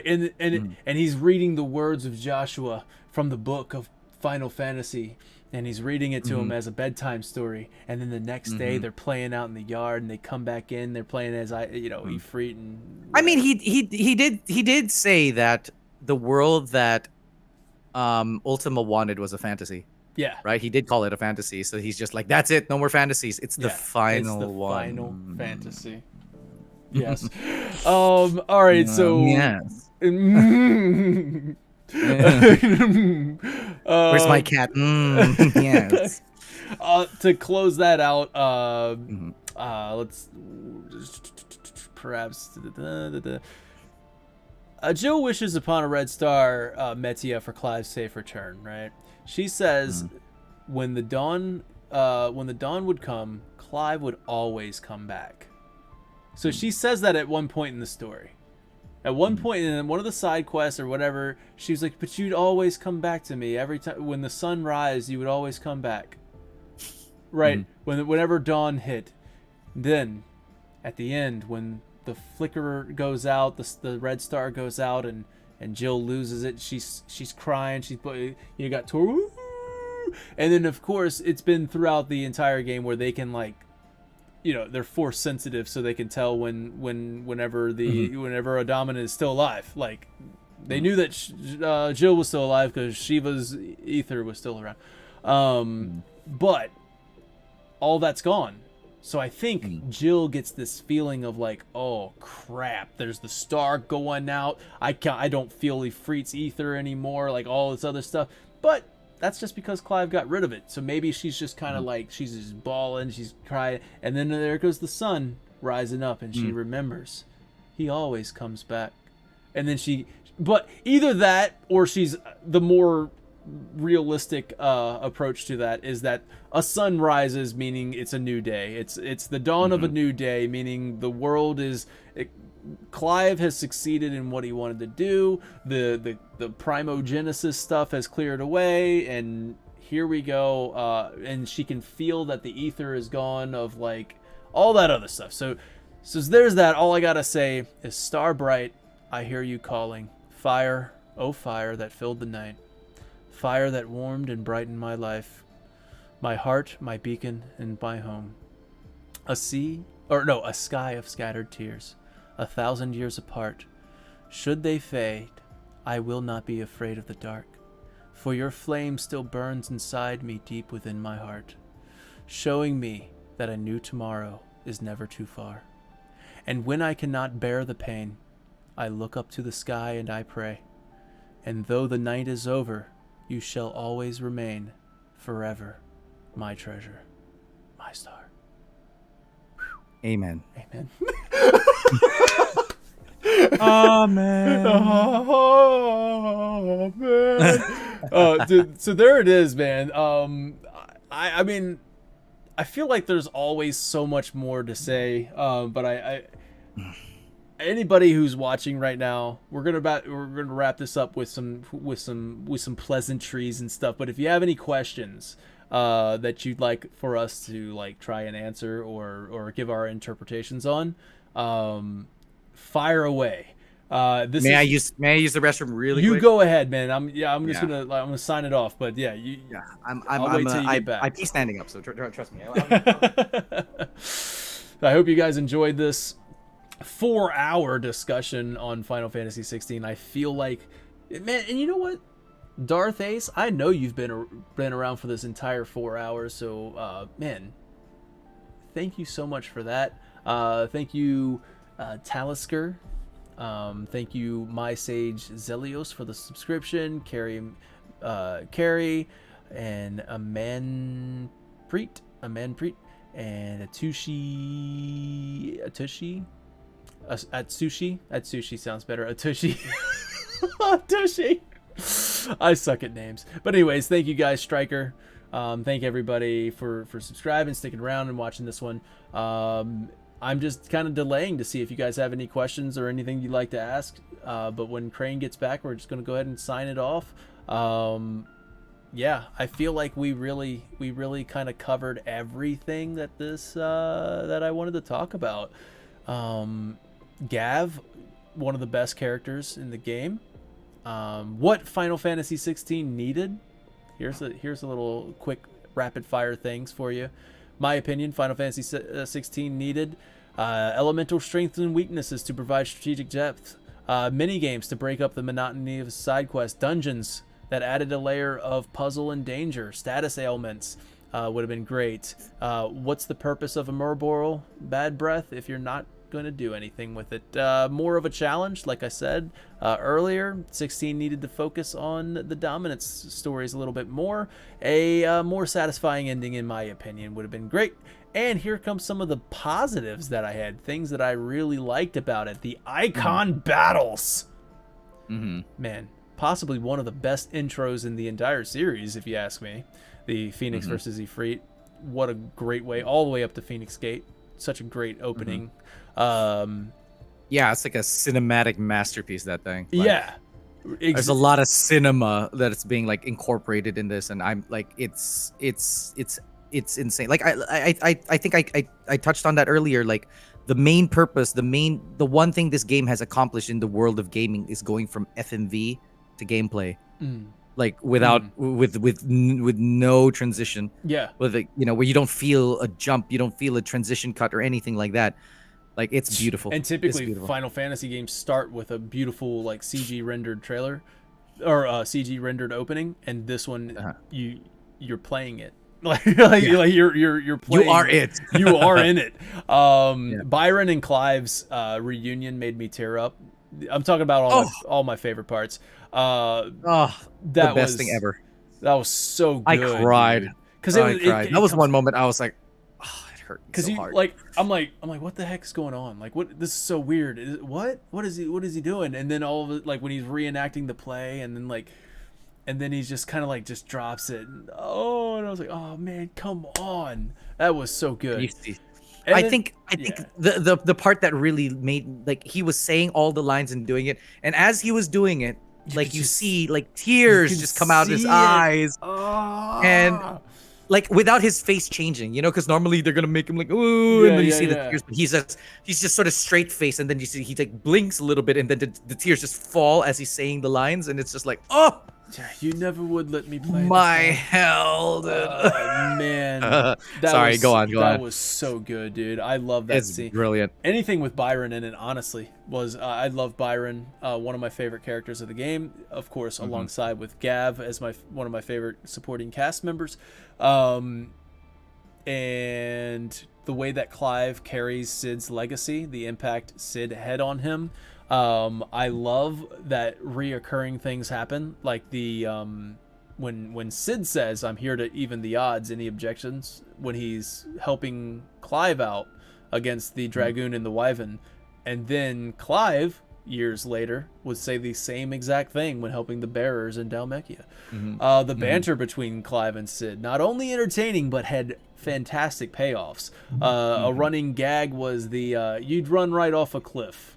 he's reading the words of Joshua from the book of Final Fantasy, and he's reading it to him as a bedtime story. And then the next day, they're playing out in the yard, and they come back in. They're playing as Ifrit. And I mean, he did say that the world that Ultima wanted was a fantasy. Yeah. Right. He did call it a fantasy, so he's just like, "That's it. No more fantasies. It's the final one. Final fantasy." Yes. All right. So. Yes. Where's my cat? Yes. To close that out, let's perhaps. Jill wishes upon a red star Metia for Clive's safe return. Right. She says, when the dawn would come, Clive would always come back. So she says that at one point in the story. At one point in one of the side quests or whatever, she was like, "But you'd always come back to me every time when the sun rises. You would always come back." Right. Whenever dawn hit, then at the end when the flicker goes out, the red star goes out, and Jill loses it. She's crying. You got Toru, and then of course it's been throughout the entire game where they can like, they're force sensitive, so they can tell whenever Adamant is still alive. Like they knew that Jill was still alive because Shiva's ether was still around, but all that's gone. So I think Jill gets this feeling of like, oh crap, there's the star going out. I don't feel Ifrit's ether anymore, like all this other stuff. But that's just because Clive got rid of it. So maybe she's just kind of like, she's just bawling, she's crying, and then there goes the sun rising up, and she remembers he always comes back. And then but either that or she's the more realistic approach to that is that a sun rises, meaning it's a new day. It's the dawn of a new day, meaning the world is. Clive has succeeded in what he wanted to do. The primogenesis stuff has cleared away, and here we go. And she can feel that the ether is gone of like all that other stuff. So there's that. All I gotta say is, star bright, I hear you calling. Fire, oh fire that filled the night. Fire that warmed and brightened my life, my heart, my beacon, and my home. A sky of scattered tears, 1,000 years apart. Should they fade, I will not be afraid of the dark, for your flame still burns inside me deep within my heart, showing me that a new tomorrow is never too far. And when I cannot bear the pain, I look up to the sky and I pray. And though the night is over, You shall always remain forever my treasure, my star. Amen. Amen. Amen. Oh, man. So there it is, man. I mean, I feel like there's always so much more to say, but I anybody who's watching right now, we're gonna wrap this up with some pleasantries and stuff. But if you have any questions that you'd like for us to like try and answer or give our interpretations on, fire away. May I use the restroom really you quick? go ahead, man. I'm just gonna sign it off. But yeah, I'll wait till you get back. I pee standing up, so trust me. I hope you guys enjoyed this 4-hour discussion on Final Fantasy 16. I feel like, man, and you know what, Darth Ace, I know you've been around for this entire 4 hours, so man, thank you so much for that. Thank you, Talisker. Thank you, My Sage Zelios, for the subscription. Carrie, and Amanpreet, and Atushi. Atsushi sounds better. Atushi. Atushi. I suck at names. But anyways, thank you guys, Striker. Thank everybody for subscribing, sticking around, and watching this one. I'm just kind of delaying to see if you guys have any questions or anything you'd like to ask. But when Crane gets back, we're just going to go ahead and sign it off. Yeah, I feel like we really kind of covered everything that that I wanted to talk about. Gav, one of the best characters in the game. What Final Fantasy 16 needed. Here's a little quick rapid fire things for you. My opinion, Final Fantasy 16 needed elemental strengths and weaknesses to provide strategic depth, mini games to break up the monotony of side quests, dungeons that added a layer of puzzle and danger, status ailments would have been great. What's the purpose of a Murboral bad breath if you're not going to do anything with it? More of a challenge, like I said earlier. 16 needed to focus on the dominance stories a little bit more. A more satisfying ending, in my opinion, would have been great. And here comes some of the positives that I had, things that I really liked about it. The icon battles. Man, possibly one of the best intros in the entire series, if you ask me. The Phoenix versus Ifrit. What a great way, all the way up to Phoenix Gate. Such a great opening. Yeah, it's like a cinematic masterpiece, that thing. Like, yeah. There's a lot of cinema that's being like incorporated in this, and I'm like, it's insane. Like I think I touched on that earlier. Like the main purpose, the one thing this game has accomplished in the world of gaming is going from FMV to gameplay. Like without with no transition. Yeah. With it, where you don't feel a jump, you don't feel a transition cut or anything like that. Like it's beautiful. And typically Final Fantasy games start with a beautiful like CG rendered trailer or CG rendered opening, and this one you're playing it. Like you're playing. You are it. You are in it. Byron and Clive's reunion made me tear up. I'm talking about all my favorite parts. The best thing ever. That was so good. I cried because that was one moment I was like, it hurt me so hard. Like I'm like what the heck is going on? Like what? This is so weird. What is he doing? And then all of it, like when he's reenacting the play, and then he's just kind of like just drops it. And I was like, oh man, come on, that was so good. I think the part that really made, like, he was saying all the lines and doing it, and as he was doing it, like you see like tears just come out of his eyes, and like without his face changing, because normally they're gonna make him like ooh, and then you see the tears, but he's just sort of straight face, and then you see he like blinks a little bit, and then the tears just fall as he's saying the lines, and it's just like, oh, you never would let me play my hell, dude. Man. Sorry, go on. That was so good, dude. I love that scene. It's brilliant. Anything with Byron in it, honestly, was I love Byron. One of my favorite characters of the game, of course, alongside with Gav as one of my favorite supporting cast members. And the way that Clive carries Sid's legacy, the impact Sid had on him. I love that reoccurring things happen, like the when Sid says, "I'm here to even the odds," any objections when he's helping Clive out against the Dragoon and the Wyvern, and then Clive years later would say the same exact thing when helping the bearers in Dalmekia. The banter between Clive and Sid, not only entertaining but had fantastic payoffs. A running gag was the "you'd run right off a cliff,"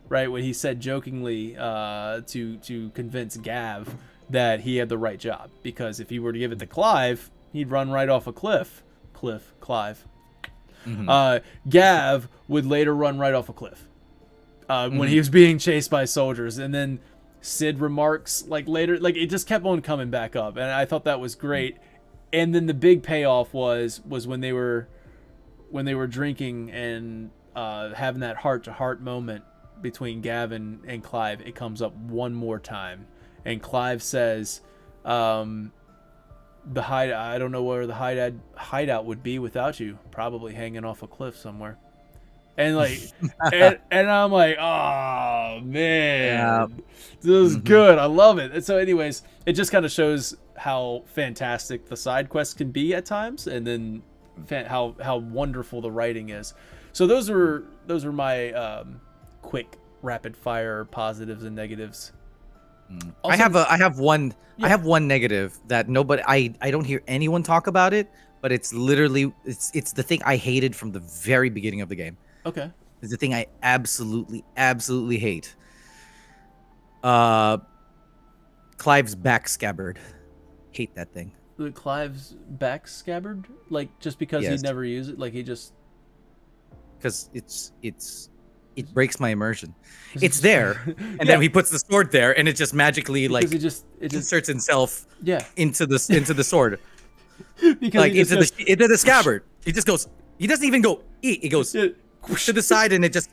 right, when he said jokingly to convince Gav that he had the right job, because if he were to give it to Clive, he'd run right off a cliff. Clive. Gav would later run right off a cliff when he was being chased by soldiers, and then Sid remarks like later, like it just kept on coming back up, and I thought that was great. And then the big payoff was when they were drinking and having that heart-to-heart moment between Gav and Clive. It comes up one more time, and Clive says, I don't know where the hideout would be without you. Probably hanging off a cliff somewhere. And like, and I'm like, oh man, this is good. I love it. And so, anyways, it just kind of shows how fantastic the side quests can be at times, and then how wonderful the writing is. So those are my quick rapid fire positives and negatives. Also, I have one negative that nobody I don't hear anyone talk about it, but it's literally it's the thing I hated from the very beginning of the game. Okay. It's the thing I absolutely hate. Clive's back scabbard. Hate that thing. Clive's back scabbard? Like just because Yes. he'd never use it, like he just Because it breaks my immersion. It's there, and then he puts the sword there, and it just magically like it just inserts itself yeah into the sword, because like he just into the scabbard. He just goes. He doesn't even go. It goes to the side, and it just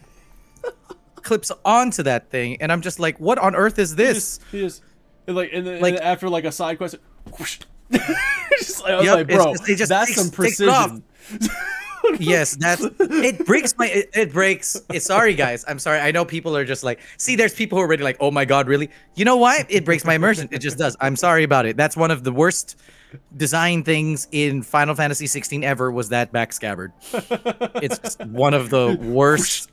clips onto that thing. And I'm just like, what on earth is this? He just and then Like- after like a side quest, whoosh. Just like, I was Yep, like, bro, it just that's takes- some takes it off. precision. Yes, it breaks my it breaks. Sorry guys, I'm sorry. I know people are just like, see, there's people who are already like, oh my god, really? You know why? It breaks my immersion. It just does. I'm sorry about it. That's one of the worst design things in Final Fantasy 16 ever was that back scabbard. It's just one of the worst.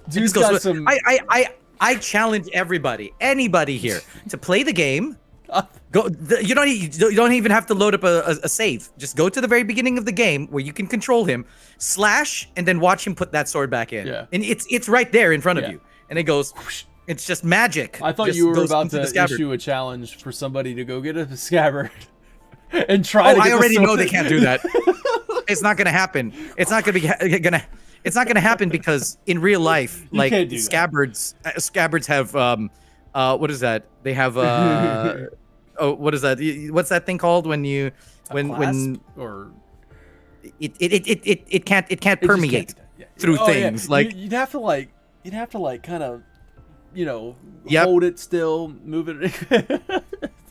Dude's got some. I challenge anybody here to play the game. You don't even have to load up a save. Just go to the very beginning of the game where you can control him, slash, and then watch him put that sword back in. Yeah. And it's right there in front of Yeah. you, and it goes. It's just magic. I thought Just you were goes about into the to scabbard. issue a challenge for somebody to go get a scabbard and try to Oh, get I the already know sword. they can't do that. It's not gonna happen. It's not gonna happen because in real life, like can't do that. scabbards have what is that? They have what is that? What's that thing called when Clasp? Or it can't it just permeate can't do that. Yeah. through Oh, yeah. things like you'd have to like kind of Yep. hold it still, move it.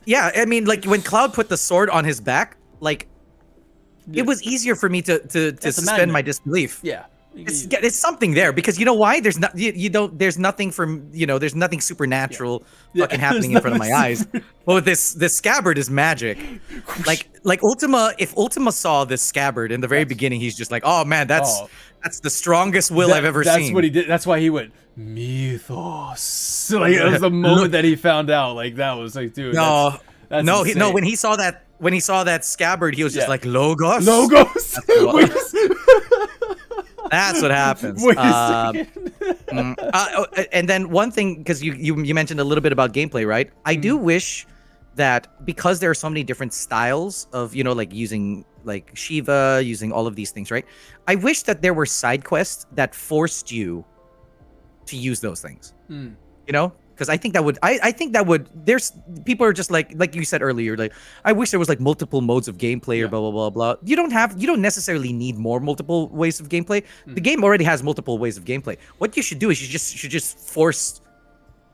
yeah. I mean, like when Cloud put the sword on his back, like it was easier for me to suspend magnet. my disbelief. Yeah. It's something there because you know why? There's not you don't there's nothing from there's nothing supernatural fucking happening in front of my eyes. Well, this scabbard is magic. Like Ultima, if Ultima saw this scabbard in the very beginning, he's just like, oh man, that's the strongest will I've ever That's seen. what he did. That's why he went mythos. Like it was the moment that he found out. Like that was like, dude. No, that's no, insane. when he saw that scabbard, he was just Yeah. like logos. Logos. Wait That's what happens. Wait a second. And then one thing, because you mentioned a little bit about gameplay, right? I do wish that because there are so many different styles of, like using like Shiva, using all of these things, right? I wish that there were side quests that forced you to use those things. Because I think that would there's people are just like you said earlier, like I wish there was like multiple modes of gameplay or blah blah blah blah. You don't necessarily need more multiple ways of gameplay. The game already has multiple ways of gameplay. What you should do is you should just force,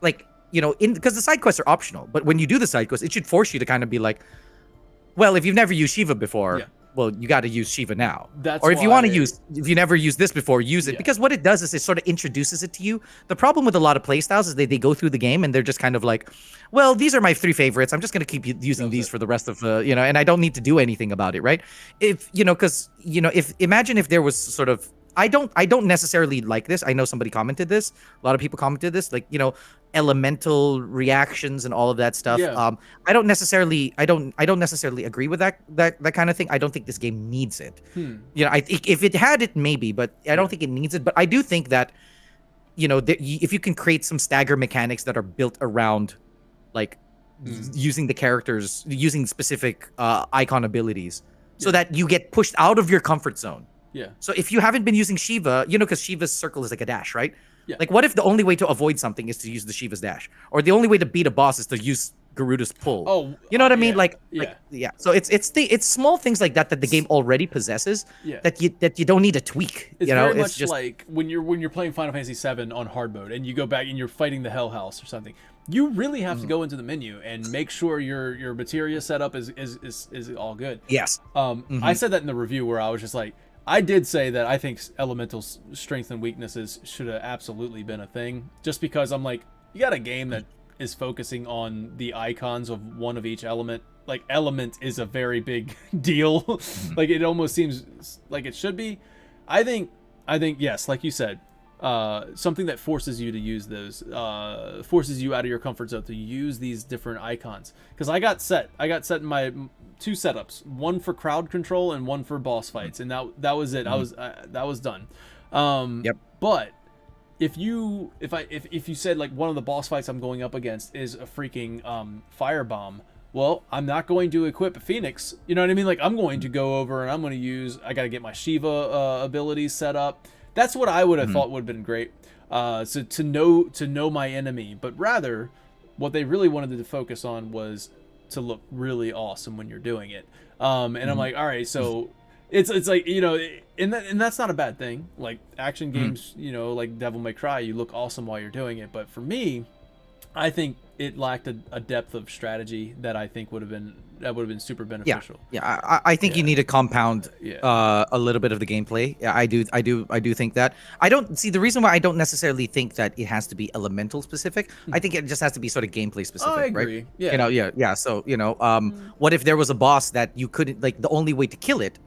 like, because the side quests are optional, but when you do the side quests, it should force you to kind of be like, well, if you've never used Shiva before, well, you got to use Shiva now. That's or if you want to why- use, if you never used this before, use it. Yeah. Because what it does is it sort of introduces it to you. The problem with a lot of playstyles is they go through the game and they're just kind of like, well, these are my 3 favorites. I'm just going to keep using these for the rest of, and I don't need to do anything about it, right? If, because, if imagine if there was sort of, I don't necessarily like this. I know somebody commented this. A lot of people commented this, like, elemental reactions and all of that stuff. Yeah. I don't necessarily agree with that kind of thing. I don't think this game needs it. If it had it, maybe, but I don't think it needs it. But I do think that, if you can create some stagger mechanics that are built around, like, using the characters, using specific icon abilities, so that you get pushed out of your comfort zone. Yeah. So if you haven't been using Shiva, because Shiva's circle is like a dash, right? Yeah. Like, what if the only way to avoid something is to use the Shiva's dash, or the only way to beat a boss is to use Garuda's pull? Oh, you know what I mean? Yeah. Yeah. So it's small things like that the game already possesses. Yeah. That you don't need to tweak. It's very much it's just like when you're playing Final Fantasy VII on hard mode and you go back and you're fighting the Hell House or something. You really have to go into the menu and make sure your materia setup is all good. yes. I said that in the review where I was just like, I did say that I think elemental strength and weaknesses should have absolutely been a thing, just because I'm like, you got a game that is focusing on the icons of one of each element. Like, element is a very big deal. Like, it almost seems like it should be. I think yes, like you said, something that forces you to use those, forces you out of your comfort zone to use these different icons. Because I got set in my 2 setups, one for crowd control and one for boss fights, and that was it. That was done. Yep. But if you said, like, one of the boss fights I'm going up against is a freaking firebomb, well, I'm not going to equip a Phoenix. You know what I mean? Like, I'm going to go over and I'm going to use, I got to get my Shiva abilities set up. That's what I would have thought would have been great. So to know my enemy, but rather what they really wanted to focus on was to look really awesome when you're doing it. And I'm like, all right, so it's like, and that's not a bad thing. Like, action games, like Devil May Cry, you look awesome while you're doing it. But for me, I think it lacked a depth of strategy that I think would have been super beneficial. Yeah, I think you need to compound a little bit of the gameplay. Yeah, I do think that. I don't see the reason why I don't necessarily think that it has to be elemental specific. I think it just has to be sort of gameplay specific. I agree. Right? Yeah. So what if there was a boss that you couldn't, like, the only way to kill it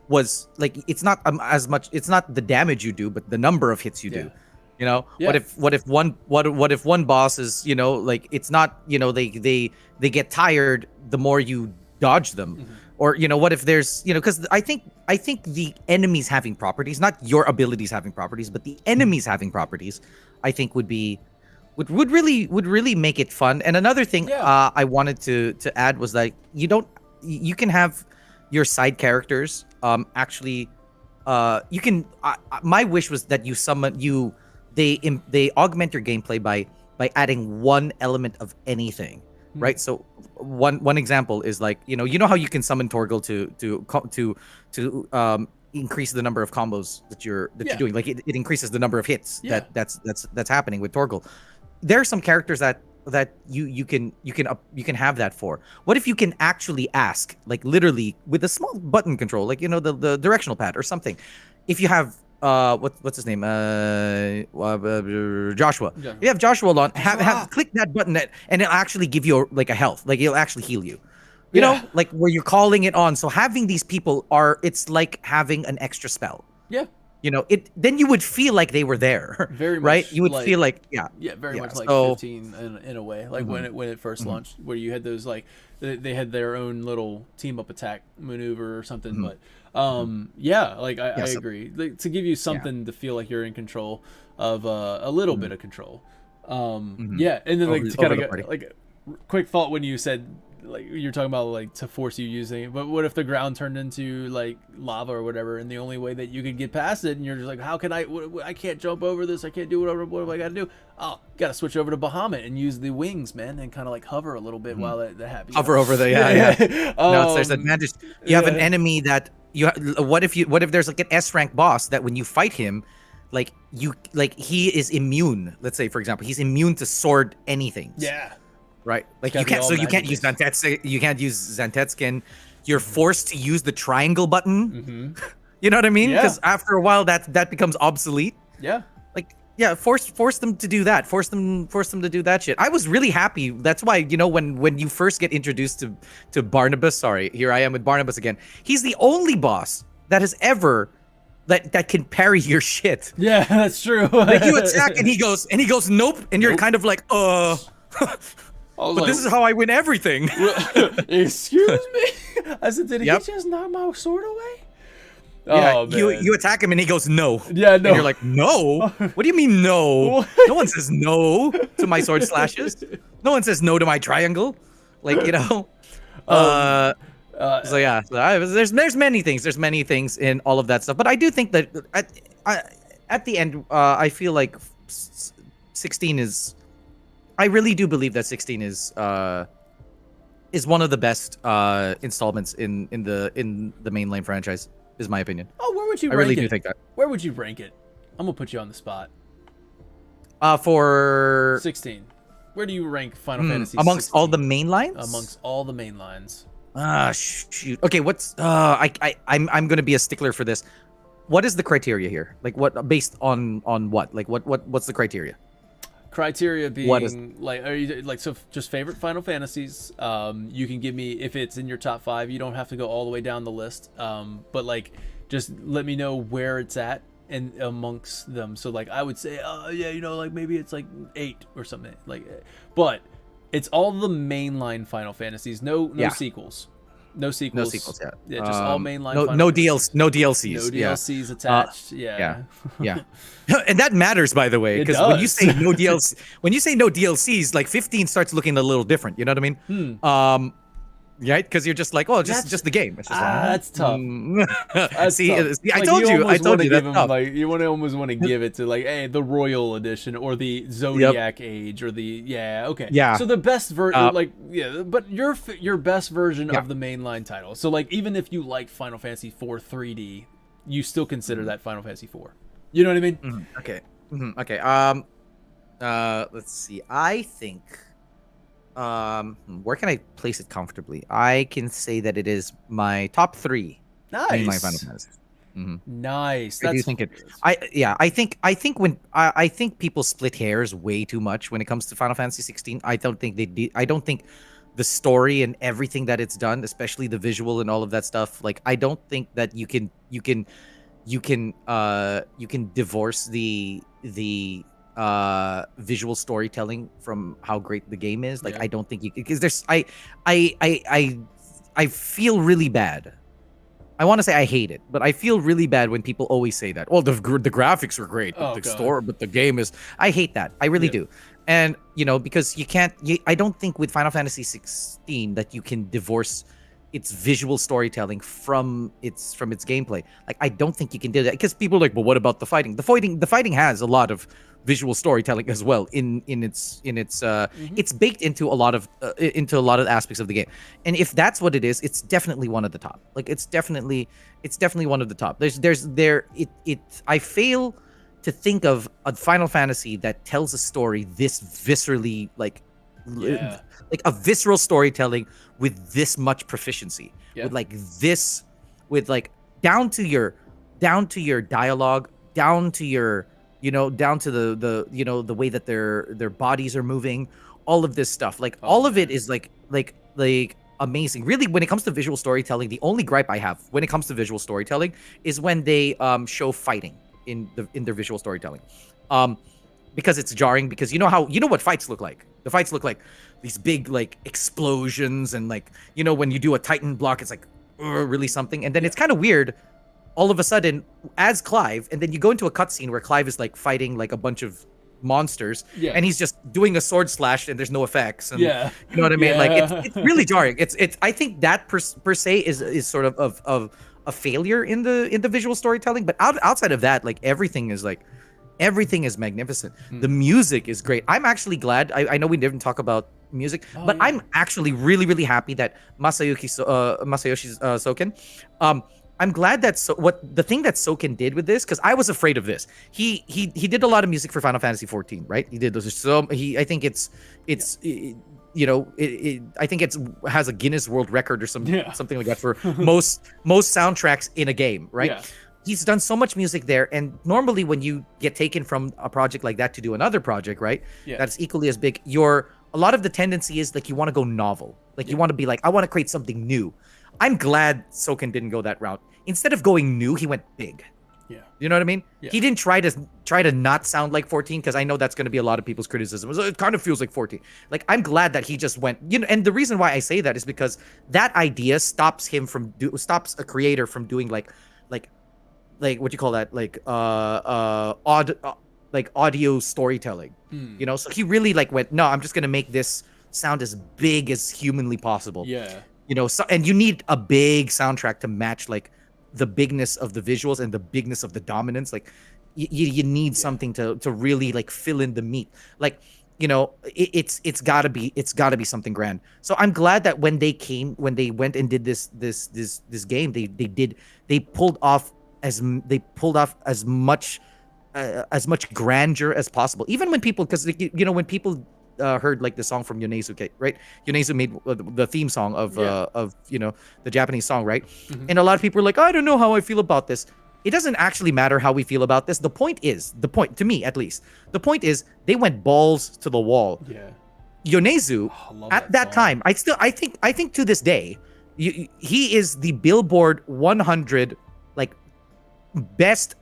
was, like, it's not as much. It's not the damage you do, but the number of hits you do. Yeah. What if one boss is, like, it's not, they get tired the more you dodge them. Or, what if there's, because I think the enemies having properties, not your abilities having properties, but the enemies having properties, I think would really make it fun. And another thing I wanted to add was, like, you can have your side characters actually you can my wish was that they augment your gameplay by adding one element of anything, right? So one example is, like, how you can summon Torgal to increase the number of combos that you're doing. Like, it increases the number of hits that's happening with Torgal. There are some characters that you can have that for. What if you can actually ask, like, literally with a small button control, like, the directional pad or something, if you have what's his name? Joshua. Yeah. You have Joshua on. Have click that button and it'll actually give you like a health. Like, it'll actually heal you. You know, like, where you're calling it on. So having these people it's like having an extra spell. Yeah. Then you would feel like they were there. Very much, right. You would like, feel like very much like so, 15 in a way, like when it first launched, where you had those, like, they had their own little team up attack maneuver or something. But like I agree, like, to give you something to feel like you're in control of a little bit of control. And then, like, to kind of like quick thought when you said, like, you're talking about, like, to force you using it, but what if the ground turned into, like, lava or whatever, and the only way that you could get past it, and you're just like, how can I can't jump over this, I can't do whatever, what do I gotta do? Oh, gotta switch over to Bahamut and use the wings, man, and kind of, like, hover a little bit while that happens. Hover over the no, there's advantage. You have an enemy that what if there's, like, an S rank boss that when you fight him, like, he is immune. Let's say, for example, he's immune to sword anything. Yeah. Right, like, you can't use Zantetskin. you're forced to use the triangle button. Mm-hmm. You know what I mean? Yeah. Because after a while, that becomes obsolete. Yeah. Like, yeah, force them to do that. Force them to do that shit. I was really happy. That's why, when you first get introduced to Barnabas. Sorry, here I am with Barnabas again. He's the only boss that has ever that can parry your shit. Yeah, that's true. Like, you attack and he goes nope, and you're kind of like, but this is how I win everything. Excuse me? I said, did he Yep. just knock my sword away? Yeah, Oh, man. you attack him and he goes no. Yeah, no. And you're like, no? What do you mean no? No one says no to my sword slashes. No one says no to my triangle. Like, so yeah, there's many things. There's many things in all of that stuff. But I do think that at the end, I feel like 16 is. I really do believe that 16 is one of the best installments in the mainline franchise. Is my opinion. Oh, where would you I rank really it? do think that. Where would you rank it? I'm gonna put you on the spot. For 16. Where do you rank Final Fantasy amongst 16? all the main lines? Amongst all the main lines. Shoot. Okay, what's I'm gonna be a stickler for this. What is the criteria here? Like, what based on what? Like, what's the criteria? Criteria being What is- like, are you like, so just favorite Final Fantasies? You can give me, if it's in your top 5, you don't have to go all the way down the list. But like, just let me know where it's at and amongst them. So like, I would say, like maybe it's like 8 or something. Like, but it's all the mainline Final Fantasies. No sequels. No sequels. No sequels yet. Yeah, just all mainline. No Final DLCs. No DLCs. No Yeah. DLCs attached. Yeah. And that matters, by the way, It because when you does. say no DLCs, like 15 starts looking a little different. You know what I mean? Right? Because you're just like, just the game. It's just That's tough. That's see, tough. I Like, told you almost wanna that's give him, tough. like, you almost want to give it to like, hey, the Royal Edition or the Zodiac Age or the okay. Yeah. So the best version, but your best version of the mainline title. So like, even if you like Final Fantasy 4 3D, you still consider that Final Fantasy 4. You know what I mean? Okay. Okay. Let's see. I think. Where can I place it comfortably? I can say that it is my top 3 in my Final Nice. Fantasy. Nice. I do think it. I think people split hairs way too much when it comes to Final Fantasy 16. I don't think they did. I don't think the story and everything that it's done, especially the visual and all of that stuff. Like, I don't think that you can divorce the visual storytelling from how great the game is. Like, Yeah. I don't think you, because there's I feel really bad. I want to say I hate it, but I feel really bad when people always say that. Well, the graphics were great, but Oh, the God. story, but the game is. I hate that. I really do. And because you can't. I don't think with Final Fantasy 16 that you can divorce its visual storytelling from its gameplay. Like, I don't think you can do that, because people are like, well, what about the fighting? The fighting has a lot of visual storytelling as well in its it's baked into a lot of aspects of the game. And if that's what it is, it's definitely one of the top. Like, it's definitely one of the top. I fail to think of a Final Fantasy that tells a story this viscerally, like a visceral storytelling with this much proficiency, with down to your dialogue, down to your down to the way that their bodies are moving, all of this stuff, like all of it is like amazing. Really, when it comes to visual storytelling, the only gripe I have when it comes to visual storytelling is when they show fighting in their visual storytelling, because it's jarring, because you know what fights look like. The fights look like these big like explosions, and like when you do a Titan block, it's like really something, and then it's kind of weird all of a sudden as Clive, and then you go into a cutscene where Clive is like fighting like a bunch of monsters, and he's just doing a sword slash and there's no effects, and you know what I mean? Like, it's really jarring. It's I think that per se is sort of a failure in the visual storytelling, but outside of that, like, everything is magnificent. The music is great. I'm actually glad. I know we didn't talk about music, but I'm actually really, really happy that Masayoshi Soken I'm glad that the thing that Soken did with this, because I was afraid of this. He did a lot of music for Final Fantasy 14, right? He did those. I think I think it's has a Guinness World Record or something like that for most soundtracks in a game, right? Yeah. He's done so much music there, and normally when you get taken from a project like that to do another project, right? Yeah. That's equally as big. A lot of the tendency is like you want to go novel, like you want to be like, I want to create something new. I'm glad Soken didn't go that route. Instead of going new, he went big. Yeah. You know what I mean? Yeah. He didn't try to not sound like 14, because I know that's going to be a lot of people's criticism. It kind of feels like 14. Like, I'm glad that he just went, and the reason why I say that is because that idea stops a creator from doing like what you call that, like audio storytelling. So he really like went, no, I'm just going to make this sound as big as humanly possible. Yeah. And you need a big soundtrack to match like the bigness of the visuals and the bigness of the dominance. Like you need something to really like fill in the meat. Like, it's gotta be something grand. So I'm glad that when they went and did this game, they pulled off as much grandeur as possible. Even when people, because when people heard like the song from Yonezu, right? Yonezu made the theme song of the Japanese song, right? And a lot of people were like, I don't know how I feel about this. It doesn't actually matter how we feel about this. The point to me at least, the point is they went balls to the wall. Yeah. Yonezu at that time, I think to this day, he is the Billboard 100 like best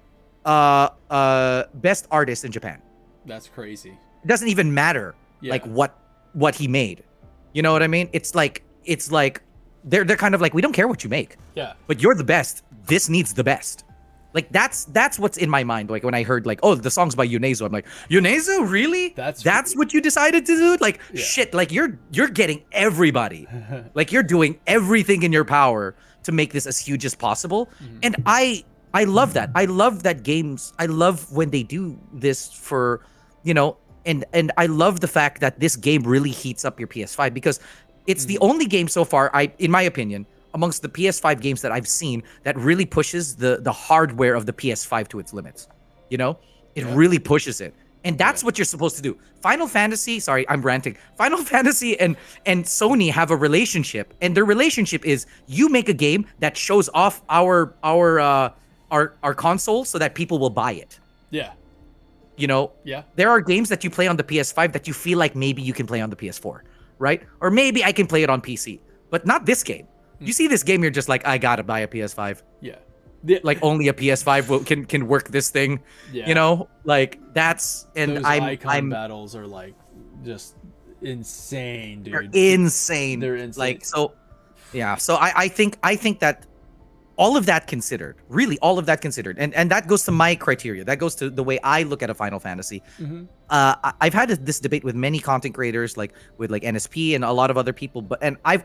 artist in Japan. That's crazy. It doesn't even matter like what he made. You know what I mean? It's like they're kind of like, we don't care what you make. Yeah. But you're the best. This needs the best. Like that's what's in my mind. Like when I heard like, oh, the song's by Yonezu, I'm like, Yonezu, really? That's what you decided to do? Like shit, like you're getting everybody. Like you're doing everything in your power to make this as huge as possible. And I love that. I love that games. I love when they do this for, and I love the fact that this game really heats up your PS5, because it's the only game so far, in my opinion, amongst the PS5 games that I've seen that really pushes the hardware of the PS5 to its limits. It really pushes it. And that's what you're supposed to do. Final Fantasy, sorry, I'm ranting. Final Fantasy and Sony have a relationship, and their relationship is you make a game that shows off our console so that people will buy it. Yeah. There are games that you play on the PS5 that you feel like maybe you can play on the PS4, right? Or maybe I can play it on PC, but not this game. You see this game, you're just like, I gotta buy a PS5. Yeah. Like only a PS5 can work this thing. Yeah. Like that's, and those icon battles are like just insane, dude. They're insane. Like so, yeah. So I think that all of that considered, and that goes to my criteria. That goes to the way I look at a Final Fantasy. I've had this debate with many content creators, like with like NSP and a lot of other people, and it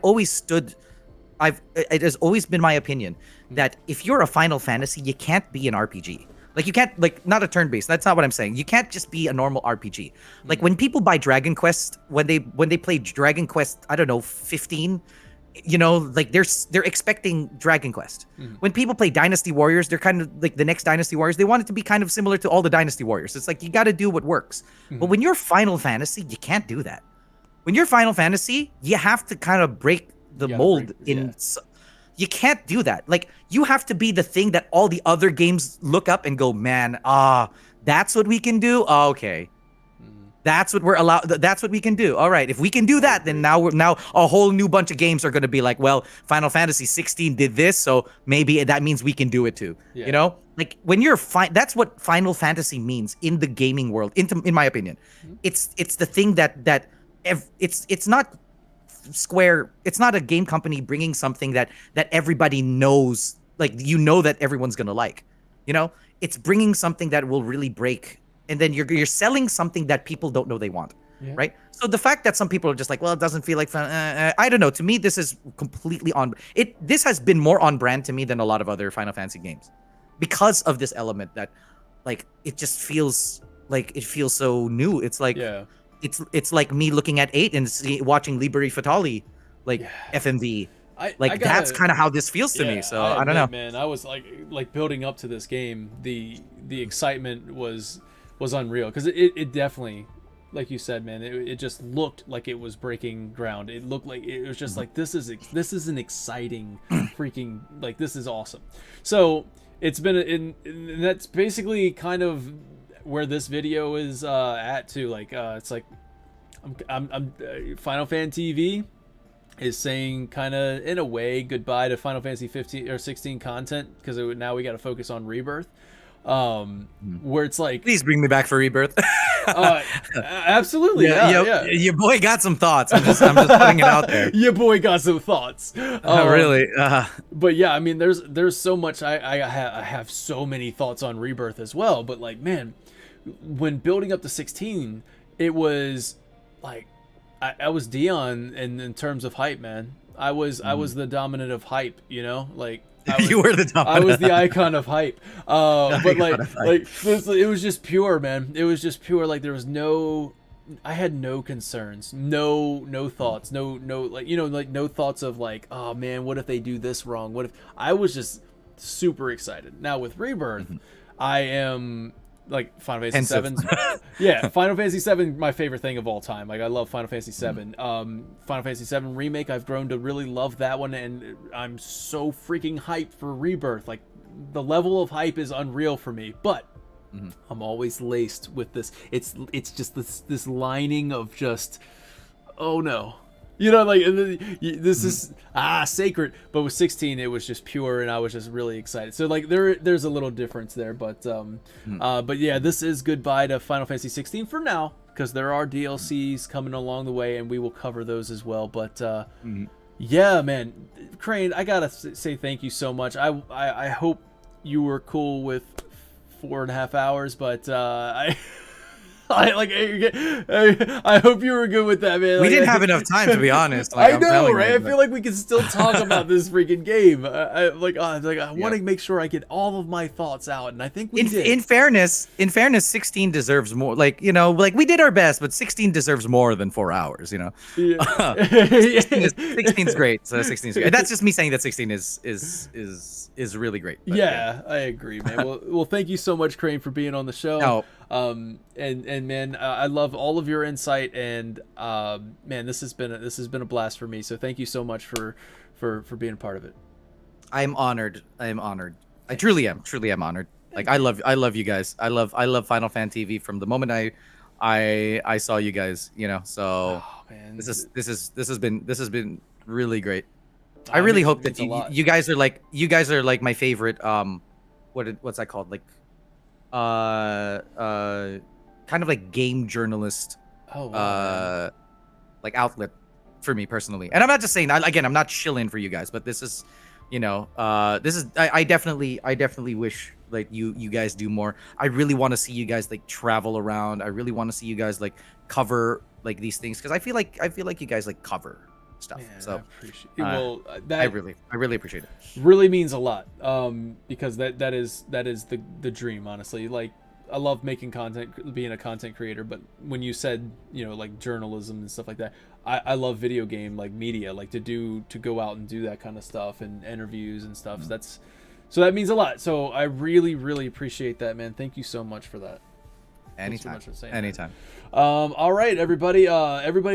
has always been my opinion that if you're a Final Fantasy, you can't be an RPG. Like you can't, like, not a turn-based. That's not what I'm saying. You can't just be a normal RPG. Like when people buy Dragon Quest, when they play Dragon Quest, I don't know, 15, like they're expecting Dragon Quest. When people play Dynasty Warriors, they're kind of like the next Dynasty Warriors. They want it to be kind of similar to all the Dynasty Warriors. It's like you got to do what works. But when you're Final Fantasy, you can't do that. When you're Final Fantasy, you have to kind of break the mold you can't do that. Like you have to be the thing that all the other games look up and go, man, that's what we can do. Okay. That's what we're allowed. That's what we can do. All right. If we can do that, then now a whole new bunch of games are going to be like, well, Final Fantasy 16 did this, so maybe that means we can do it too. Yeah. Like when you're that's what Final Fantasy means in the gaming world. In my opinion, it's the thing that it's not Square. It's not a game company bringing something that everybody knows. Like that everyone's gonna like. It's bringing something that will really break. And then you're selling something that people don't know they want, right? So the fact that some people are just like, well, it doesn't feel like fun. I don't know. To me, this is completely on. This has been more on brand to me than a lot of other Final Fantasy games, because of this element that, like, it just feels like it feels so new. It's like it's like me looking at 8 and watching Liberi Fatali, like FMV. That's kind of how this feels to me. So I don't know, man. I was like building up to this game. The excitement was unreal, because it definitely, like you said, man, it just looked like it was breaking ground. It looked like it was just like, this is an exciting freaking, like, this is awesome. So it's been and that's basically kind of where this video is at too. Like it's like I'm Final Fan TV is saying, kind of in a way, goodbye to Final Fantasy 15 or 16 content, because now we got to focus on Rebirth. Where it's like, please bring me back for Rebirth. Absolutely. Yeah. Your boy got some thoughts. I'm just putting it out there. Your boy got some thoughts. Really. But yeah, I mean, there's so much. I have so many thoughts on Rebirth as well. But like, man, when building up to 16, it was like, I was Dion in terms of hype, man. I was the dominant of hype, you know, like. You were the dominant. I was the icon of hype. But it was just pure, man. It was just pure. Like, there was I had no concerns, no thoughts, no like, you know, like no thoughts of like, oh man, what if they do this wrong? What if I was just super excited. Now with Rebirth, I am. Like Final Fantasy 7, yeah, Final Fantasy 7, my favorite thing of all time. Like, I love Final Fantasy 7. Final Fantasy 7 Remake, I've grown to really love that one, and I'm so freaking hyped for Rebirth. Like, the level of hype is unreal for me, but I'm always laced with this. It's just this lining of just, oh no. You know, like, this is sacred, but with 16 it was just pure, and I was just really excited. So like there's a little difference there, but yeah, this is goodbye to Final Fantasy 16 for now, because there are DLCs coming along the way, and we will cover those as well. But yeah, man, Crane, I gotta say thank you so much. I hope you were cool with 4.5 hours, but I hope you were good with that, man. We Like, didn't have enough time, to be honest. Like, I know, right? I feel like we can still talk about this freaking game. I want to make sure I get all of my thoughts out, and I think we did. In fairness, 16 deserves more. Like, you know, like, we did our best, but 16 deserves more than 4 hours. You know, 16's great. So 16's great. That's just me saying that 16 is really great. But, yeah, I agree, man. Well, thank you so much, Crane, for being on the show. No. And man, I love all of your insight, and man, this has been a blast for me. So thank you so much for being a part of it. I'm honored. I truly am honored. Like, I love you guys. I love Final Fan TV from the moment I saw you guys. You know, so man, this has been really great. I really hope that you guys are like my favorite. What's that called? Like, kind of like game journalist. Oh, wow. Like, outlet for me personally. And I'm not just saying, again, I'm not shilling for you guys, but this is, you know, I definitely wish like you guys do more. I really want to see you guys like travel around. I really want to see you guys like cover like these things, because I feel like you guys like cover stuff. Man, so I really appreciate it. Really means a lot, because that is the dream, honestly. Like, I love making content, being a content creator, but when you said, you know, like journalism and stuff like that, I love video game like media, like to go out and do that kind of stuff and interviews and stuff. So that means a lot. So I really appreciate that, man. Thank you so much for that. Anytime. All right, everybody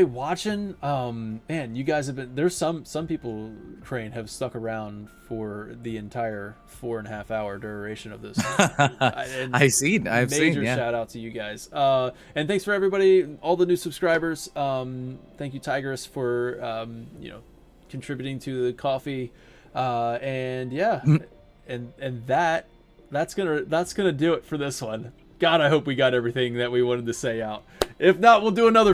watching, man, you guys have been, there's some people, Crane, have stuck around for the entire 4.5 hour duration of this. I've seen major shout out to you guys, and thanks for everybody, all the new subscribers. Thank you, Tigress, for you know, contributing to the coffee, and yeah, and that's gonna do it for this one. God, I hope we got everything that we wanted to say out. If not, we'll do another